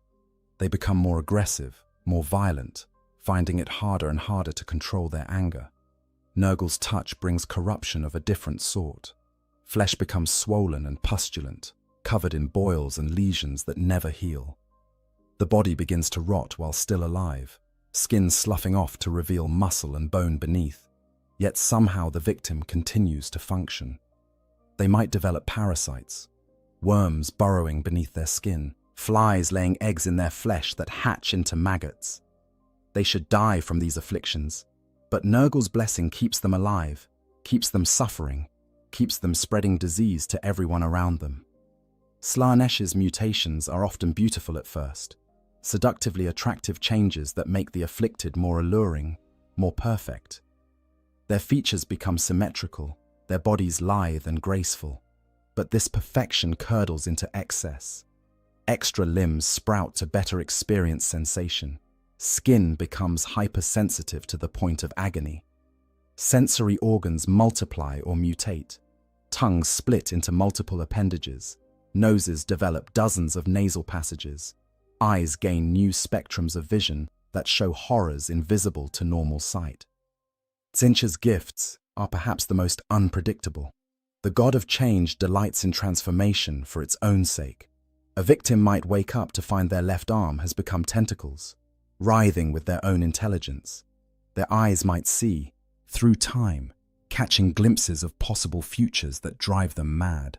They become more aggressive, more violent, finding it harder and harder to control their anger. Nurgle's touch brings corruption of a different sort. Flesh becomes swollen and pustulent, covered in boils and lesions that never heal. The body begins to rot while still alive, skin sloughing off to reveal muscle and bone beneath, yet somehow the victim continues to function. They might develop parasites, worms burrowing beneath their skin, flies laying eggs in their flesh that hatch into maggots. They should die from these afflictions, but Nurgle's blessing keeps them alive, keeps them suffering, keeps them spreading disease to everyone around them. Slaanesh's mutations are often beautiful at first, seductively attractive changes that make the afflicted more alluring, more perfect. Their features become symmetrical, their bodies lithe and graceful, but this perfection curdles into excess. Extra limbs sprout to better experience sensation. Skin becomes hypersensitive to the point of agony. Sensory organs multiply or mutate. Tongues split into multiple appendages. Noses develop dozens of nasal passages. Eyes gain new spectrums of vision that show horrors invisible to normal sight. Tzeentch's gifts are perhaps the most unpredictable. The god of change delights in transformation for its own sake. A victim might wake up to find their left arm has become tentacles, writhing with their own intelligence. Their eyes might see, through time, catching glimpses of possible futures that drive them mad.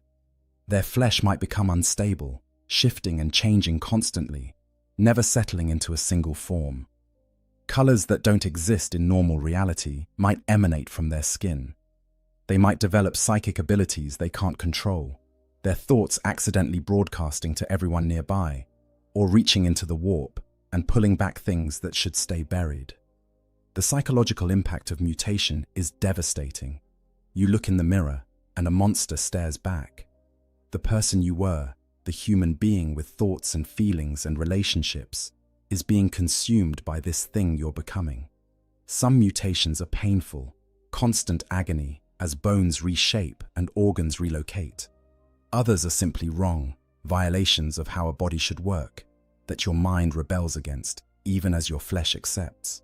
Their flesh might become unstable, shifting and changing constantly, never settling into a single form. Colors that don't exist in normal reality might emanate from their skin. They might develop psychic abilities they can't control, their thoughts accidentally broadcasting to everyone nearby, or reaching into the warp and pulling back things that should stay buried. The psychological impact of mutation is devastating. You look in the mirror and a monster stares back. The person you were, the human being with thoughts and feelings and relationships, is being consumed by this thing you're becoming. Some mutations are painful, constant agony as bones reshape and organs relocate. Others are simply wrong, violations of how a body should work, that your mind rebels against, even as your flesh accepts.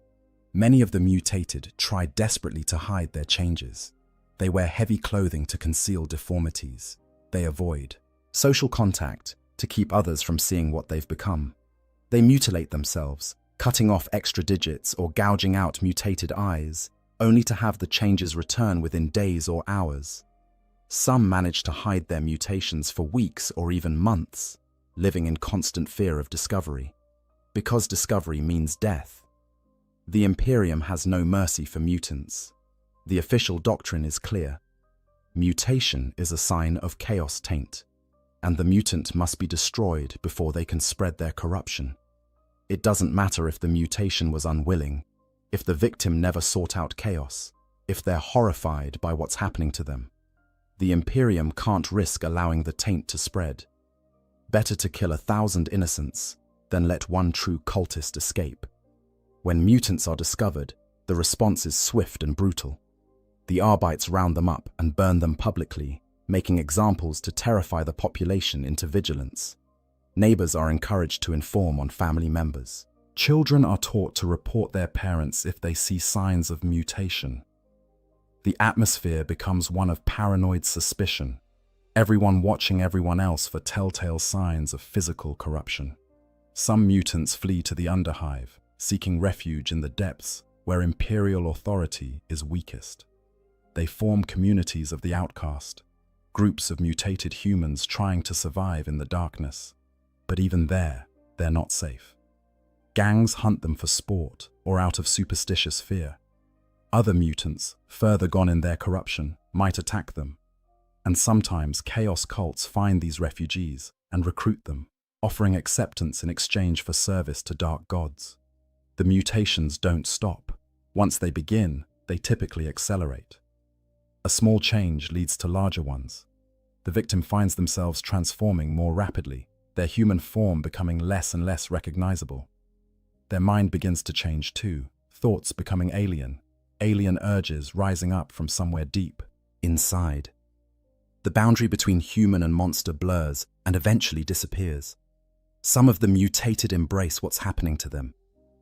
Many of the mutated try desperately to hide their changes. They wear heavy clothing to conceal deformities. They avoid social contact to keep others from seeing what they've become. They mutilate themselves, cutting off extra digits or gouging out mutated eyes, only to have the changes return within days or hours. Some manage to hide their mutations for weeks or even months, living in constant fear of discovery, because discovery means death. The Imperium has no mercy for mutants. The official doctrine is clear. Mutation is a sign of chaos taint, and the mutant must be destroyed before they can spread their corruption. It doesn't matter if the mutation was unwilling, if the victim never sought out chaos, if they're horrified by what's happening to them. The Imperium can't risk allowing the taint to spread. Better to kill 1,000 innocents than let one true cultist escape. When mutants are discovered, the response is swift and brutal. The Arbites round them up and burn them publicly, making examples to terrify the population into vigilance. Neighbors are encouraged to inform on family members. Children are taught to report their parents if they see signs of mutation. The atmosphere becomes one of paranoid suspicion, everyone watching everyone else for telltale signs of physical corruption. Some mutants flee to the Underhive, seeking refuge in the depths where imperial authority is weakest. They form communities of the outcast, groups of mutated humans trying to survive in the darkness. But even there, they're not safe. Gangs hunt them for sport or out of superstitious fear. Other mutants, further gone in their corruption, might attack them. And sometimes chaos cults find these refugees and recruit them, offering acceptance in exchange for service to dark gods. The mutations don't stop. Once they begin, they typically accelerate. A small change leads to larger ones. The victim finds themselves transforming more rapidly, their human form becoming less and less recognizable. Their mind begins to change too, thoughts becoming alien urges rising up from somewhere deep inside. The boundary between human and monster blurs and eventually disappears. Some of the mutated embrace what's happening to them.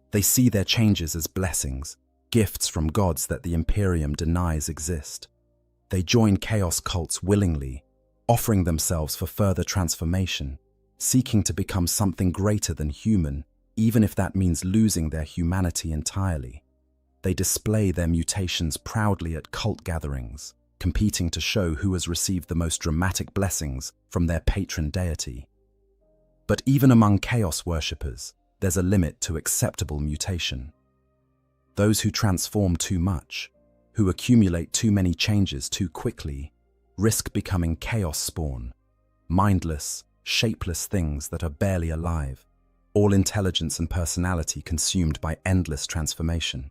They see their changes as blessings, gifts from gods that the Imperium denies exist. They join chaos cults willingly, offering themselves for further transformation, seeking to become something greater than human, even if that means losing their humanity entirely. They display their mutations proudly at cult gatherings, competing to show who has received the most dramatic blessings from their patron deity. But even among chaos worshippers, there's a limit to acceptable mutation. Those who transform too much, who accumulate too many changes too quickly, risk becoming chaos spawn, mindless, shapeless things that are barely alive, all intelligence and personality consumed by endless transformation.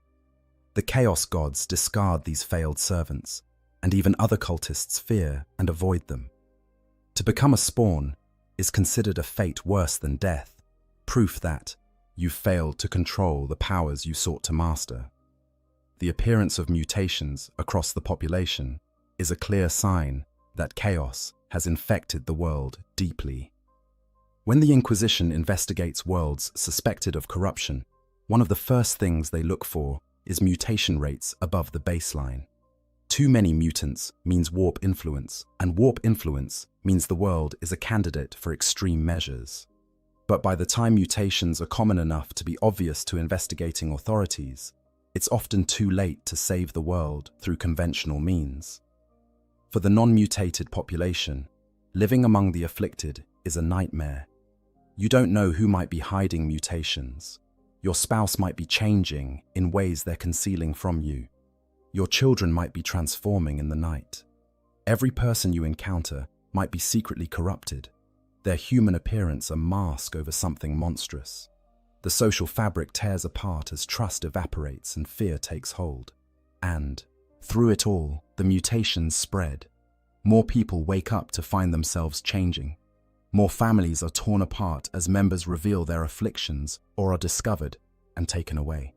The chaos gods discard these failed servants, and even other cultists fear and avoid them. To become a spawn is considered a fate worse than death, proof that you failed to control the powers you sought to master. The appearance of mutations across the population is a clear sign that chaos has infected the world deeply. When the Inquisition investigates worlds suspected of corruption, one of the first things they look for is mutation rates above the baseline. Too many mutants means warp influence, and warp influence means the world is a candidate for extreme measures. But by the time mutations are common enough to be obvious to investigating authorities, it's often too late to save the world through conventional means. For the non-mutated population, living among the afflicted is a nightmare. You don't know who might be hiding mutations. Your spouse might be changing in ways they're concealing from you. Your children might be transforming in the night. Every person you encounter might be secretly corrupted, their human appearance a mask over something monstrous. The social fabric tears apart as trust evaporates and fear takes hold. And, through it all, the mutations spread. More people wake up to find themselves changing. More families are torn apart as members reveal their afflictions or are discovered and taken away.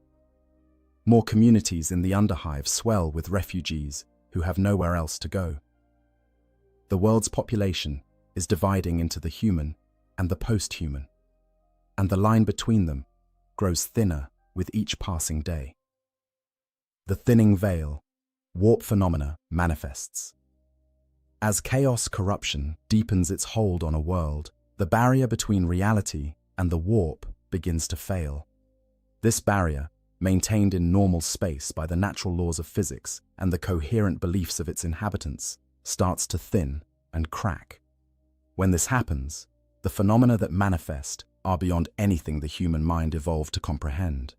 More communities in the underhive swell with refugees who have nowhere else to go. The world's population is dividing into the human and the post-human, and the line between them grows thinner with each passing day. The thinning veil, warp phenomena, manifests. As chaos corruption deepens its hold on a world, the barrier between reality and the warp begins to fail. This barrier, maintained in normal space by the natural laws of physics and the coherent beliefs of its inhabitants, starts to thin and crack. When this happens, the phenomena that manifest are beyond anything the human mind evolved to comprehend.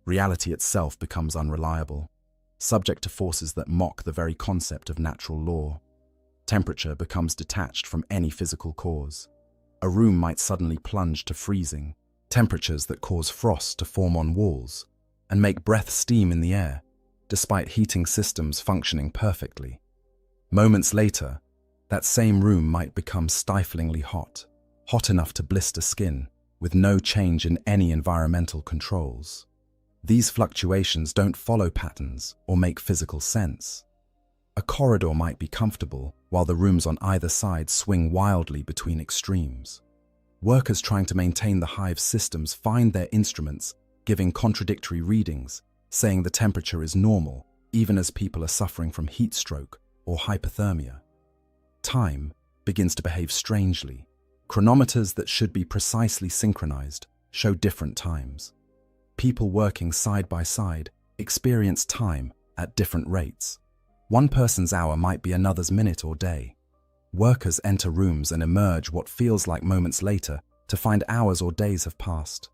Reality itself becomes unreliable, subject to forces that mock the very concept of natural law. Temperature becomes detached from any physical cause. A room might suddenly plunge to freezing, temperatures that cause frost to form on walls and make breath steam in the air, despite heating systems functioning perfectly. Moments later, that same room might become stiflingly hot, hot enough to blister skin, with no change in any environmental controls. These fluctuations don't follow patterns or make physical sense. A corridor might be comfortable, while the rooms on either side swing wildly between extremes. Workers trying to maintain the hive's systems find their instruments giving contradictory readings, saying the temperature is normal, even as people are suffering from heat stroke or hypothermia. Time begins to behave strangely. Chronometers that should be precisely synchronized show different times. People working side by side experience time at different rates. One person's hour might be another's minute or day. Workers enter rooms and emerge what feels like moments later to find hours or days have passed.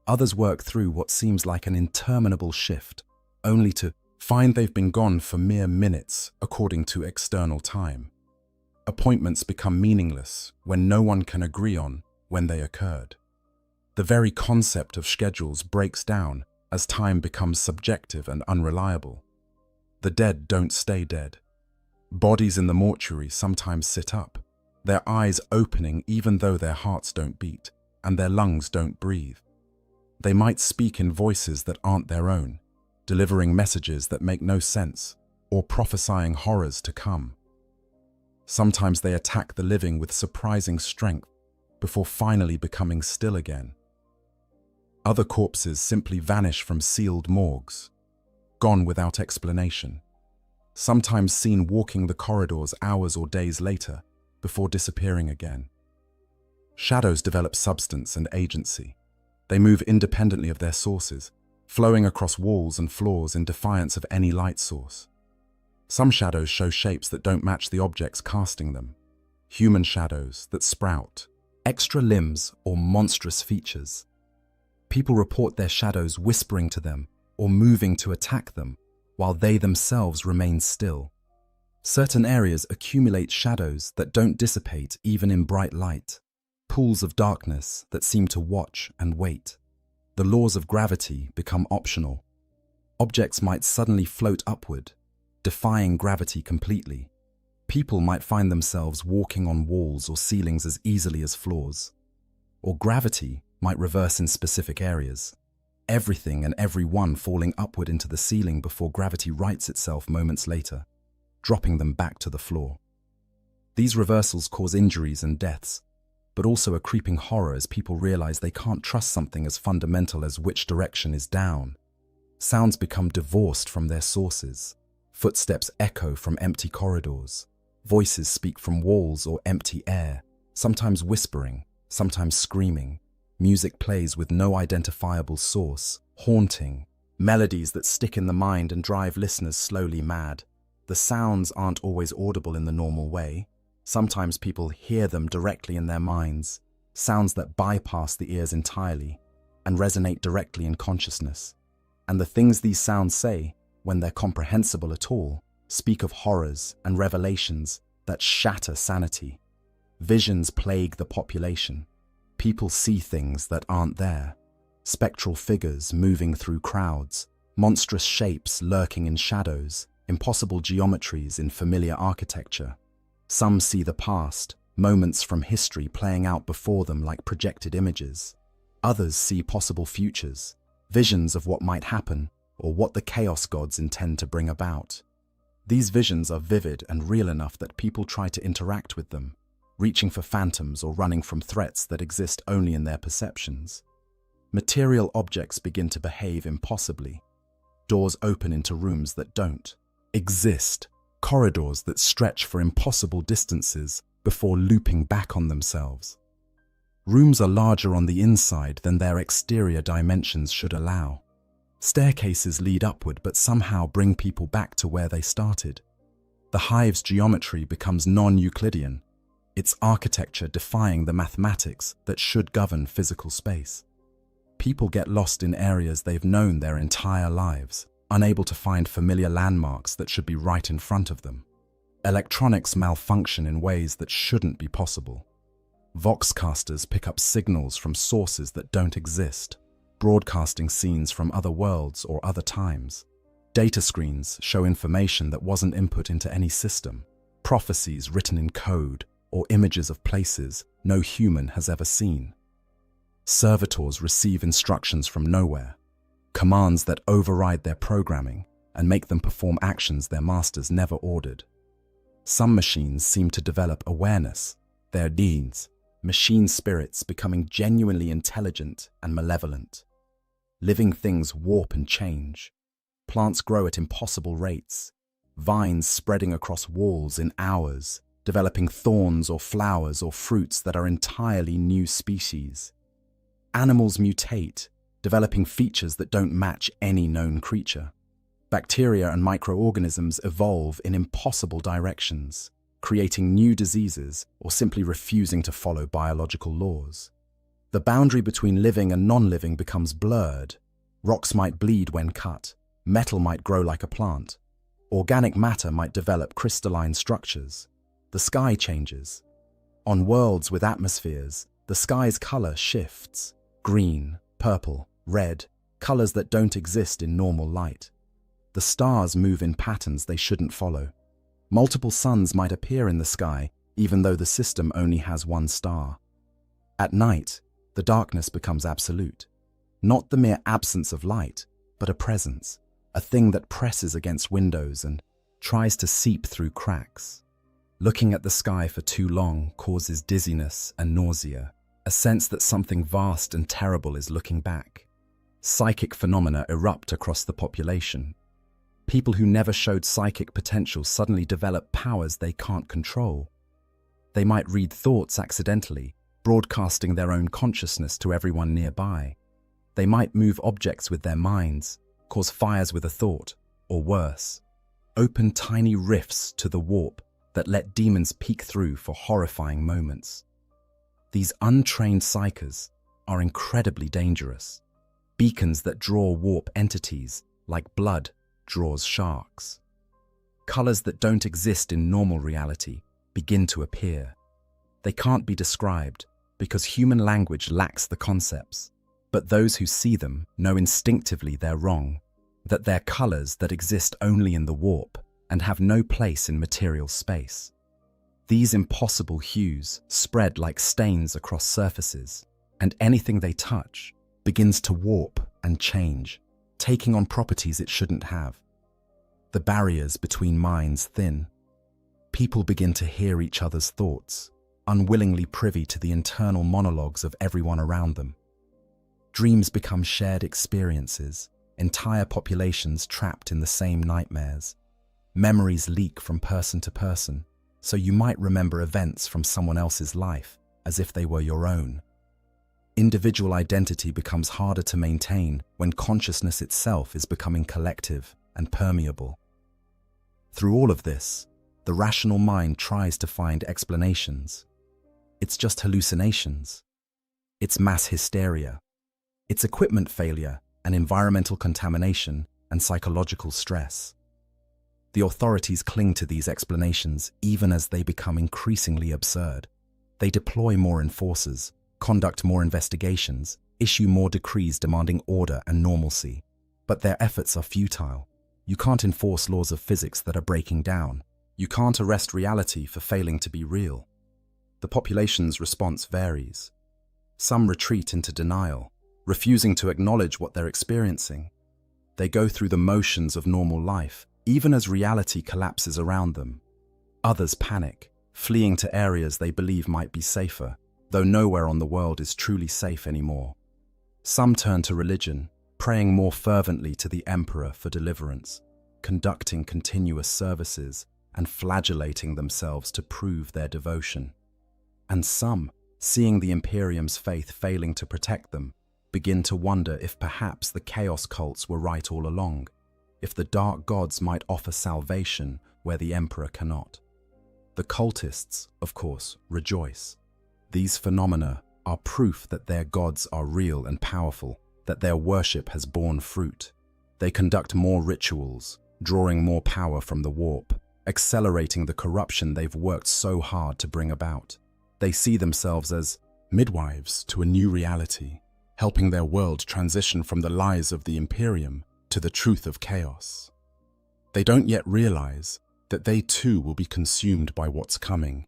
Others work through what seems like an interminable shift, only to find they've been gone for mere minutes according to external time. Appointments become meaningless when no one can agree on when they occurred. The very concept of schedules breaks down as time becomes subjective and unreliable. The dead don't stay dead. Bodies in the mortuary sometimes sit up, their eyes opening even though their hearts don't beat and their lungs don't breathe. They might speak in voices that aren't their own, delivering messages that make no sense or prophesying horrors to come. Sometimes they attack the living with surprising strength before finally becoming still again. Other corpses simply vanish from sealed morgues, gone without explanation, sometimes seen walking the corridors hours or days later before disappearing again. Shadows develop substance and agency. They move independently of their sources, flowing across walls and floors in defiance of any light source. Some shadows show shapes that don't match the objects casting them. Human shadows that sprout, extra limbs or monstrous features. People report their shadows whispering to them or moving to attack them, while they themselves remain still. Certain areas accumulate shadows that don't dissipate even in bright light. Pools of darkness that seem to watch and wait. The laws of gravity become optional. Objects might suddenly float upward, defying gravity completely. People might find themselves walking on walls or ceilings as easily as floors. Or gravity might reverse in specific areas. Everything and everyone falling upward into the ceiling before gravity rights itself moments later, dropping them back to the floor. These reversals cause injuries and deaths, but also a creeping horror as people realize they can't trust something as fundamental as which direction is down. Sounds become divorced from their sources. Footsteps echo from empty corridors. Voices speak from walls or empty air, sometimes whispering, sometimes screaming. Music plays with no identifiable source, haunting. Melodies that stick in the mind and drive listeners slowly mad. The sounds aren't always audible in the normal way. Sometimes people hear them directly in their minds, sounds that bypass the ears entirely and resonate directly in consciousness. And the things these sounds say, when they're comprehensible at all, speak of horrors and revelations that shatter sanity. Visions plague the population. People see things that aren't there. Spectral figures moving through crowds, monstrous shapes lurking in shadows, impossible geometries in familiar architecture. Some see the past, moments from history playing out before them like projected images. Others see possible futures, visions of what might happen or what the chaos gods intend to bring about. These visions are vivid and real enough that people try to interact with them, reaching for phantoms or running from threats that exist only in their perceptions. Material objects begin to behave impossibly. Doors open into rooms that don't exist. Corridors that stretch for impossible distances before looping back on themselves. Rooms are larger on the inside than their exterior dimensions should allow. Staircases lead upward but somehow bring people back to where they started. The hive's geometry becomes non-Euclidean, its architecture defying the mathematics that should govern physical space. People get lost in areas they've known their entire lives, unable to find familiar landmarks that should be right in front of them. Electronics malfunction in ways that shouldn't be possible. Voxcasters pick up signals from sources that don't exist, broadcasting scenes from other worlds or other times. Data screens show information that wasn't input into any system, prophecies written in code, or images of places no human has ever seen. Servitors receive instructions from nowhere, commands that override their programming and make them perform actions their masters never ordered. Some machines seem to develop awareness, their deeds, machine spirits becoming genuinely intelligent and malevolent. Living things warp and change. Plants grow at impossible rates, vines spreading across walls in hours, developing thorns or flowers or fruits that are entirely new species. Animals mutate, developing features that don't match any known creature. Bacteria and microorganisms evolve in impossible directions, creating new diseases or simply refusing to follow biological laws. The boundary between living and non-living becomes blurred. Rocks might bleed when cut, metal might grow like a plant, organic matter might develop crystalline structures. the sky changes. On worlds with atmospheres, the sky's color shifts. Green, purple, red, colors that don't exist in normal light. The stars move in patterns they shouldn't follow. Multiple suns might appear in the sky, even though the system only has one star. At night, the darkness becomes absolute. Not the mere absence of light, but a presence, a thing that presses against windows and tries to seep through cracks. Looking at the sky for too long causes dizziness and nausea, a sense that something vast and terrible is looking back. Psychic phenomena erupt across the population. People who never showed psychic potential suddenly develop powers they can't control. They might read thoughts accidentally, broadcasting their own consciousness to everyone nearby. They might move objects with their minds, cause fires with a thought, or worse, open tiny rifts to the warp that let demons peek through for horrifying moments. These untrained psychers are incredibly dangerous. Beacons that draw warp entities, like blood draws sharks. Colors that don't exist in normal reality begin to appear. They can't be described because human language lacks the concepts, but those who see them know instinctively they're wrong, that they're colors that exist only in the warp and have no place in material space. These impossible hues spread like stains across surfaces, and anything they touch begins to warp and change, taking on properties it shouldn't have. The barriers between minds thin. People begin to hear each other's thoughts, unwillingly privy to the internal monologues of everyone around them. Dreams become shared experiences, entire populations trapped in the same nightmares. Memories leak from person to person, so you might remember events from someone else's life as if they were your own. Individual identity becomes harder to maintain when consciousness itself is becoming collective and permeable. Through all of this, the rational mind tries to find explanations. It's just hallucinations. It's mass hysteria. It's equipment failure and environmental contamination and psychological stress. The authorities cling to these explanations even as they become increasingly absurd. They deploy more enforcers, conduct more investigations, issue more decrees demanding order and normalcy. But their efforts are futile. You can't enforce laws of physics that are breaking down. You can't arrest reality for failing to be real. The population's response varies. Some retreat into denial, refusing to acknowledge what they're experiencing. They go through the motions of normal life, even as reality collapses around them. Others panic, fleeing to areas they believe might be safer, though nowhere on the world is truly safe anymore. Some turn to religion, praying more fervently to the emperor for deliverance, conducting continuous services and flagellating themselves to prove their devotion. And some, seeing the Imperium's faith failing to protect them, begin to wonder if perhaps the chaos cults were right all along, if the dark gods might offer salvation where the emperor cannot. The cultists, of course, rejoice. These phenomena are proof that their gods are real and powerful, that their worship has borne fruit. They conduct more rituals, drawing more power from the warp, accelerating the corruption they've worked so hard to bring about. They see themselves as midwives to a new reality, helping their world transition from the lies of the Imperium to the truth of chaos. They don't yet realize that they too will be consumed by what's coming,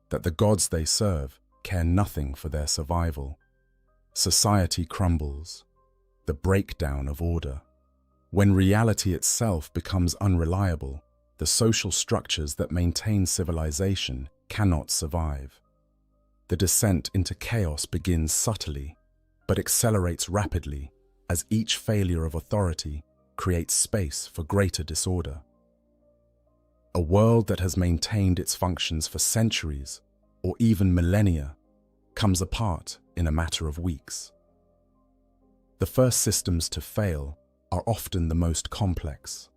that the gods they serve care nothing for their survival. Society crumbles, the breakdown of order. When reality itself becomes unreliable, the social structures that maintain civilization cannot survive. The descent into chaos begins subtly, but accelerates rapidly as each failure of authority creates space for greater disorder. A world that has maintained its functions for centuries, or even millennia, comes apart in a matter of weeks. The first systems to fail are often the most complex.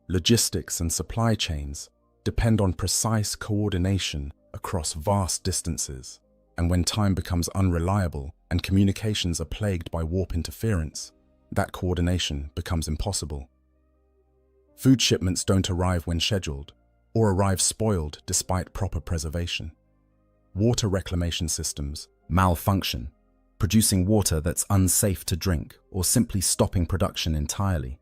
Logistics and supply chains depend on precise coordination across vast distances, and when time becomes unreliable and communications are plagued by warp interference, that coordination becomes impossible. Food shipments don't arrive when scheduled, or arrive spoiled despite proper preservation. Water reclamation systems malfunction, producing water that's unsafe to drink or simply stopping production entirely.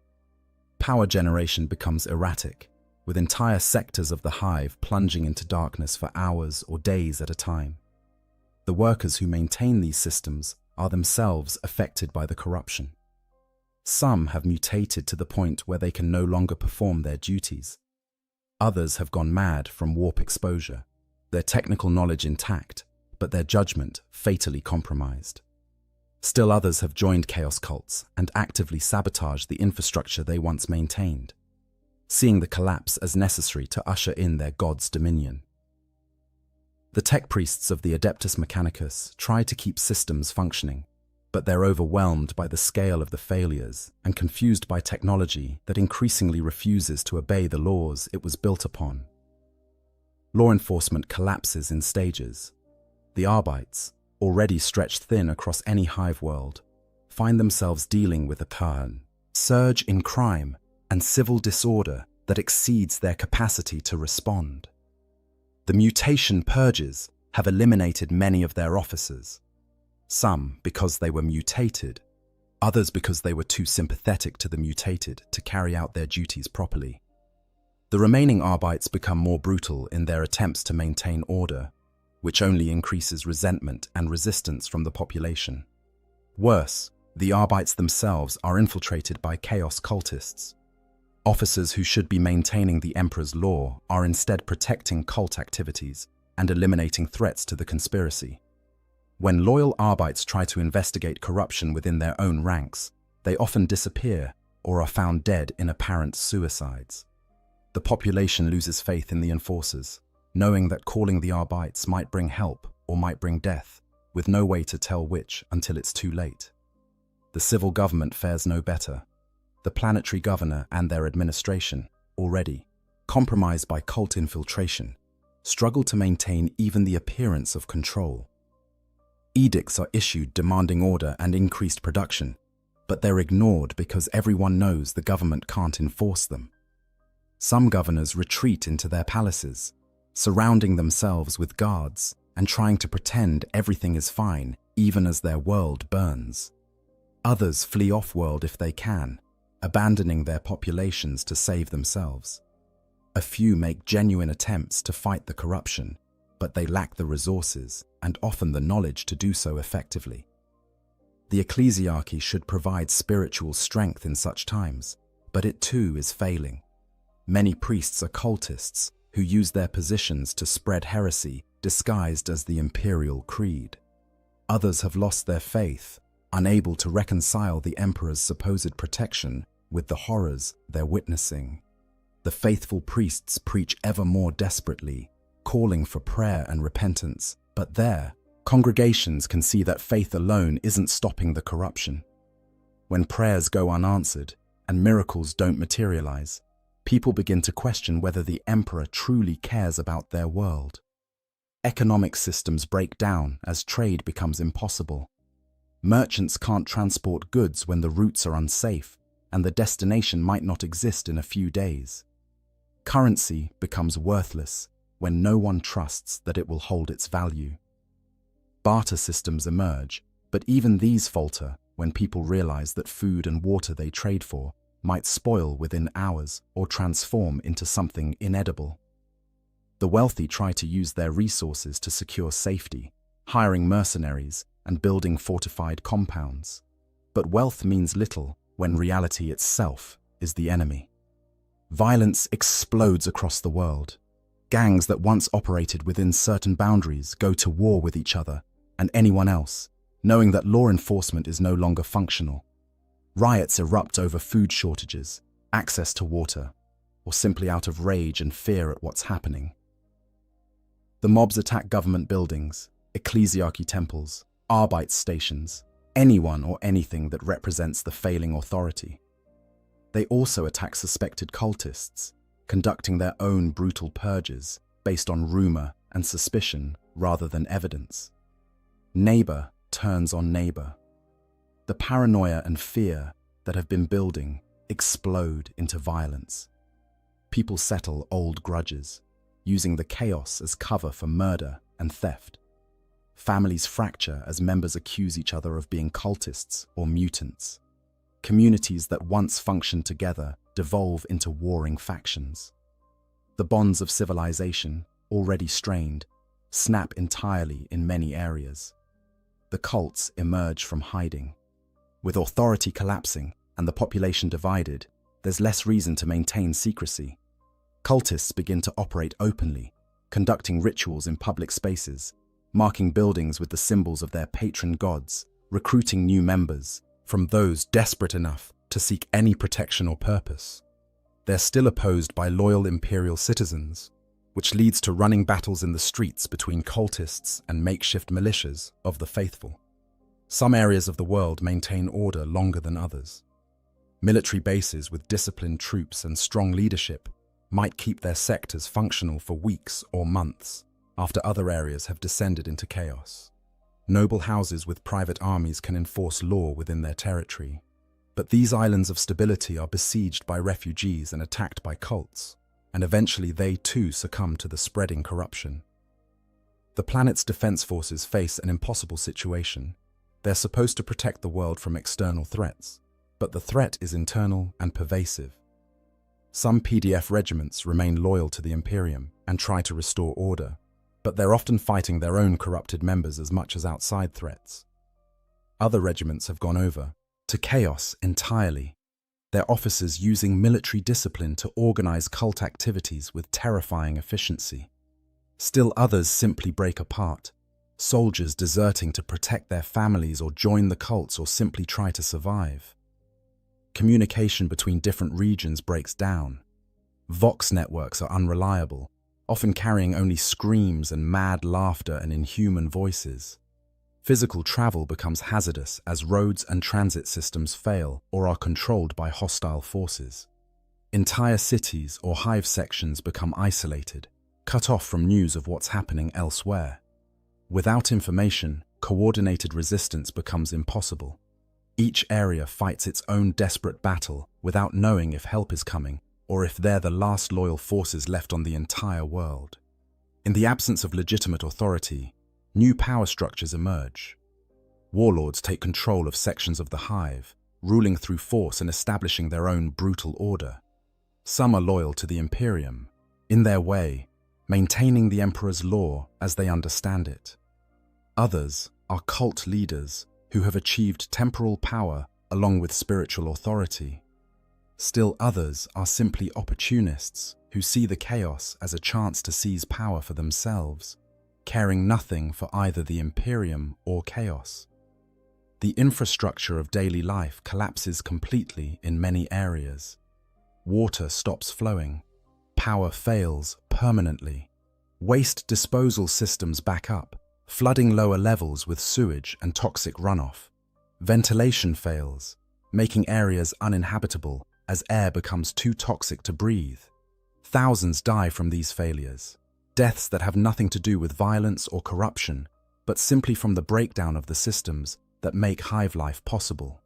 Power generation becomes erratic, with entire sectors of the hive plunging into darkness for hours or days at a time. The workers who maintain these systems are themselves affected by the corruption. Some have mutated to the point where they can no longer perform their duties. Others have gone mad from warp exposure, their technical knowledge intact, but their judgment fatally compromised. Still others have joined chaos cults and actively sabotaged the infrastructure they once maintained, seeing the collapse as necessary to usher in their god's dominion. The tech priests of the Adeptus Mechanicus try to keep systems functioning, but they're overwhelmed by the scale of the failures and confused by technology that increasingly refuses to obey the laws it was built upon. Law enforcement collapses in stages. The Arbites, already stretched thin across any hive world, find themselves dealing with a surge in crime and civil disorder that exceeds their capacity to respond. The mutation purges have eliminated many of their officers, some because they were mutated, others because they were too sympathetic to the mutated to carry out their duties properly. The remaining Arbites become more brutal in their attempts to maintain order, which only increases resentment and resistance from the population. Worse, the Arbites themselves are infiltrated by chaos cultists. Officers who should be maintaining the Emperor's law are instead protecting cult activities and eliminating threats to the conspiracy. When loyal Arbites try to investigate corruption within their own ranks, they often disappear or are found dead in apparent suicides. The population loses faith in the enforcers, knowing that calling the Arbites might bring help or might bring death, with no way to tell which until it's too late. The civil government fares no better. The planetary governor and their administration, already compromised by cult infiltration, struggle to maintain even the appearance of control. Edicts are issued demanding order and increased production, but they're ignored because everyone knows the government can't enforce them. Some governors retreat into their palaces, surrounding themselves with guards and trying to pretend everything is fine even as their world burns. Others flee off-world if they can, abandoning their populations to save themselves. A few make genuine attempts to fight the corruption, but they lack the resources and often the knowledge to do so effectively. The ecclesiarchy should provide spiritual strength in such times, but it too is failing. Many priests are cultists who use their positions to spread heresy disguised as the imperial creed. Others have lost their faith, unable to reconcile the emperor's supposed protection with the horrors they're witnessing. The faithful priests preach ever more desperately, calling for prayer and repentance, but their congregations can see that faith alone isn't stopping the corruption. When prayers go unanswered and miracles don't materialize, people begin to question whether the emperor truly cares about their world. Economic systems break down as trade becomes impossible. Merchants can't transport goods when the routes are unsafe and the destination might not exist in a few days. Currency becomes worthless when no one trusts that it will hold its value. Barter systems emerge, but even these falter when people realize that food and water they trade for might spoil within hours or transform into something inedible. The wealthy try to use their resources to secure safety, hiring mercenaries and building fortified compounds. But wealth means little when reality itself is the enemy. Violence explodes across the world. Gangs that once operated within certain boundaries go to war with each other and anyone else, knowing that law enforcement is no longer functional. Riots erupt over food shortages, access to water, or simply out of rage and fear at what's happening. The mobs attack government buildings, ecclesiarchy temples, Arbite stations, anyone or anything that represents the failing authority. They also attack suspected cultists, conducting their own brutal purges based on rumor and suspicion rather than evidence. Neighbor turns on neighbor. The paranoia and fear that have been building explode into violence. People settle old grudges, using the chaos as cover for murder and theft. Families fracture as members accuse each other of being cultists or mutants. Communities that once functioned together devolve into warring factions. The bonds of civilization, already strained, snap entirely in many areas. The cults emerge from hiding. With authority collapsing and the population divided, there's less reason to maintain secrecy. Cultists begin to operate openly, conducting rituals in public spaces, marking buildings with the symbols of their patron gods, recruiting new members from those desperate enough to seek any protection or purpose. They're still opposed by loyal imperial citizens, which leads to running battles in the streets between cultists and makeshift militias of the faithful. Some areas of the world maintain order longer than others. Military bases with disciplined troops and strong leadership might keep their sectors functional for weeks or months after other areas have descended into chaos. Noble houses with private armies can enforce law within their territory, but these islands of stability are besieged by refugees and attacked by cults, and eventually they too succumb to the spreading corruption. The planet's defense forces face an impossible situation. They're supposed to protect the world from external threats, but the threat is internal and pervasive. Some PDF regiments remain loyal to the Imperium and try to restore order, but they're often fighting their own corrupted members as much as outside threats. Other regiments have gone over to chaos entirely, their officers using military discipline to organize cult activities with terrifying efficiency. Still others simply break apart, soldiers deserting to protect their families or join the cults or simply try to survive. Communication between different regions breaks down. Vox networks are unreliable, often carrying only screams and mad laughter and inhuman voices. Physical travel becomes hazardous as roads and transit systems fail or are controlled by hostile forces. Entire cities or hive sections become isolated, cut off from news of what's happening elsewhere. Without information, coordinated resistance becomes impossible. Each area fights its own desperate battle without knowing if help is coming or if they're the last loyal forces left on the entire world. In the absence of legitimate authority, new power structures emerge. Warlords take control of sections of the hive, ruling through force and establishing their own brutal order. Some are loyal to the Imperium, in their way, maintaining the Emperor's law as they understand it. Others are cult leaders who have achieved temporal power along with spiritual authority. Still others are simply opportunists who see the chaos as a chance to seize power for themselves, caring nothing for either the Imperium or chaos. The infrastructure of daily life collapses completely in many areas. Water stops flowing. Power fails permanently. Waste disposal systems back up, flooding lower levels with sewage and toxic runoff. Ventilation fails, making areas uninhabitable as air becomes too toxic to breathe. Thousands die from these failures, deaths that have nothing to do with violence or corruption, but simply from the breakdown of the systems that make hive life possible.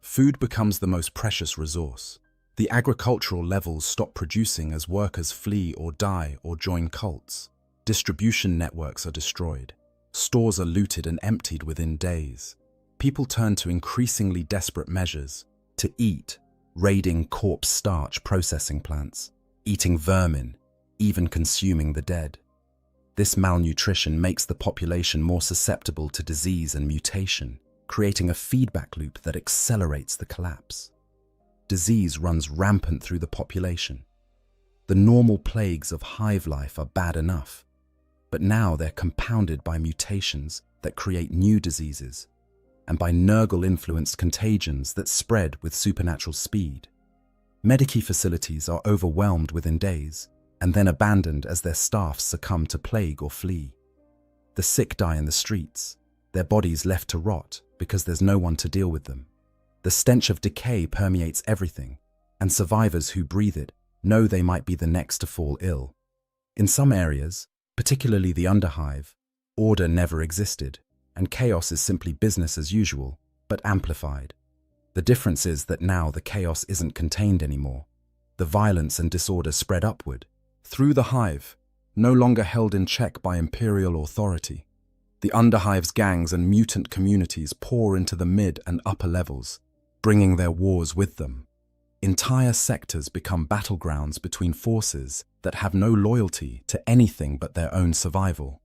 Food becomes the most precious resource. The agricultural levels stop producing as workers flee or die or join cults. Distribution networks are destroyed. Stores are looted and emptied within days. People turn to increasingly desperate measures to eat, raiding corpse starch processing plants, eating vermin, even consuming the dead. This malnutrition makes the population more susceptible to disease and mutation, creating a feedback loop that accelerates the collapse. Disease runs rampant through the population. The normal plagues of hive life are bad enough, but now they're compounded by mutations that create new diseases, and by Nurgle-influenced contagions that spread with supernatural speed. Medici facilities are overwhelmed within days, and then abandoned as their staffs succumb to plague or flee. The sick die in the streets, their bodies left to rot because there's no one to deal with them. The stench of decay permeates everything, and survivors who breathe it know they might be the next to fall ill. In some areas, particularly the underhive, order never existed, and chaos is simply business as usual, but amplified. The difference is that now the chaos isn't contained anymore. The violence and disorder spread upward, through the hive, no longer held in check by imperial authority. The Underhive's gangs and mutant communities pour into the mid and upper levels, bringing their wars with them. Entire sectors become battlegrounds between forces that have no loyalty to anything but their own survival.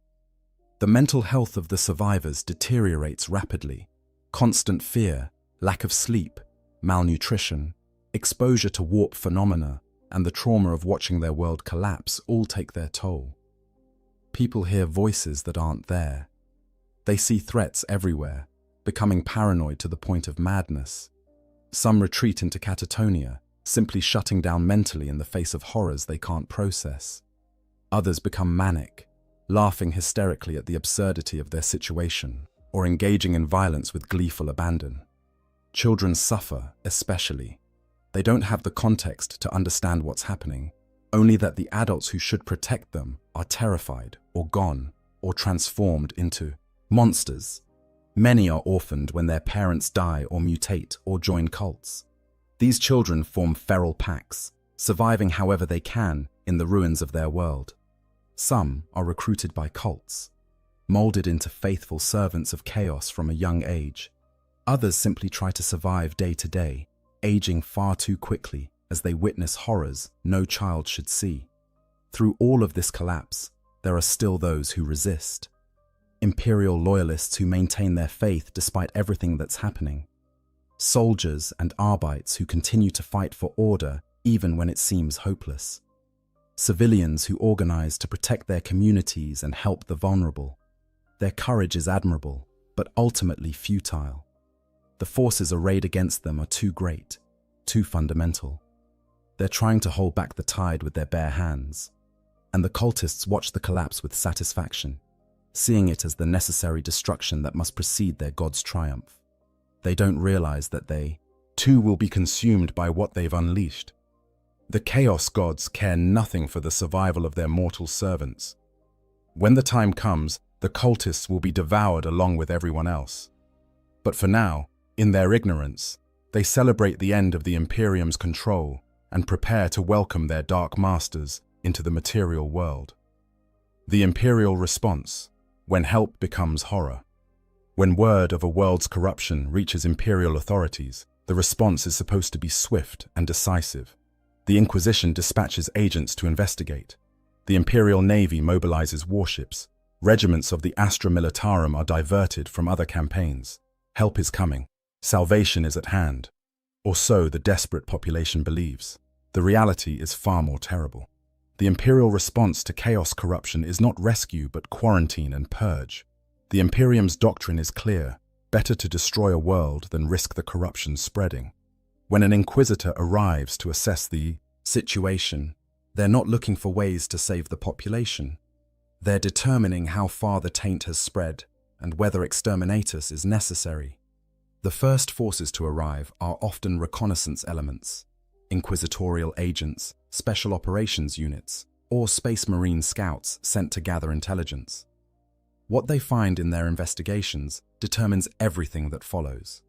The mental health of the survivors deteriorates rapidly. Constant fear, lack of sleep, malnutrition, exposure to warp phenomena, and the trauma of watching their world collapse all take their toll. People hear voices that aren't there. They see threats everywhere, becoming paranoid to the point of madness. Some retreat into catatonia, simply shutting down mentally in the face of horrors they can't process. Others become manic, laughing hysterically at the absurdity of their situation, or engaging in violence with gleeful abandon. Children suffer, especially. They don't have the context to understand what's happening, only that the adults who should protect them are terrified, or gone, or transformed into monsters. Many are orphaned when their parents die or mutate or join cults. These children form feral packs, surviving however they can in the ruins of their world. Some are recruited by cults, molded into faithful servants of chaos from a young age. Others simply try to survive day to day, aging far too quickly as they witness horrors no child should see. Through all of this collapse, there are still those who resist. Imperial loyalists who maintain their faith despite everything that's happening. Soldiers and Arbites who continue to fight for order even when it seems hopeless. Civilians who organize to protect their communities and help the vulnerable. Their courage is admirable, but ultimately futile. The forces arrayed against them are too great, too fundamental. They're trying to hold back the tide with their bare hands, and the cultists watch the collapse with satisfaction, seeing it as the necessary destruction that must precede their god's triumph. They don't realize that they, too, will be consumed by what they've unleashed. The Chaos Gods care nothing for the survival of their mortal servants. When the time comes, the cultists will be devoured along with everyone else. But for now, in their ignorance, they celebrate the end of the Imperium's control and prepare to welcome their dark masters into the material world. The Imperial response, when help becomes horror. When word of a world's corruption reaches Imperial authorities, the response is supposed to be swift and decisive. The Inquisition dispatches agents to investigate. The Imperial Navy mobilizes warships. Regiments of the Astra Militarum are diverted from other campaigns. Help is coming. Salvation is at hand. Or so the desperate population believes. The reality is far more terrible. The Imperial response to chaos corruption is not rescue but quarantine and purge. The Imperium's doctrine is clear: better to destroy a world than risk the corruption spreading. When an Inquisitor arrives to assess the situation, they're not looking for ways to save the population. They're determining how far the taint has spread and whether exterminatus is necessary. The first forces to arrive are often reconnaissance elements, inquisitorial agents, special operations units, or Space Marine scouts sent to gather intelligence. What they find in their investigations determines everything that follows.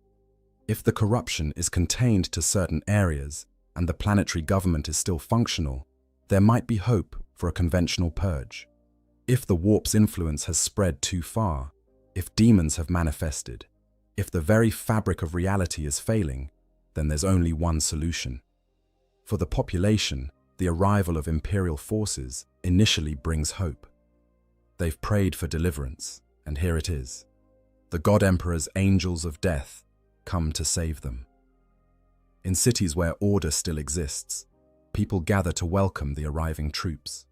If the corruption is contained to certain areas and the planetary government is still functional, there might be hope for a conventional purge. If the warp's influence has spread too far, if demons have manifested, if the very fabric of reality is failing, then there's only one solution. For the population, the arrival of Imperial forces initially brings hope. They've prayed for deliverance, and here it is. The God Emperor's angels of death come to save them. In cities where order still exists, people gather to welcome the arriving troops.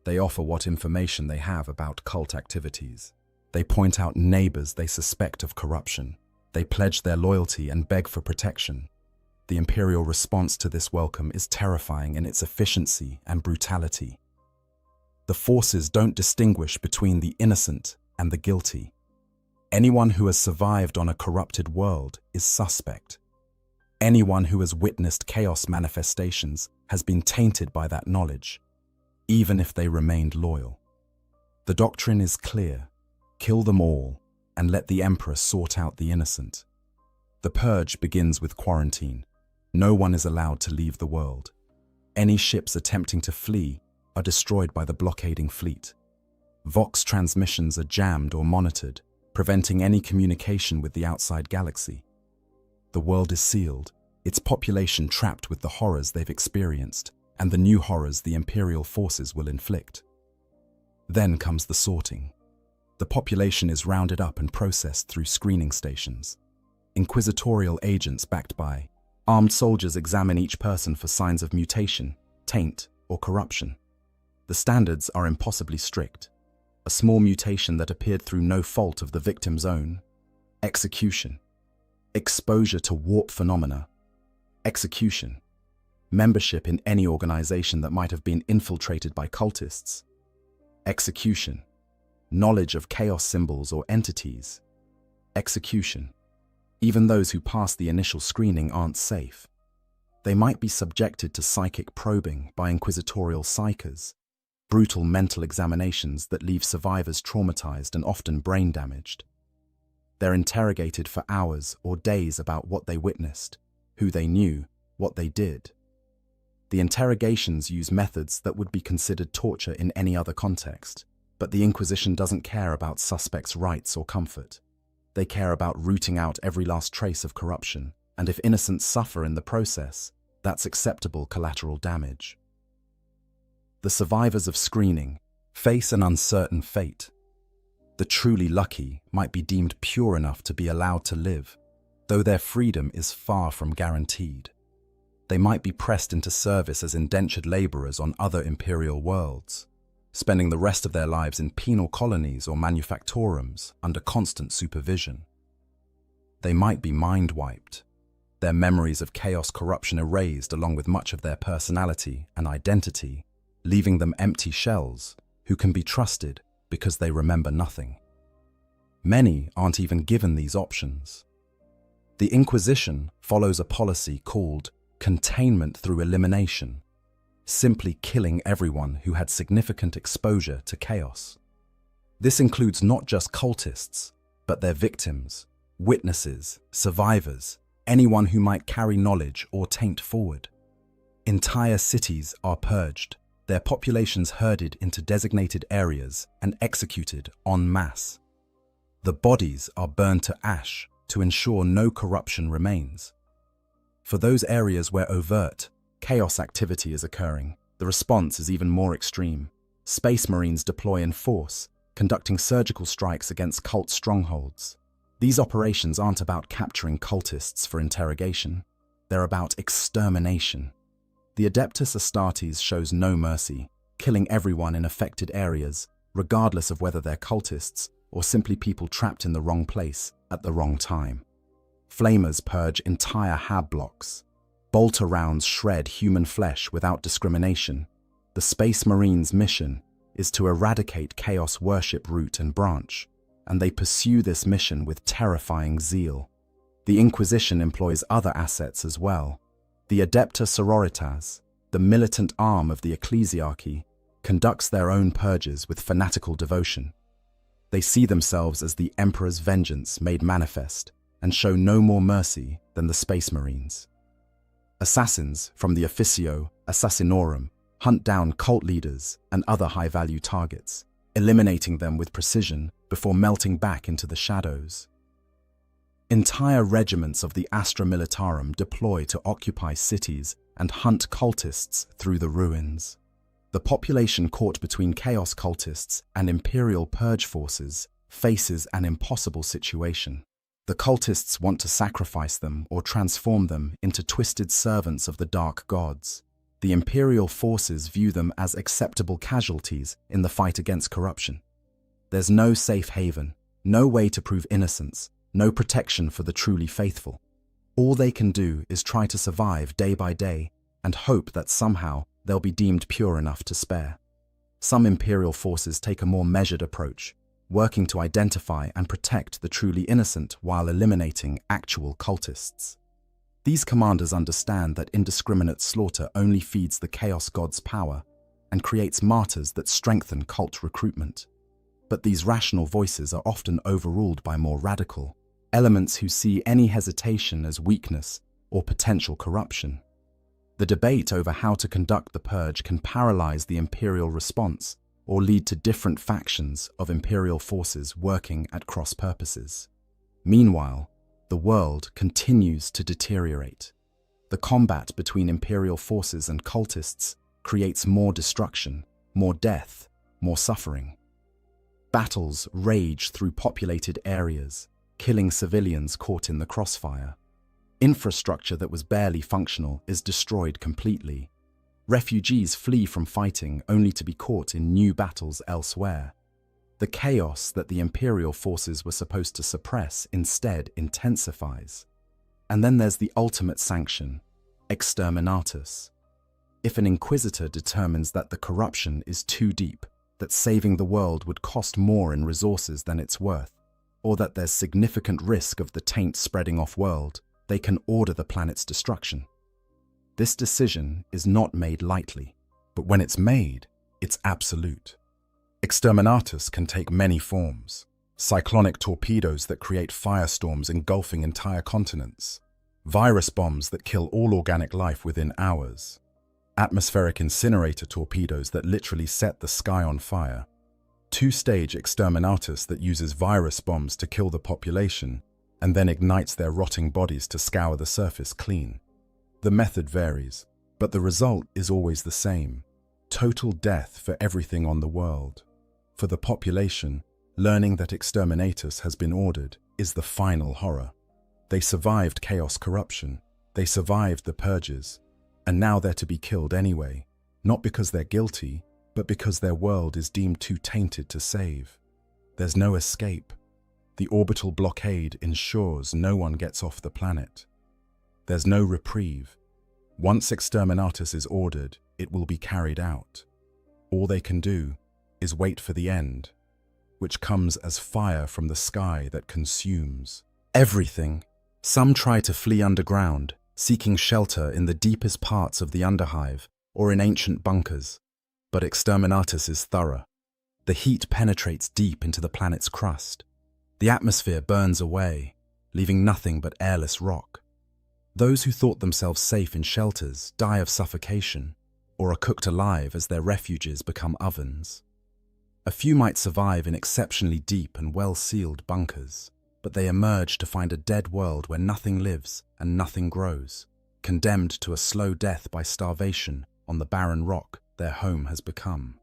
They offer what information they have about cult activities. They point out neighbors they suspect of corruption. They pledge their loyalty and beg for protection. The Imperial response to this welcome is terrifying in its efficiency and brutality. The forces don't distinguish between the innocent and the guilty. Anyone who has survived on a corrupted world is suspect. Anyone who has witnessed chaos manifestations has been tainted by that knowledge, even if they remained loyal. The doctrine is clear: kill them all and let the Emperor sort out the innocent. The purge begins with quarantine. No one is allowed to leave the world. Any ships attempting to flee are destroyed by the blockading fleet. Vox transmissions are jammed or monitored, preventing any communication with the outside galaxy. The world is sealed, its population trapped with the horrors they've experienced and the new horrors the Imperial forces will inflict. Then comes the sorting. The population is rounded up and processed through screening stations. Inquisitorial agents backed by armed soldiers examine each person for signs of mutation, taint, or corruption. The standards are impossibly strict. A small mutation that appeared through no fault of the victim's own. Execution. Exposure to warp phenomena. Execution. Membership in any organization that might have been infiltrated by cultists. Execution. Knowledge of chaos symbols or entities. Execution. Even those who pass the initial screening aren't safe. They might be subjected to psychic probing by inquisitorial psychers, brutal mental examinations that leave survivors traumatized and often brain damaged. They're interrogated for hours or days about what they witnessed, who they knew, what they did. The interrogations use methods that would be considered torture in any other context, but the Inquisition doesn't care about suspects' rights or comfort. They care about rooting out every last trace of corruption, and if innocents suffer in the process, that's acceptable collateral damage. The survivors of screening face an uncertain fate. The truly lucky might be deemed pure enough to be allowed to live, though their freedom is far from guaranteed. They might be pressed into service as indentured laborers on other imperial worlds, spending the rest of their lives in penal colonies or manufactorums under constant supervision. They might be mind-wiped, their memories of chaos corruption erased along with much of their personality and identity, leaving them empty shells who can be trusted because they remember nothing. Many aren't even given these options. The Inquisition follows a policy called containment through elimination, simply killing everyone who had significant exposure to chaos. This includes not just cultists, but their victims, witnesses, survivors, anyone who might carry knowledge or taint forward. Entire cities are purged, their populations herded into designated areas and executed en masse. The bodies are burned to ash to ensure no corruption remains. For those areas where overt chaos activity is occurring, the response is even more extreme. Space Marines deploy in force, conducting surgical strikes against cult strongholds. These operations aren't about capturing cultists for interrogation. They're about extermination. The Adeptus Astartes shows no mercy, killing everyone in affected areas, regardless of whether they're cultists or simply people trapped in the wrong place at the wrong time. Flamers purge entire hab blocks. Bolter rounds shred human flesh without discrimination. The Space Marines' mission is to eradicate Chaos worship root and branch, and they pursue this mission with terrifying zeal. The Inquisition employs other assets as well. The Adepta Sororitas, the militant arm of the ecclesiarchy, conducts their own purges with fanatical devotion. They see themselves as the Emperor's vengeance made manifest and show no more mercy than the Space Marines. Assassins from the Officio Assassinorum hunt down cult leaders and other high-value targets, eliminating them with precision before melting back into the shadows. Entire regiments of the Astra Militarum deploy to occupy cities and hunt cultists through the ruins. The population caught between chaos cultists and Imperial purge forces faces an impossible situation. The cultists want to sacrifice them or transform them into twisted servants of the dark gods. The Imperial forces view them as acceptable casualties in the fight against corruption. There's no safe haven, no way to prove innocence, no protection for the truly faithful. All they can do is try to survive day by day and hope that somehow they'll be deemed pure enough to spare. Some Imperial forces take a more measured approach, working to identify and protect the truly innocent while eliminating actual cultists. These commanders understand that indiscriminate slaughter only feeds the Chaos God's power and creates martyrs that strengthen cult recruitment. But these rational voices are often overruled by more radical elements who see any hesitation as weakness or potential corruption. The debate over how to conduct the purge can paralyze the imperial response or lead to different factions of imperial forces working at cross purposes. Meanwhile, the world continues to deteriorate. The combat between imperial forces and cultists creates more destruction, more death, more suffering. Battles rage through populated areas, killing civilians caught in the crossfire. Infrastructure that was barely functional is destroyed completely. Refugees flee from fighting only to be caught in new battles elsewhere. The chaos that the imperial forces were supposed to suppress instead intensifies. And then there's the ultimate sanction, exterminatus. If an inquisitor determines that the corruption is too deep, that saving the world would cost more in resources than it's worth, or that there's significant risk of the taint spreading off-world, they can order the planet's destruction. This decision is not made lightly, but when it's made, it's absolute. Exterminatus can take many forms. Cyclonic torpedoes that create firestorms engulfing entire continents. Virus bombs that kill all organic life within hours. Atmospheric incinerator torpedoes that literally set the sky on fire. Two-stage exterminatus that uses virus bombs to kill the population and then ignites their rotting bodies to scour the surface clean. The method varies, but the result is always the same. Total death for everything on the world. For the population, learning that exterminatus has been ordered is the final horror. They survived chaos corruption, they survived the purges, and now they're to be killed anyway, not because they're guilty, but because their world is deemed too tainted to save. There's no escape. The orbital blockade ensures no one gets off the planet. There's no reprieve. Once exterminatus is ordered, it will be carried out. All they can do is wait for the end, which comes as fire from the sky that consumes everything. Some try to flee underground, seeking shelter in the deepest parts of the underhive or in ancient bunkers. But exterminatus is thorough. The heat penetrates deep into the planet's crust. The atmosphere burns away, leaving nothing but airless rock. Those who thought themselves safe in shelters die of suffocation or are cooked alive as their refuges become ovens. A few might survive in exceptionally deep and well-sealed bunkers, but they emerge to find a dead world where nothing lives and nothing grows, condemned to a slow death by starvation on the barren rock their home has become.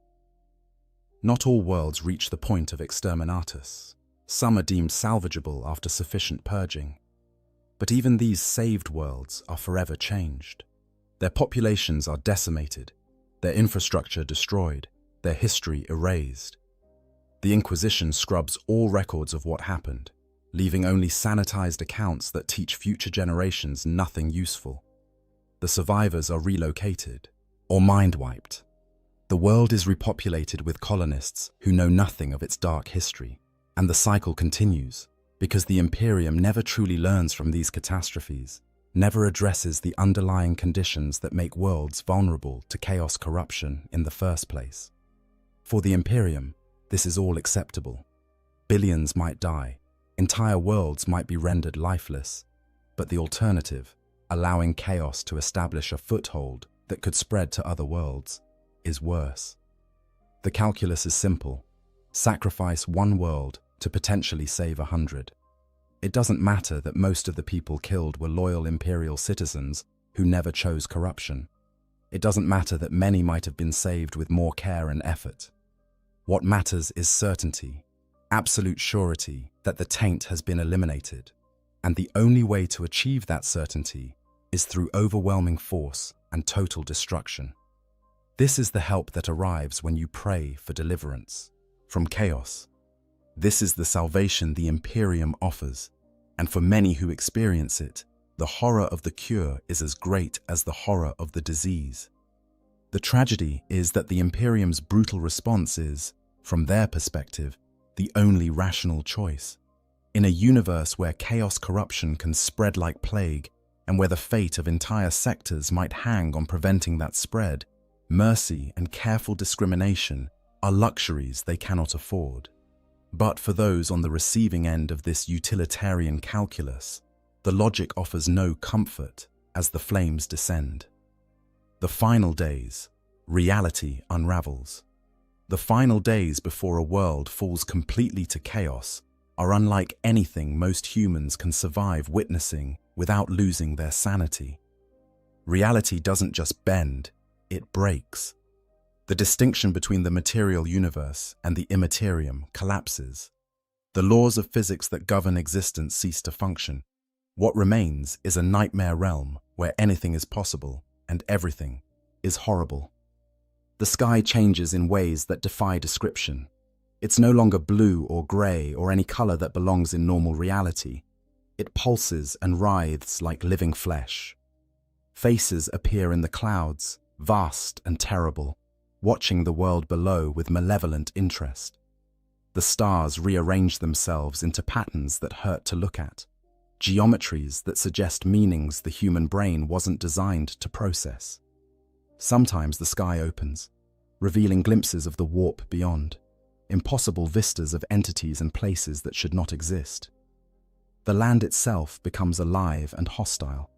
Not all worlds reach the point of exterminatus. Some are deemed salvageable after sufficient purging. But even these saved worlds are forever changed. Their populations are decimated, their infrastructure destroyed, their history erased. The Inquisition scrubs all records of what happened, leaving only sanitized accounts that teach future generations nothing useful. The survivors are relocated or mind-wiped. The world is repopulated with colonists who know nothing of its dark history, and the cycle continues because the Imperium never truly learns from these catastrophes, never addresses the underlying conditions that make worlds vulnerable to chaos corruption in the first place. For the Imperium, this is all acceptable. Billions might die, entire worlds might be rendered lifeless, but the alternative, allowing chaos to establish a foothold that could spread to other worlds, is worse. The calculus is simple. Sacrifice one world to potentially save 100. It doesn't matter that most of the people killed were loyal imperial citizens who never chose corruption. It doesn't matter that many might have been saved with more care and effort. What matters is certainty, absolute surety that the taint has been eliminated. And the only way to achieve that certainty is through overwhelming force and total destruction. This is the help that arrives when you pray for deliverance from chaos. This is the salvation the Imperium offers, and for many who experience it, the horror of the cure is as great as the horror of the disease. The tragedy is that the Imperium's brutal response is, from their perspective, the only rational choice. In a universe where chaos corruption can spread like plague, and where the fate of entire sectors might hang on preventing that spread, mercy and careful discrimination are luxuries they cannot afford. But for those on the receiving end of this utilitarian calculus, the logic offers no comfort as the flames descend. The final days, reality unravels. The final days before a world falls completely to chaos are unlike anything most humans can survive witnessing without losing their sanity. Reality doesn't just bend, it breaks. The distinction between the material universe and the immaterium collapses. The laws of physics that govern existence cease to function. What remains is a nightmare realm where anything is possible and everything is horrible. The sky changes in ways that defy description. It's no longer blue or grey or any colour that belongs in normal reality. It pulses and writhes like living flesh. Faces appear in the clouds, vast and terrible, watching the world below with malevolent interest. The stars rearrange themselves into patterns that hurt to look at, geometries that suggest meanings the human brain wasn't designed to process. Sometimes the sky opens, revealing glimpses of the warp beyond, impossible vistas of entities and places that should not exist. The land itself becomes alive and hostile.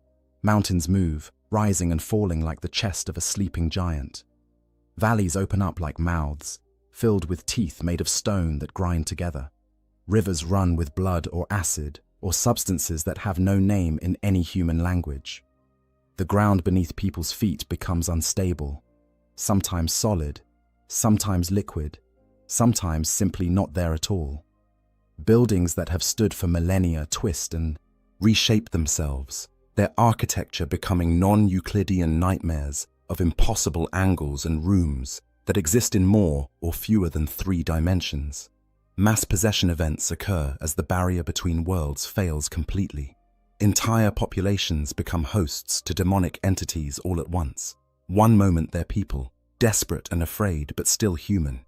Mountains move, rising and falling like the chest of a sleeping giant. Valleys open up like mouths, filled with teeth made of stone that grind together. Rivers run with blood or acid, or substances that have no name in any human language. The ground beneath people's feet becomes unstable, sometimes solid, sometimes liquid, sometimes simply not there at all. Buildings that have stood for millennia twist and reshape themselves, their architecture becoming non-Euclidean nightmares of impossible angles and rooms that exist in more or fewer than 3 dimensions. Mass possession events occur as the barrier between worlds fails completely. Entire populations become hosts to demonic entities all at once. One moment they're people, desperate and afraid but still human.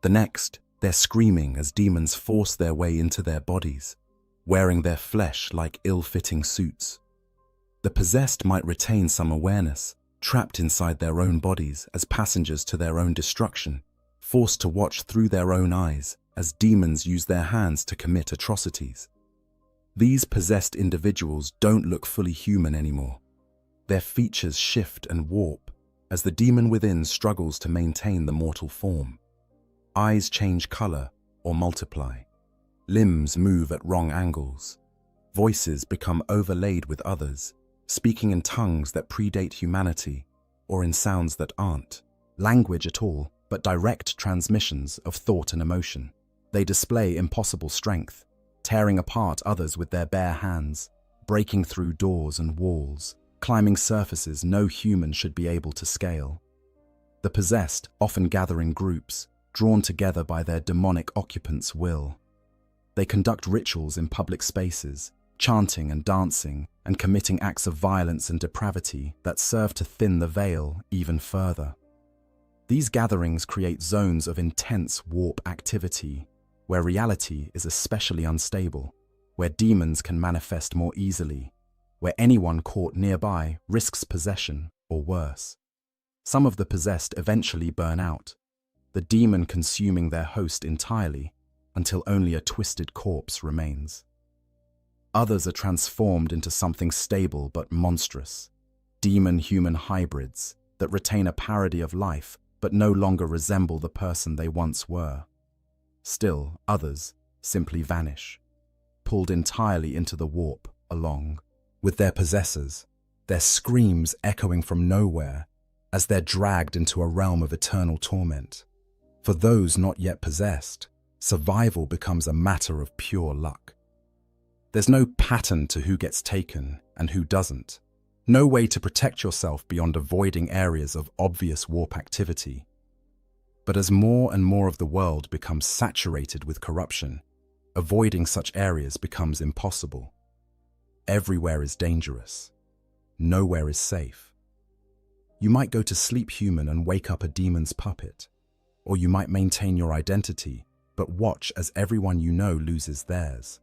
The next, they're screaming as demons force their way into their bodies, wearing their flesh like ill-fitting suits. The possessed might retain some awareness, trapped inside their own bodies as passengers to their own destruction, forced to watch through their own eyes as demons use their hands to commit atrocities. These possessed individuals don't look fully human anymore. Their features shift and warp as the demon within struggles to maintain the mortal form. Eyes change color or multiply. Limbs move at wrong angles. Voices become overlaid with others, speaking in tongues that predate humanity or in sounds that aren't language at all, but direct transmissions of thought and emotion. They display impossible strength, tearing apart others with their bare hands, breaking through doors and walls, climbing surfaces no human should be able to scale. The possessed often gather in groups, drawn together by their demonic occupants' will. They conduct rituals in public spaces, chanting and dancing, and committing acts of violence and depravity that serve to thin the veil even further. These gatherings create zones of intense warp activity, where reality is especially unstable, where demons can manifest more easily, where anyone caught nearby risks possession or worse. Some of the possessed eventually burn out, the demon consuming their host entirely until only a twisted corpse remains. Others are transformed into something stable but monstrous, demon-human hybrids that retain a parody of life but no longer resemble the person they once were. Still, others simply vanish, pulled entirely into the warp along with their possessors, their screams echoing from nowhere as they're dragged into a realm of eternal torment. For those not yet possessed, survival becomes a matter of pure luck. There's no pattern to who gets taken and who doesn't. No way to protect yourself beyond avoiding areas of obvious warp activity. But as more and more of the world becomes saturated with corruption, avoiding such areas becomes impossible. Everywhere is dangerous. Nowhere is safe. You might go to sleep human and wake up a demon's puppet, or you might maintain your identity, but watch as everyone you know loses theirs.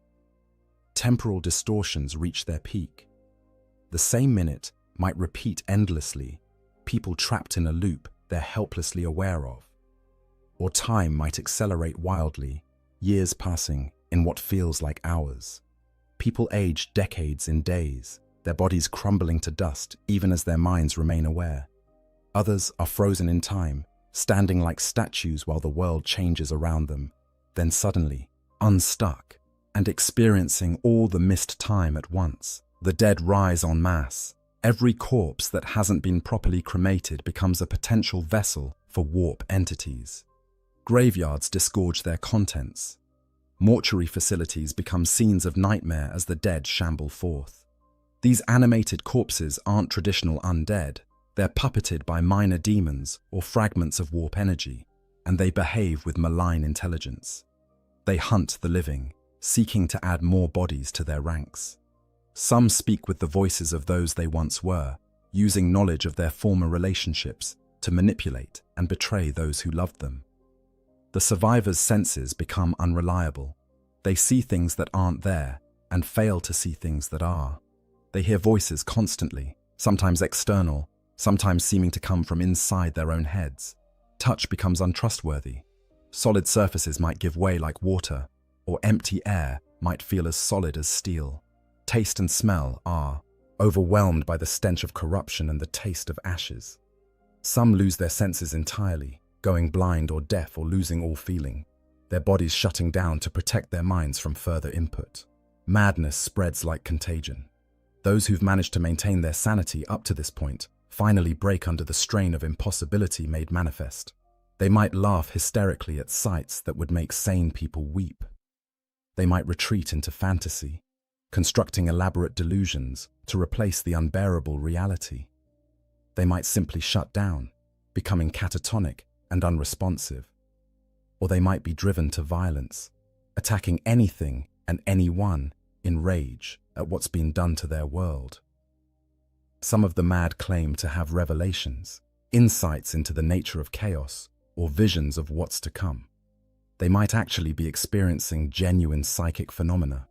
Temporal distortions reach their peak. The same minute might repeat endlessly, people trapped in a loop they're helplessly aware of. Or time might accelerate wildly, years passing in what feels like hours. People age decades in days, their bodies crumbling to dust even as their minds remain aware. Others are frozen in time, standing like statues while the world changes around them, then suddenly unstuck and experiencing all the missed time at once. The dead rise en masse. Every corpse that hasn't been properly cremated becomes a potential vessel for warp entities. Graveyards disgorge their contents. Mortuary facilities become scenes of nightmare as the dead shamble forth. These animated corpses aren't traditional undead. They're puppeted by minor demons or fragments of warp energy, and they behave with malign intelligence. They hunt the living, seeking to add more bodies to their ranks. Some speak with the voices of those they once were, using knowledge of their former relationships to manipulate and betray those who loved them. The survivors' senses become unreliable. They see things that aren't there and fail to see things that are. They hear voices constantly, sometimes external, sometimes seeming to come from inside their own heads. Touch becomes untrustworthy. Solid surfaces might give way like water, or empty air might feel as solid as steel. Taste and smell are overwhelmed by the stench of corruption and the taste of ashes. Some lose their senses entirely, going blind or deaf or losing all feeling, their bodies shutting down to protect their minds from further input. Madness spreads like contagion. Those who've managed to maintain their sanity up to this point finally break under the strain of impossibility made manifest. They might laugh hysterically at sights that would make sane people weep. They might retreat into fantasy, constructing elaborate delusions to replace the unbearable reality. They might simply shut down, becoming catatonic and unresponsive. Or they might be driven to violence, attacking anything and anyone in rage at what's been done to their world. Some of the mad claim to have revelations, insights into the nature of chaos, or visions of what's to come. They might actually be experiencing genuine psychic phenomena,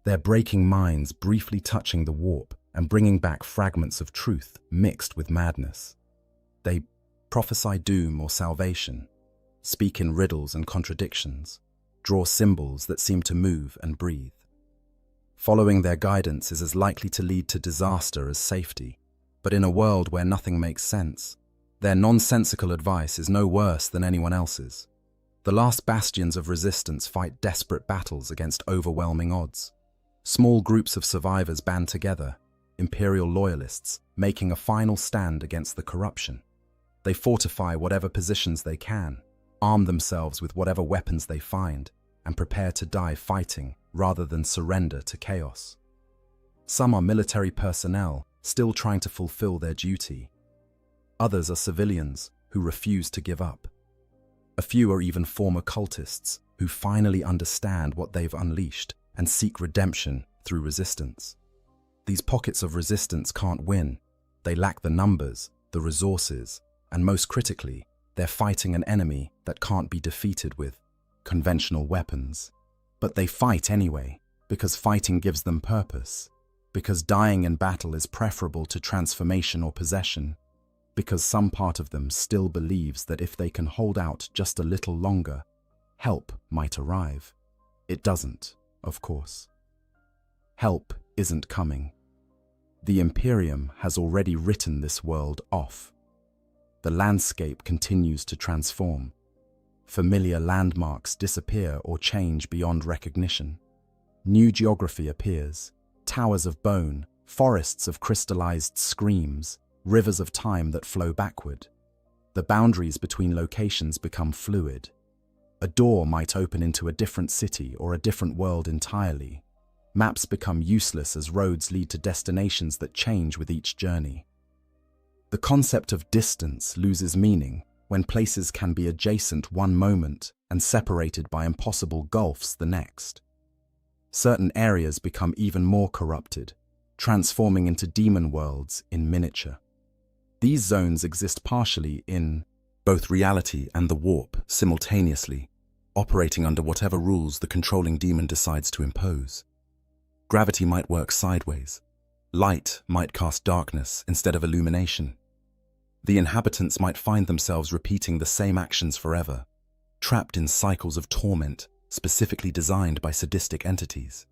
their breaking minds briefly touching the warp and bringing back fragments of truth mixed with madness. They prophesy doom or salvation, speak in riddles and contradictions, draw symbols that seem to move and breathe. Following their guidance is as likely to lead to disaster as safety, but in a world where nothing makes sense, their nonsensical advice is no worse than anyone else's. The last bastions of resistance fight desperate battles against overwhelming odds. Small groups of survivors band together, imperial loyalists, making a final stand against the corruption. They fortify whatever positions they can, arm themselves with whatever weapons they find, and prepare to die fighting rather than surrender to chaos. Some are military personnel, still trying to fulfill their duty. Others are civilians who refuse to give up. A few are even former cultists who finally understand what they've unleashed and seek redemption through resistance. These pockets of resistance can't win. They lack the numbers, the resources, and most critically, they're fighting an enemy that can't be defeated with conventional weapons. But they fight anyway, because fighting gives them purpose, because dying in battle is preferable to transformation or possession, because some part of them still believes that if they can hold out just a little longer, help might arrive. It doesn't, of course. Help isn't coming. The Imperium has already written this world off. The landscape continues to transform. Familiar landmarks disappear or change beyond recognition. New geography appears, towers of bone, forests of crystallized screams, rivers of time that flow backward. The boundaries between locations become fluid. A door might open into a different city or a different world entirely. Maps become useless as roads lead to destinations that change with each journey. The concept of distance loses meaning when places can be adjacent one moment and separated by impossible gulfs the next. Certain areas become even more corrupted, transforming into demon worlds in miniature. These zones exist partially in both reality and the warp simultaneously, operating under whatever rules the controlling demon decides to impose. Gravity might work sideways. Light might cast darkness instead of illumination. The inhabitants might find themselves repeating the same actions forever, trapped in cycles of torment specifically designed by sadistic entities.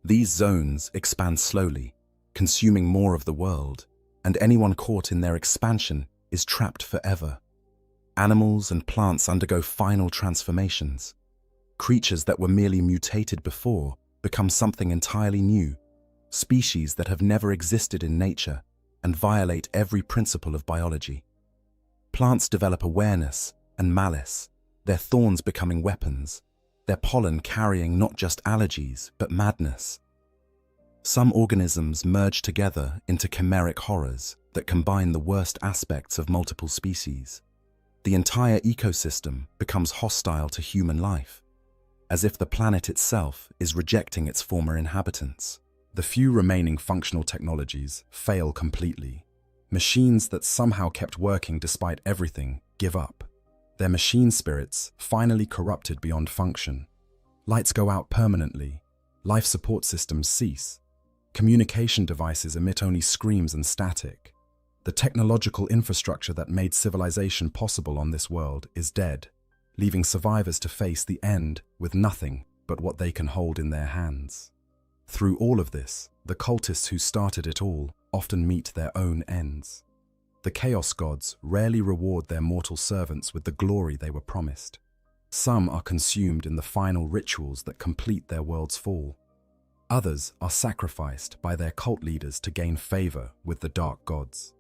These zones expand slowly, consuming more of the world, and anyone caught in their expansion is trapped forever. Animals and plants undergo final transformations. Creatures that were merely mutated before become something entirely new, species that have never existed in nature and violate every principle of biology. Plants develop awareness and malice, their thorns becoming weapons, their pollen carrying not just allergies but madness. Some organisms merge together into chimeric horrors that combine the worst aspects of multiple species. The entire ecosystem becomes hostile to human life, as if the planet itself is rejecting its former inhabitants. The few remaining functional technologies fail completely. Machines that somehow kept working despite everything give up. Their machine spirits finally corrupted beyond function. Lights go out permanently. Life support systems cease. Communication devices emit only screams and static. The technological infrastructure that made civilization possible on this world is dead, leaving survivors to face the end with nothing but what they can hold in their hands. Through all of this, the cultists who started it all often meet their own ends. The Chaos Gods rarely reward their mortal servants with the glory they were promised. Some are consumed in the final rituals that complete their world's fall. Others are sacrificed by their cult leaders to gain favor with the Dark Gods.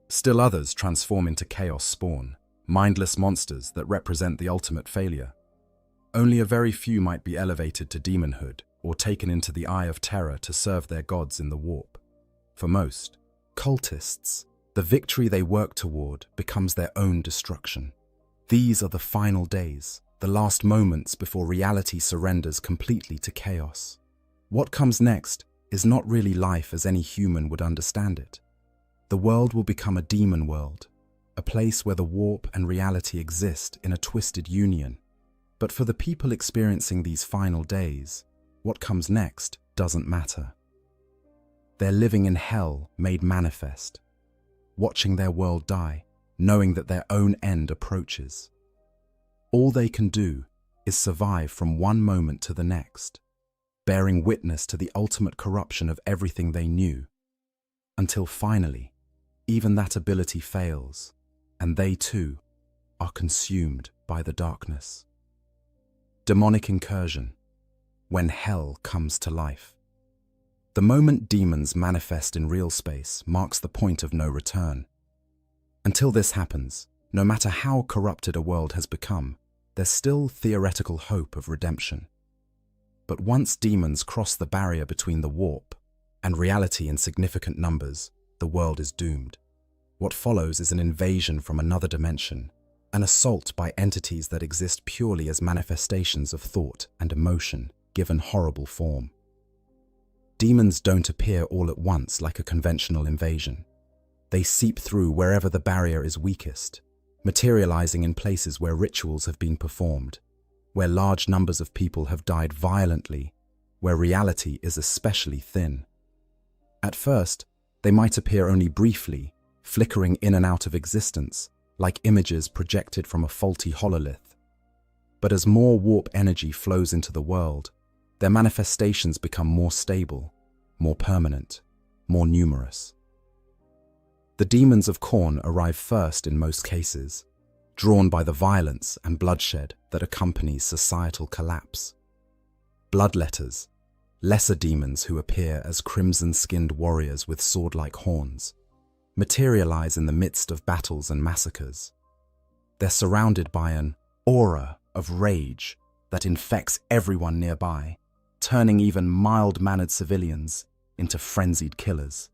Still others transform into Chaos Spawn, mindless monsters that represent the ultimate failure. Only a very few might be elevated to demonhood or taken into the Eye of Terror to serve their gods in the warp. For most, cultists, the victory they work toward becomes their own destruction. These are the final days, the last moments before reality surrenders completely to chaos. What comes next is not really life as any human would understand it. The world will become a demon world, a place where the warp and reality exist in a twisted union. But for the people experiencing these final days, what comes next doesn't matter. They're living in hell made manifest, watching their world die, knowing that their own end approaches. All they can do is survive from one moment to the next, bearing witness to the ultimate corruption of everything they knew, until finally, even that ability fails, and they too are consumed by the darkness. Demonic incursion, when hell comes to life. The moment demons manifest in real space marks the point of no return. Until this happens, no matter how corrupted a world has become, there's still theoretical hope of redemption. But once demons cross the barrier between the warp and reality in significant numbers, the world is doomed. What follows is an invasion from another dimension, an assault by entities that exist purely as manifestations of thought and emotion, given horrible form. Demons don't appear all at once like a conventional invasion. They seep through wherever the barrier is weakest, materializing in places where rituals have been performed, where large numbers of people have died violently, where reality is especially thin. At first, they might appear only briefly, flickering in and out of existence, like images projected from a faulty hololith. But as more warp energy flows into the world, their manifestations become more stable, more permanent, more numerous. The demons of Khorne arrive first in most cases, drawn by the violence and bloodshed that accompanies societal collapse. Bloodletters, lesser demons who appear as crimson-skinned warriors with sword-like horns, materialize in the midst of battles and massacres. They're surrounded by an aura of rage that infects everyone nearby, turning even mild-mannered civilians into frenzied killers.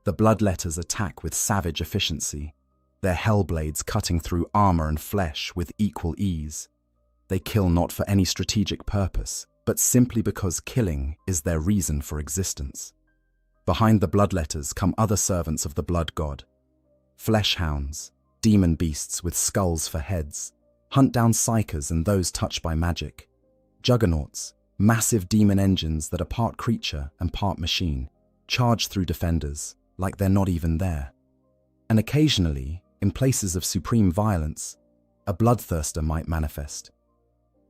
The bloodletters attack with savage efficiency, their hellblades cutting through armor and flesh with equal ease. They kill not for any strategic purpose, but simply because killing is their reason for existence. Behind the bloodletters come other servants of the blood god. Fleshhounds, demon beasts with skulls for heads, hunt down psychers and those touched by magic. Juggernauts, massive demon engines that are part creature and part machine, charge through defenders like they're not even there. And occasionally, in places of supreme violence, a bloodthirster might manifest.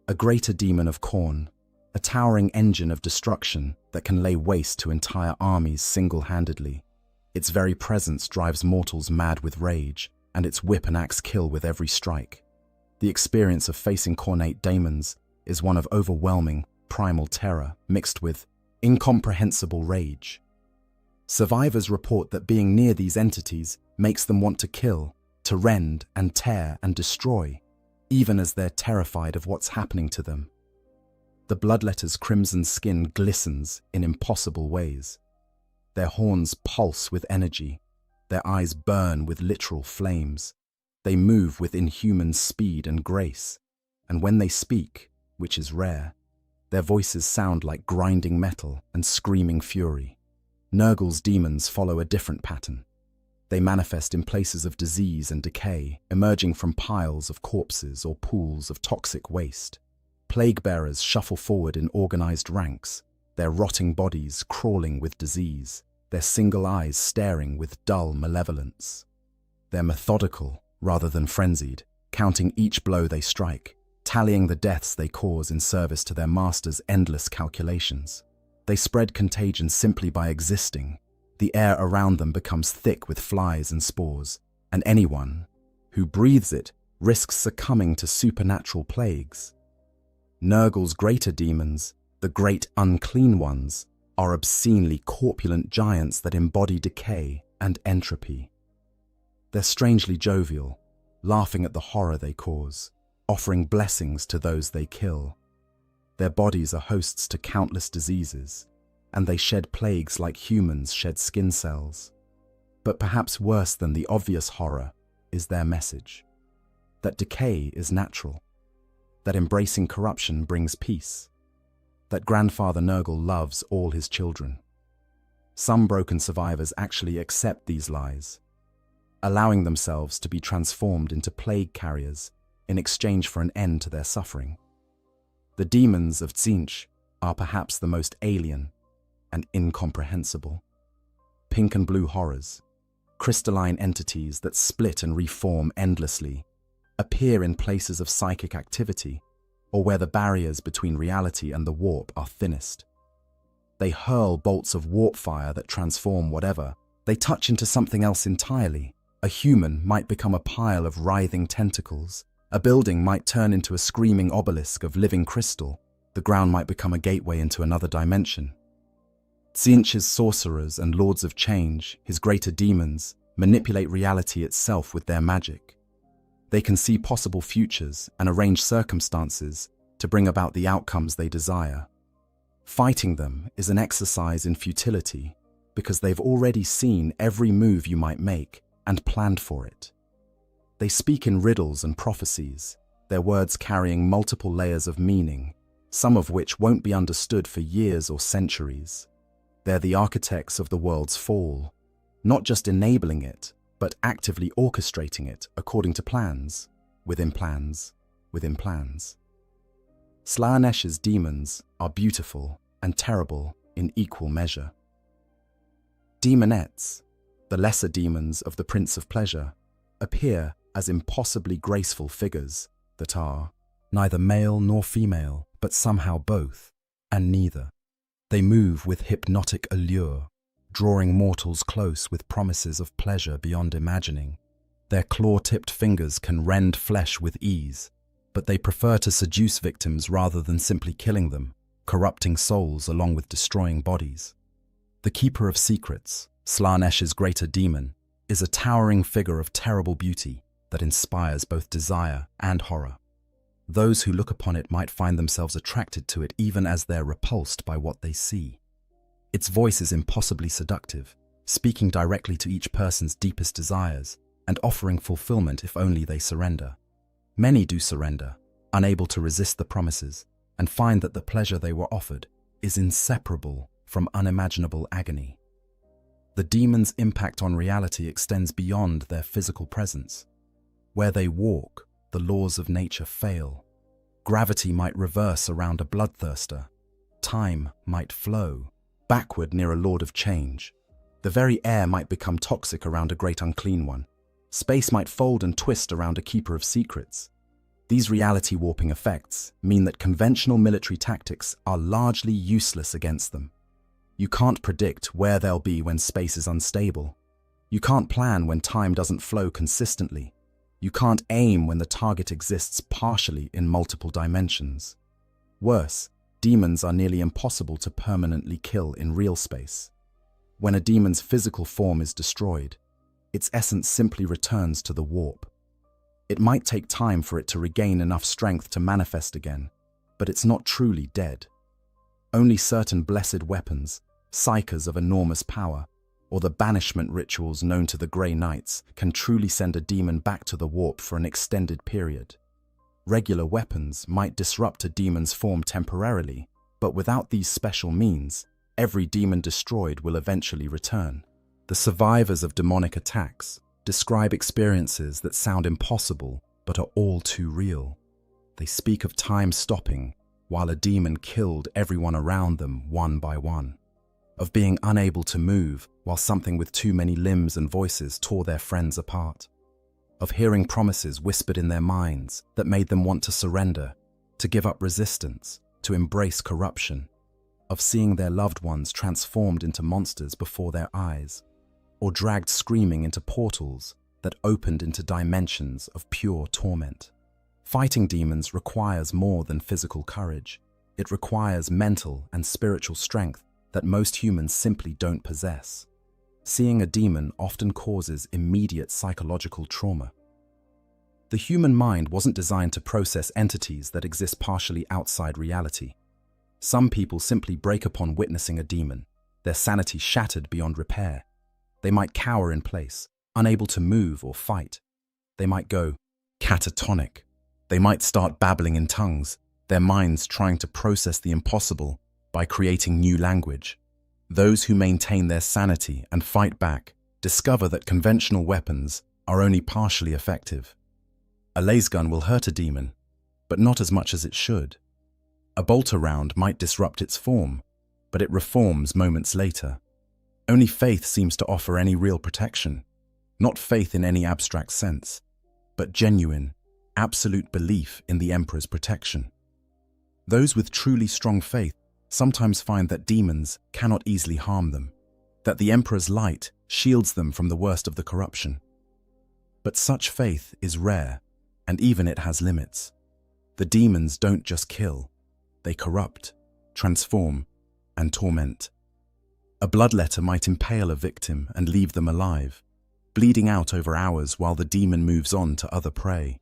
A greater demon of Khorne, a towering engine of destruction that can lay waste to entire armies single-handedly. Its very presence drives mortals mad with rage and its whip and axe kill with every strike. The experience of facing cornate daemons is one of overwhelming, primal terror mixed with incomprehensible rage. Survivors report that being near these entities makes them want to kill, to rend and tear and destroy, even as they're terrified of what's happening to them. The bloodletter's crimson skin glistens in impossible ways. Their horns pulse with energy. Their eyes burn with literal flames. They move with inhuman speed and grace. And when they speak, which is rare, their voices sound like grinding metal and screaming fury. Nurgle's demons follow a different pattern. They manifest in places of disease and decay, emerging from piles of corpses or pools of toxic waste. Plague bearers shuffle forward in organized ranks, their rotting bodies crawling with disease, their single eyes staring with dull malevolence. They're methodical rather than frenzied, counting each blow they strike, tallying the deaths they cause in service to their master's endless calculations. They spread contagion simply by existing. The air around them becomes thick with flies and spores, and anyone who breathes it risks succumbing to supernatural plagues. Nurgle's greater demons, the great unclean ones, are obscenely corpulent giants that embody decay and entropy. They're strangely jovial, laughing at the horror they cause, offering blessings to those they kill. Their bodies are hosts to countless diseases, and they shed plagues like humans shed skin cells. But perhaps worse than the obvious horror is their message: that decay is natural, that embracing corruption brings peace, that Grandfather Nurgle loves all his children. Some broken survivors actually accept these lies, allowing themselves to be transformed into plague carriers in exchange for an end to their suffering. The demons of Tzeentch are perhaps the most alien and incomprehensible. Pink and blue horrors, crystalline entities that split and reform endlessly, appear in places of psychic activity or where the barriers between reality and the warp are thinnest. They hurl bolts of warp fire that transform whatever they touch into something else entirely. A human might become a pile of writhing tentacles. A building might turn into a screaming obelisk of living crystal. The ground might become a gateway into another dimension. Tzeentch's sorcerers and lords of change, his greater demons, manipulate reality itself with their magic. They can see possible futures and arrange circumstances to bring about the outcomes they desire. Fighting them is an exercise in futility because they've already seen every move you might make and planned for it. They speak in riddles and prophecies, their words carrying multiple layers of meaning, some of which won't be understood for years or centuries. They're the architects of the world's fall, not just enabling it, but actively orchestrating it according to plans, within plans, within plans. Slaanesh's demons are beautiful and terrible in equal measure. Demonettes, the lesser demons of the Prince of Pleasure, appear as impossibly graceful figures that are neither male nor female, but somehow both, and neither. They move with hypnotic allure, drawing mortals close with promises of pleasure beyond imagining. Their claw-tipped fingers can rend flesh with ease, but they prefer to seduce victims rather than simply killing them, corrupting souls along with destroying bodies. The Keeper of Secrets, Slaanesh's greater demon, is a towering figure of terrible beauty that inspires both desire and horror. Those who look upon it might find themselves attracted to it even as they're repulsed by what they see. Its voice is impossibly seductive, speaking directly to each person's deepest desires and offering fulfillment if only they surrender. Many do surrender, unable to resist the promises, and find that the pleasure they were offered is inseparable from unimaginable agony. The demon's impact on reality extends beyond their physical presence. Where they walk, the laws of nature fail. Gravity might reverse around a bloodthirster. Time might flow backward near a lord of change. The very air might become toxic around a great unclean one. Space might fold and twist around a keeper of secrets. These reality warping effects mean that conventional military tactics are largely useless against them. You can't predict where they'll be when space is unstable. You can't plan when time doesn't flow consistently. You can't aim when the target exists partially in multiple dimensions. Worse, demons are nearly impossible to permanently kill in real space. When a demon's physical form is destroyed, its essence simply returns to the warp. It might take time for it to regain enough strength to manifest again, but it's not truly dead. Only certain blessed weapons, psychers of enormous power, or the banishment rituals known to the Grey Knights can truly send a demon back to the warp for an extended period. Regular weapons might disrupt a demon's form temporarily, but without these special means, every demon destroyed will eventually return. The survivors of demonic attacks describe experiences that sound impossible but are all too real. They speak of time stopping while a demon killed everyone around them one by one, of being unable to move while something with too many limbs and voices tore their friends apart, of hearing promises whispered in their minds that made them want to surrender, to give up resistance, to embrace corruption, of seeing their loved ones transformed into monsters before their eyes, or dragged screaming into portals that opened into dimensions of pure torment. Fighting demons requires more than physical courage. It requires mental and spiritual strength that most humans simply don't possess. Seeing a demon often causes immediate psychological trauma. The human mind wasn't designed to process entities that exist partially outside reality. Some people simply break upon witnessing a demon, their sanity shattered beyond repair. They might cower in place, unable to move or fight. They might go catatonic. They might start babbling in tongues, their minds trying to process the impossible by creating new language. Those who maintain their sanity and fight back discover that conventional weapons are only partially effective. A laser gun will hurt a demon, but not as much as it should. A bolter round might disrupt its form, but it reforms moments later. Only faith seems to offer any real protection. Not faith in any abstract sense, but genuine, absolute belief in the Emperor's protection. Those with truly strong faith sometimes find that demons cannot easily harm them, that the Emperor's light shields them from the worst of the corruption. But such faith is rare, and even it has limits. The demons don't just kill, they corrupt, transform, and torment. A bloodletter might impale a victim and leave them alive, bleeding out over hours while the demon moves on to other prey.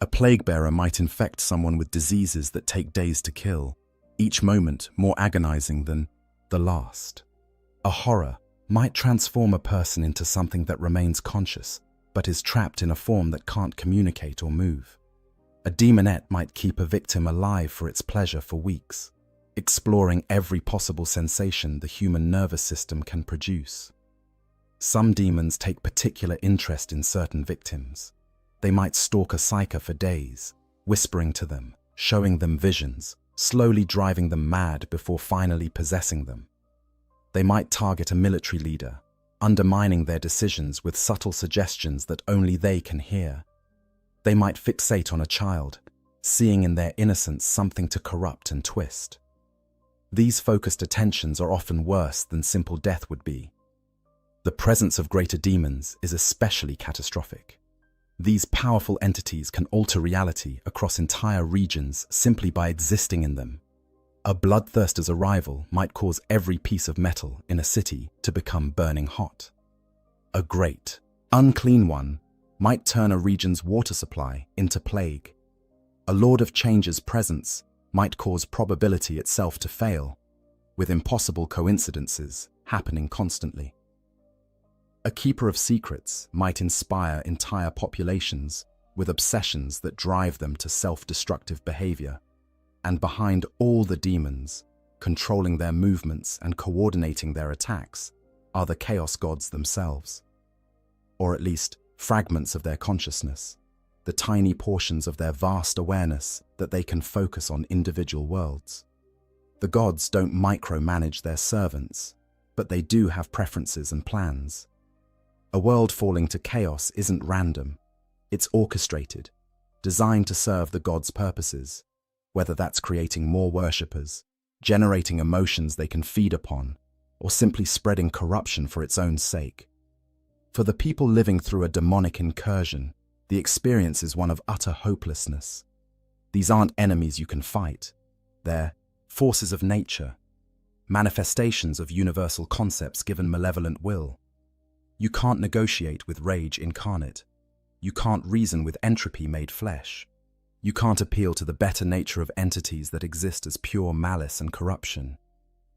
A plague bearer might infect someone with diseases that take days to kill, each moment more agonizing than the last. A horror might transform a person into something that remains conscious, but is trapped in a form that can't communicate or move. A demonette might keep a victim alive for its pleasure for weeks, exploring every possible sensation the human nervous system can produce. Some demons take particular interest in certain victims. They might stalk a psyker for days, whispering to them, showing them visions, slowly driving them mad before finally possessing them. They might target a military leader, undermining their decisions with subtle suggestions that only they can hear. They might fixate on a child, seeing in their innocence something to corrupt and twist. These focused attentions are often worse than simple death would be. The presence of greater demons is especially catastrophic. These powerful entities can alter reality across entire regions simply by existing in them. A bloodthirster's arrival might cause every piece of metal in a city to become burning hot. A great, unclean one might turn a region's water supply into plague. A Lord of Change's presence might cause probability itself to fail, with impossible coincidences happening constantly. A keeper of secrets might inspire entire populations with obsessions that drive them to self-destructive behavior. And behind all the demons, controlling their movements and coordinating their attacks, are the chaos gods themselves. Or at least fragments of their consciousness, the tiny portions of their vast awareness that they can focus on individual worlds. The gods don't micromanage their servants, but they do have preferences and plans. A world falling to chaos isn't random. It's orchestrated, designed to serve the gods' purposes, whether that's creating more worshippers, generating emotions they can feed upon, or simply spreading corruption for its own sake. For the people living through a demonic incursion, the experience is one of utter hopelessness. These aren't enemies you can fight. They're forces of nature, manifestations of universal concepts given malevolent will. You can't negotiate with rage incarnate. You can't reason with entropy made flesh. You can't appeal to the better nature of entities that exist as pure malice and corruption.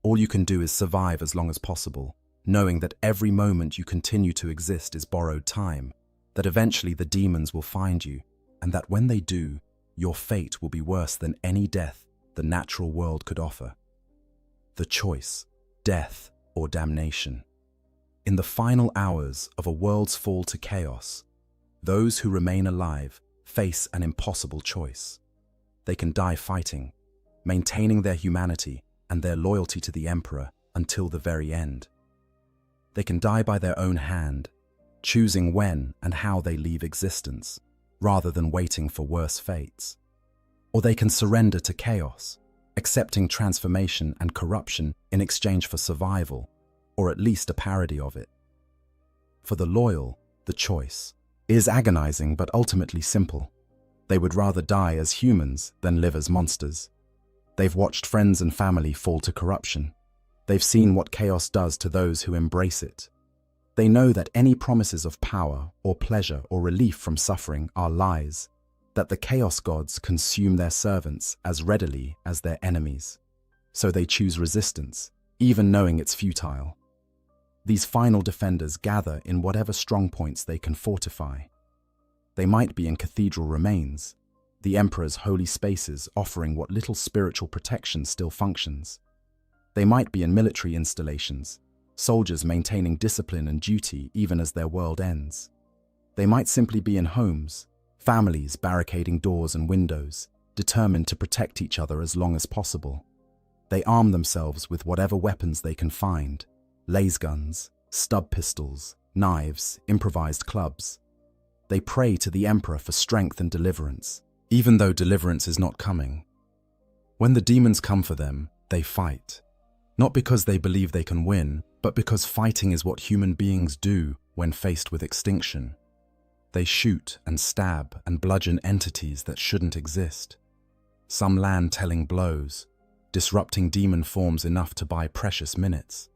All you can do is survive as long as possible, knowing that every moment you continue to exist is borrowed time, that eventually the demons will find you, and that when they do, your fate will be worse than any death the natural world could offer. The choice, death or damnation. In the final hours of a world's fall to chaos, those who remain alive face an impossible choice. They can die fighting, maintaining their humanity and their loyalty to the Emperor until the very end. They can die by their own hand, choosing when and how they leave existence, rather than waiting for worse fates. Or they can surrender to chaos, accepting transformation and corruption in exchange for survival, or at least a parody of it. For the loyal, the choice is agonizing but ultimately simple. They would rather die as humans than live as monsters. They've watched friends and family fall to corruption. They've seen what chaos does to those who embrace it. They know that any promises of power or pleasure or relief from suffering are lies, that the chaos gods consume their servants as readily as their enemies. So they choose resistance, even knowing it's futile. These final defenders gather in whatever strong points they can fortify. They might be in cathedral remains, the Emperor's holy spaces offering what little spiritual protection still functions. They might be in military installations, soldiers maintaining discipline and duty even as their world ends. They might simply be in homes, families barricading doors and windows, determined to protect each other as long as possible. They arm themselves with whatever weapons they can find: laser guns, stub pistols, knives, improvised clubs. They pray to the Emperor for strength and deliverance, even though deliverance is not coming. When the demons come for them, they fight. Not because they believe they can win, but because fighting is what human beings do when faced with extinction. They shoot and stab and bludgeon entities that shouldn't exist. Some land telling blows, disrupting demon forms enough to buy precious minutes.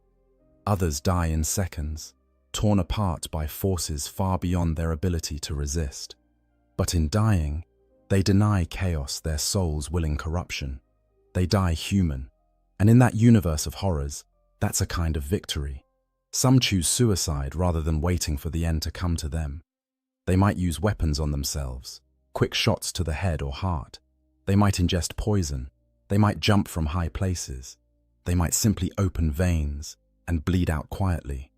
Others die in seconds, torn apart by forces far beyond their ability to resist. But in dying, they deny chaos their soul's willing corruption. They die human, and in that universe of horrors, that's a kind of victory. Some choose suicide rather than waiting for the end to come to them. They might use weapons on themselves, quick shots to the head or heart. They might ingest poison. They might jump from high places. They might simply open veins and bleed out quietly.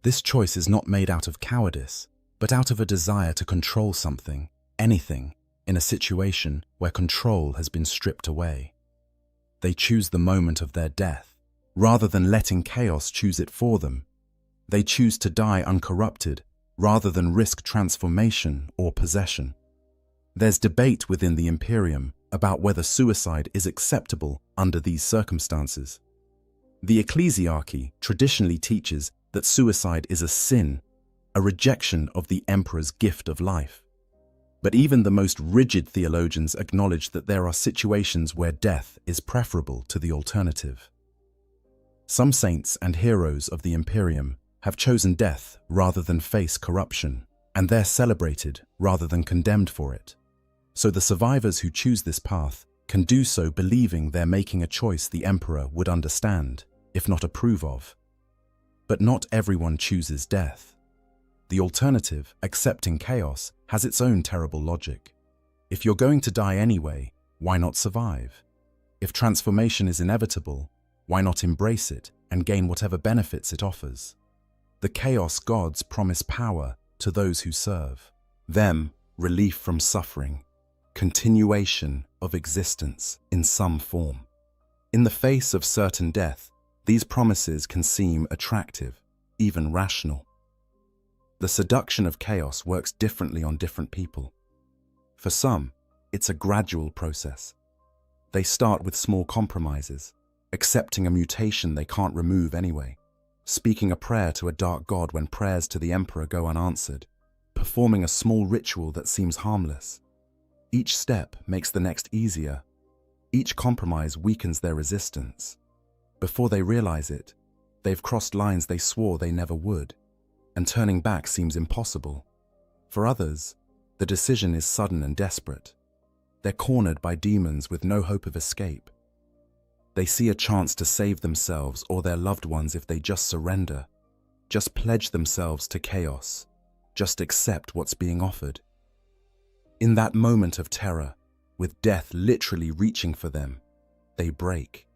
This choice is not made out of cowardice, but out of a desire to control something, anything, in a situation where control has been stripped away. They choose the moment of their death, rather than letting chaos choose it for them. They choose to die uncorrupted, rather than risk transformation or possession. There's debate within the Imperium about whether suicide is acceptable under these circumstances. The ecclesiarchy traditionally teaches that suicide is a sin, a rejection of the Emperor's gift of life. But even the most rigid theologians acknowledge that there are situations where death is preferable to the alternative. Some saints and heroes of the Imperium have chosen death rather than face corruption, and they're celebrated rather than condemned for it. So the survivors who choose this path can do so believing they're making a choice the Emperor would understand, if not approve of. But not everyone chooses death. The alternative, accepting chaos, has its own terrible logic. If you're going to die anyway, why not survive? If transformation is inevitable, why not embrace it and gain whatever benefits it offers? The chaos gods promise power to those who serve. Them, relief from suffering, continuation of existence in some form. In the face of certain death, these promises can seem attractive, even rational. The seduction of chaos works differently on different people. For some, it's a gradual process. They start with small compromises, accepting a mutation they can't remove anyway. speaking a prayer to a dark god when prayers to the emperor go unanswered, performing a small ritual that seems harmless. Each step makes the next easier. Each compromise weakens their resistance. Before they realize it, they've crossed lines they swore they never would, and turning back seems impossible. For others, the decision is sudden and desperate. They're cornered by demons with no hope of escape. They see a chance to save themselves or their loved ones if they just surrender, just pledge themselves to chaos, just accept what's being offered. In that moment of terror, with death literally reaching for them, they break.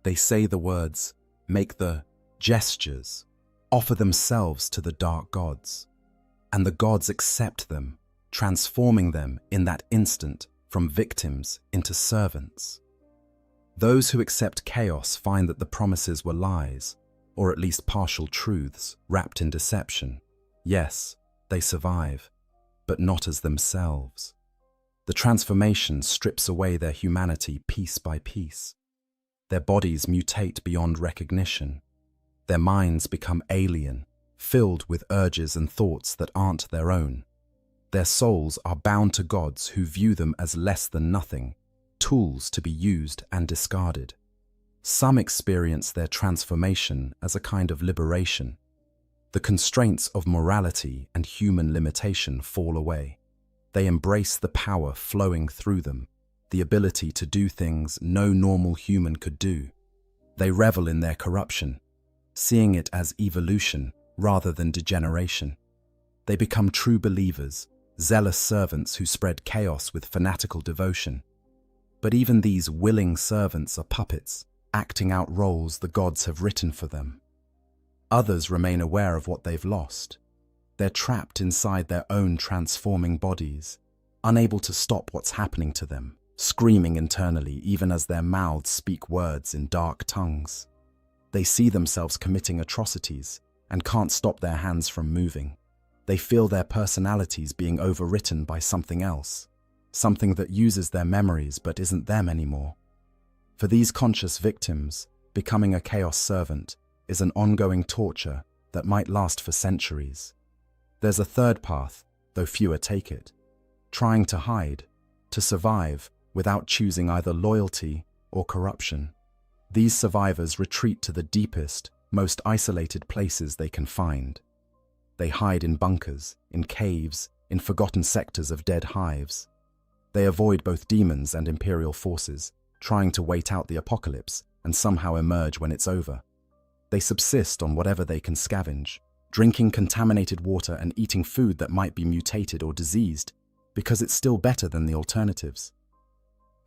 They say the words, make the gestures, offer themselves to the dark gods. And the gods accept them, transforming them in that instant from victims into servants. Those who accept chaos find that the promises were lies, or at least partial truths wrapped in deception. Yes, they survive, but not as themselves. The transformation strips away their humanity piece by piece. Their bodies mutate beyond recognition. Their minds become alien, filled with urges and thoughts that aren't their own. Their souls are bound to gods who view them as less than nothing, tools to be used and discarded. Some experience their transformation as a kind of liberation. The constraints of morality and human limitation fall away. They embrace the power flowing through them, the ability to do things no normal human could do. They revel in their corruption, seeing it as evolution rather than degeneration. They become true believers, zealous servants who spread chaos with fanatical devotion. But even these willing servants are puppets, acting out roles the gods have written for them. Others remain aware of what they've lost. They're trapped inside their own transforming bodies, unable to stop what's happening to them, screaming internally even as their mouths speak words in dark tongues. They see themselves committing atrocities and can't stop their hands from moving. They feel their personalities being overwritten by something else, something that uses their memories but isn't them anymore. For these conscious victims, becoming a chaos servant is an ongoing torture that might last for centuries. There's a third path, though fewer take it, trying to hide, to survive without choosing either loyalty or corruption. These survivors retreat to the deepest, most isolated places they can find. They hide in bunkers, in caves, in forgotten sectors of dead hives. They avoid both demons and imperial forces, trying to wait out the apocalypse and somehow emerge when it's over. They subsist on whatever they can scavenge, drinking contaminated water and eating food that might be mutated or diseased, because it's still better than the alternatives.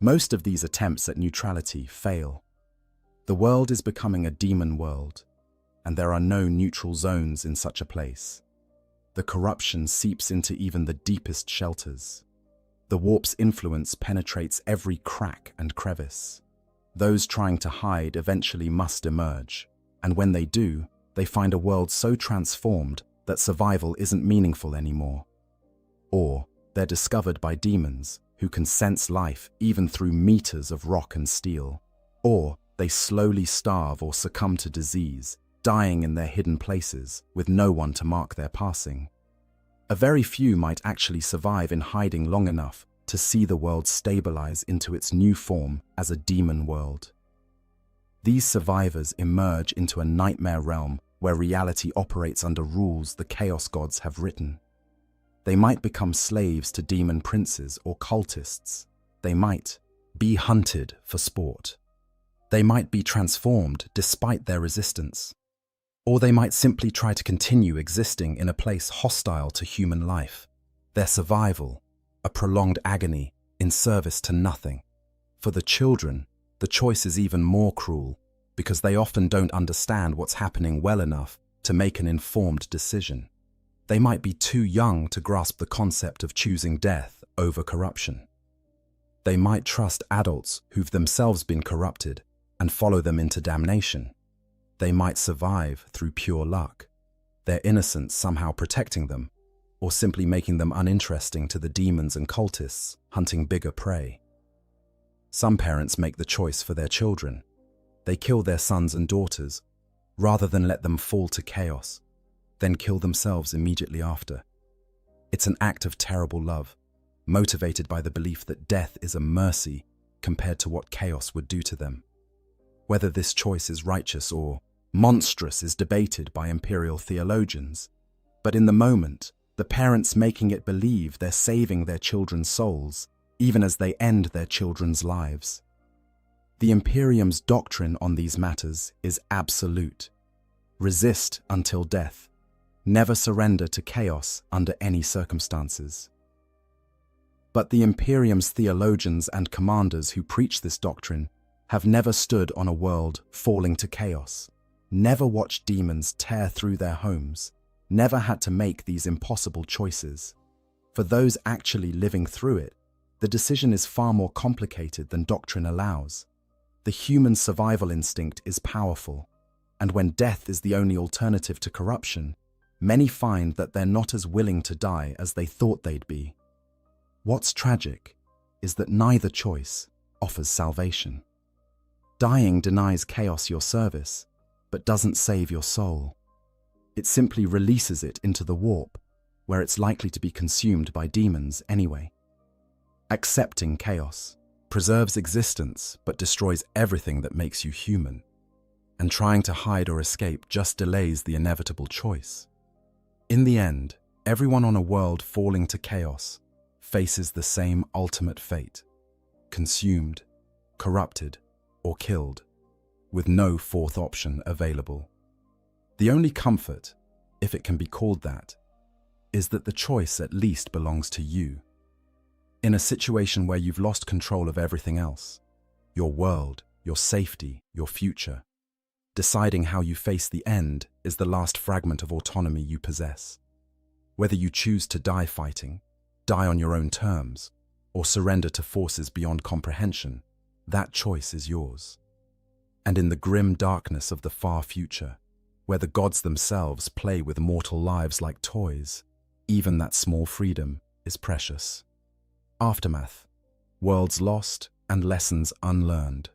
Most of these attempts at neutrality fail. The world is becoming a demon world, and there are no neutral zones in such a place. The corruption seeps into even the deepest shelters. The warp's influence penetrates every crack and crevice. Those trying to hide eventually must emerge, and when they do, they find a world so transformed that survival isn't meaningful anymore. Or they're discovered by demons who can sense life even through meters of rock and steel. Or they slowly starve or succumb to disease, dying in their hidden places with no one to mark their passing. A very few might actually survive in hiding long enough to see the world stabilize into its new form as a demon world. These survivors emerge into a nightmare realm where reality operates under rules the chaos gods have written. They might become slaves to demon princes or cultists. They might be hunted for sport. They might be transformed despite their resistance. Or they might simply try to continue existing in a place hostile to human life. Their survival, a prolonged agony in service to nothing. For the children, the choice is even more cruel because they often don't understand what's happening well enough to make an informed decision. They might be too young to grasp the concept of choosing death over corruption. They might trust adults who've themselves been corrupted and follow them into damnation. They might survive through pure luck, their innocence somehow protecting them, or simply making them uninteresting to the demons and cultists hunting bigger prey. Some parents make the choice for their children. They kill their sons and daughters, rather than let them fall to chaos, then kill themselves immediately after. It's an act of terrible love, motivated by the belief that death is a mercy compared to what chaos would do to them. Whether this choice is righteous or monstrous is debated by imperial theologians, but in the moment, the parents making it believe they're saving their children's souls, even as they end their children's lives. The Imperium's doctrine on these matters is absolute. Resist until death. Never surrender to chaos under any circumstances. But the Imperium's theologians and commanders who preach this doctrine have never stood on a world falling to chaos, never watched demons tear through their homes, never had to make these impossible choices. For those actually living through it, the decision is far more complicated than doctrine allows. The human survival instinct is powerful, and when death is the only alternative to corruption, many find that they're not as willing to die as they thought they'd be. What's tragic is that neither choice offers salvation. Dying denies chaos your service, but doesn't save your soul. It simply releases it into the warp, where it's likely to be consumed by demons anyway. Accepting chaos preserves existence but destroys everything that makes you human, and trying to hide or escape just delays the inevitable choice. In the end, everyone on a world falling to chaos faces the same ultimate fate: consumed, corrupted, or killed, with no fourth option available. The only comfort, if it can be called that, is that the choice at least belongs to you. In a situation where you've lost control of everything else, your world, your safety, your future, deciding how you face the end is the last fragment of autonomy you possess. Whether you choose to die fighting, die on your own terms, or surrender to forces beyond comprehension, that choice is yours. And in the grim darkness of the far future, where the gods themselves play with mortal lives like toys, even that small freedom is precious. Aftermath: worlds lost and lessons unlearned.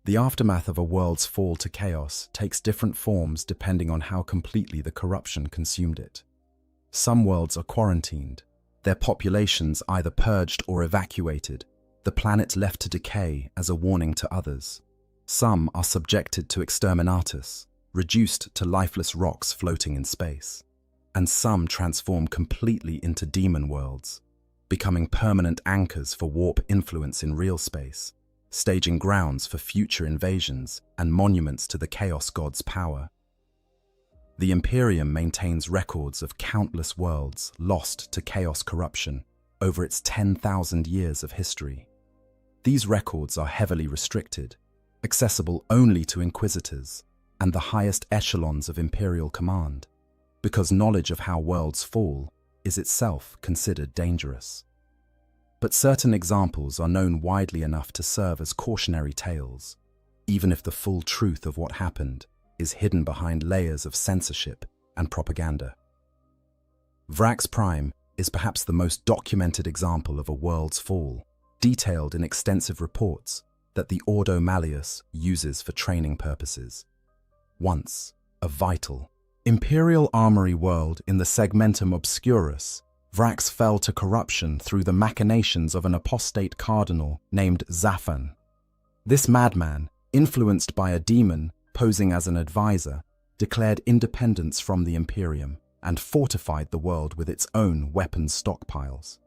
The aftermath of a world's fall to chaos takes different forms depending on how completely the corruption consumed it. Some worlds are quarantined, their populations either purged or evacuated, the planet left to decay as a warning to others. Some are subjected to exterminatus, reduced to lifeless rocks floating in space. And some transform completely into demon worlds, becoming permanent anchors for warp influence in real space, staging grounds for future invasions and monuments to the Chaos God's power. The Imperium maintains records of countless worlds lost to chaos corruption over its 10,000 years of history. These records are heavily restricted, accessible only to inquisitors and the highest echelons of Imperial command, because knowledge of how worlds fall is itself considered dangerous. But certain examples are known widely enough to serve as cautionary tales, even if the full truth of what happened is hidden behind layers of censorship and propaganda. Vrax Prime is perhaps the most documented example of a world's fall, detailed in extensive reports that the Ordo Malleus uses for training purposes. Once a vital, Imperial armory world in the Segmentum Obscurus, Vrax fell to corruption through the machinations of an apostate cardinal named Zaphan. This madman, influenced by a demon posing as an advisor, declared independence from the Imperium and fortified the world with its own weapons stockpiles.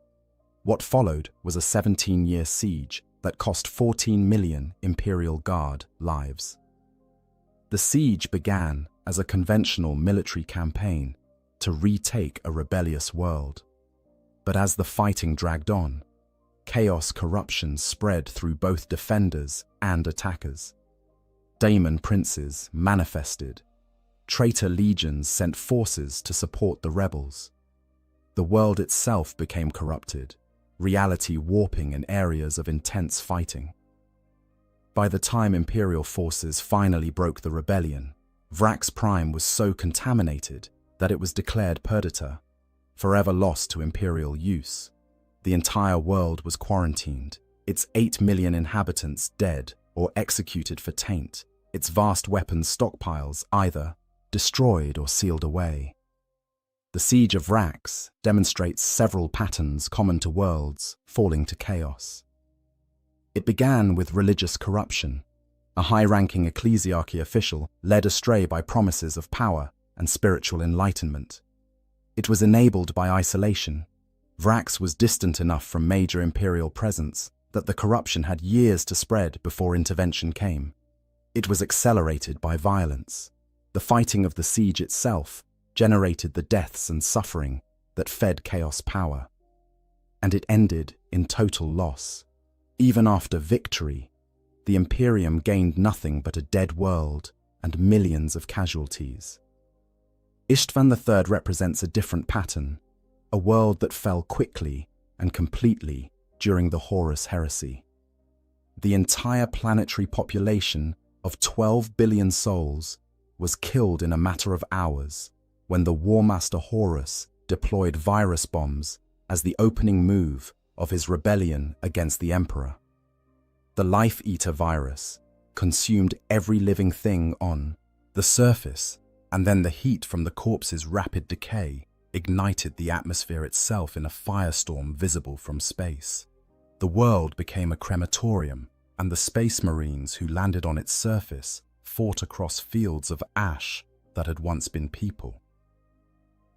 What followed was a 17-year siege that cost 14 million Imperial Guard lives. The siege began as a conventional military campaign to retake a rebellious world. But as the fighting dragged on, chaos corruption spread through both defenders and attackers. Daemon princes manifested. Traitor legions sent forces to support the rebels. The world itself became corrupted, reality warping in areas of intense fighting. By the time Imperial forces finally broke the rebellion, Vrax Prime was so contaminated that it was declared perdita, forever lost to Imperial use. The entire world was quarantined, its 8 million inhabitants dead or executed for taint, its vast weapons stockpiles either destroyed or sealed away. The siege of Vrax demonstrates several patterns common to worlds falling to chaos. It began with religious corruption, a high-ranking ecclesiarchy official led astray by promises of power and spiritual enlightenment. It was enabled by isolation. Vrax was distant enough from major imperial presence that the corruption had years to spread before intervention came. It was accelerated by violence. The fighting of the siege itself generated the deaths and suffering that fed chaos power. And it ended in total loss. Even after victory, the Imperium gained nothing but a dead world and millions of casualties. Istvan III represents a different pattern, a world that fell quickly and completely during the Horus heresy. The entire planetary population of 12 billion souls was killed in a matter of hours when the Warmaster Horus deployed virus bombs as the opening move of his rebellion against the Emperor. The Life-Eater virus consumed every living thing on the surface, and then the heat from the corpse's rapid decay ignited the atmosphere itself in a firestorm visible from space. The world became a crematorium, and the space marines who landed on its surface fought across fields of ash that had once been people.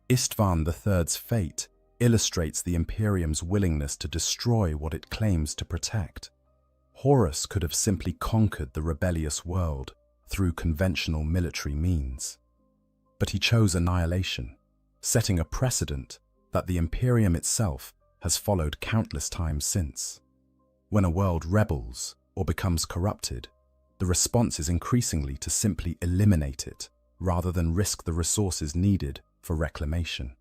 Istvan III's fate illustrates the Imperium's willingness to destroy what it claims to protect. Horus could have simply conquered the rebellious world through conventional military means. But he chose annihilation, setting a precedent that the Imperium itself has followed countless times since. When a world rebels or becomes corrupted, the response is increasingly to simply eliminate it rather than risk the resources needed for reclamation.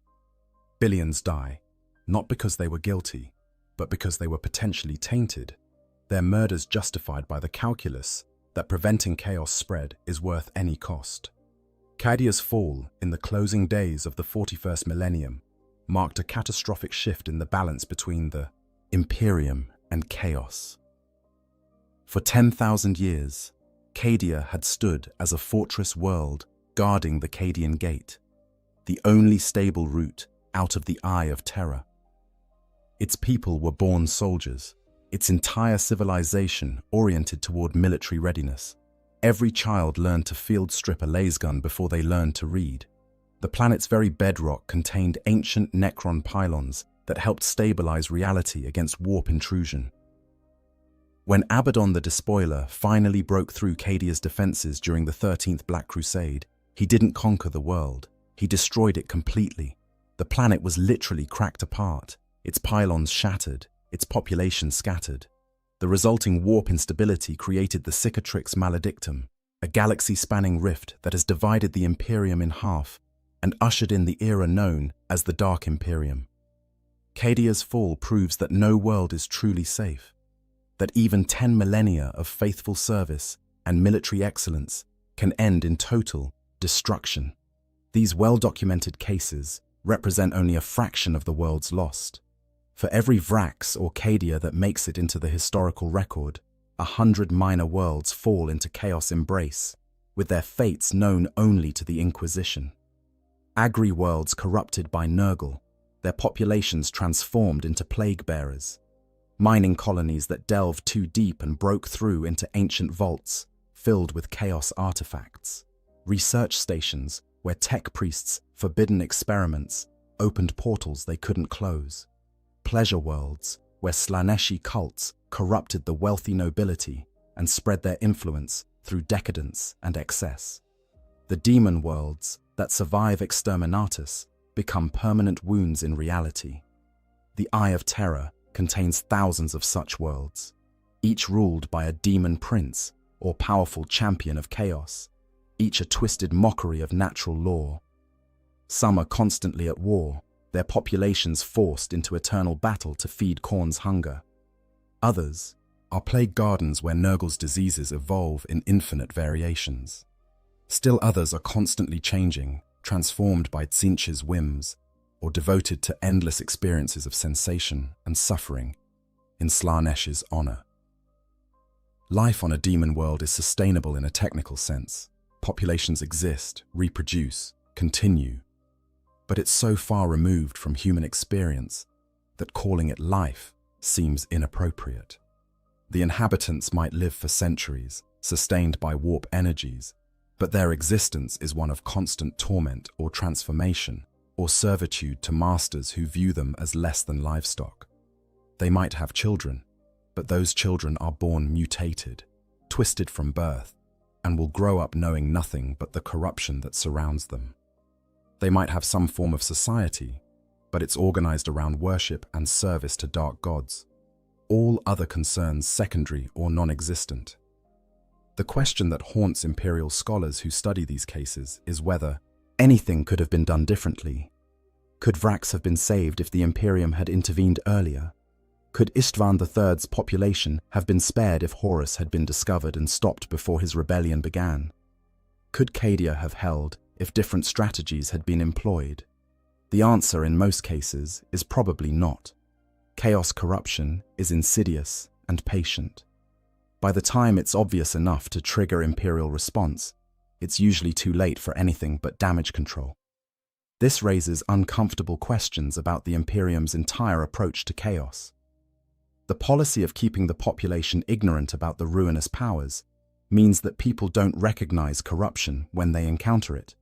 Billions die, not because they were guilty, but because they were potentially tainted, their murders justified by the calculus that preventing chaos spread is worth any cost. Cadia's fall in the closing days of the 41st millennium marked a catastrophic shift in the balance between the Imperium and chaos. For 10,000 years, Cadia had stood as a fortress world guarding the Cadian Gate, the only stable route out of the Eye of Terror. Its people were born soldiers, its entire civilization oriented toward military readiness. Every child learned to field strip a lasgun before they learned to read. The planet's very bedrock contained ancient Necron pylons that helped stabilize reality against warp intrusion. When Abaddon the Despoiler finally broke through Cadia's defenses during the 13th Black Crusade, he didn't conquer the world. He destroyed it completely. The planet was literally cracked apart, its pylons shattered, its population scattered. The resulting warp instability created the Cicatrix Maledictum, a galaxy-spanning rift that has divided the Imperium in half and ushered in the era known as the Dark Imperium. Cadia's fall proves that no world is truly safe, that even 10 millennia of faithful service and military excellence can end in total destruction. These well-documented cases represent only a fraction of the world's lost. For every Vrax or Cadia that makes it into the historical record, 100 minor worlds fall into chaos embrace, with their fates known only to the Inquisition. Agri-worlds corrupted by Nurgle, their populations transformed into plague-bearers. Mining colonies that delved too deep and broke through into ancient vaults filled with chaos artifacts. Research stations where tech priests forbidden experiments opened portals they couldn't close. Pleasure worlds where Slaaneshi cults corrupted the wealthy nobility and spread their influence through decadence and excess. The demon worlds that survive exterminatus become permanent wounds in reality. The Eye of Terror contains thousands of such worlds, each ruled by a demon prince or powerful champion of chaos, each a twisted mockery of natural law. Some are constantly at war, their populations forced into eternal battle to feed Khorne's hunger. Others are plague gardens where Nurgle's diseases evolve in infinite variations. Still others are constantly changing, transformed by Tzeentch's whims, or devoted to endless experiences of sensation and suffering in Slaanesh's honor. Life on a demon world is sustainable in a technical sense. Populations exist, reproduce, continue. But it's so far removed from human experience that calling it life seems inappropriate. The inhabitants might live for centuries, sustained by warp energies, but their existence is one of constant torment or transformation, or servitude to masters who view them as less than livestock. They might have children, but those children are born mutated, twisted from birth, and will grow up knowing nothing but the corruption that surrounds them. They might have some form of society, but it's organized around worship and service to dark gods, all other concerns secondary or non-existent. The question that haunts imperial scholars who study these cases is whether anything could have been done differently. Could Vrax have been saved if the Imperium had intervened earlier? Could Istvan III's population have been spared if Horus had been discovered and stopped before his rebellion began? Could Cadia have held if different strategies had been employed? The answer in most cases is probably not. Chaos corruption is insidious and patient. By the time it's obvious enough to trigger Imperial response, it's usually too late for anything but damage control. This raises uncomfortable questions about the Imperium's entire approach to chaos. The policy of keeping the population ignorant about the ruinous powers means that people don't recognize corruption when they encounter it.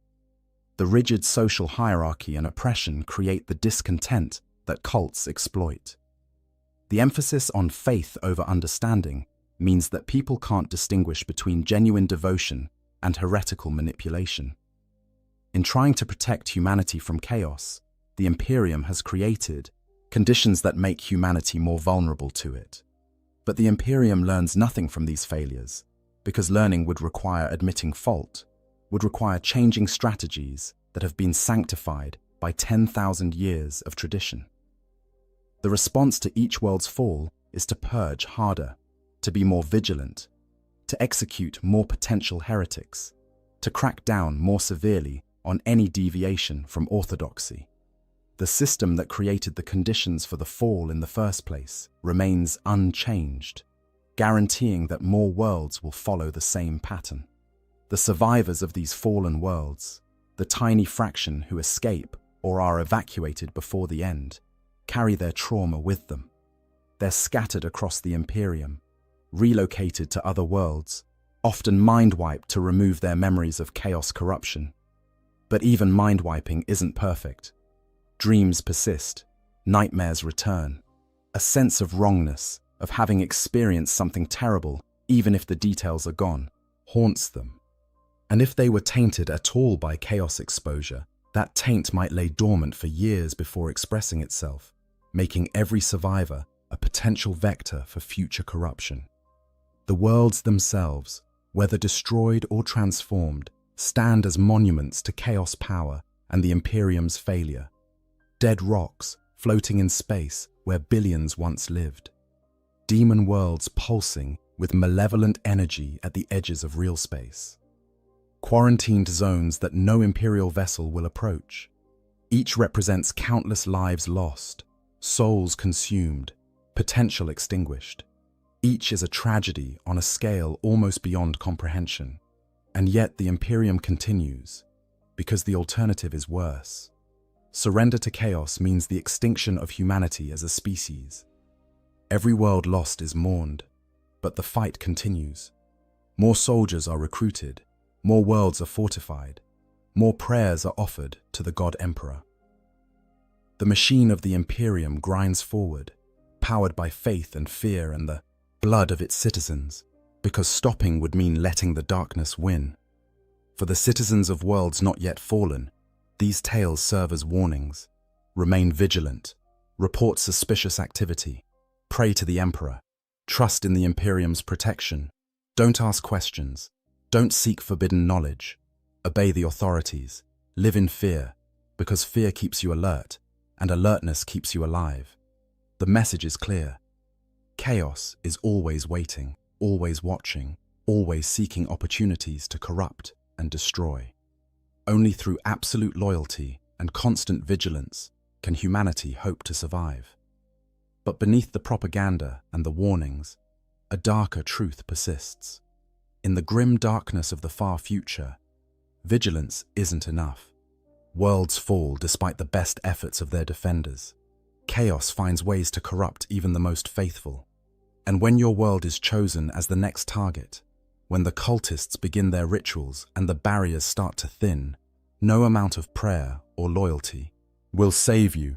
The rigid social hierarchy and oppression create the discontent that cults exploit. The emphasis on faith over understanding means that people can't distinguish between genuine devotion and heretical manipulation. In trying to protect humanity from chaos, the Imperium has created conditions that make humanity more vulnerable to it. But the Imperium learns nothing from these failures, because learning would require admitting fault, would require changing strategies that have been sanctified by 10,000 years of tradition. The response to each world's fall is to purge harder, to be more vigilant, to execute more potential heretics, to crack down more severely on any deviation from orthodoxy. The system that created the conditions for the fall in the first place remains unchanged, guaranteeing that more worlds will follow the same pattern. The survivors of these fallen worlds, the tiny fraction who escape or are evacuated before the end, carry their trauma with them. They're scattered across the Imperium, relocated to other worlds, often mind-wiped to remove their memories of chaos corruption. But even mind-wiping isn't perfect. Dreams persist, nightmares return. A sense of wrongness, of having experienced something terrible, even if the details are gone, haunts them. And if they were tainted at all by chaos exposure, that taint might lay dormant for years before expressing itself, making every survivor a potential vector for future corruption. The worlds themselves, whether destroyed or transformed, stand as monuments to chaos power and the Imperium's failure. Dead rocks floating in space where billions once lived. Demon worlds pulsing with malevolent energy at the edges of real space. Quarantined zones that no Imperial vessel will approach. Each represents countless lives lost, souls consumed, potential extinguished. Each is a tragedy on a scale almost beyond comprehension. And yet the Imperium continues, because the alternative is worse. Surrender to chaos means the extinction of humanity as a species. Every world lost is mourned, but the fight continues. More soldiers are recruited, more worlds are fortified, more prayers are offered to the God Emperor. The machine of the Imperium grinds forward, powered by faith and fear and the blood of its citizens, because stopping would mean letting the darkness win. For the citizens of worlds not yet fallen, these tales serve as warnings. Remain vigilant, report suspicious activity, pray to the Emperor, trust in the Imperium's protection, don't ask questions, don't seek forbidden knowledge, obey the authorities, live in fear, because fear keeps you alert, and alertness keeps you alive. The message is clear. Chaos is always waiting, always watching, always seeking opportunities to corrupt and destroy. Only through absolute loyalty and constant vigilance can humanity hope to survive. But beneath the propaganda and the warnings, a darker truth persists. In the grim darkness of the far future, vigilance isn't enough. Worlds fall despite the best efforts of their defenders. Chaos finds ways to corrupt even the most faithful. And when your world is chosen as the next target, when the cultists begin their rituals and the barriers start to thin, no amount of prayer or loyalty will save you.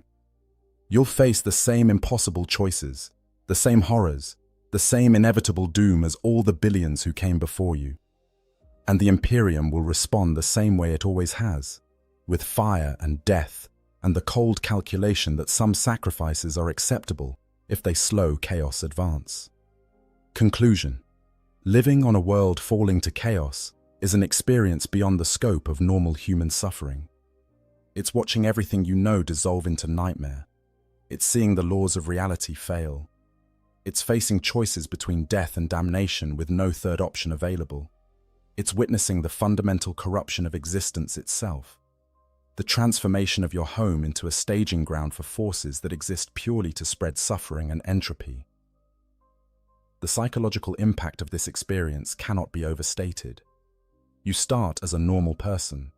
You'll face the same impossible choices, the same horrors, the same inevitable doom as all the billions who came before you. And the Imperium will respond the same way it always has, with fire and death, and the cold calculation that some sacrifices are acceptable if they slow chaos advance. Conclusion: living on a world falling to chaos is an experience beyond the scope of normal human suffering. It's watching everything you know dissolve into nightmare. It's seeing the laws of reality fail. It's facing choices between death and damnation with no third option available. It's witnessing the fundamental corruption of existence itself. The transformation of your home into a staging ground for forces that exist purely to spread suffering and entropy. The psychological impact of this experience cannot be overstated. You start as a normal person,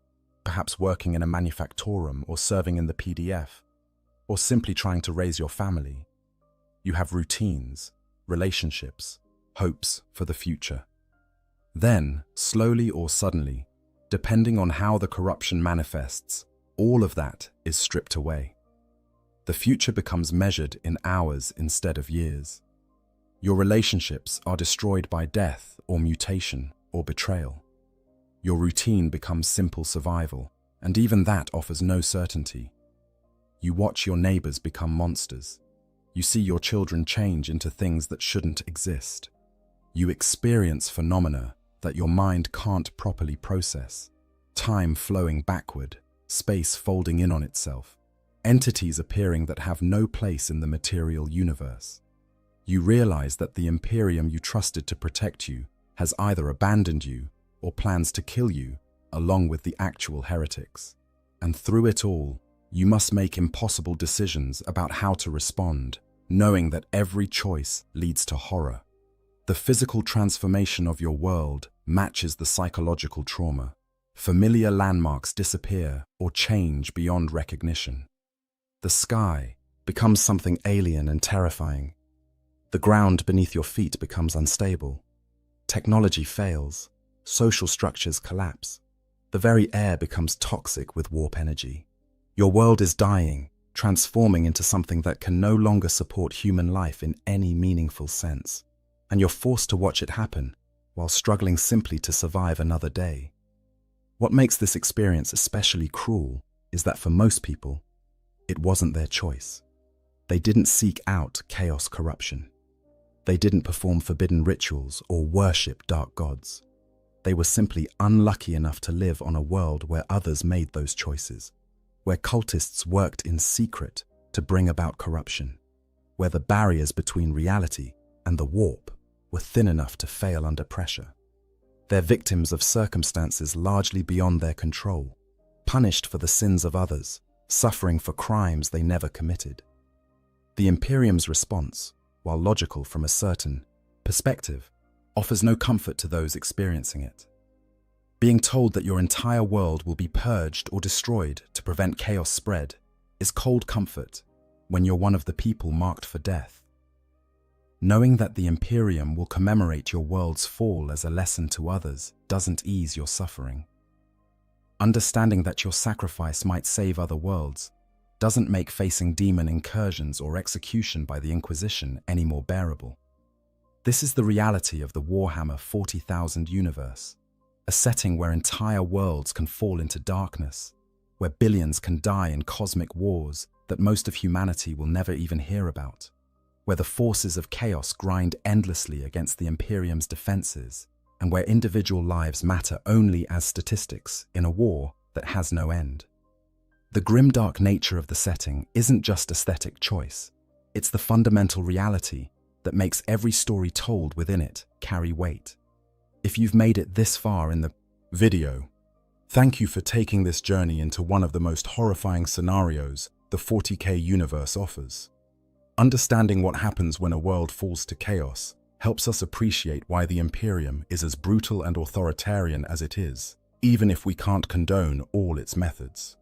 perhaps working in a manufactorum or serving in the PDF, or simply trying to raise your family. You have routines, relationships, hopes for the future. Then, slowly or suddenly, depending on how the corruption manifests, all of that is stripped away. The future becomes measured in hours instead of years. Your relationships are destroyed by death or mutation or betrayal. Your routine becomes simple survival, and even that offers no certainty. You watch your neighbors become monsters. You see your children change into things that shouldn't exist. You experience phenomena that your mind can't properly process. Time flowing backward, space folding in on itself, entities appearing that have no place in the material universe. You realize that the Imperium you trusted to protect you has either abandoned you or plans to kill you, along with the actual heretics. And through it all, you must make impossible decisions about how to respond, knowing that every choice leads to horror. The physical transformation of your world matches the psychological trauma. Familiar landmarks disappear or change beyond recognition. The sky becomes something alien and terrifying. The ground beneath your feet becomes unstable. Technology fails. Social structures collapse. The very air becomes toxic with warp energy. Your world is dying, transforming into something that can no longer support human life in any meaningful sense. And you're forced to watch it happen, while struggling simply to survive another day. What makes this experience especially cruel is that for most people, it wasn't their choice. They didn't seek out chaos corruption. They didn't perform forbidden rituals or worship dark gods. They were simply unlucky enough to live on a world where others made those choices, where cultists worked in secret to bring about corruption, where the barriers between reality and the warp were thin enough to fail under pressure. They're victims of circumstances largely beyond their control, punished for the sins of others, suffering for crimes they never committed. The Imperium's response, while logical from a certain perspective, offers no comfort to those experiencing it. Being told that your entire world will be purged or destroyed to prevent chaos spread is cold comfort when you're one of the people marked for death. Knowing that the Imperium will commemorate your world's fall as a lesson to others doesn't ease your suffering. Understanding that your sacrifice might save other worlds doesn't make facing demon incursions or execution by the Inquisition any more bearable. This is the reality of the Warhammer 40,000 universe, a setting where entire worlds can fall into darkness, where billions can die in cosmic wars that most of humanity will never even hear about, where the forces of chaos grind endlessly against the Imperium's defenses, and where individual lives matter only as statistics in a war that has no end. The grimdark nature of the setting isn't just aesthetic choice, it's the fundamental reality that makes every story told within it carry weight. If you've made it this far in the video, thank you for taking this journey into one of the most horrifying scenarios the 40K universe offers. Understanding what happens when a world falls to chaos helps us appreciate why the Imperium is as brutal and authoritarian as it is, even if we can't condone all its methods.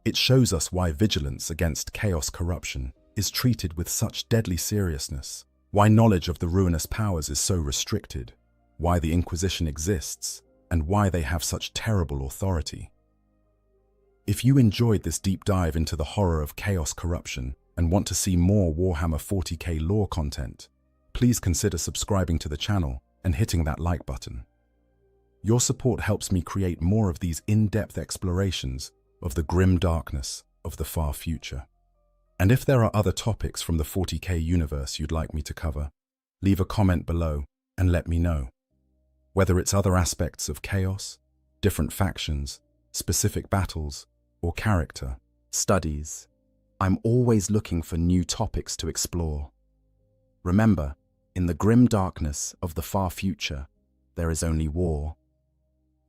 It shows us why vigilance against chaos corruption is treated with such deadly seriousness, why knowledge of the ruinous powers is so restricted, why the Inquisition exists, and why they have such terrible authority. If you enjoyed this deep dive into the horror of chaos corruption and want to see more Warhammer 40k lore content, please consider subscribing to the channel and hitting that like button. Your support helps me create more of these in-depth explorations of the grim darkness of the far future. And if there are other topics from the 40k universe you'd like me to cover, leave a comment below and let me know. Whether it's other aspects of chaos, different factions, specific battles, or character studies, I'm always looking for new topics to explore. Remember, in the grim darkness of the far future, there is only war.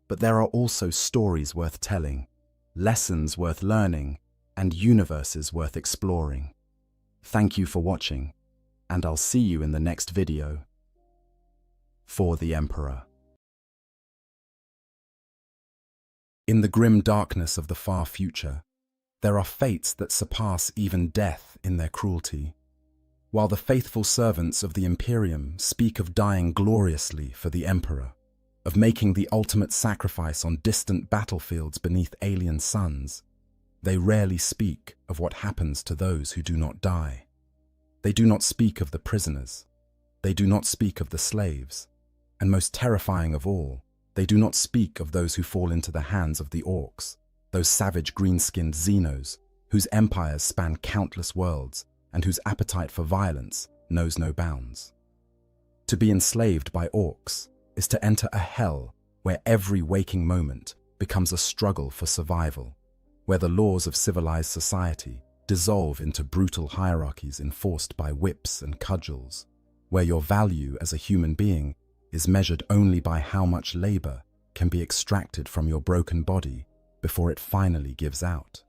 But there are also stories worth telling, lessons worth learning, and universes worth exploring. Thank you for watching, and I'll see you in the next video. For the Emperor. In the grim darkness of the far future, there are fates that surpass even death in their cruelty. While the faithful servants of the Imperium speak of dying gloriously for the Emperor, of making the ultimate sacrifice on distant battlefields beneath alien suns, they rarely speak of what happens to those who do not die. They do not speak of the prisoners. They do not speak of the slaves. And most terrifying of all, they do not speak of those who fall into the hands of the orcs, those savage green-skinned Xenos, whose empires span countless worlds and whose appetite for violence knows no bounds. To be enslaved by orcs is to enter a hell where every waking moment becomes a struggle for survival, where the laws of civilized society dissolve into brutal hierarchies enforced by whips and cudgels, where your value as a human being is measured only by how much labor can be extracted from your broken body before it finally gives out.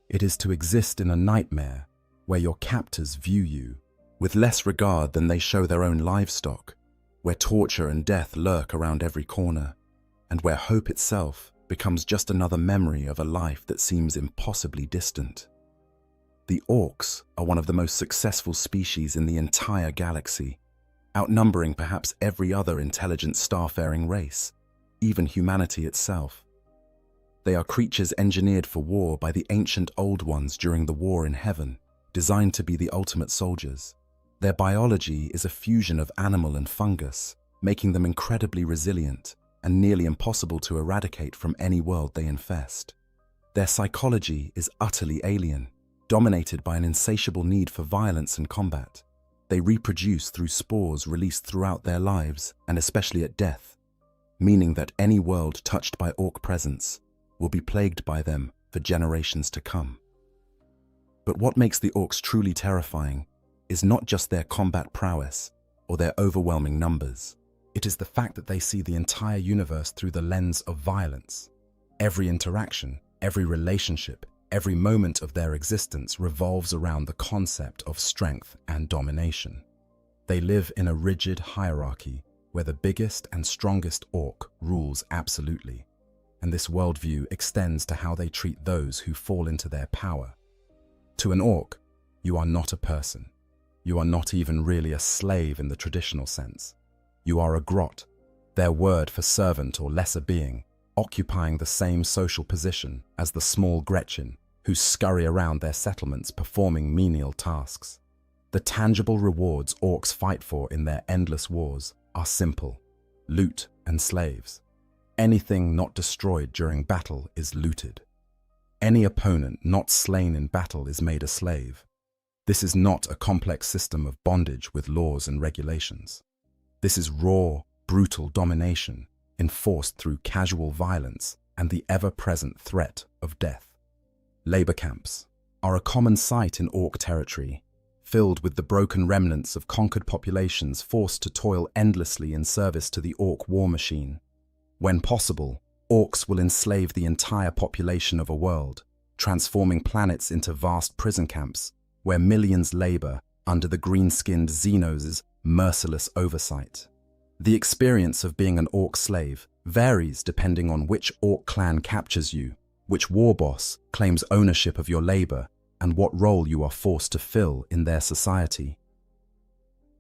It is to exist in a nightmare where your captors view you with less regard than they show their own livestock, where torture and death lurk around every corner, and where hope itself becomes just another memory of a life that seems impossibly distant. The orcs are one of the most successful species in the entire galaxy, outnumbering perhaps every other intelligent starfaring race, even humanity itself. They are creatures engineered for war by the ancient Old Ones during the War in Heaven, designed to be the ultimate soldiers. Their biology is a fusion of animal and fungus, making them incredibly resilient and nearly impossible to eradicate from any world they infest. Their psychology is utterly alien, dominated by an insatiable need for violence and combat. They reproduce through spores released throughout their lives, and especially at death, meaning that any world touched by orc presence will be plagued by them for generations to come. But what makes the orcs truly terrifying is not just their combat prowess or their overwhelming numbers. It is the fact that they see the entire universe through the lens of violence. Every interaction, every relationship, every moment of their existence revolves around the concept of strength and domination. They live in a rigid hierarchy where the biggest and strongest orc rules absolutely, and this worldview extends to how they treat those who fall into their power. To an orc, you are not a person. You are not even really a slave in the traditional sense. You are a grot, their word for servant or lesser being, occupying the same social position as the small Gretchen who scurry around their settlements performing menial tasks. The tangible rewards orcs fight for in their endless wars are simple: loot and slaves. Anything not destroyed during battle is looted. Any opponent not slain in battle is made a slave. This is not a complex system of bondage with laws and regulations. This is raw, brutal domination enforced through casual violence and the ever-present threat of death. Labor camps are a common sight in orc territory, filled with the broken remnants of conquered populations forced to toil endlessly in service to the orc war machine. When possible, orcs will enslave the entire population of a world, transforming planets into vast prison camps where millions labor under the green-skinned Xenos' merciless oversight. The experience of being an orc slave varies depending on which orc clan captures you, which war boss claims ownership of your labor, and what role you are forced to fill in their society.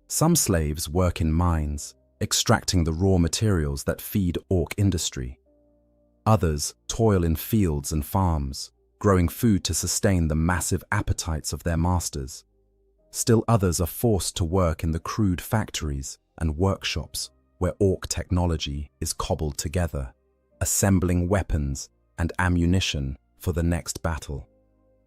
Some slaves work in mines, extracting the raw materials that feed orc industry. Others toil in fields and farms, growing food to sustain the massive appetites of their masters. Still others are forced to work in the crude factories and workshops where orc technology is cobbled together, assembling weapons and ammunition for the next battle.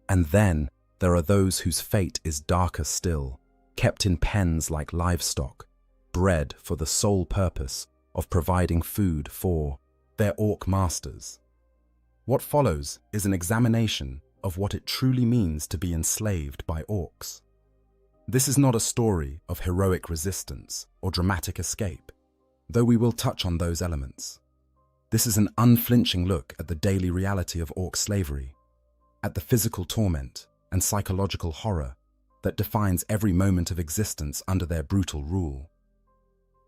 And then there are those whose fate is darker still, kept in pens like livestock, bred for the sole purpose of providing food for their orc masters. What follows is an examination of what it truly means to be enslaved by orcs. This is not a story of heroic resistance or dramatic escape, though we will touch on those elements. This is an unflinching look at the daily reality of orc slavery, at the physical torment and psychological horror that defines every moment of existence under their brutal rule.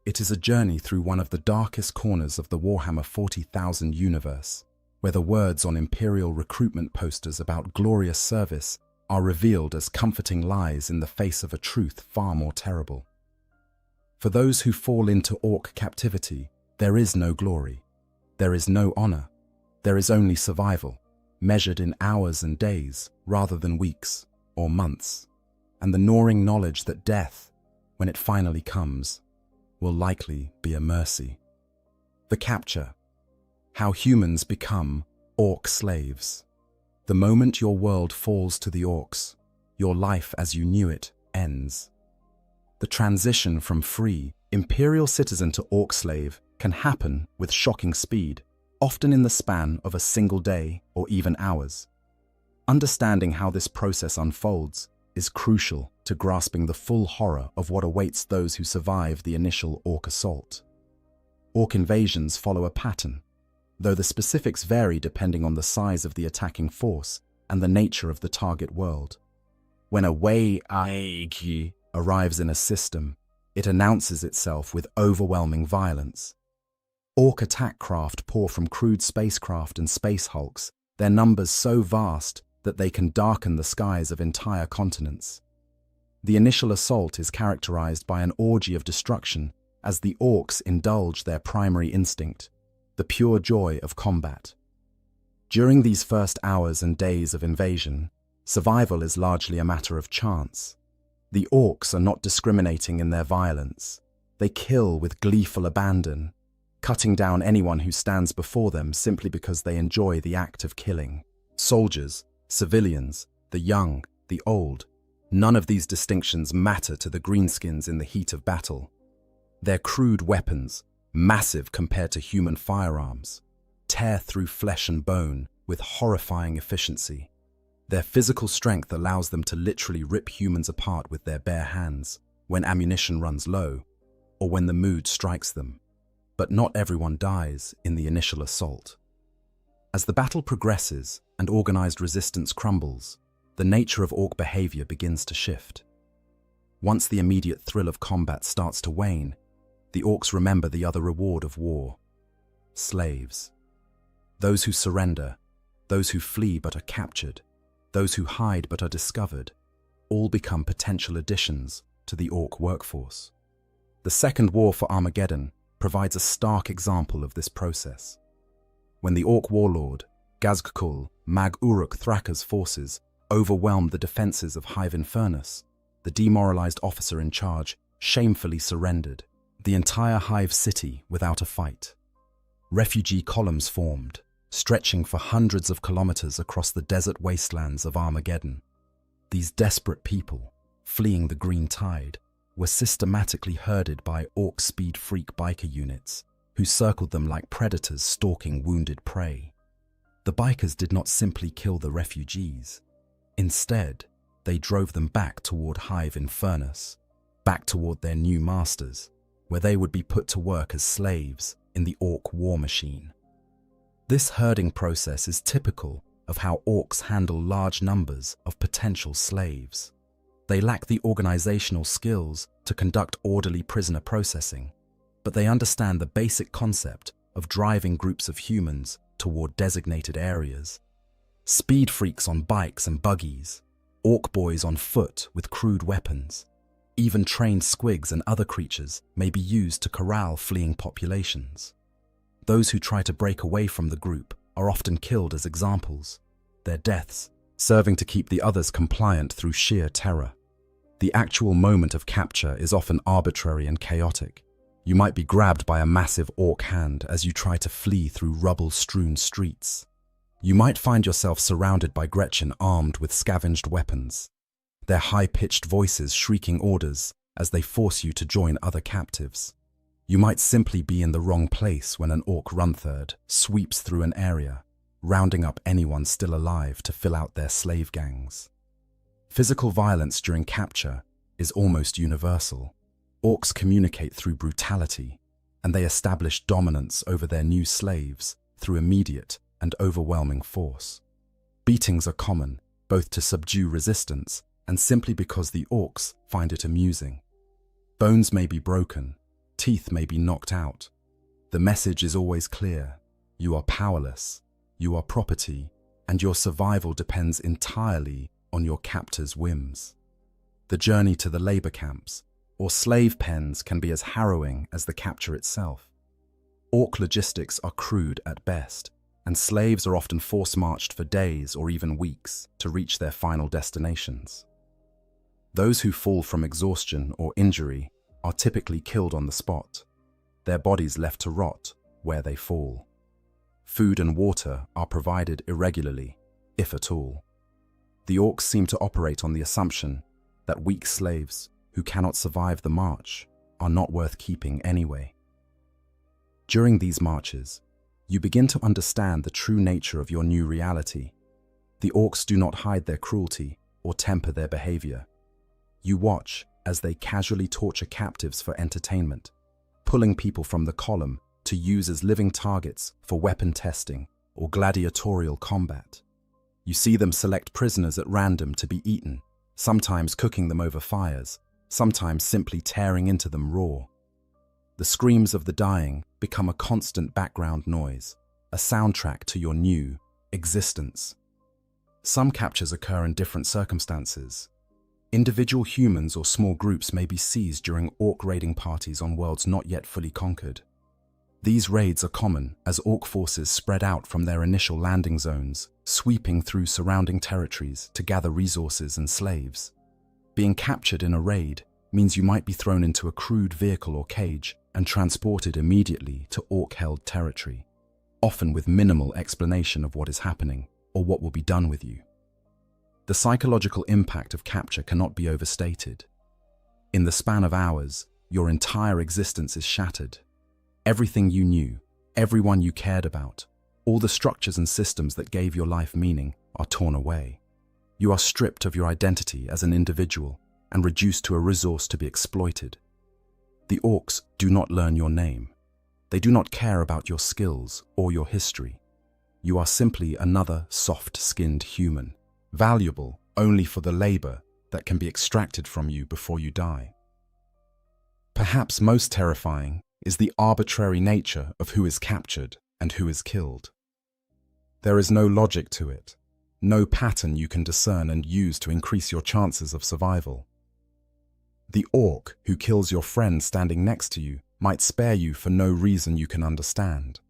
It is a journey through one of the darkest corners of the Warhammer 40,000 universe, where the words on Imperial recruitment posters about glorious service are revealed as comforting lies in the face of a truth far more terrible. For those who fall into orc captivity, there is no glory, there is no honor, there is only survival, measured in hours and days rather than weeks or months, and the gnawing knowledge that death, when it finally comes, will likely be a mercy. The capture. How humans become orc slaves. The moment your world falls to the orcs, your life as you knew it ends. The transition from free, imperial citizen to orc slave can happen with shocking speed, often in the span of a single day or even hours. Understanding how this process unfolds is crucial to grasping the full horror of what awaits those who survive the initial orc assault. Orc invasions follow a pattern, though the specifics vary depending on the size of the attacking force and the nature of the target world. When a Wei-Aiki arrives in a system, it announces itself with overwhelming violence. Orc attack craft pour from crude spacecraft and space hulks, their numbers so vast that they can darken the skies of entire continents. The initial assault is characterized by an orgy of destruction as the orcs indulge their primary instinct, the pure joy of combat. During these first hours and days of invasion, survival is largely a matter of chance. The orcs are not discriminating in their violence. They kill with gleeful abandon, cutting down anyone who stands before them simply because they enjoy the act of killing. Soldiers, civilians, the young, the old, none of these distinctions matter to the greenskins in the heat of battle. Their crude weapons, massive compared to human firearms, tear through flesh and bone with horrifying efficiency. Their physical strength allows them to literally rip humans apart with their bare hands when ammunition runs low or when the mood strikes them. But not everyone dies in the initial assault. As the battle progresses and organized resistance crumbles, the nature of orc behavior begins to shift. Once the immediate thrill of combat starts to wane, the orcs remember the other reward of war: slaves. Those who surrender, those who flee but are captured, those who hide but are discovered, all become potential additions to the orc workforce. The Second War for Armageddon provides a stark example of this process. When the orc warlord, Gazgkul Mag Uruk Thraka's forces overwhelmed the defenses of Hive Infernus, the demoralized officer in charge shamefully surrendered, the entire Hive city without a fight. Refugee columns formed, stretching for hundreds of kilometers across the desert wastelands of Armageddon. These desperate people, fleeing the green tide, were systematically herded by orc speed freak biker units, who circled them like predators stalking wounded prey. The bikers did not simply kill the refugees. Instead, they drove them back toward Hive Infernus, back toward their new masters, where they would be put to work as slaves in the orc war machine. This herding process is typical of how orcs handle large numbers of potential slaves. They lack the organizational skills to to conduct orderly prisoner processing, but they understand the basic concept of driving groups of humans toward designated areas. Speed freaks on bikes and buggies, orc boys on foot with crude weapons. Even trained squigs and other creatures may be used to corral fleeing populations. Those who try to break away from the group are often killed as examples, their deaths serving to keep the others compliant through sheer terror. The actual moment of capture is often arbitrary and chaotic. You might be grabbed by a massive orc hand as you try to flee through rubble-strewn streets. You might find yourself surrounded by Gretchen armed with scavenged weapons, their high-pitched voices shrieking orders as they force you to join other captives. You might simply be in the wrong place when an orc runtherd sweeps through an area, rounding up anyone still alive to fill out their slave gangs. Physical violence during capture is almost universal. Orcs communicate through brutality, and they establish dominance over their new slaves through immediate and overwhelming force. Beatings are common, both to subdue resistance and simply because the orcs find it amusing. Bones may be broken, teeth may be knocked out. The message is always clear: you are powerless, you are property, and your survival depends entirely on your captor's whims. The journey to the labor camps or slave pens can be as harrowing as the capture itself. Orc logistics are crude at best, and slaves are often force-marched for days or even weeks to reach their final destinations. Those who fall from exhaustion or injury are typically killed on the spot, their bodies left to rot where they fall. Food and water are provided irregularly, if at all. The orcs seem to operate on the assumption that weak slaves who cannot survive the march are not worth keeping anyway. During these marches, you begin to understand the true nature of your new reality. The orcs do not hide their cruelty or temper their behavior. You watch as they casually torture captives for entertainment, pulling people from the column to use as living targets for weapon testing or gladiatorial combat. You see them select prisoners at random to be eaten, sometimes cooking them over fires, sometimes simply tearing into them raw. The screams of the dying become a constant background noise, a soundtrack to your new existence. Some captures occur in different circumstances. Individual humans or small groups may be seized during orc raiding parties on worlds not yet fully conquered. These raids are common as orc forces spread out from their initial landing zones, sweeping through surrounding territories to gather resources and slaves. Being captured in a raid means you might be thrown into a crude vehicle or cage and transported immediately to orc-held territory, often with minimal explanation of what is happening or what will be done with you. The psychological impact of capture cannot be overstated. In the span of hours, your entire existence is shattered. Everything you knew, everyone you cared about, all the structures and systems that gave your life meaning are torn away. You are stripped of your identity as an individual and reduced to a resource to be exploited. The orcs do not learn your name. They do not care about your skills or your history. You are simply another soft-skinned human, valuable only for the labor that can be extracted from you before you die. Perhaps most terrifying is the arbitrary nature of who is captured and who is killed. There is no logic to it, no pattern you can discern and use to increase your chances of survival. The orc who kills your friend standing next to you might spare you for no reason you can understand.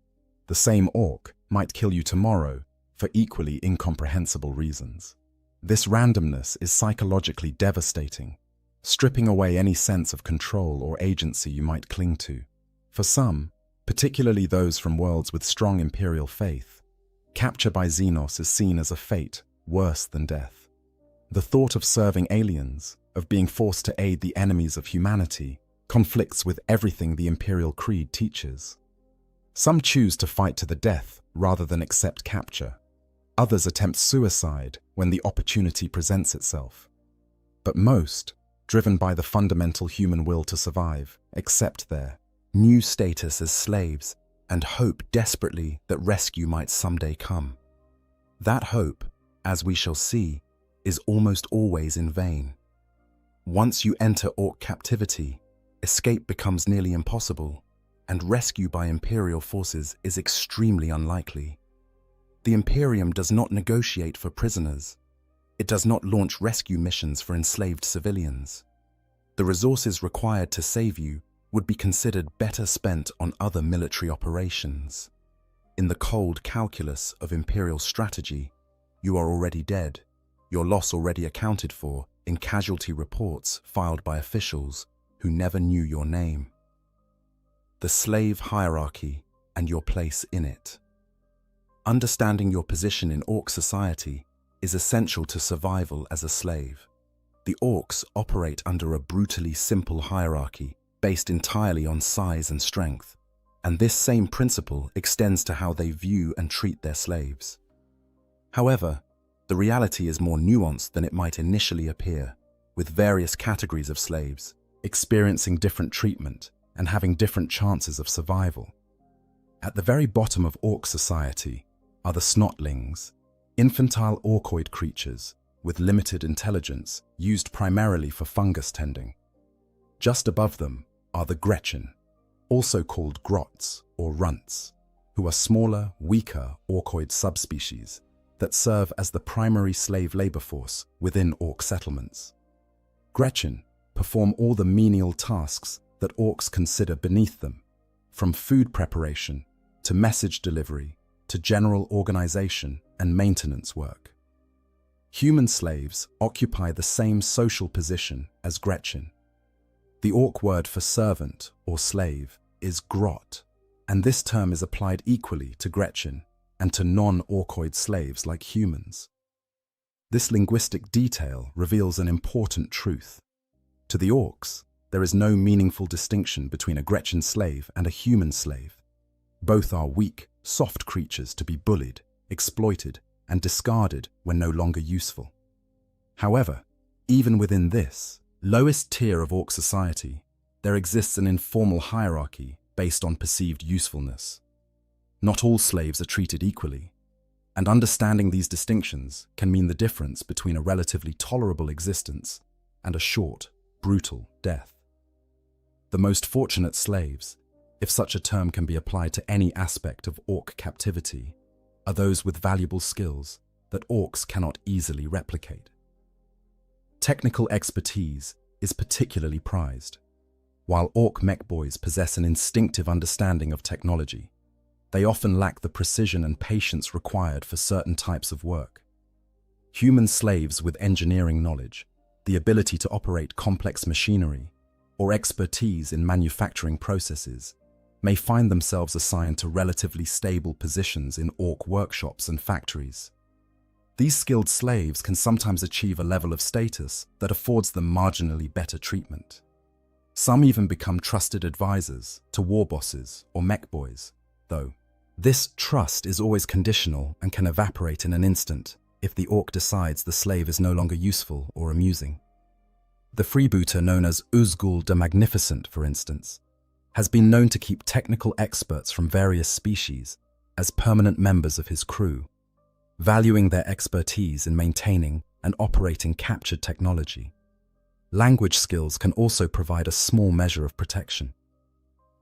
The same orc might kill you tomorrow for equally incomprehensible reasons. This randomness is psychologically devastating, stripping away any sense of control or agency you might cling to. For some, particularly those from worlds with strong imperial faith, capture by Xenos is seen as a fate worse than death. The thought of serving aliens, of being forced to aid the enemies of humanity, conflicts with everything the Imperial Creed teaches. Some choose to fight to the death rather than accept capture. Others attempt suicide when the opportunity presents itself. But most, driven by the fundamental human will to survive, accept their new status as slaves and hope desperately that rescue might someday come. That hope, as we shall see, is almost always in vain. Once you enter Orc captivity, escape becomes nearly impossible, and rescue by Imperial forces is extremely unlikely. The Imperium does not negotiate for prisoners. It does not launch rescue missions for enslaved civilians. The resources required to save you would be considered better spent on other military operations. In the cold calculus of Imperial strategy, you are already dead, your loss already accounted for in casualty reports filed by officials who never knew your name. The slave hierarchy and your place in it. Understanding your position in Orc society is essential to survival as a slave. The Orcs operate under a brutally simple hierarchy based entirely on size and strength, and this same principle extends to how they view and treat their slaves. However, the reality is more nuanced than it might initially appear, with various categories of slaves experiencing different treatment and having different chances of survival. At the very bottom of Orc society are the snotlings, infantile orcoid creatures with limited intelligence used primarily for fungus tending. Just above them are the Gretchen, also called grots or runts, who are smaller, weaker orcoid subspecies that serve as the primary slave labor force within Orc settlements. Gretchen perform all the menial tasks that Orcs consider beneath them, from food preparation to message delivery to general organization and maintenance work. Human slaves occupy the same social position as Gretchen. The Orc word for servant or slave is grot, and this term is applied equally to Gretchen and to non-orcoid slaves like humans. This linguistic detail reveals an important truth. To the Orcs, there is no meaningful distinction between a Gretchen slave and a human slave. Both are weak, soft creatures to be bullied, exploited, and discarded when no longer useful. However, even within this lowest tier of Orc society, there exists an informal hierarchy based on perceived usefulness. Not all slaves are treated equally, and understanding these distinctions can mean the difference between a relatively tolerable existence and a short, brutal death. The most fortunate slaves, if such a term can be applied to any aspect of Orc captivity, are those with valuable skills that Orcs cannot easily replicate. Technical expertise is particularly prized. While Orc mech boys possess an instinctive understanding of technology, they often lack the precision and patience required for certain types of work. Human slaves with engineering knowledge, the ability to operate complex machinery, or expertise in manufacturing processes may find themselves assigned to relatively stable positions in Orc workshops and factories. These skilled slaves can sometimes achieve a level of status that affords them marginally better treatment. Some even become trusted advisors to war bosses or mech boys, though this trust is always conditional and can evaporate in an instant if the Orc decides the slave is no longer useful or amusing. The freebooter known as Uzgul the Magnificent, for instance, has been known to keep technical experts from various species as permanent members of his crew, valuing their expertise in maintaining and operating captured technology. Language skills can also provide a small measure of protection.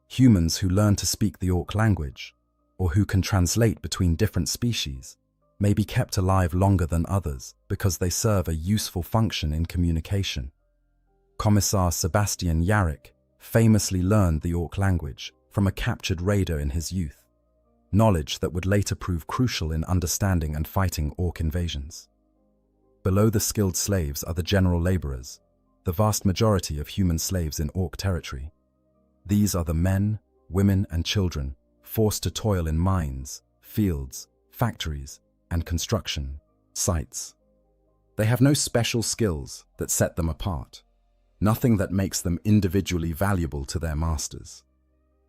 Humans who learn to speak the Orc language, or who can translate between different species, may be kept alive longer than others because they serve a useful function in communication. Commissar Sebastian Yarrick famously learned the Orc language from a captured raider in his youth, knowledge that would later prove crucial in understanding and fighting Orc invasions. Below the skilled slaves are the general laborers, the vast majority of human slaves in Orc territory. These are the men, women, and children forced to toil in mines, fields, factories, and construction sites. They have no special skills that set them apart, nothing that makes them individually valuable to their masters.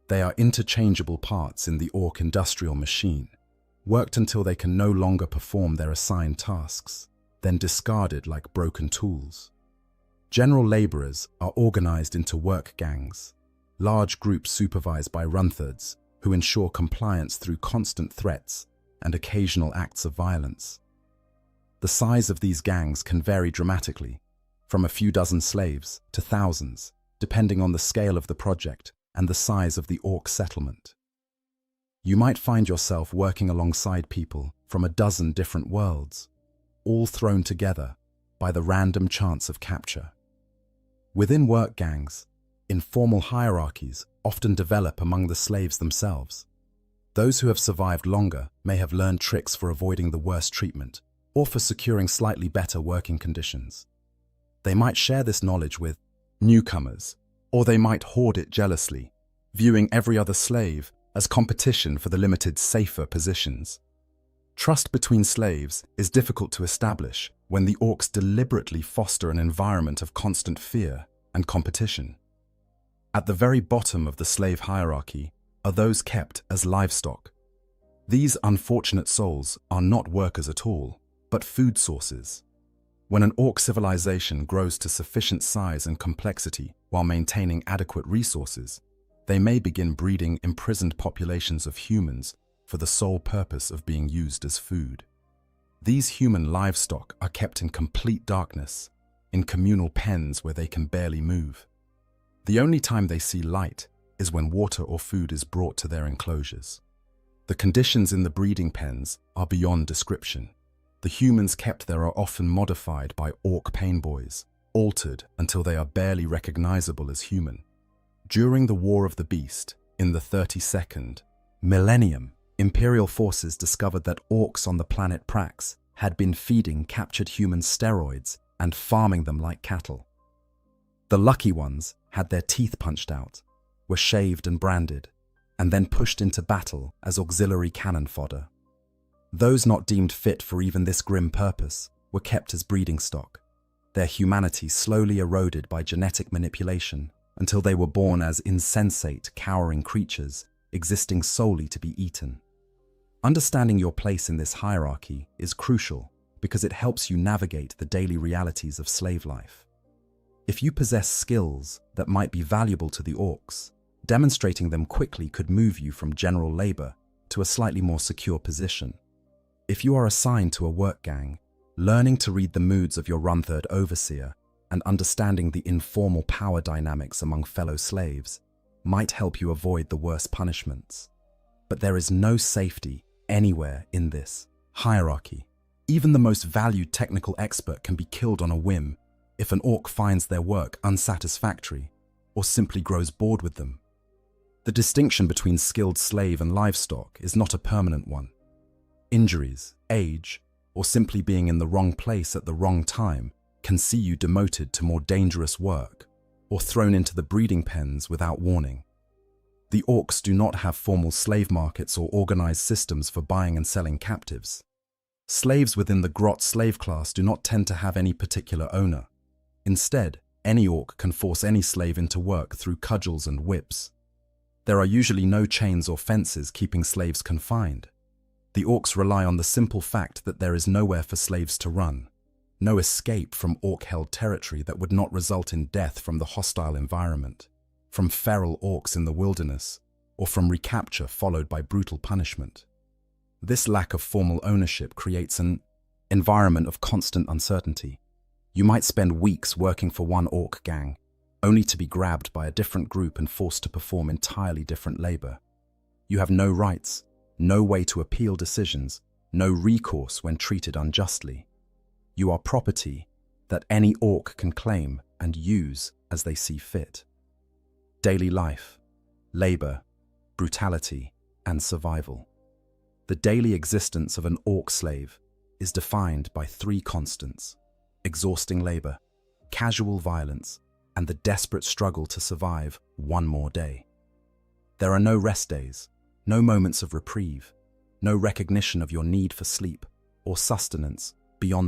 They are interchangeable parts in the Orc industrial machine, worked until they can no longer perform their assigned tasks, then discarded like broken tools. General laborers are organized into work gangs, large groups supervised by runthards who ensure compliance through constant threats and occasional acts of violence. The size of these gangs can vary dramatically, from a few dozen slaves to thousands, depending on the scale of the project and the size of the orc settlement. You might find yourself working alongside people from a dozen different worlds, all thrown together by the random chance of capture. Within work gangs, informal hierarchies often develop among the slaves themselves. Those who have survived longer may have learned tricks for avoiding the worst treatment or for securing slightly better working conditions. They might share this knowledge with newcomers, or they might hoard it jealously, viewing every other slave as competition for the limited safer positions. Trust between slaves is difficult to establish when the orcs deliberately foster an environment of constant fear and competition. At the very bottom of the slave hierarchy are those kept as livestock. These unfortunate souls are not workers at all, but food sources. When an orc civilization grows to sufficient size and complexity while maintaining adequate resources, they may begin breeding imprisoned populations of humans for the sole purpose of being used as food. These human livestock are kept in complete darkness, in communal pens where they can barely move. The only time they see light is when water or food is brought to their enclosures. The conditions in the breeding pens are beyond description. The humans kept there are often modified by orc pain boys, altered until they are barely recognizable as human. During the War of the Beast, in the 32nd millennium, Imperial forces discovered that orcs on the planet Prax had been feeding captured humans steroids and farming them like cattle. The lucky ones had their teeth punched out, were shaved and branded, and then pushed into battle as auxiliary cannon fodder. Those not deemed fit for even this grim purpose were kept as breeding stock, their humanity slowly eroded by genetic manipulation until they were born as insensate, cowering creatures existing solely to be eaten. Understanding your place in this hierarchy is crucial because it helps you navigate the daily realities of slave life. If you possess skills that might be valuable to the orcs, demonstrating them quickly could move you from general labor to a slightly more secure position. If you are assigned to a work gang, learning to read the moods of your run-third overseer and understanding the informal power dynamics among fellow slaves might help you avoid the worst punishments. But there is no safety anywhere in this hierarchy. Even the most valued technical expert can be killed on a whim if an orc finds their work unsatisfactory or simply grows bored with them. The distinction between skilled slave and livestock is not a permanent one. Injuries, age, or simply being in the wrong place at the wrong time can see you demoted to more dangerous work or thrown into the breeding pens without warning. The orcs do not have formal slave markets or organized systems for buying and selling captives. Slaves within the grot slave class do not tend to have any particular owner. Instead, any orc can force any slave into work through cudgels and whips. There are usually no chains or fences keeping slaves confined. The orcs rely on the simple fact that there is nowhere for slaves to run, no escape from orc-held territory that would not result in death from the hostile environment, from feral orcs in the wilderness, or from recapture followed by brutal punishment. This lack of formal ownership creates an environment of constant uncertainty. You might spend weeks working for one orc gang, only to be grabbed by a different group and forced to perform entirely different labor. You have no rights, no way to appeal decisions, no recourse when treated unjustly. You are property that any orc can claim and use as they see fit. Daily life, labor, brutality, and survival. The daily existence of an orc slave is defined by three constants: exhausting labor, casual violence, and the desperate struggle to survive one more day. There are no rest days, no moments of reprieve, no recognition of your need for sleep or sustenance beyond the